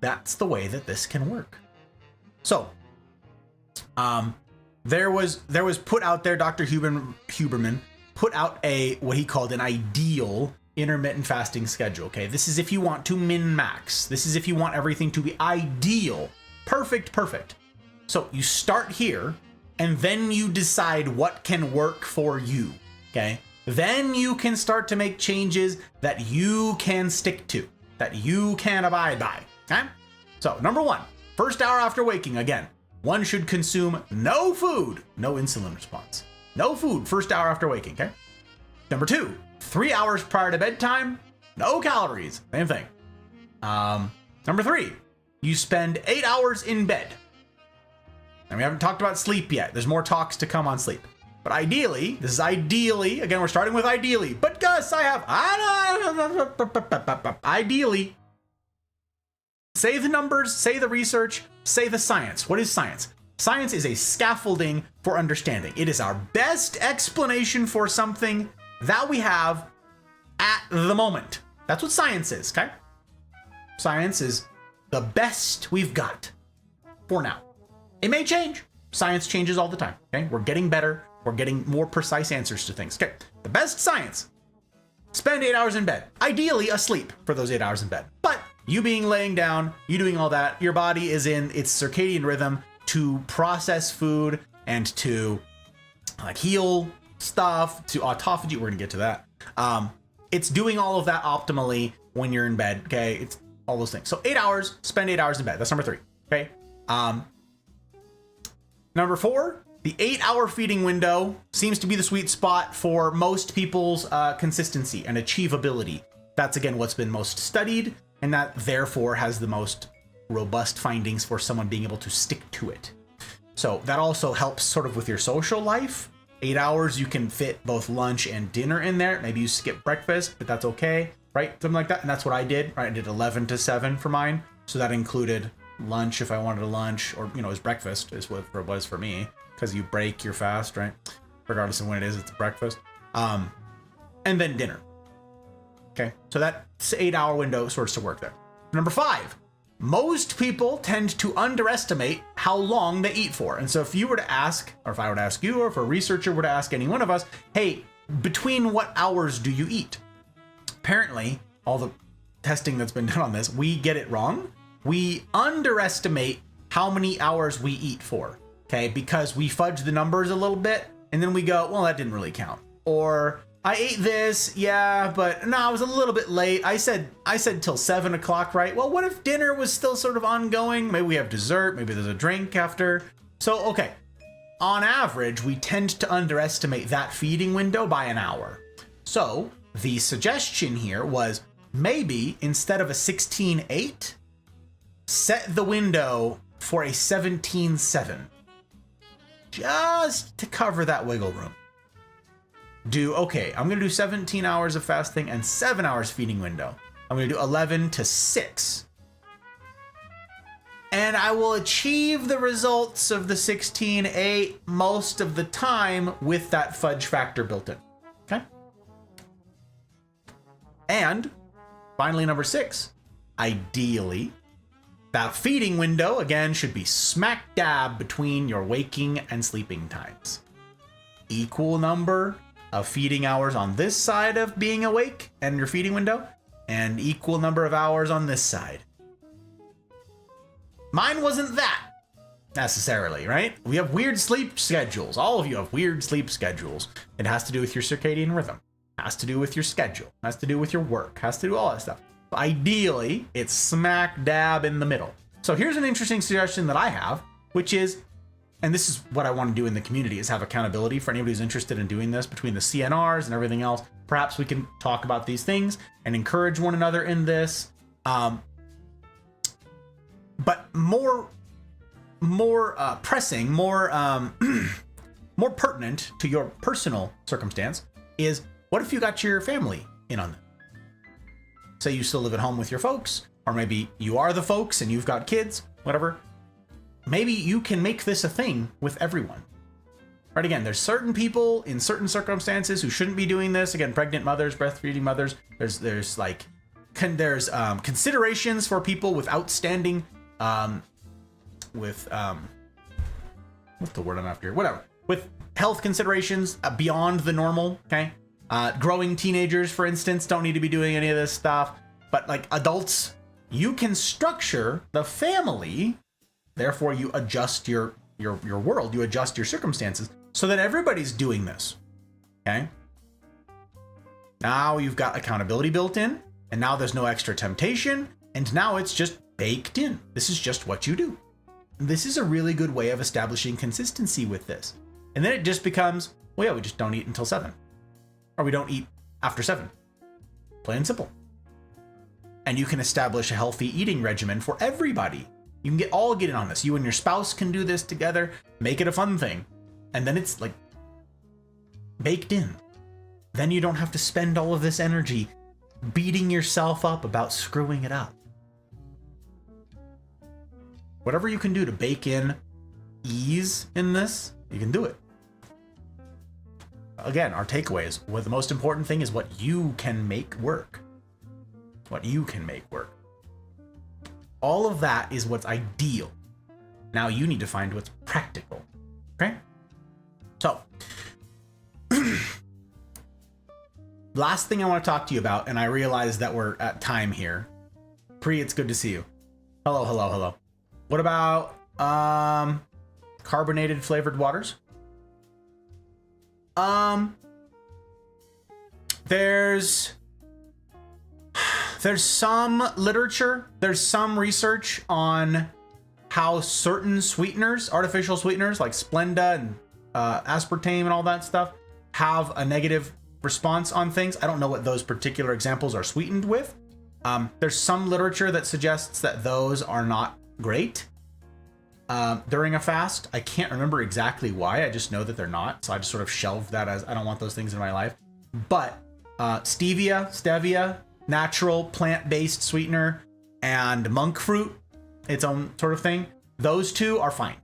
That's the way that this can work. So, there was put out there, Dr. Huberman put out what he called an ideal intermittent fasting schedule. Okay, this is if you want to min-max. This is if you want everything to be ideal. Perfect. So you start here and then you decide what can work for you. Okay, then you can start to make changes that you can stick to, that you can abide by. Okay, so number 1, first hour after waking, again, one should consume no food, no insulin response, no food first hour after waking. Okay, number 2, 3 hours prior to bedtime, no calories, same thing. Number 3, you spend 8 hours in bed. And we haven't talked about sleep yet. There's more talks to come on sleep. But ideally, this is ideally, again, we're starting with ideally. But Gus, ideally, say the numbers, say the research, say the science. What is science? Science is a scaffolding for understanding. It is our best explanation for something that we have at the moment. That's what science is, okay? Science is the best we've got for now. It may change. Science changes all the time, okay? We're getting better. We're getting more precise answers to things. Okay, the best science. Spend 8 hours in bed. Ideally asleep for those 8 hours in bed. But you being laying down, you doing all that, your body is in its circadian rhythm to process food and to like heal stuff, to autophagy. We're gonna get to that. It's doing all of that optimally when you're in bed, okay? It's all those things. So 8 hours, spend 8 hours in bed. That's number 3, okay? Number 4, the 8-hour feeding window seems to be the sweet spot for most people's consistency and achievability. That's, again, what's been most studied, and that therefore has the most robust findings for someone being able to stick to it. So that also helps sort of with your social life. 8 hours, you can fit both lunch and dinner in there. Maybe you skip breakfast, but that's okay. right? Something like that. And that's what I did, right? I did 11 to 7 for mine. So that included lunch if I wanted a lunch, or, you know, as breakfast is what it was for me, because you break your fast, right? Regardless of when it is, it's breakfast. And then dinner. Okay, so that's 8-hour window sorts to work there. Number 5, most people tend to underestimate how long they eat for. And so if you were to ask, or if I were to ask you, or if a researcher were to ask any one of us, hey, between what hours do you eat? Apparently, all the testing that's been done on this, we get it wrong. We underestimate how many hours we eat for, okay? Because we fudge the numbers a little bit, and then we go, well, that didn't really count. Or I ate this, yeah, but no, I was a little bit late. I said till 7 o'clock, right? Well, what if dinner was still sort of ongoing? Maybe we have dessert, maybe there's a drink after. So, okay, on average, we tend to underestimate that feeding window by an hour. So the suggestion here was maybe instead of a 16-8, set the window for a 17-7, just to cover that wiggle room. Okay, I'm gonna do 17 hours of fasting and 7 hours feeding window. I'm gonna do 11 to 6. And I will achieve the results of the 16-8 most of the time with that fudge factor built in, okay? And finally, number 6, ideally, that feeding window, again, should be smack dab between your waking and sleeping times. Equal number of feeding hours on this side of being awake and your feeding window, and equal number of hours on this side. Mine wasn't that necessarily, right? We have weird sleep schedules. All of you have weird sleep schedules. It has to do with your circadian rhythm, has to do with your schedule, has to do with your work, has to do all that stuff. Ideally, it's smack dab in the middle. So here's an interesting suggestion that I have, which is, and this is what I want to do in the community, is have accountability for anybody who's interested in doing this between the CNRs and everything else. Perhaps we can talk about these things and encourage one another in this. But more pressing, more pertinent to your personal circumstance is, what if you got your family in on it? Say you still live at home with your folks, or maybe you are the folks and you've got kids, whatever. Maybe you can make this a thing with everyone. Right, again, there's certain people in certain circumstances who shouldn't be doing this. Again, pregnant mothers, breastfeeding mothers. There's considerations for people with outstanding, what's the word I'm after here? Whatever. With health considerations beyond the normal, okay? Growing teenagers, for instance, don't need to be doing any of this stuff. But like adults, you can structure the family. Therefore, you adjust your world, you adjust your circumstances so that everybody's doing this, okay? Now you've got accountability built in, and now there's no extra temptation, and now it's just baked in. This is just what you do. This is a really good way of establishing consistency with this. And then it just becomes, well, yeah, we just don't eat until 7. Or we don't eat after 7. Plain and simple. And you can establish a healthy eating regimen for everybody. You can all get in on this. You and your spouse can do this together, make it a fun thing. And then it's like baked in. Then you don't have to spend all of this energy beating yourself up about screwing it up. Whatever you can do to bake in ease in this, you can do it. Again, our takeaway is, the most important thing is what you can make work. What you can make work. All of that is what's ideal. Now you need to find what's practical. Okay? So, last thing I want to talk to you about, and I realize that we're at time here. Pri, it's good to see you. Hello, hello, hello. What about carbonated flavored waters? There's some literature, there's some research on how certain sweeteners, artificial sweeteners like Splenda and aspartame and all that stuff, have a negative response on things. I don't know what those particular examples are sweetened with. There's some literature that suggests that those are not great during a fast. I can't remember exactly why. I just know that they're not. So I just sort of shelved that as I don't want those things in my life. But stevia, natural plant-based sweetener, and monk fruit, its own sort of thing. Those two are fine.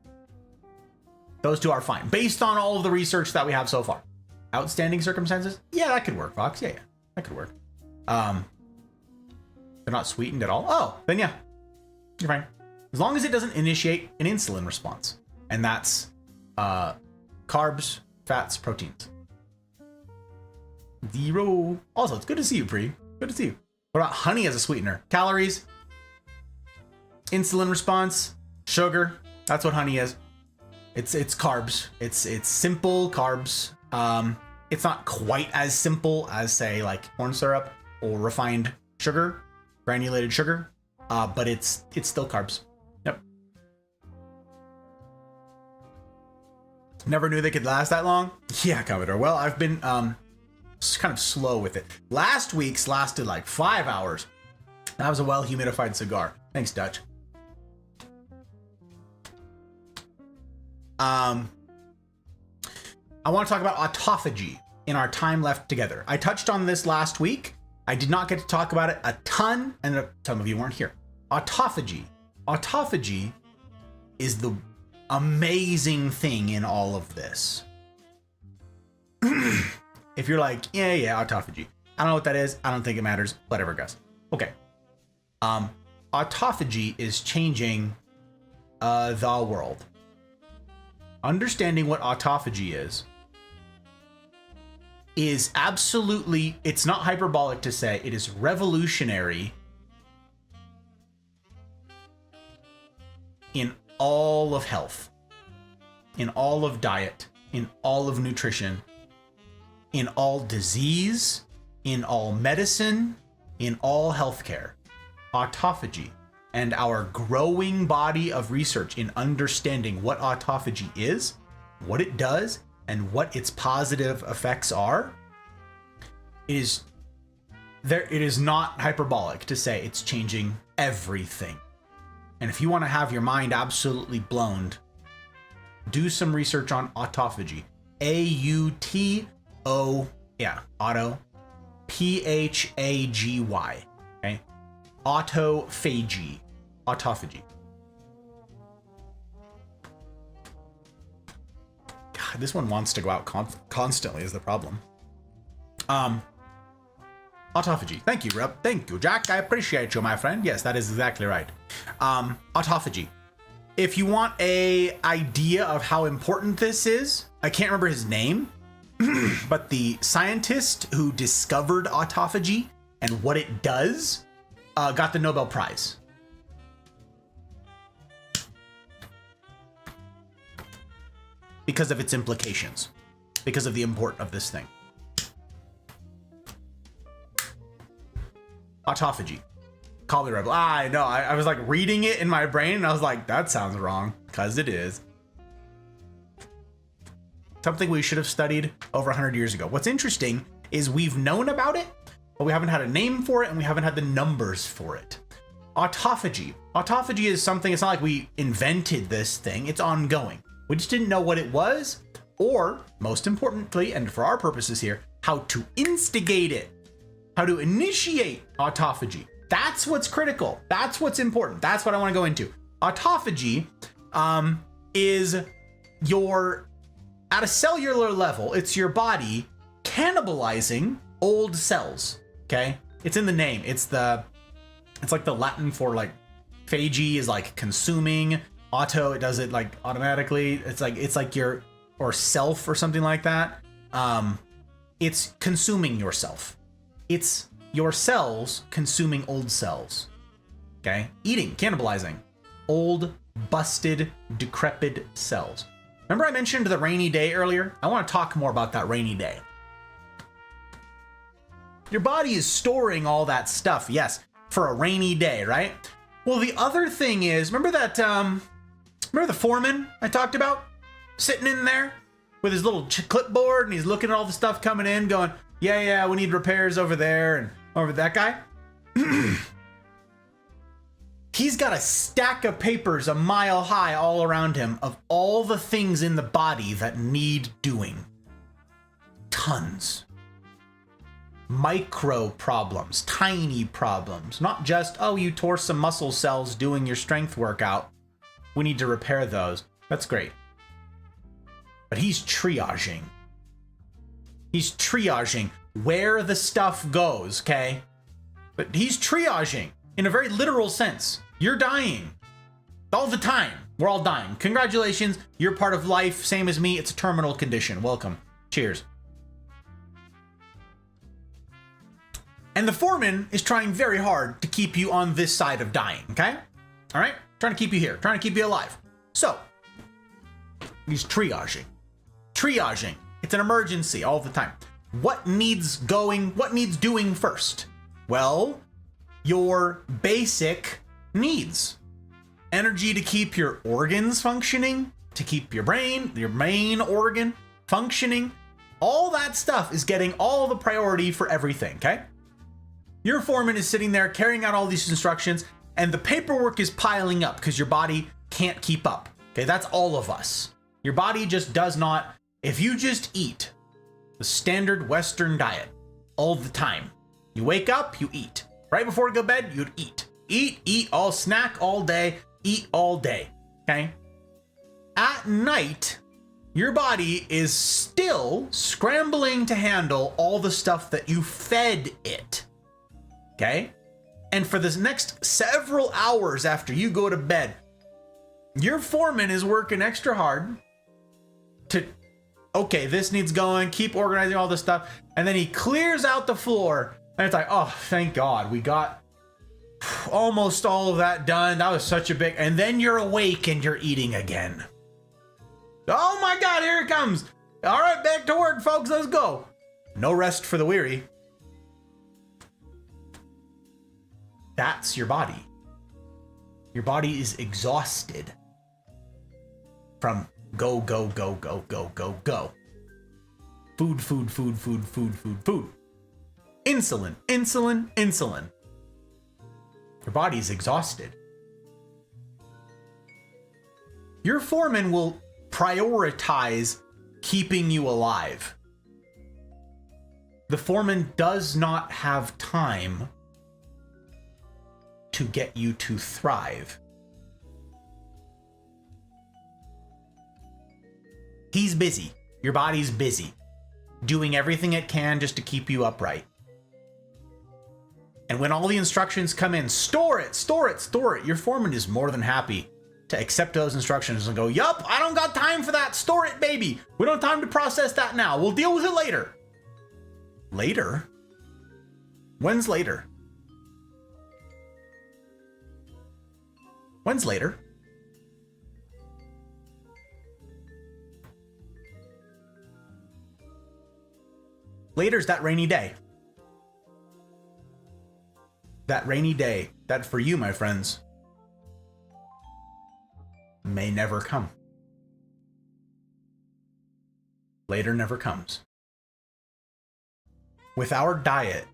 Those two are fine based on all of the research that we have so far. Outstanding circumstances? Yeah, that could work, Fox. Yeah, that could work. They're not sweetened at all. Oh, then yeah, you're fine. As long as it doesn't initiate an insulin response. And that's carbs, fats, proteins. 0. Also, it's good to see you, Pri. Good to see you. What about honey as a sweetener? Calories, insulin response, sugar. That's what honey is. It's carbs. It's simple carbs. It's not quite as simple as, say, like corn syrup or refined sugar, granulated sugar, but it's still carbs. Yep. Never knew they could last that long. Yeah, Commodore. Well, I've been kind of slow with it. Last week's lasted like 5 hours. That was a well humidified cigar. Thanks, Dutch. I want to talk about autophagy in our time left together. I touched on this last week. I did not get to talk about it a ton, and some of you weren't here. Autophagy. Autophagy is the amazing thing in all of this. If you're like, yeah, autophagy. I don't know what that is. I don't think it matters. Whatever, guys. Okay. Autophagy is changing the world. Understanding what autophagy is absolutely, it's not hyperbolic to say it is revolutionary in all of health, in all of diet, in all of nutrition, in all disease, in all medicine, in all healthcare. Autophagy and our growing body of research in understanding what autophagy is, what it does, and what its positive effects are, it is not hyperbolic to say it's changing everything. And if you want to have your mind absolutely blown, do some research on autophagy. A-U-T-O, yeah, auto, P-H-A-G-Y, okay? Autophagy. Autophagy. God, this one wants to go out constantly is the problem. Autophagy. Thank you, Rep. Thank you, Jack. I appreciate you, my friend. Yes, that is exactly right. Autophagy. If you want a idea of how important this is, I can't remember his name, but the scientist who discovered autophagy and what it does got the Nobel Prize. Because of its implications, because of the import of this thing. Autophagy. Call me rebel. I know. I was like reading it in my brain and I was like, that sounds wrong, because it is. Something we should have studied over 100 years ago. What's interesting is we've known about it, but we haven't had a name for it and we haven't had the numbers for it. Autophagy. Autophagy is something, it's not like we invented this thing, it's ongoing. We just didn't know what it was, or most importantly, and for our purposes here, how to instigate it, how to initiate autophagy. That's what's critical. That's what's important. That's what I want to go into. Autophagy is your, at a cellular level, it's your body cannibalizing old cells. Okay, it's in the name. It's like the Latin for like phagy is like consuming. Auto, it does it like automatically. It's like your, or self or something like that. It's consuming yourself. It's your cells consuming old cells. Okay, eating, cannibalizing old, busted, decrepit cells. Remember I mentioned the rainy day earlier? I want to talk more about that rainy day. Your body is storing all that stuff, yes, for a rainy day, right? Well, the other thing is, remember that, remember the foreman I talked about? Sitting in there with his little clipboard and he's looking at all the stuff coming in going, yeah, we need repairs over there and over that guy. He's got a stack of papers a mile high all around him of all the things in the body that need doing. Tons. micro problems, tiny problems, not just, oh, you tore some muscle cells doing your strength workout. We need to repair those. That's great. But he's triaging. He's triaging where the stuff goes, okay? But he's triaging in a very literal sense. You're dying all the time. We're all dying. Congratulations. You're part of life. Same as me. It's a terminal condition. Welcome. Cheers. And the foreman is trying very hard to keep you on this side of dying, okay? All right? Trying to keep you here. Trying to keep you alive. So, he's triaging. Triaging. It's an emergency all the time. What needs doing first? Well, your basic needs. Energy to keep your organs functioning, to keep your brain, your main organ functioning. All that stuff is getting all the priority for everything, okay? Your foreman is sitting there carrying out all these instructions, and the paperwork is piling up because your body can't keep up. Okay, that's all of us. Your body just does not. If you just eat the standard Western diet all the time, you wake up, you eat. Right before you go to bed, you'd eat. Eat, all snack all day, eat all day, okay? At night, your body is still scrambling to handle all the stuff that you fed it. Okay? And for the next several hours after you go to bed, your foreman is working extra hard to, okay, this needs going, keep organizing all this stuff. And then he clears out the floor and it's like, oh, thank God, we got almost all of that done. That was such a big, and then you're awake and you're eating again. Oh my God, here it comes. All right, back to work, folks, let's go. No rest for the weary. That's your body. Your body is exhausted from go, go, go, go, go, go, go. Food, food, food, food, food, food, food. Insulin, insulin, insulin. Your body is exhausted. Your foreman will prioritize keeping you alive. The foreman does not have time to get you to thrive. He's busy. Your body's busy, doing everything it can just to keep you upright. And when all the instructions come in, store it, store it, store it, your foreman is more than happy to accept those instructions and go, yup, I don't got time for that. Store it, baby. We don't have time to process that now. We'll deal with it later. Later? When's later? When's later? Later's that rainy day. That rainy day, that for you, my friends, may never come. Later never comes. With our diet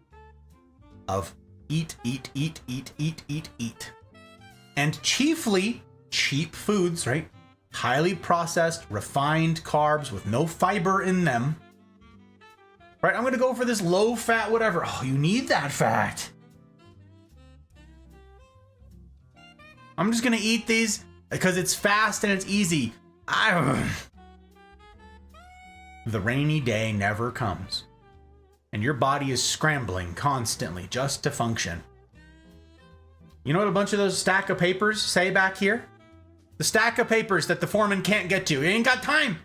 of eat, eat, eat, eat, eat, eat, eat, and chiefly cheap foods, right? Highly processed, refined carbs with no fiber in them. Right, I'm gonna go for this low fat, whatever. Oh, you need that fat. I'm just gonna eat these because it's fast and it's easy. The rainy day never comes. And your body is scrambling constantly just to function. You know what a bunch of those stack of papers say back here? The stack of papers that the foreman can't get to. He ain't got time.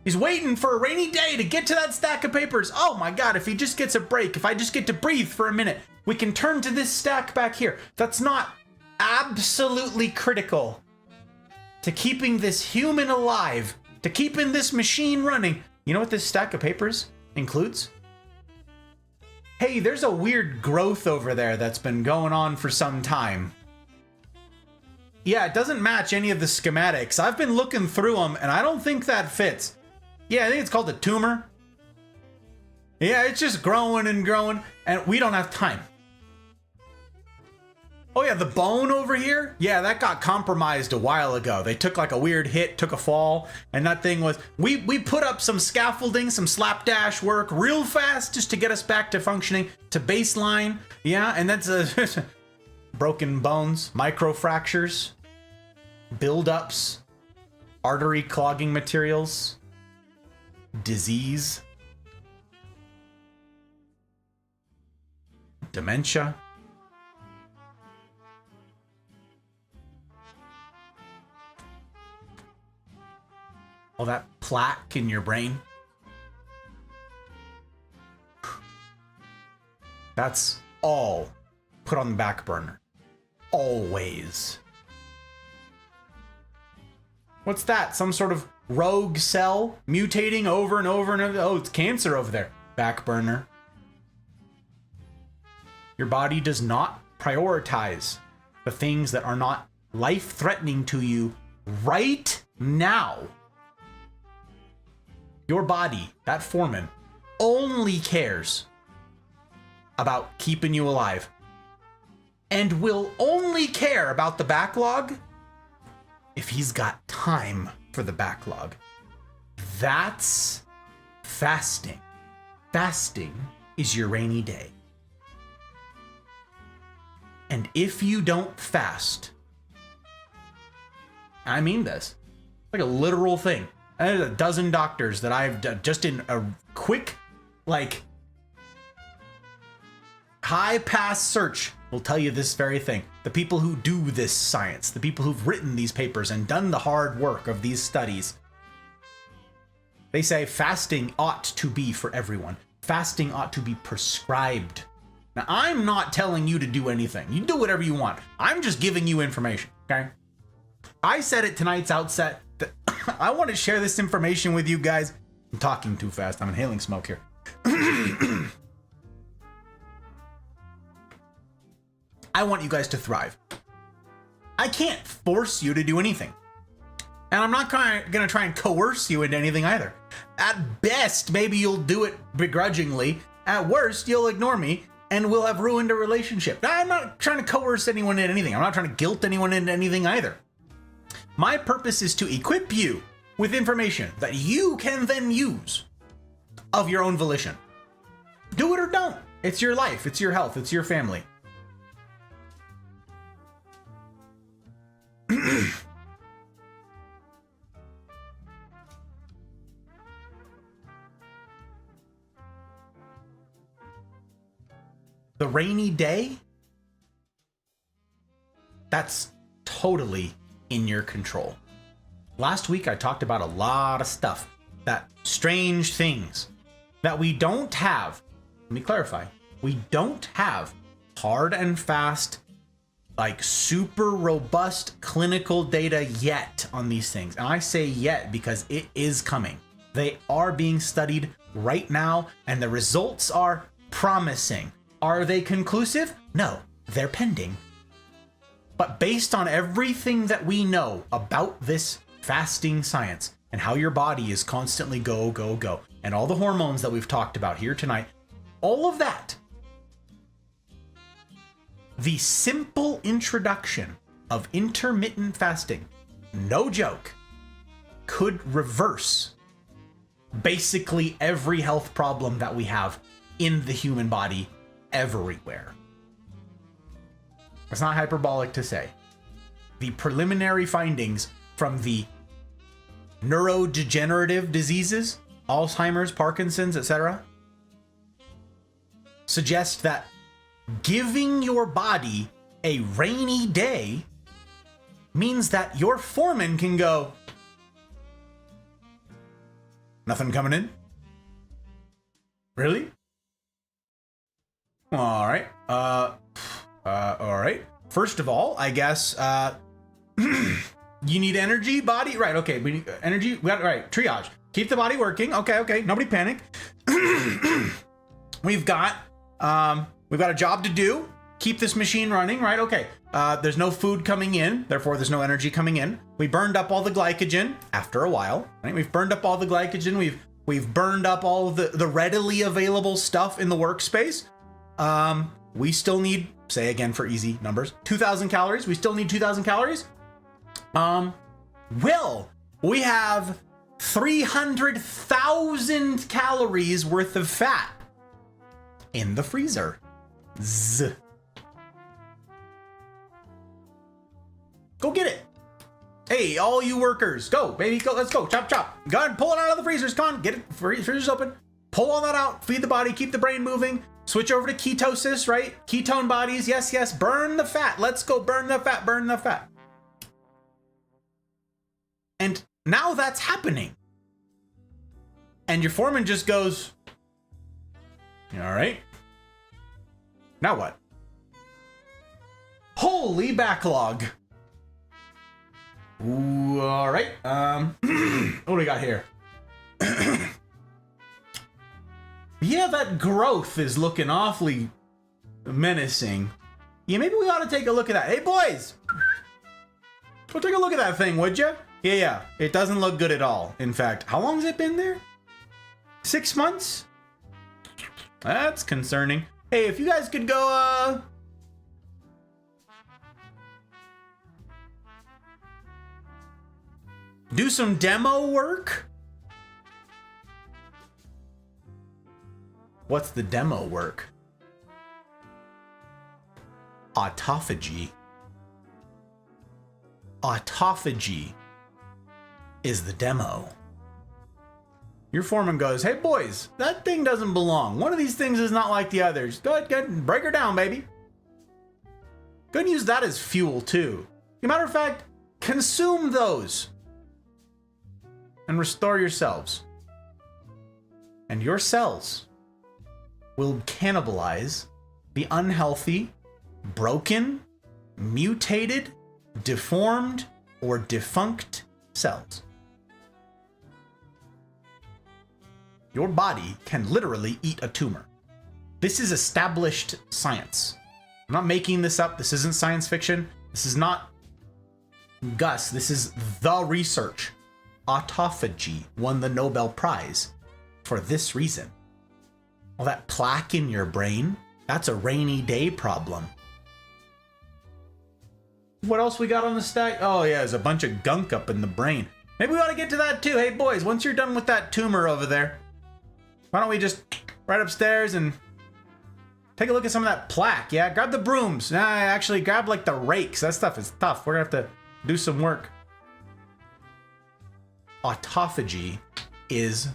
He's waiting for a rainy day to get to that stack of papers. Oh my God, if he just gets a break, if I just get to breathe for a minute, we can turn to this stack back here. That's not absolutely critical to keeping this human alive, to keeping this machine running. You know what this stack of papers includes? Hey, there's a weird growth over there that's been going on for some time. Yeah, it doesn't match any of the schematics. I've been looking through them and I don't think that fits. Yeah, I think it's called a tumor. Yeah, it's just growing and growing and we don't have time. Oh yeah, the bone over here? Yeah, that got compromised a while ago. They took like a weird hit, took a fall, and that thing was, we put up some scaffolding, some slapdash work real fast just to get us back to functioning, to baseline. Yeah, and that's broken bones, microfractures, buildups, artery clogging materials, disease, dementia. All that plaque in your brain. That's all put on the back burner. Always. What's that? Some sort of rogue cell mutating over and over and over? Oh, it's cancer over there. Back burner. Your body does not prioritize the things that are not life-threatening to you right now. Your body, that foreman, only cares about keeping you alive and will only care about the backlog if he's got time for the backlog. That's fasting. Fasting is your rainy day. And if you don't fast, I mean this, like a literal thing. There's a dozen doctors that I've done just in a quick, like, high pass search will tell you this very thing. The people who do this science, the people who've written these papers and done the hard work of these studies, they say fasting ought to be for everyone. Fasting ought to be prescribed. Now, I'm not telling you to do anything. You do whatever you want. I'm just giving you information, okay? I said at tonight's outset that I want to share this information with you guys. I'm talking too fast. I'm inhaling smoke here. I want you guys to thrive. I can't force you to do anything. And I'm not going to try and coerce you into anything either. At best, maybe you'll do it begrudgingly. At worst, you'll ignore me and we'll have ruined a relationship. I'm not trying to coerce anyone into anything. I'm not trying to guilt anyone into anything either. My purpose is to equip you with information that you can then use of your own volition. Do it or don't. It's your life. It's your health. It's your family. The rainy day, that's totally in your control. Last week, I talked about a lot of stuff, that strange things that we don't have. Let me clarify. We don't have hard and fast, like super robust clinical data yet on these things. And I say yet because it is coming. They are being studied right now and the results are promising. Are they conclusive? No, they're pending. But based on everything that we know about this fasting science and how your body is constantly go, go, go, and all the hormones that we've talked about here tonight, all of that, the simple introduction of intermittent fasting, no joke, could reverse basically every health problem that we have in the human body everywhere. It's not hyperbolic to say. The preliminary findings from the neurodegenerative diseases, Alzheimer's, Parkinson's, etc., suggest that giving your body a rainy day means that your foreman can go, nothing coming in? Really? All right. All right. First of all, I guess you need energy, body. Right. Okay. We need energy. We got right. Triage. Keep the body working. Okay. Okay. Nobody panic. We've got a job to do. Keep this machine running. Right. Okay. There's no food coming in. Therefore, there's no energy coming in. We burned up all the glycogen after a while. Right. We've burned up all the glycogen. We've burned up all of the readily available stuff in the workspace. we still need, say again for easy numbers, 2,000 calories. We still need 2,000 calories. Will we have 300,000 calories worth of fat in the freezer? Z. Go get it. Hey, all you workers, go, baby, go, let's go, chop, chop. Go ahead, pull it out of the freezers, come on, get it, freezer's open. Pull all that out, feed the body, keep the brain moving, switch over to ketosis, right? Ketone bodies, yes, yes, burn the fat. Let's go, burn the fat, burn the fat. And now that's happening. And your foreman just goes, all right, now what? Holy backlog. Ooh, all right. What do we got here? Yeah, that growth is looking awfully menacing. Yeah, maybe we ought to take a look at that. Hey, boys! Go take a look at that thing, would you? Yeah, it doesn't look good at all. In fact, how long has it been there? 6 months? That's concerning. Hey, if you guys could go, do some demo work? What's the demo work? Autophagy. Autophagy is the demo. Your foreman goes, hey boys, that thing doesn't belong. One of these things is not like the others. Go ahead, break her down, baby. Go and use that as fuel too. As a matter of fact, consume those and restore yourselves. And your cells will cannibalize the unhealthy, broken, mutated, deformed, or defunct cells. Your body can literally eat a tumor. This is established science. I'm not making this up. This isn't science fiction. This is not Gus. This is the research. Autophagy won the Nobel Prize for this reason. All that plaque in your brain, that's a rainy day problem. What else we got on the stack? Oh yeah, there's a bunch of gunk up in the brain. Maybe we ought to get to that too. Hey boys, once you're done with that tumor over there, why don't we just right upstairs and take a look at some of that plaque? Yeah, grab the brooms. Nah, actually grab like the rakes. That stuff is tough. We're gonna have to do some work. Autophagy is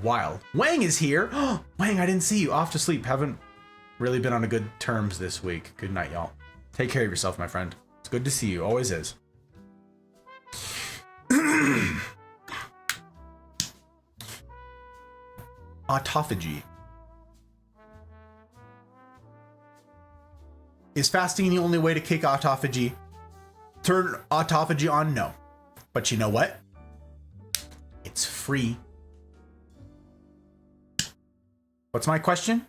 wild. Wang is here. Wang, I didn't see you. Off to sleep. Haven't really been on a good terms this week. Good night, y'all. Take care of yourself, my friend. It's good to see you. Always is. Autophagy. Is fasting the only way to kick autophagy? Turn autophagy on? No. But you know what? It's free. What's my question?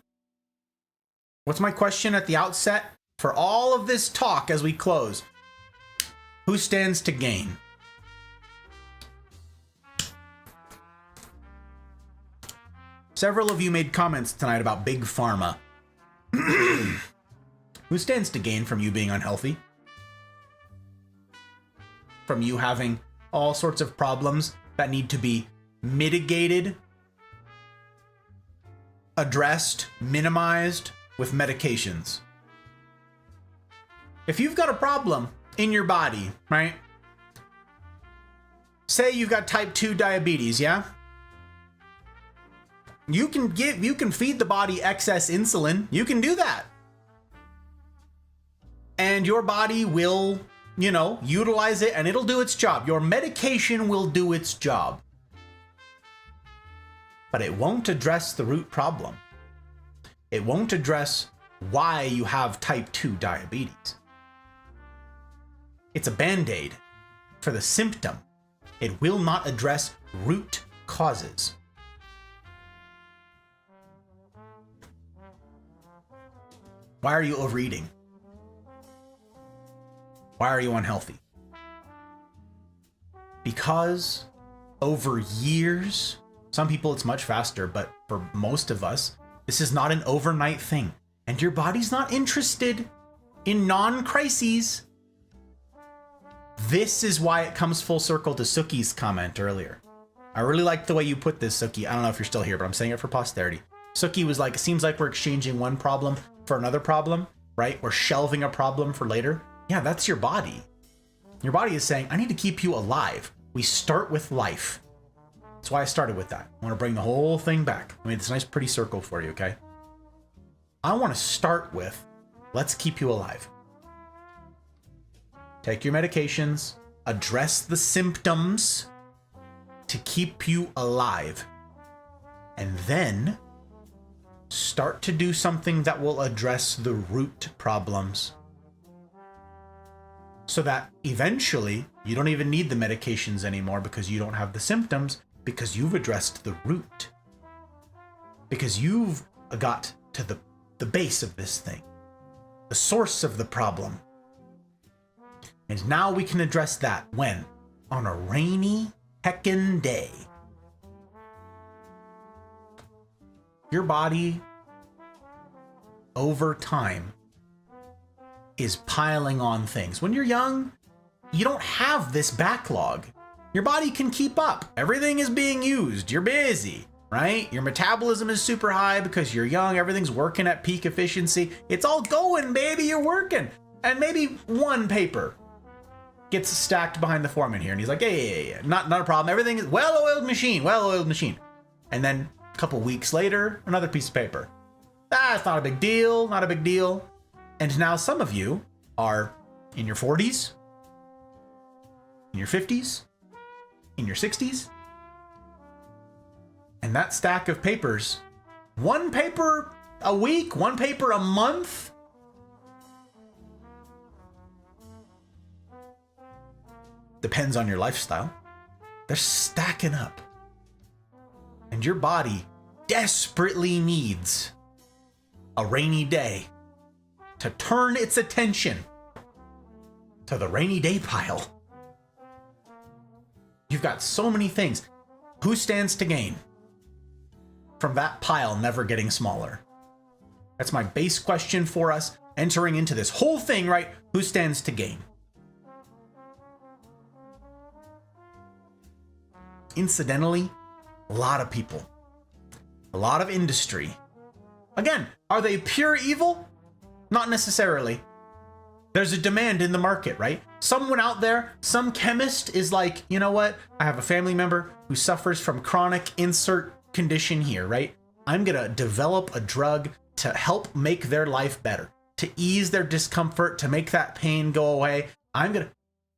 What's my question at the outset? For all of this talk as we close, who stands to gain? Several of you made comments tonight about Big Pharma. Who stands to gain from you being unhealthy? From you having all sorts of problems that need to be mitigated, addressed, minimized with medications. If you've got a problem in your body, right? Say you've got type 2 diabetes, yeah? You can feed the body excess insulin. You can do that. And your body will, utilize it and it'll do its job. Your medication will do its job. But it won't address the root problem. It won't address why you have type 2 diabetes. It's a band-aid for the symptom. It will not address root causes. Why are you overeating? Why are you unhealthy? Because over years, some people it's much faster, but for most of us, this is not an overnight thing. and your body's not interested in non-crises. This is why it comes full circle to Suki's comment earlier. I really like the way you put this, Suki. I don't know if you're still here, but I'm saying it for posterity. Suki was like, it seems like we're exchanging one problem for another problem, right? We're shelving a problem for later. Yeah, that's your body. Your body is saying, I need to keep you alive. We start with life. That's why I started with that. I want to bring the whole thing back. I made this nice pretty circle for you, okay? I want to start with, let's keep you alive. Take your medications, address the symptoms to keep you alive, and then start to do something that will address the root problems so that eventually you don't even need the medications anymore because you don't have the symptoms, because you've addressed the root, because you've got to the base of this thing, the source of the problem. And now we can address that when? On a rainy heckin' day. Your body, over time, is piling on things. When you're young, you don't have this backlog. Your body can keep up. Everything is being used. You're busy, right? Your metabolism is super high because you're young. Everything's working at peak efficiency. It's all going, baby. You're working. And maybe one paper gets stacked behind the foreman here, and he's like, yeah, not a problem. Everything is well-oiled machine. And then a couple weeks later, another piece of paper. That's not a big deal, not a big deal. And now some of you are in your 40s, in your 50s, in your 60s. And that stack of papers, one paper a week, one paper a month, depends on your lifestyle. They're stacking up. And your body desperately needs a rainy day to turn its attention to the rainy day pile. You've got so many things. Who stands to gain from that pile never getting smaller? That's my base question for us entering into this whole thing, right? Who stands to gain? Incidentally, a lot of people, a lot of industry. Again, are they pure evil? Not necessarily. There's a demand in the market, right? Someone out there, some chemist is like, you know what? I have a family member who suffers from chronic insert condition here, right? I'm gonna develop a drug to help make their life better, to ease their discomfort, to make that pain go away.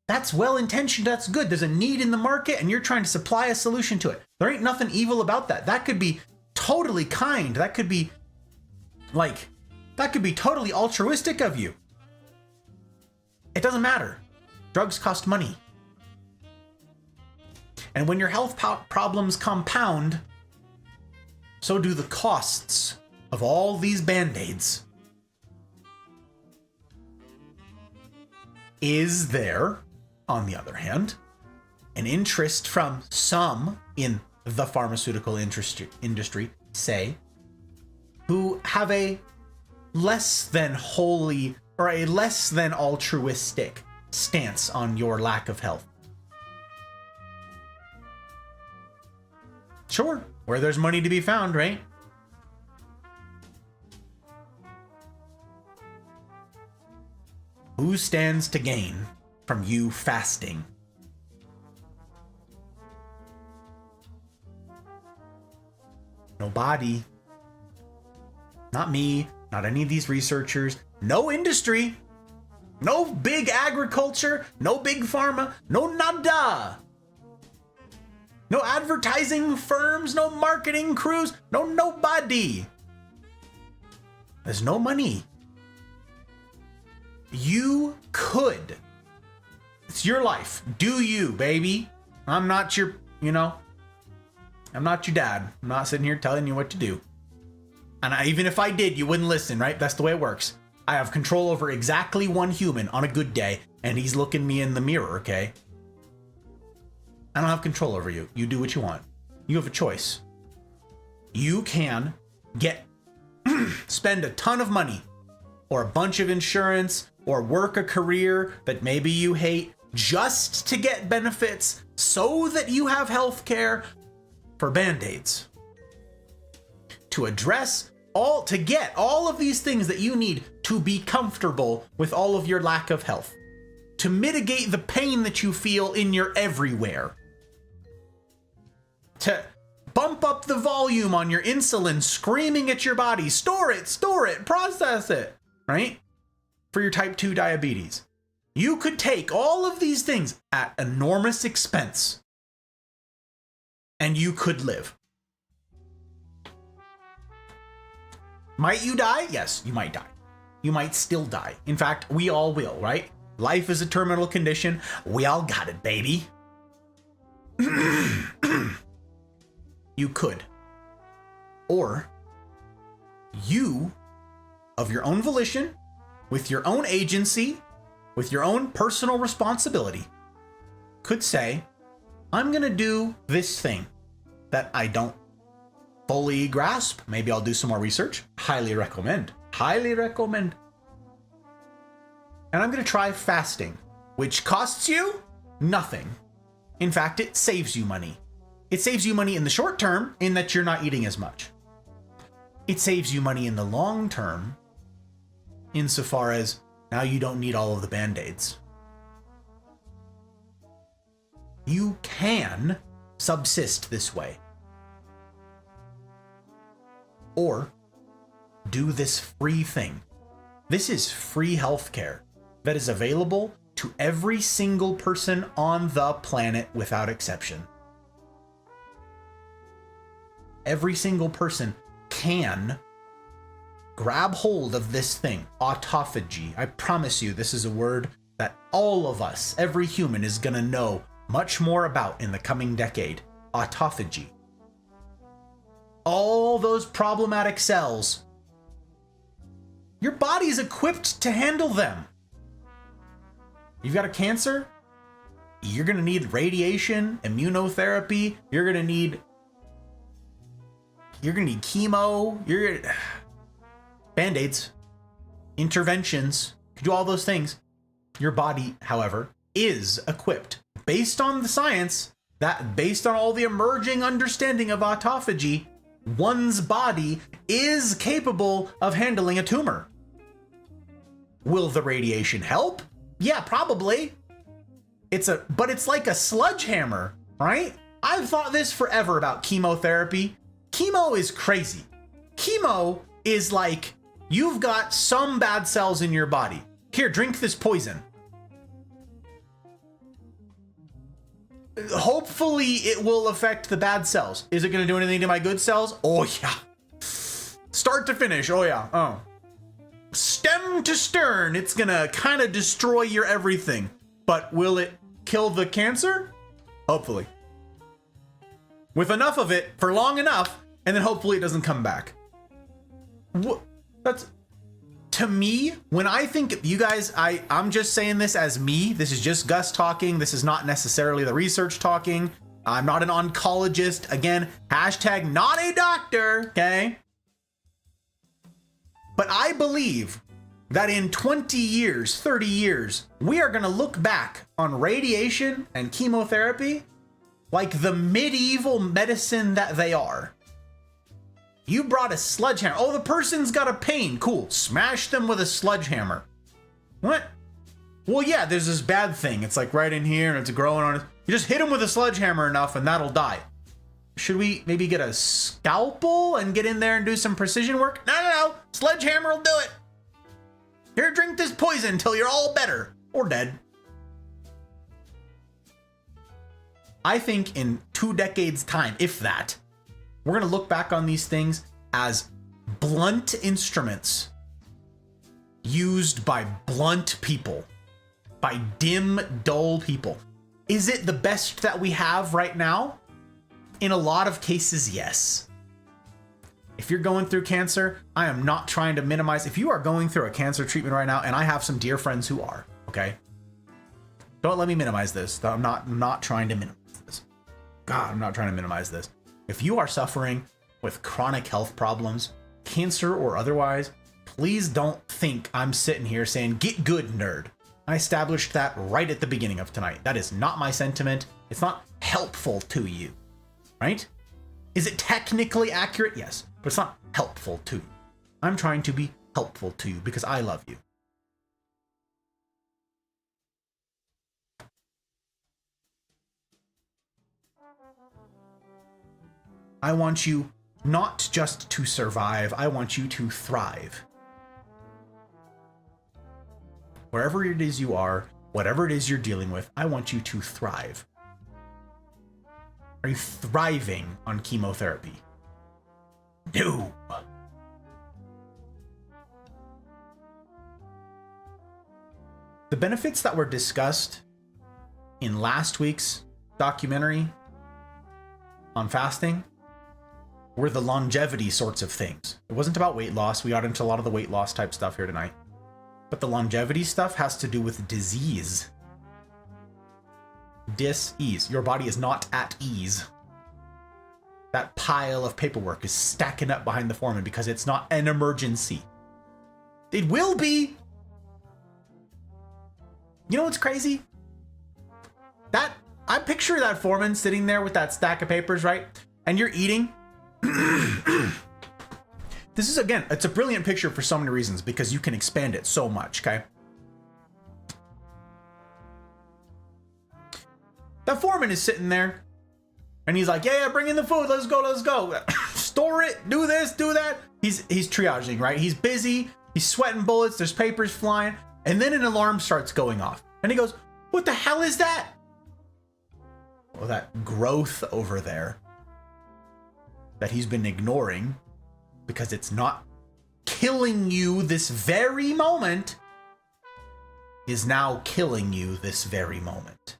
That's well-intentioned, that's good. There's a need in the market and you're trying to supply a solution to it. There ain't nothing evil about that. That could be totally kind. That could be totally altruistic of you. It doesn't matter. Drugs cost money. And when your health problems compound, so do the costs of all these band-aids. Is there, on the other hand, an interest from some in the pharmaceutical industry, say, who have a less than holy or a less than altruistic stance on your lack of health? Sure, where there's money to be found, right? Who stands to gain from you fasting? Nobody. Not me, not any of these researchers, no industry, no big agriculture, no big pharma, no nada. No advertising firms, no marketing crews, no nobody. There's no money. You could. It's your life. Do you, baby? I'm not your, I'm not your dad. I'm not sitting here telling you what to do. And even if I did, you wouldn't listen, right? That's the way it works. I have control over exactly one human on a good day, and he's looking me in the mirror, okay? I don't have control over you. You do what you want. You have a choice. You can get spend a ton of money or a bunch of insurance or work a career that maybe you hate just to get benefits so that you have health care for band-aids. To get all of these things that you need to be comfortable with all of your lack of health. To mitigate the pain that you feel in your everywhere. To bump up the volume on your insulin, screaming at your body, store it, process it, right? For your type 2 diabetes. You could take all of these things at enormous expense and you could live. Might you die? Yes, you might die. You might still die. In fact, we all will, right? Life is a terminal condition. We all got it, baby. You could. Or you, of your own volition, with your own agency, with your own personal responsibility, could say, I'm gonna do this thing that I don't fully grasp. Maybe I'll do some more research. Highly recommend. Highly recommend. And I'm gonna try fasting, which costs you nothing. In fact, it saves you money. It saves you money in the short term in that you're not eating as much. It saves you money in the long term insofar as now you don't need all of the band-aids. You can subsist this way. Or do this free thing. This is free healthcare that is available to every single person on the planet without exception. Every single person can grab hold of this thing, autophagy. I promise you, this is a word that all of us, every human, is gonna know much more about in the coming decade. Autophagy. All those problematic cells. Your body's equipped to handle them. You've got a cancer, you're gonna need radiation, immunotherapy, you're gonna need chemo, band-aids, interventions, you can do all those things. Your body, however, is equipped, based on the science, based on all the emerging understanding of autophagy, one's body is capable of handling a tumor. Will the radiation help? Yeah, probably. But it's like a sledgehammer, right? I've thought this forever about chemotherapy. Chemo is crazy. Chemo is like, you've got some bad cells in your body. Here, drink this poison. Hopefully it will affect the bad cells. Is it going to do anything to my good cells? Oh yeah. Start to finish. Oh yeah. Oh. Stem to stern. It's going to kind of destroy your everything. But will it kill the cancer? Hopefully. With enough of it for long enough, and then hopefully it doesn't come back. That's, to me, when I think, you guys, I'm just saying this as me. This is just Gus talking. This is not necessarily the research talking. I'm not an oncologist. Again, hashtag not a doctor, okay? But I believe that in 20 years, 30 years, we are gonna look back on radiation and chemotherapy like the medieval medicine that they are. You brought a sledgehammer. Oh, the person's got a pain. Cool. Smash them with a sledgehammer. What? Well, yeah, there's this bad thing. It's like right in here and it's growing on it. You just hit them with a sledgehammer enough and that'll die. Should we maybe get a scalpel and get in there and do some precision work? No. Sledgehammer will do it. Here, drink this poison until you're all better or dead. I think in 2 decades time, if that, we're going to look back on these things as blunt instruments used by blunt people, by dim, dull people. Is it the best that we have right now? In a lot of cases, yes. If you're going through cancer, I am not trying to minimize. If you are going through a cancer treatment right now, and I have some dear friends who are, okay? Don't let me minimize this. I'm not trying to minimize this. God, I'm not trying to minimize this. If you are suffering with chronic health problems, cancer or otherwise, please don't think I'm sitting here saying, get good, nerd. I established that right at the beginning of tonight. That is not my sentiment. It's not helpful to you, right? Is it technically accurate? Yes, but it's not helpful to you. I'm trying to be helpful to you because I love you. I want you not just to survive, I want you to thrive. Wherever it is you are, whatever it is you're dealing with, I want you to thrive. Are you thriving on chemotherapy? No. The benefits that were discussed in last week's documentary on fasting were the longevity sorts of things. It wasn't about weight loss. We got into a lot of the weight loss type stuff here tonight. But the longevity stuff has to do with disease. Dis-ease. Your body is not at ease. That pile of paperwork is stacking up behind the foreman because it's not an emergency. It will be. You know what's crazy? I picture that foreman sitting there with that stack of papers, right? And you're eating. This is, again, it's a brilliant picture for so many reasons because you can expand it so much, okay? That foreman is sitting there and he's like, yeah, bring in the food. Let's go. Store it, do this, do that. He's triaging, right? He's busy. He's sweating bullets. There's papers flying. And then an alarm starts going off and he goes, what the hell is that? Well, that growth over there that he's been ignoring because it's not killing you this very moment is now killing you this very moment.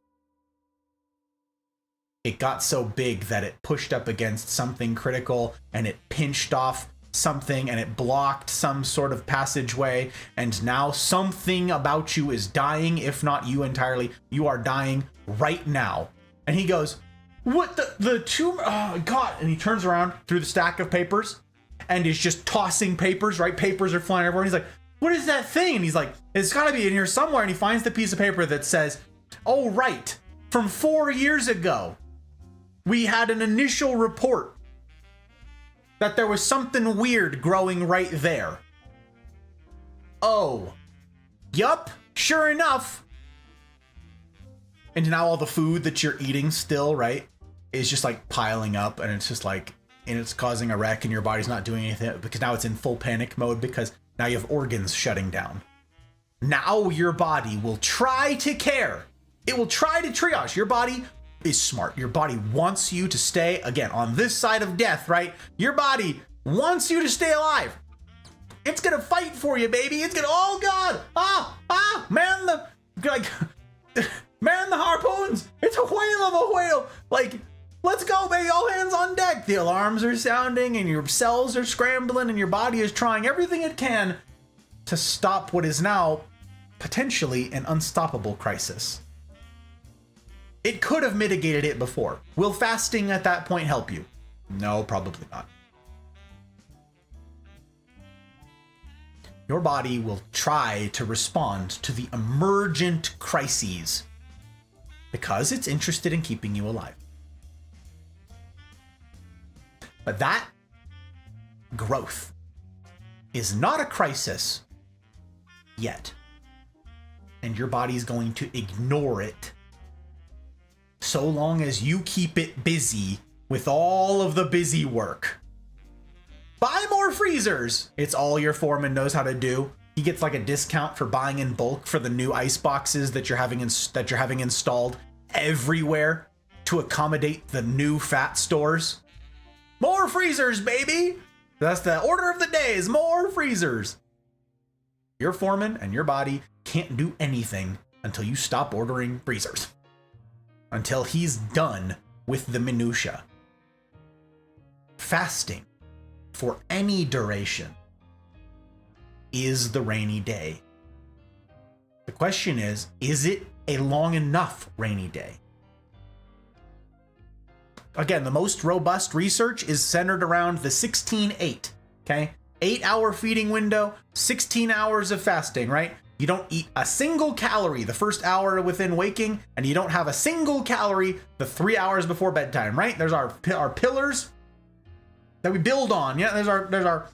It got so big that it pushed up against something critical and it pinched off something and it blocked some sort of passageway, and now something about you is dying, if not you entirely. You are dying right now. And he goes, what the tumor? Oh God. And he turns around through the stack of papers and is just tossing papers, right? Papers are flying everywhere. And he's like, what is that thing? And he's like, it's gotta be in here somewhere. And he finds the piece of paper that says, oh, right. From 4 years ago, we had an initial report that there was something weird growing right there. Oh, yup, sure enough. And now all the food that you're eating still, right, is just like piling up, and it's just like, and it's causing a wreck, and your body's not doing anything because now it's in full panic mode because now you have organs shutting down. Now your body will try to care. It will try to triage. Your body is smart. Your body wants you to stay, again, on this side of death, right? Your body wants you to stay alive. It's gonna fight for you, baby. It's gonna, oh God, man the harpoons. It's a whale of a whale. Like, let's go, baby. All hands on deck. The alarms are sounding and your cells are scrambling and your body is trying everything it can to stop what is now potentially an unstoppable crisis. It could have mitigated it before. Will fasting at that point help you? No, probably not. Your body will try to respond to the emergent crises because it's interested in keeping you alive. But that growth is not a crisis yet. And your body's going to ignore it so long as you keep it busy with all of the busy work. Buy more freezers. It's all your foreman knows how to do. He gets like a discount for buying in bulk for the new ice boxes that you're having installed everywhere to accommodate the new fat stores. More freezers, baby. That's the order of the day, is more freezers. Your foreman and your body can't do anything until you stop ordering freezers. Until he's done with the minutia. Fasting for any duration is the rainy day. The question is it a long enough rainy day? Again, the most robust research is centered around the 16-8, okay? 8-hour feeding window, 16 hours of fasting, right? You don't eat a single calorie the first hour within waking, and you don't have a single calorie the 3 hours before bedtime, right? There's our pillars that we build on. Yeah, there's our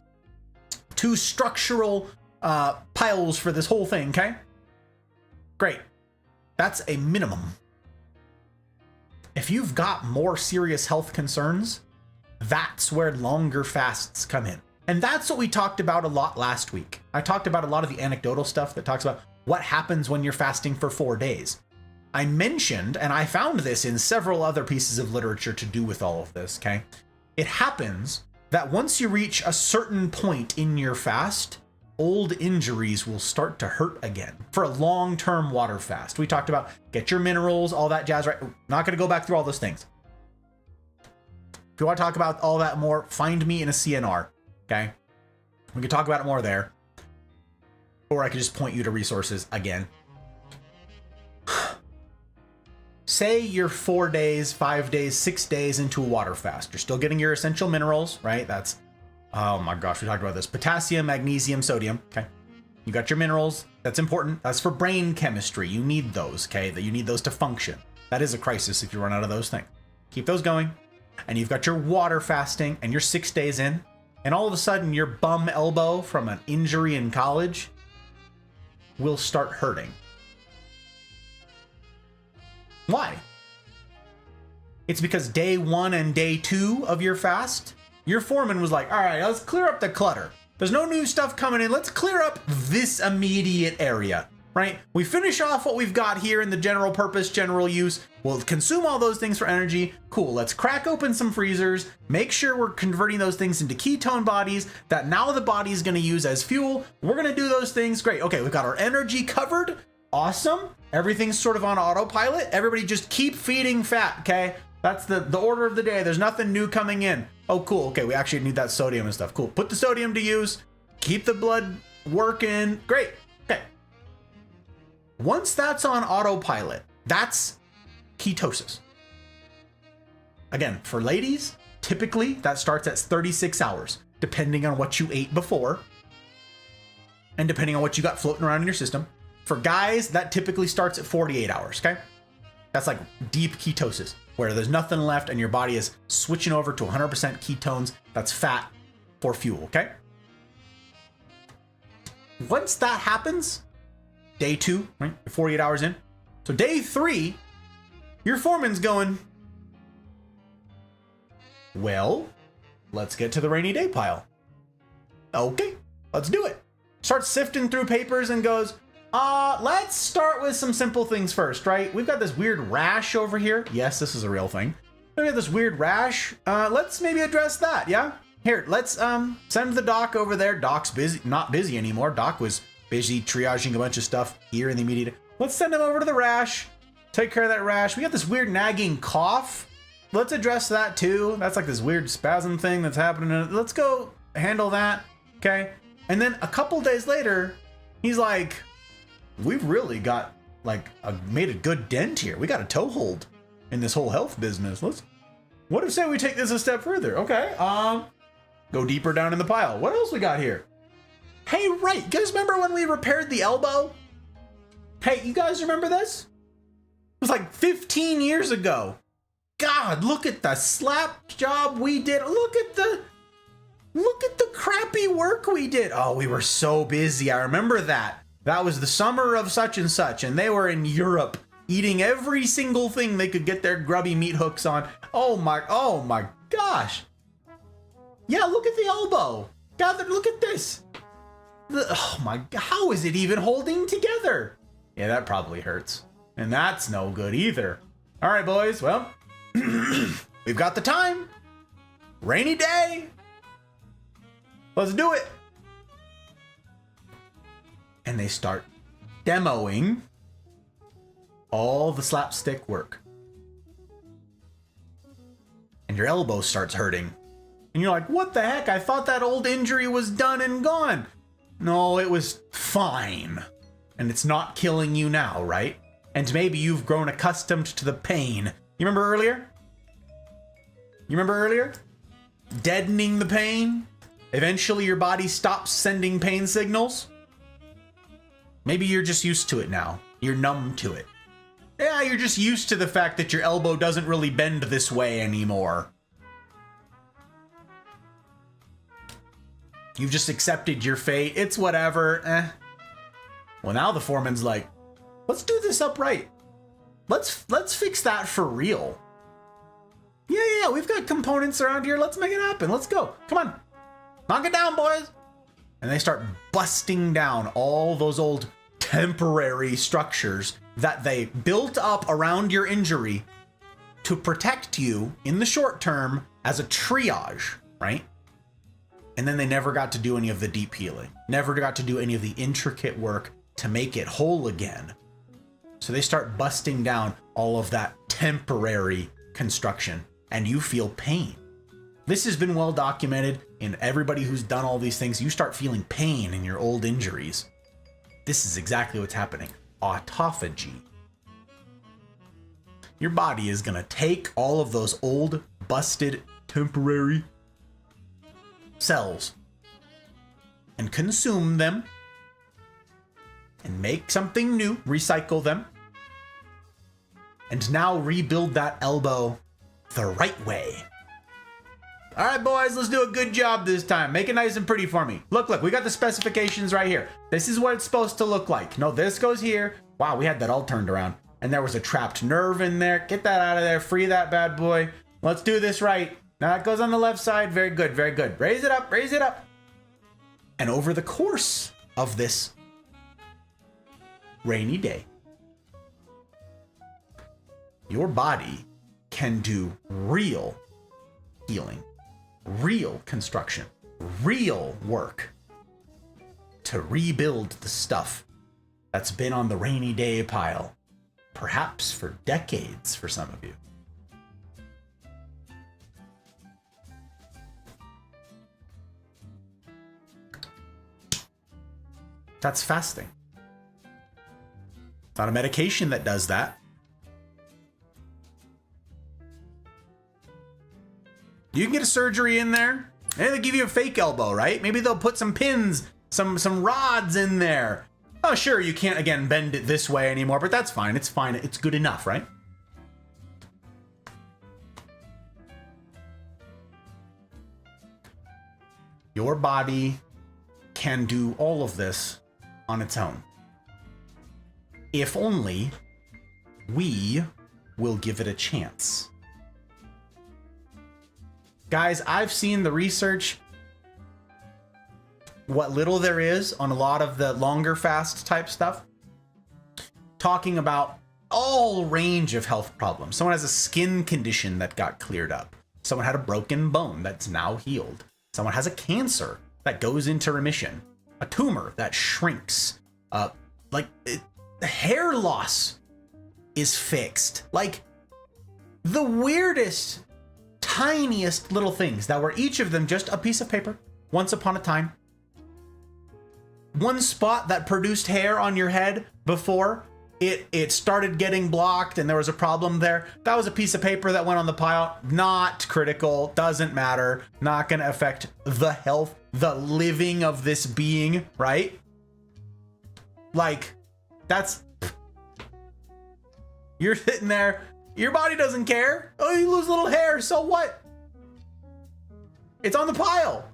2 structural piles for this whole thing, okay? Great. That's a minimum. If you've got more serious health concerns, that's where longer fasts come in. And that's what we talked about a lot last week. I talked about a lot of the anecdotal stuff that talks about what happens when you're fasting for 4 days. I mentioned, and I found this in several other pieces of literature to do with all of this, okay? It happens that once you reach a certain point in your fast, old injuries will start to hurt again for a long-term water fast. We talked about get your minerals, all that jazz, right? Not going to go back through all those things. If you want to talk about all that more, find me in a CNR, okay? We can talk about it more there. Or I could just point you to resources again. Say you're 4 days, 5 days, 6 days into a water fast. You're still getting your essential minerals, right? That's, oh my gosh, we talked about this. Potassium, magnesium, sodium, okay? You got your minerals. That's important. That's for brain chemistry. You need those, okay? That you need those to function. That is a crisis if you run out of those things. Keep those going. And you've got your water fasting and you're 6 days in. And all of a sudden your bum elbow from an injury in college will start hurting. Why? It's because day 1 and day 2 of your fast, your foreman was like, all right, let's clear up the clutter. There's no new stuff coming in. Let's clear up this immediate area, right? We finish off what we've got here in the general purpose, general use. We'll consume all those things for energy. Cool. Let's crack open some freezers. Make sure we're converting those things into ketone bodies that now the body is going to use as fuel. We're going to do those things. Great. Okay. We've got our energy covered. Awesome. Everything's sort of on autopilot. Everybody just keep feeding fat. Okay. That's the order of the day. There's nothing new coming in. Oh, cool. Okay. We actually need that sodium and stuff. Cool. Put the sodium to use. Keep the blood working. Great. Okay. Once that's on autopilot, that's ketosis. Again, for ladies, typically that starts at 36 hours, depending on what you ate before and depending on what you got floating around in your system. For guys, that typically starts at 48 hours, okay? That's like deep ketosis, where there's nothing left and your body is switching over to 100% ketones. That's fat for fuel, okay? Once that happens, day 2, right? 48 hours in. So day 3, your foreman's going, well, let's get to the rainy day pile. Okay, let's do it. Starts sifting through papers and goes, let's start with some simple things first, right? We've got this weird rash over here. Yes, this is a real thing. We got this weird rash. Let's maybe address that, yeah? Here, let's send the doc over there. Doc's busy, not busy anymore. Doc was busy triaging a bunch of stuff here in the immediate. Let's send him over to the rash. Take care of that rash. We got this weird nagging cough. Let's address that too. That's like this weird spasm thing that's happening. Let's go handle that, okay? And then a couple days later, he's like, we've really got like made a good dent here. We got a toehold in this whole health business. What if say we take this a step further? Okay, go deeper down in the pile. What else we got here? Hey, right, you guys remember when we repaired the elbow? Hey, you guys remember this? It was like 15 years ago. God, look at the slap job we did. Look at the crappy work we did. Oh, we were so busy. I remember that. That was the summer of such and such, and they were in Europe eating every single thing they could get their grubby meat hooks on. Oh my gosh. Yeah, look at the elbow. God, look at this. Oh my God, how is it even holding together? Yeah, that probably hurts. And that's no good either. All right, boys, well, we've got the time. Rainy day. Let's do it. And they start demoing all the slapstick work. And your elbow starts hurting. And you're like, what the heck? I thought that old injury was done and gone. No, it was fine. And it's not killing you now, right? And maybe you've grown accustomed to the pain. You remember earlier? Deadening the pain? Eventually your body stops sending pain signals. Maybe you're just used to it now. You're numb to it. Yeah, you're just used to the fact that your elbow doesn't really bend this way anymore. You've just accepted your fate. It's whatever. Well, now the foreman's like, let's do this upright. Let's fix that for real. Yeah, we've got components around here. Let's make it happen. Let's go. Come on. Knock it down, boys. And they start busting down all those old temporary structures that they built up around your injury to protect you in the short term as a triage, right? And then they never got to do any of the deep healing, never got to do any of the intricate work to make it whole again. So they start busting down all of that temporary construction, and you feel pain. This has been well documented in everybody who's done all these things. You start feeling pain in your old injuries. This is exactly what's happening. Autophagy. Your body is going to take all of those old, busted, temporary cells and consume them and make something new, recycle them, and now rebuild that elbow the right way. All right, boys, let's do a good job this time. Make it nice and pretty for me. Look, we got the specifications right here. This is what it's supposed to look like. No, this goes here. Wow, we had that all turned around. And there was a trapped nerve in there. Get that out of there. Free that bad boy. Let's do this right. Now it goes on the left side. Very good, very good. Raise it up, raise it up. And over the course of this rainy day, your body can do real healing, real construction, real work to rebuild the stuff that's been on the rainy day pile, perhaps for decades for some of you. That's fasting. It's not a medication that does that. You can get a surgery in there. Maybe they'll give you a fake elbow, right? Maybe they'll put some pins, some rods in there. Oh, sure, you can't, again, bend it this way anymore, but that's fine. It's fine. It's good enough, right? Your body can do all of this on its own. If only we will give it a chance. Guys, I've seen the research, what little there is on a lot of the longer fast type stuff, talking about all range of health problems. Someone has a skin condition that got cleared up. Someone had a broken bone that's now healed. Someone has a cancer that goes into remission. A tumor that shrinks. The hair loss is fixed. Like the weirdest, tiniest little things that were each of them just a piece of paper once upon a time. One spot that produced hair on your head before it started getting blocked and there was a problem there. That was a piece of paper that went on the pile. Not critical, doesn't matter, not gonna affect the health, the living of this being, right? Like, that's... You're sitting there, your body doesn't care. Oh, you lose a little hair, so what? It's on the pile.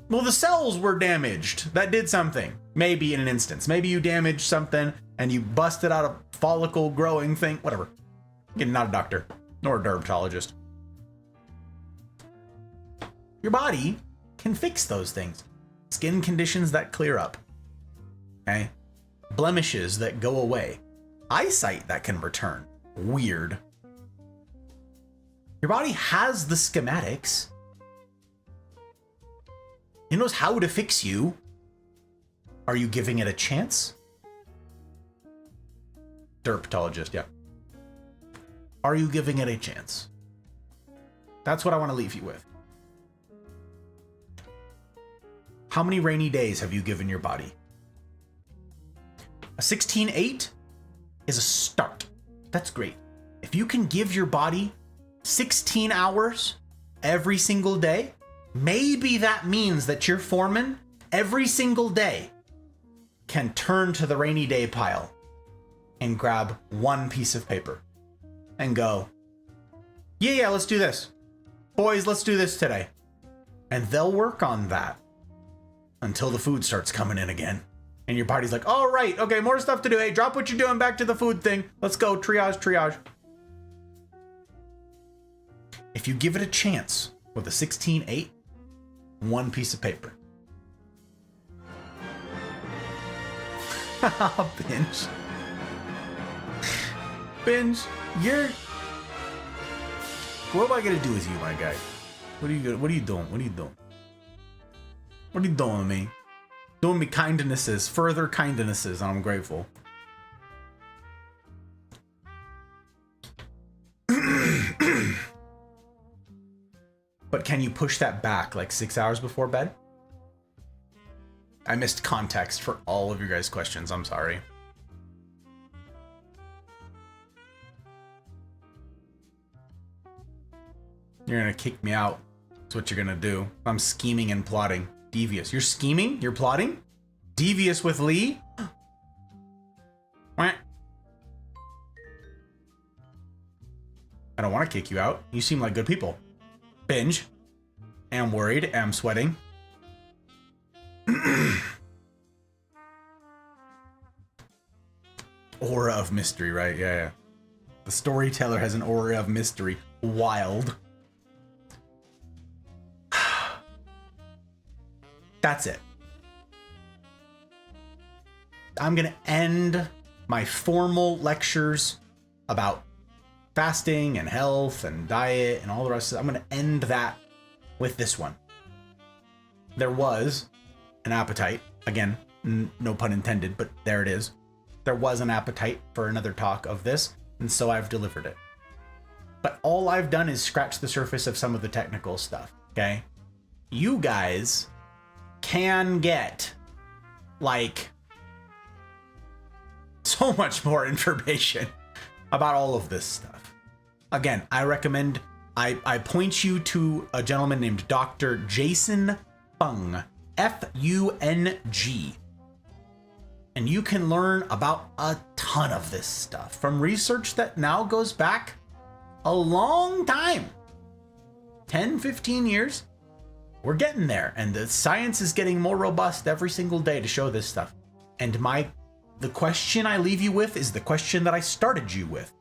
Well, the cells were damaged. That did something. Maybe in an instance. Maybe you damaged something and you busted out a follicle growing thing. Whatever. Again, not a doctor, nor a dermatologist. Your body can fix those things. Skin conditions that clear up. Okay? Blemishes that go away. Eyesight that can return. Weird. Your body has the schematics. It knows how to fix you. Are you giving it a chance? Dermatologist, yeah. Are you giving it a chance? That's what I want to leave you with. How many rainy days have you given your body? A 16-8 is a start. That's great. If you can give your body 16 hours every single day, maybe that means that your foreman every single day can turn to the rainy day pile and grab one piece of paper and go, yeah, let's do this. Boys, let's do this today. And they'll work on that until the food starts coming in again. And your party's like, all right, okay, more stuff to do. Hey, drop what you're doing, back to the food thing. Let's go, triage. If you give it a chance with a 16-8, one piece of paper. Binge. Binge, what am I gonna do with you, my guy? What are you doing? What are you doing with me? Doing me kindnesses, further kindnesses, and I'm grateful. But can you push that back like 6 hours before bed? I missed context for all of your guys' questions. I'm sorry. You're gonna kick me out. That's what you're gonna do. I'm scheming and plotting. Devious. You're scheming? You're plotting? Devious with Lee? I don't want to kick you out. You seem like good people. Binge. Am worried. Am sweating. Aura of mystery, right? Yeah. The storyteller has an aura of mystery. Wild. That's it. I'm going to end my formal lectures about fasting and health and diet and all the rest of it. I'm going to end that with this one. There was an appetite. Again, no pun intended, but there it is. There was an appetite for another talk of this, and so I've delivered it. But all I've done is scratch the surface of some of the technical stuff, okay? You guys can get, like, so much more information about all of this stuff. Again, I recommend, I point you to a gentleman named Dr. Jason Fung, F-U-N-G. And you can learn about a ton of this stuff from research that now goes back a long time. 10, 15 years. We're getting there, and the science is getting more robust every single day to show this stuff. And the question I leave you with is the question that I started you with.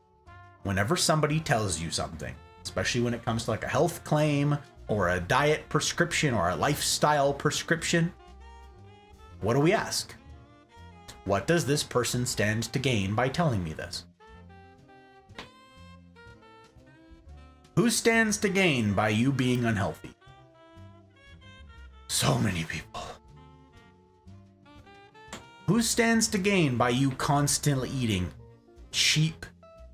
Whenever somebody tells you something, especially when it comes to like a health claim or a diet prescription or a lifestyle prescription, what do we ask? What does this person stand to gain by telling me this? Who stands to gain by you being unhealthy? So many people. Who stands to gain by you constantly eating cheap,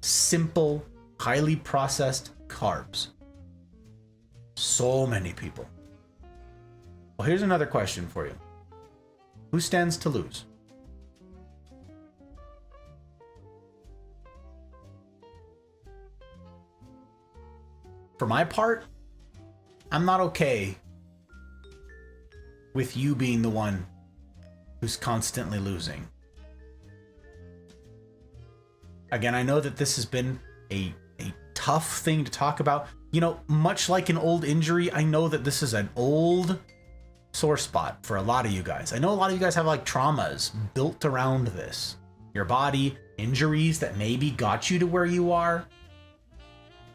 simple, highly processed carbs? So many people. Well, here's another question for you. Who stands to lose? For my part, I'm not okay with you being the one who's constantly losing. Again, I know that this has been a tough thing to talk about. You know, much like an old injury, I know that this is an old sore spot for a lot of you guys. I know a lot of you guys have like traumas built around this. Your body, injuries that maybe got you to where you are,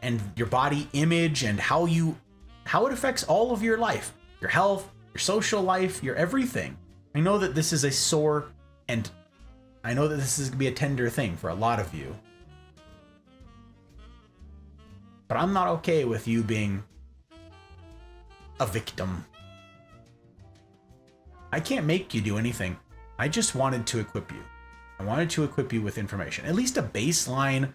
and your body image and how it affects all of your life, your health, your social life, your everything. I know that this is a sore, and I know that this is going to be a tender thing for a lot of you. But I'm not okay with you being a victim. I can't make you do anything. I just wanted to equip you. I wanted to equip you with information, at least a baseline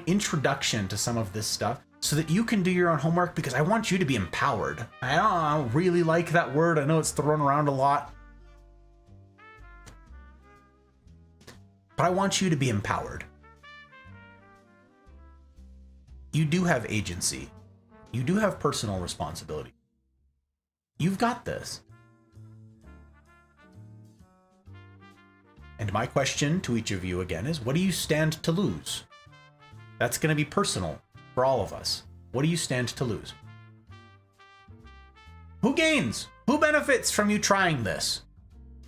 introduction to some of this stuff, so that you can do your own homework, because I want you to be empowered. I don't really like that word. I know it's thrown around a lot. But I want you to be empowered. You do have agency. You do have personal responsibility. You've got this. And my question to each of you again is, what do you stand to lose? That's going to be personal for all of us. What do you stand to lose? Who gains? Who benefits from you trying this?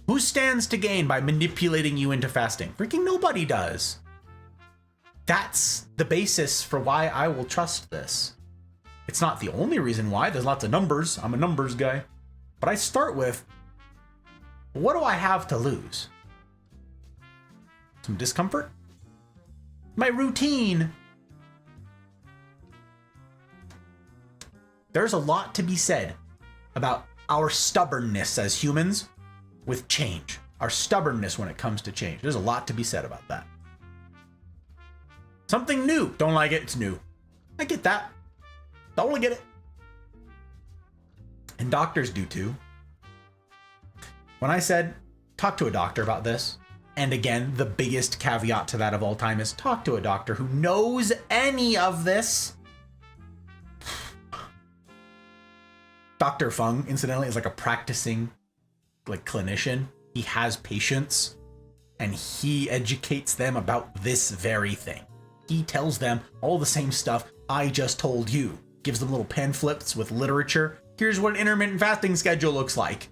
Who stands to gain by manipulating you into fasting? Freaking nobody does. That's the basis for why I will trust this. It's not the only reason why. There's lots of numbers. I'm a numbers guy. But I start with, what do I have to lose? Some discomfort? My routine. There's a lot to be said about our stubbornness as humans with change. Our stubbornness when it comes to change. There's a lot to be said about that. Something new. Don't like it. It's new. I get that. Totally get it. And doctors do too. When I said, talk to a doctor about this, and again, the biggest caveat to that of all time is talk to a doctor who knows any of this. Dr. Fung, incidentally, is like a practicing clinician. He has patients and he educates them about this very thing. He tells them all the same stuff I just told you. Gives them little pamphlets with literature. Here's what an intermittent fasting schedule looks like.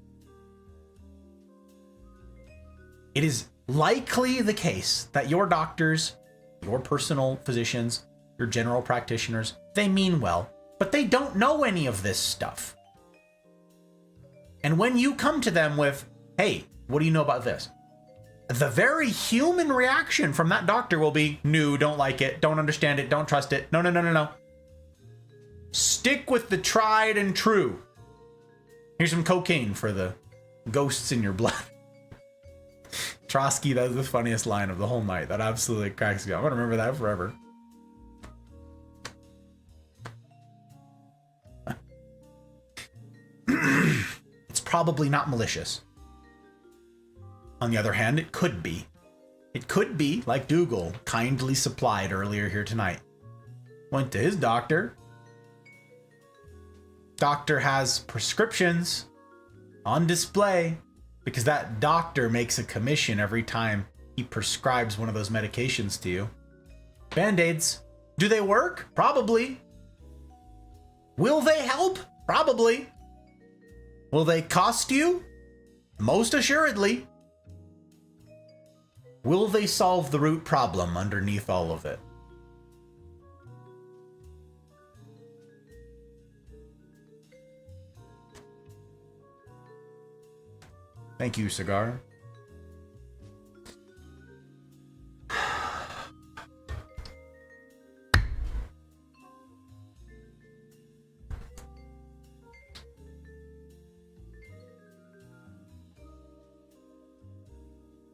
It is likely the case that your doctors, your personal physicians, your general practitioners, they mean well, but they don't know any of this stuff. And when you come to them with, hey, what do you know about this? The very human reaction from that doctor will be, no, don't like it, don't understand it, don't trust it. No. Stick with the tried and true. Here's some cocaine for the ghosts in your blood. Trotsky, that was the funniest line of the whole night. That absolutely cracks me up. I'm gonna remember that forever. It's probably not malicious. On the other hand, it could be. It could be, like Dougal kindly supplied earlier here tonight. Went to his doctor. Doctor has prescriptions on display because that doctor makes a commission every time he prescribes one of those medications to you. Band-Aids. Do they work? Probably. Will they help? Probably. Will they cost you? Most assuredly. Will they solve the root problem underneath all of it? Thank you, Cigar.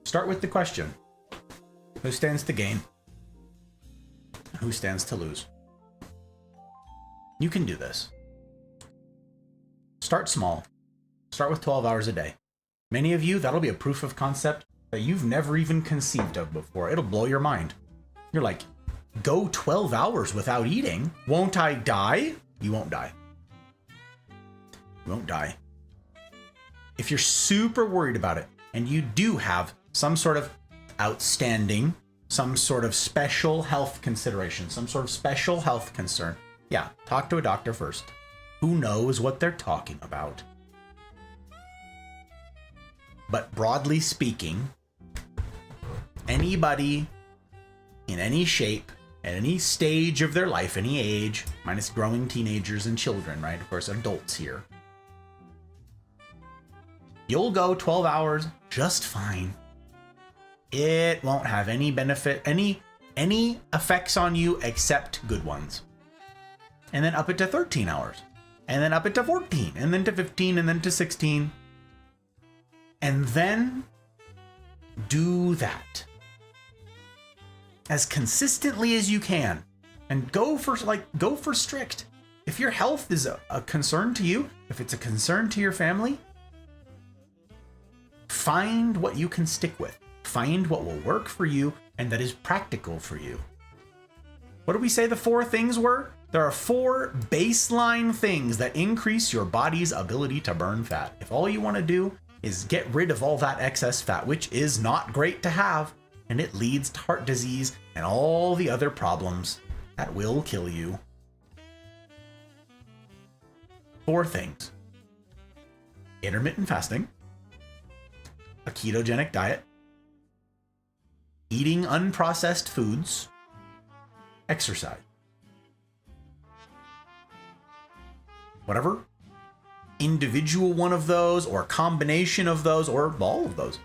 Start with the question. Who stands to gain? Who stands to lose? You can do this. Start small. Start with 12 hours a day. Many of you, that'll be a proof of concept that you've never even conceived of before. It'll blow your mind. You're like, go 12 hours without eating? Won't I die? You won't die. You won't die. If you're super worried about it, and you do have some sort of outstanding, some sort of special health consideration, some sort of special health concern, yeah, talk to a doctor first. Who knows what they're talking about? But broadly speaking, anybody in any shape, at any stage of their life, any age, minus growing teenagers and children, right? Of course, adults here. You'll go 12 hours just fine. It won't have any benefit, any effects on you except good ones. And then up it to 13 hours. And then up it to 14. And then to 15. And then to 16. And then do that as consistently as you can. And go for strict. If your health is a concern to you, if it's a concern to your family, find what you can stick with. Find what will work for you and that is practical for you. What did we say the 4 things were? There are 4 baseline things that increase your body's ability to burn fat. If all you want to do is get rid of all that excess fat, which is not great to have, and it leads to heart disease and all the other problems that will kill you. 4 things: intermittent fasting, a ketogenic diet, eating unprocessed foods, exercise. Whatever individual one of those, or combination of those, or all of those,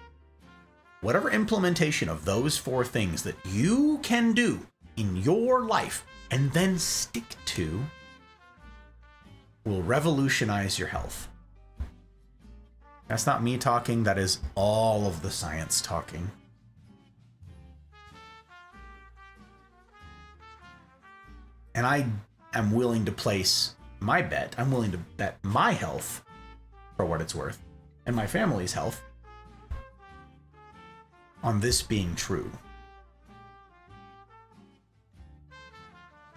whatever implementation of those 4 things that you can do in your life and then stick to will revolutionize your health. That's not me talking, that is all of the science talking. And I am willing to place my bet. I'm willing to bet my health, for what it's worth, and my family's health on this being true.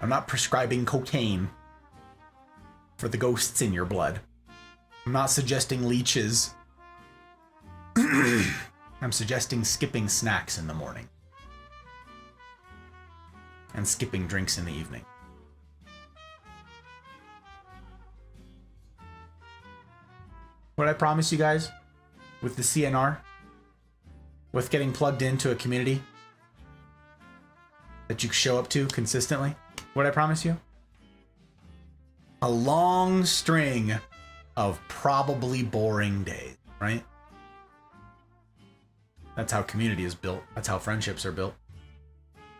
I'm not prescribing cocaine for the ghosts in your blood. I'm not suggesting leeches. I'm suggesting skipping snacks in the morning and skipping drinks in the evening. What I promise you guys with the CNR, with getting plugged into a community that you show up to consistently, what I promise you? A long string of probably boring days, right? That's how community is built. That's how friendships are built.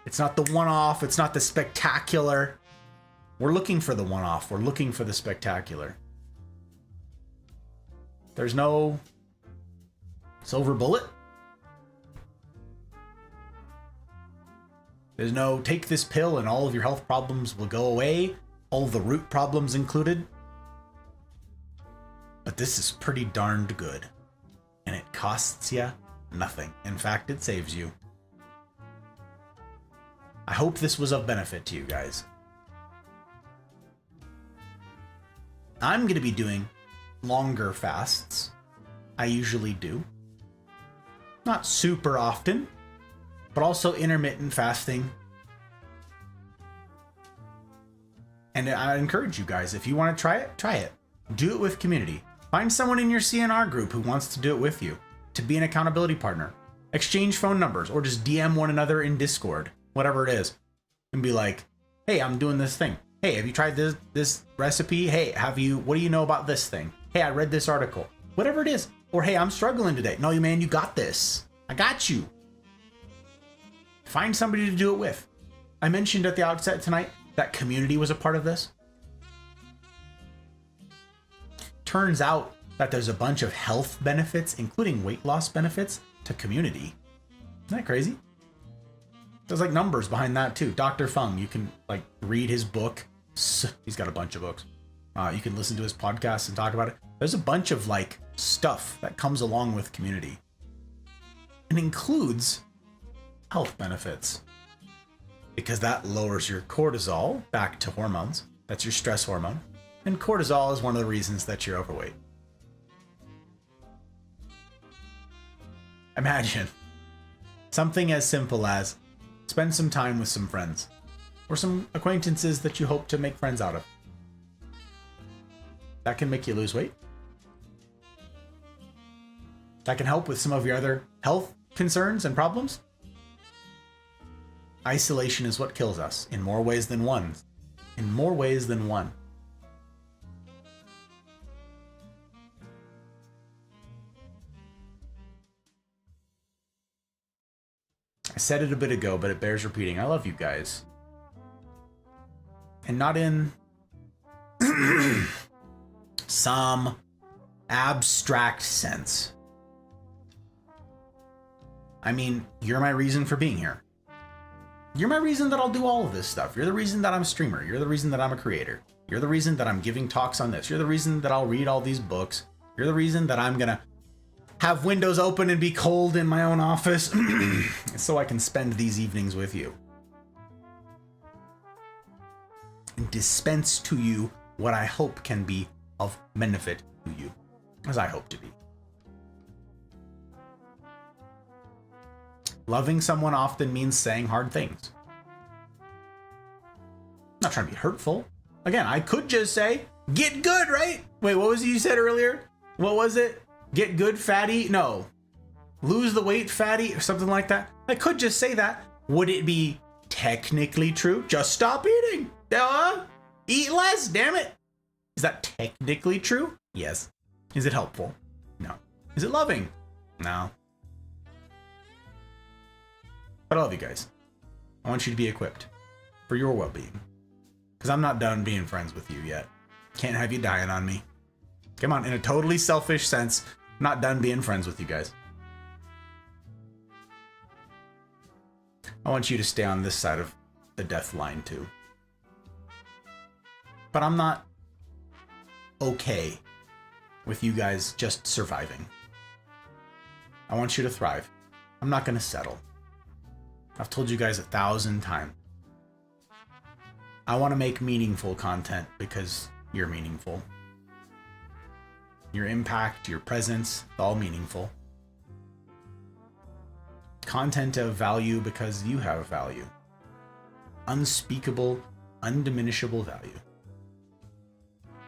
It's not the one-off. It's not the spectacular. We're looking for the one-off. We're looking for the spectacular. There's no silver bullet. There's no take this pill and all of your health problems will go away, all the root problems included. But this is pretty darned good. And it costs you nothing. In fact, it saves you. I hope this was of benefit to you guys. I'm going to be doing longer fasts. I usually do. Not super often, but also intermittent fasting. And I encourage you guys, if you want to try it, try it. Do it with community. Find someone in your CNR group who wants to do it with you, to be an accountability partner. Exchange phone numbers or just DM one another in Discord, whatever it is, and be like, hey, I'm doing this thing. Hey, have you tried this recipe? Hey, what do you know about this thing? Hey, I read this article. Whatever it is. Or hey, I'm struggling today. No, man, you got this. I got you. Find somebody to do it with. I mentioned at the outset tonight that community was a part of this. Turns out that there's a bunch of health benefits, including weight loss benefits, to community. Isn't that crazy? There's like numbers behind that too. Dr. Fung, you can like read his book. He's got a bunch of books. You can listen to his podcast and talk about it. There's a bunch of like stuff that comes along with community. It includes health benefits because that lowers your cortisol back to hormones. That's your stress hormone. And cortisol is one of the reasons that you're overweight. Imagine something as simple as spend some time with some friends or some acquaintances that you hope to make friends out of. That can make you lose weight. That can help with some of your other health concerns and problems. Isolation is what kills us in more ways than one. In more ways than one. I said it a bit ago, but it bears repeating. I love you guys. And not in some abstract sense. I mean, you're my reason for being here. You're my reason that I'll do all of this stuff. You're the reason that I'm a streamer. You're the reason that I'm a creator. You're the reason that I'm giving talks on this. You're the reason that I'll read all these books. You're the reason that I'm gonna have windows open and be cold in my own office so I can spend these evenings with you. and dispense to you what I hope can be of benefit to you, as I hope to be. Loving someone often means saying hard things. I'm not trying to be hurtful. Again, I could just say, get good, right? Wait, what was it you said earlier? What was it? Get good, fatty? No. Lose the weight, fatty, or something like that. I could just say that. Would it be technically true? Just stop eating. Eat less, damn it. Is that technically true? Yes. Is it helpful? No. Is it loving? No. But I love you guys. I want you to be equipped for your well-being. Because I'm not done being friends with you yet. Can't have you dying on me. Come on, in a totally selfish sense, I'm not done being friends with you guys. I want you to stay on this side of the death line too. But I'm not okay with you guys just surviving. I want you to thrive. I'm not going to settle. I've told you guys 1,000 times. I want to make meaningful content because you're meaningful. Your impact, your presence, it's all meaningful. Content of value because you have value. Unspeakable, undiminishable value.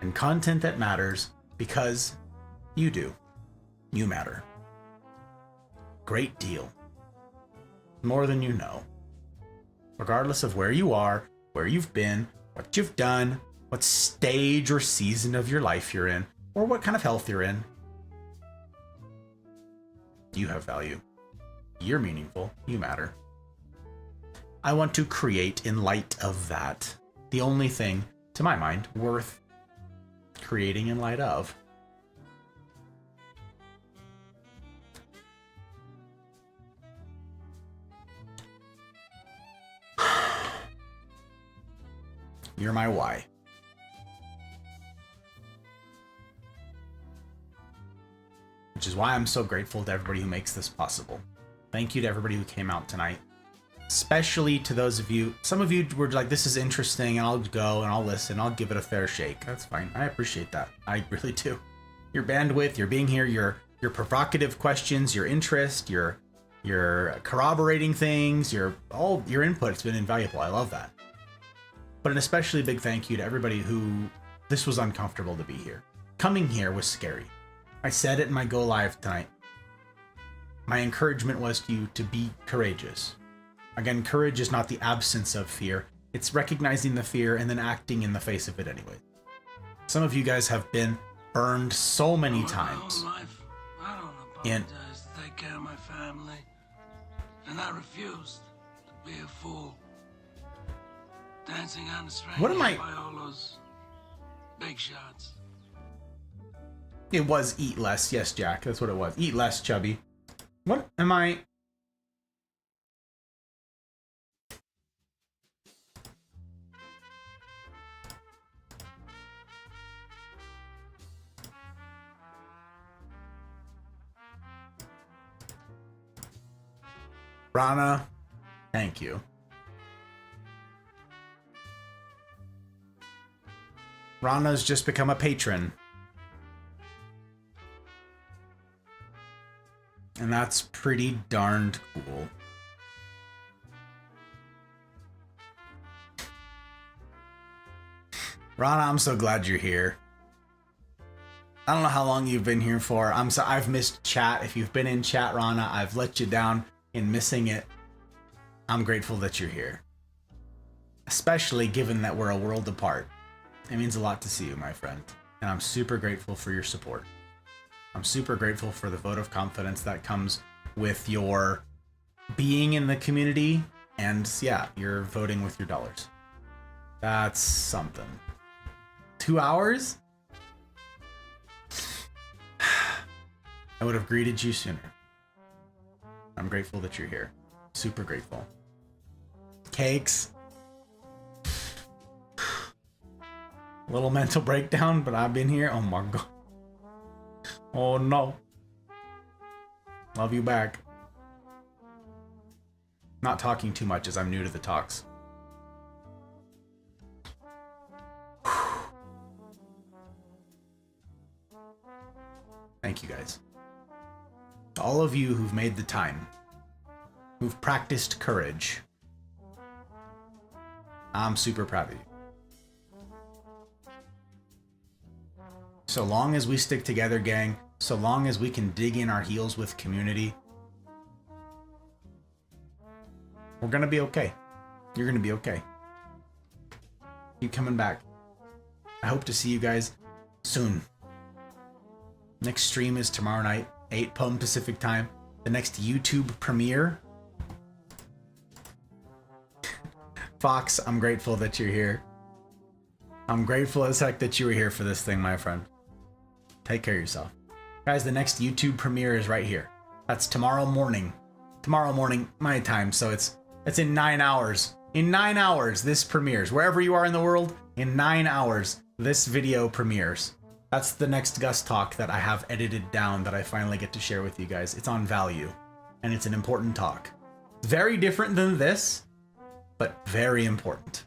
And content that matters because you do. You matter. Great deal. More than you know. Regardless of where you are, where you've been, what you've done, what stage or season of your life you're in, or what kind of health you're in. You have value. You're meaningful. You matter. I want to create in light of that. The only thing, to my mind, worth creating in light of. You're my why. Which is why I'm so grateful to everybody who makes this possible. Thank you to everybody who came out tonight. Especially to those of you, some of you were like, this is interesting, and I'll go and I'll listen, I'll give it a fair shake. That's fine. I appreciate that. I really do. Your bandwidth, your being here, your provocative questions, your interest, your corroborating things, your input has been invaluable. I love that. But an especially big thank you to everybody who this was uncomfortable to be here. Coming here was scary. I said it in my go live tonight. My encouragement was to you to be courageous. Again, courage is not the absence of fear. It's recognizing the fear and then acting in the face of it anyway. Some of you guys have been burned so many times. My whole life, I don't apologize to take care of my family. And I refused to be a fool. Dancing on the string by all those big shots. It was eat less. Yes, Jack. That's what it was. Eat less, chubby. What am I? Rana, thank you. Rana's just become a patron. And that's pretty darned cool. Rana, I'm so glad you're here. I don't know how long you've been here for. I've missed chat. If you've been in chat, Rana, I've let you down in missing it. I'm grateful that you're here. Especially given that we're a world apart. It means a lot to see you, my friend. And I'm super grateful for your support. I'm super grateful for the vote of confidence that comes with your being in the community. And yeah, you're voting with your dollars. That's something. 2 hours? I would have greeted you sooner. I'm grateful that you're here. Super grateful. Cakes. Little mental breakdown, but I've been here. Oh my god. Oh no. Love you back. Not talking too much as I'm new to the talks. Thank you guys. All of you who've made the time, who've practiced courage, I'm super proud of you. So long as we stick together, gang, so long as we can dig in our heels with community, we're gonna be okay. You're gonna be okay. Keep coming back. I hope to see you guys soon. Next stream is tomorrow night, 8 p.m. Pacific time. The next YouTube premiere. Fox, I'm grateful that you're here. I'm grateful as heck that you were here for this thing, my friend. Take care of yourself. Guys, the next YouTube premiere is right here. That's tomorrow morning. Tomorrow morning, my time, so it's in 9 hours. In 9 hours, this premieres. Wherever you are in the world, in 9 hours, this video premieres. That's the next Gus talk that I have edited down that I finally get to share with you guys. It's on value, and it's an important talk. Very different than this, but very important.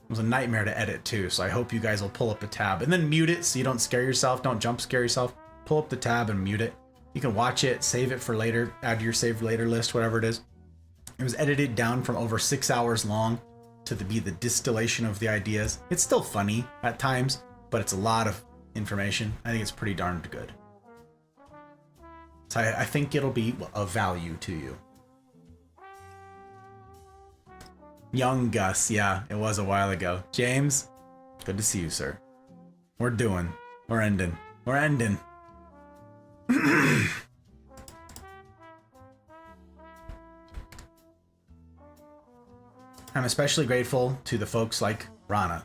It was a nightmare to edit too, so I hope you guys will pull up a tab and then mute it so you don't scare yourself, don't jump scare yourself. Pull up the tab and mute it. You can watch it, save it for later, add to your save later list, whatever it is. It was edited down from over 6 hours long to be the distillation of the ideas. It's still funny at times, but it's a lot of information. I think it's pretty darned good. So I think it'll be of value to you. Young Gus, yeah, it was a while ago. James, good to see you, sir. We're ending. I'm especially grateful to the folks like Rana,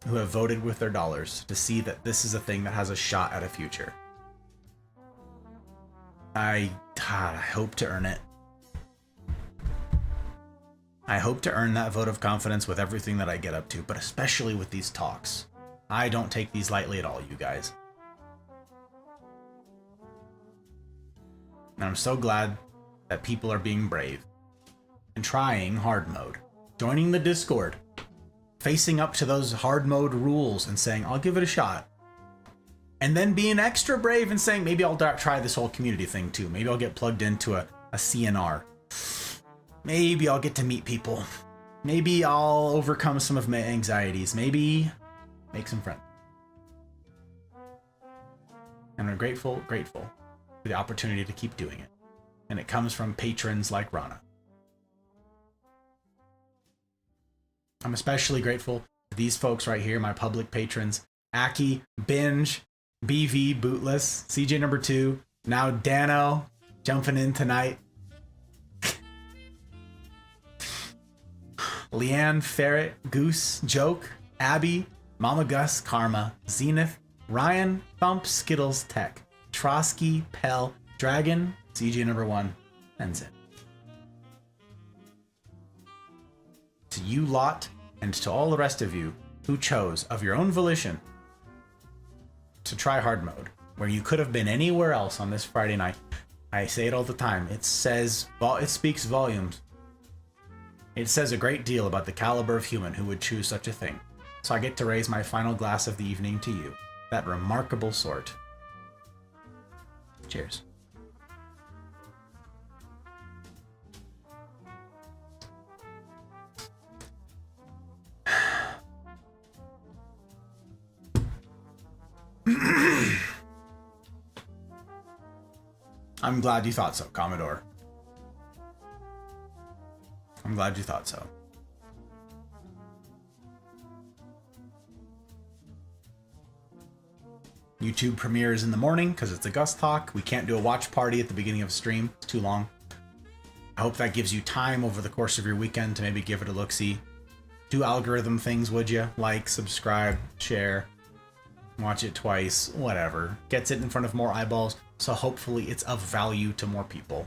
who have voted with their dollars to see that this is a thing that has a shot at a future. I hope to earn it. I hope to earn that vote of confidence with everything that I get up to, but especially with these talks. I don't take these lightly at all, you guys. And I'm so glad that people are being brave and trying hard mode, joining the Discord, facing up to those hard mode rules and saying, I'll give it a shot. And then being extra brave and saying, maybe I'll try this whole community thing too. Maybe I'll get plugged into a CNR. Maybe I'll get to meet people. Maybe I'll overcome some of my anxieties. Maybe make some friends. And I'm grateful for the opportunity to keep doing it. And it comes from patrons like Rana. I'm especially grateful to these folks right here, my public patrons. Aki, Binge, BV, Bootless, CJ number 2, now Dano, jumping in tonight. Leanne, Ferret, Goose, Joke, Abby, Mama Gus, Karma, Zenith, Ryan, Thump, Skittles, Tech, Trotsky, Pell, Dragon, CJ number 1, and Zin. To you lot, and to all the rest of you who chose, of your own volition, to try hard mode, where you could have been anywhere else on this Friday night. I say it all the time. It speaks volumes. It says a great deal about the caliber of human who would choose such a thing. So I get to raise my final glass of the evening to you, that remarkable sort. Cheers. I'm glad you thought so, Commodore. I'm glad you thought so. YouTube premieres in the morning because it's a Gus talk. We can't do a watch party at the beginning of a stream. It's too long. I hope that gives you time over the course of your weekend to maybe give it a look-see. Do algorithm things, would you? Like, subscribe, share, watch it twice, whatever. Gets it in front of more eyeballs, so hopefully it's of value to more people.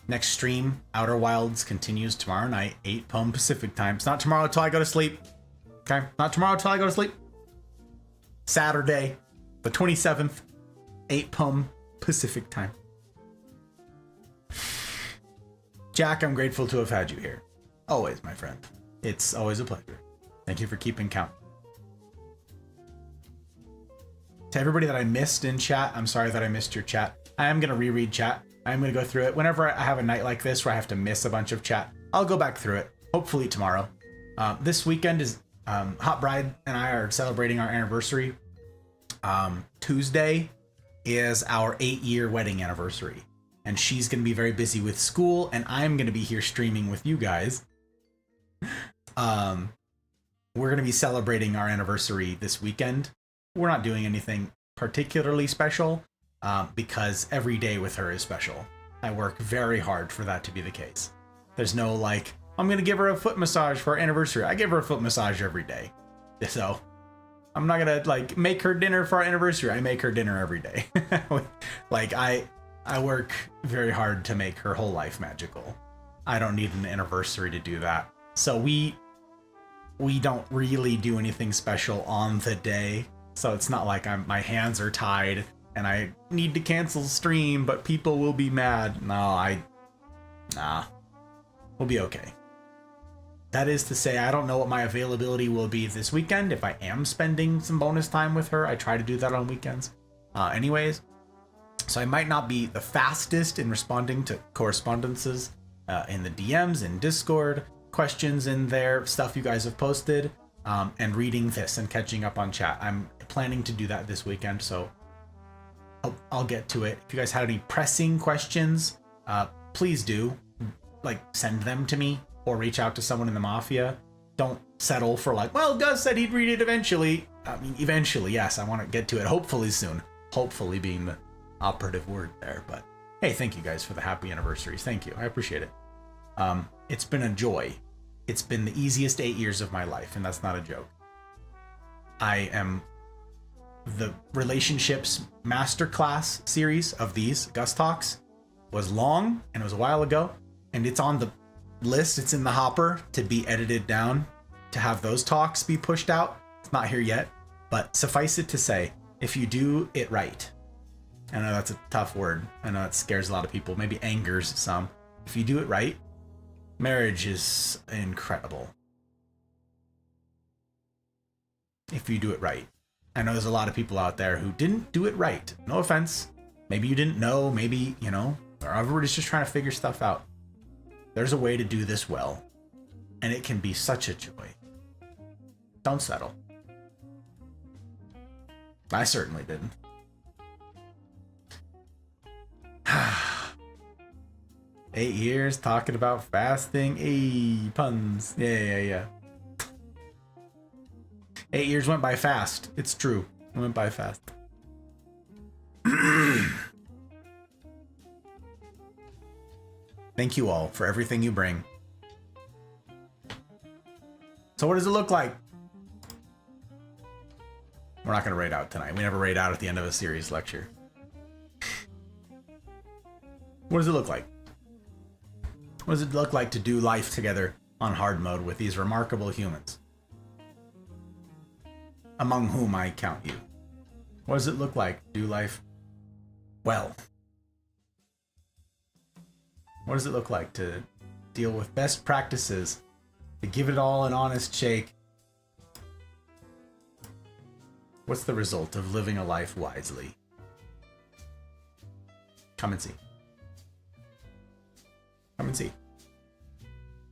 Next stream, Outer Wilds, continues tomorrow night, 8 p.m. Pacific time. It's not tomorrow until I go to sleep. Okay? Not tomorrow until I go to sleep. Saturday, the 27th, 8 p.m. Pacific time. Jack, I'm grateful to have had you here. Always, my friend. It's always a pleasure. Thank you for keeping count. To everybody that I missed in chat, I'm sorry that I missed your chat. I am going to reread chat. I'm going to go through it. Whenever I have a night like this where I have to miss a bunch of chat, I'll go back through it, hopefully tomorrow. This weekend is Hot Bride and I are celebrating our anniversary. Tuesday is our 8-year wedding anniversary. And she's going to be very busy with school, and I'm going to be here streaming with you guys. We're going to be celebrating our anniversary this weekend. We're not doing anything particularly special because every day with her is special. I work very hard for that to be the case. There's no like, I'm going to give her a foot massage for our anniversary. I give her a foot massage every day. So I'm not going to like make her dinner for our anniversary. I make her dinner every day. Like I work very hard to make her whole life magical. I don't need an anniversary to do that. So we don't really do anything special on the day. So it's not like my hands are tied and I need to cancel stream, but people will be mad. Nah, we'll be okay. That is to say, I don't know what my availability will be this weekend. If I am spending some bonus time with her, I try to do that on weekends. Anyways, so I might not be the fastest in responding to correspondences in the DMs in Discord, questions in there, stuff you guys have posted, and reading this and catching up on chat. I'm planning to do that this weekend, so I'll get to it. If you guys had any pressing questions, please do like send them to me or reach out to someone in the Mafia. Don't settle for like, well, Gus said he'd read it eventually. I mean, eventually, yes, I want to get to it hopefully soon. Hopefully being the operative word there, but hey, thank you guys for the happy anniversaries. Thank you. I appreciate it. It's been a joy. It's been the easiest 8 years of my life, and that's not a joke. I am the relationships masterclass series of these Gus Talks was long and it was a while ago, and it's on the list. It's in the hopper to be edited down to have those talks be pushed out. It's not here yet, but suffice it to say, if you do it right, I know that's a tough word. I know it scares a lot of people, maybe angers some. If you do it right, marriage is incredible. If you do it right. I know there's a lot of people out there who didn't do it right. No offense. Maybe you didn't know, maybe, you know, or everybody's just trying to figure stuff out. There's a way to do this well, and it can be such a joy. Don't settle. I certainly didn't. 8 years talking about fasting. Hey, puns. Yeah. 8 years went by fast. It's true. It went by fast. Thank you all for everything you bring. So what does it look like? We're not going to raid out tonight. We never raid out at the end of a series lecture. What does it look like? What does it look like to do life together on hard mode with these remarkable humans? Among whom I count you. What does it look like to do life well? What does it look like to deal with best practices, to give it all an honest shake? What's the result of living a life wisely? Come and see. Come and see.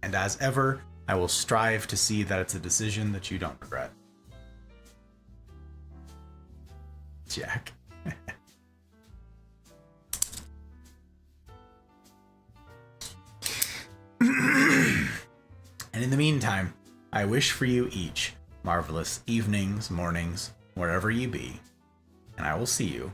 And as ever, I will strive to see that it's a decision that you don't regret. Jack. And in the meantime, I wish for you each marvelous evenings, mornings, wherever you be, and I will see you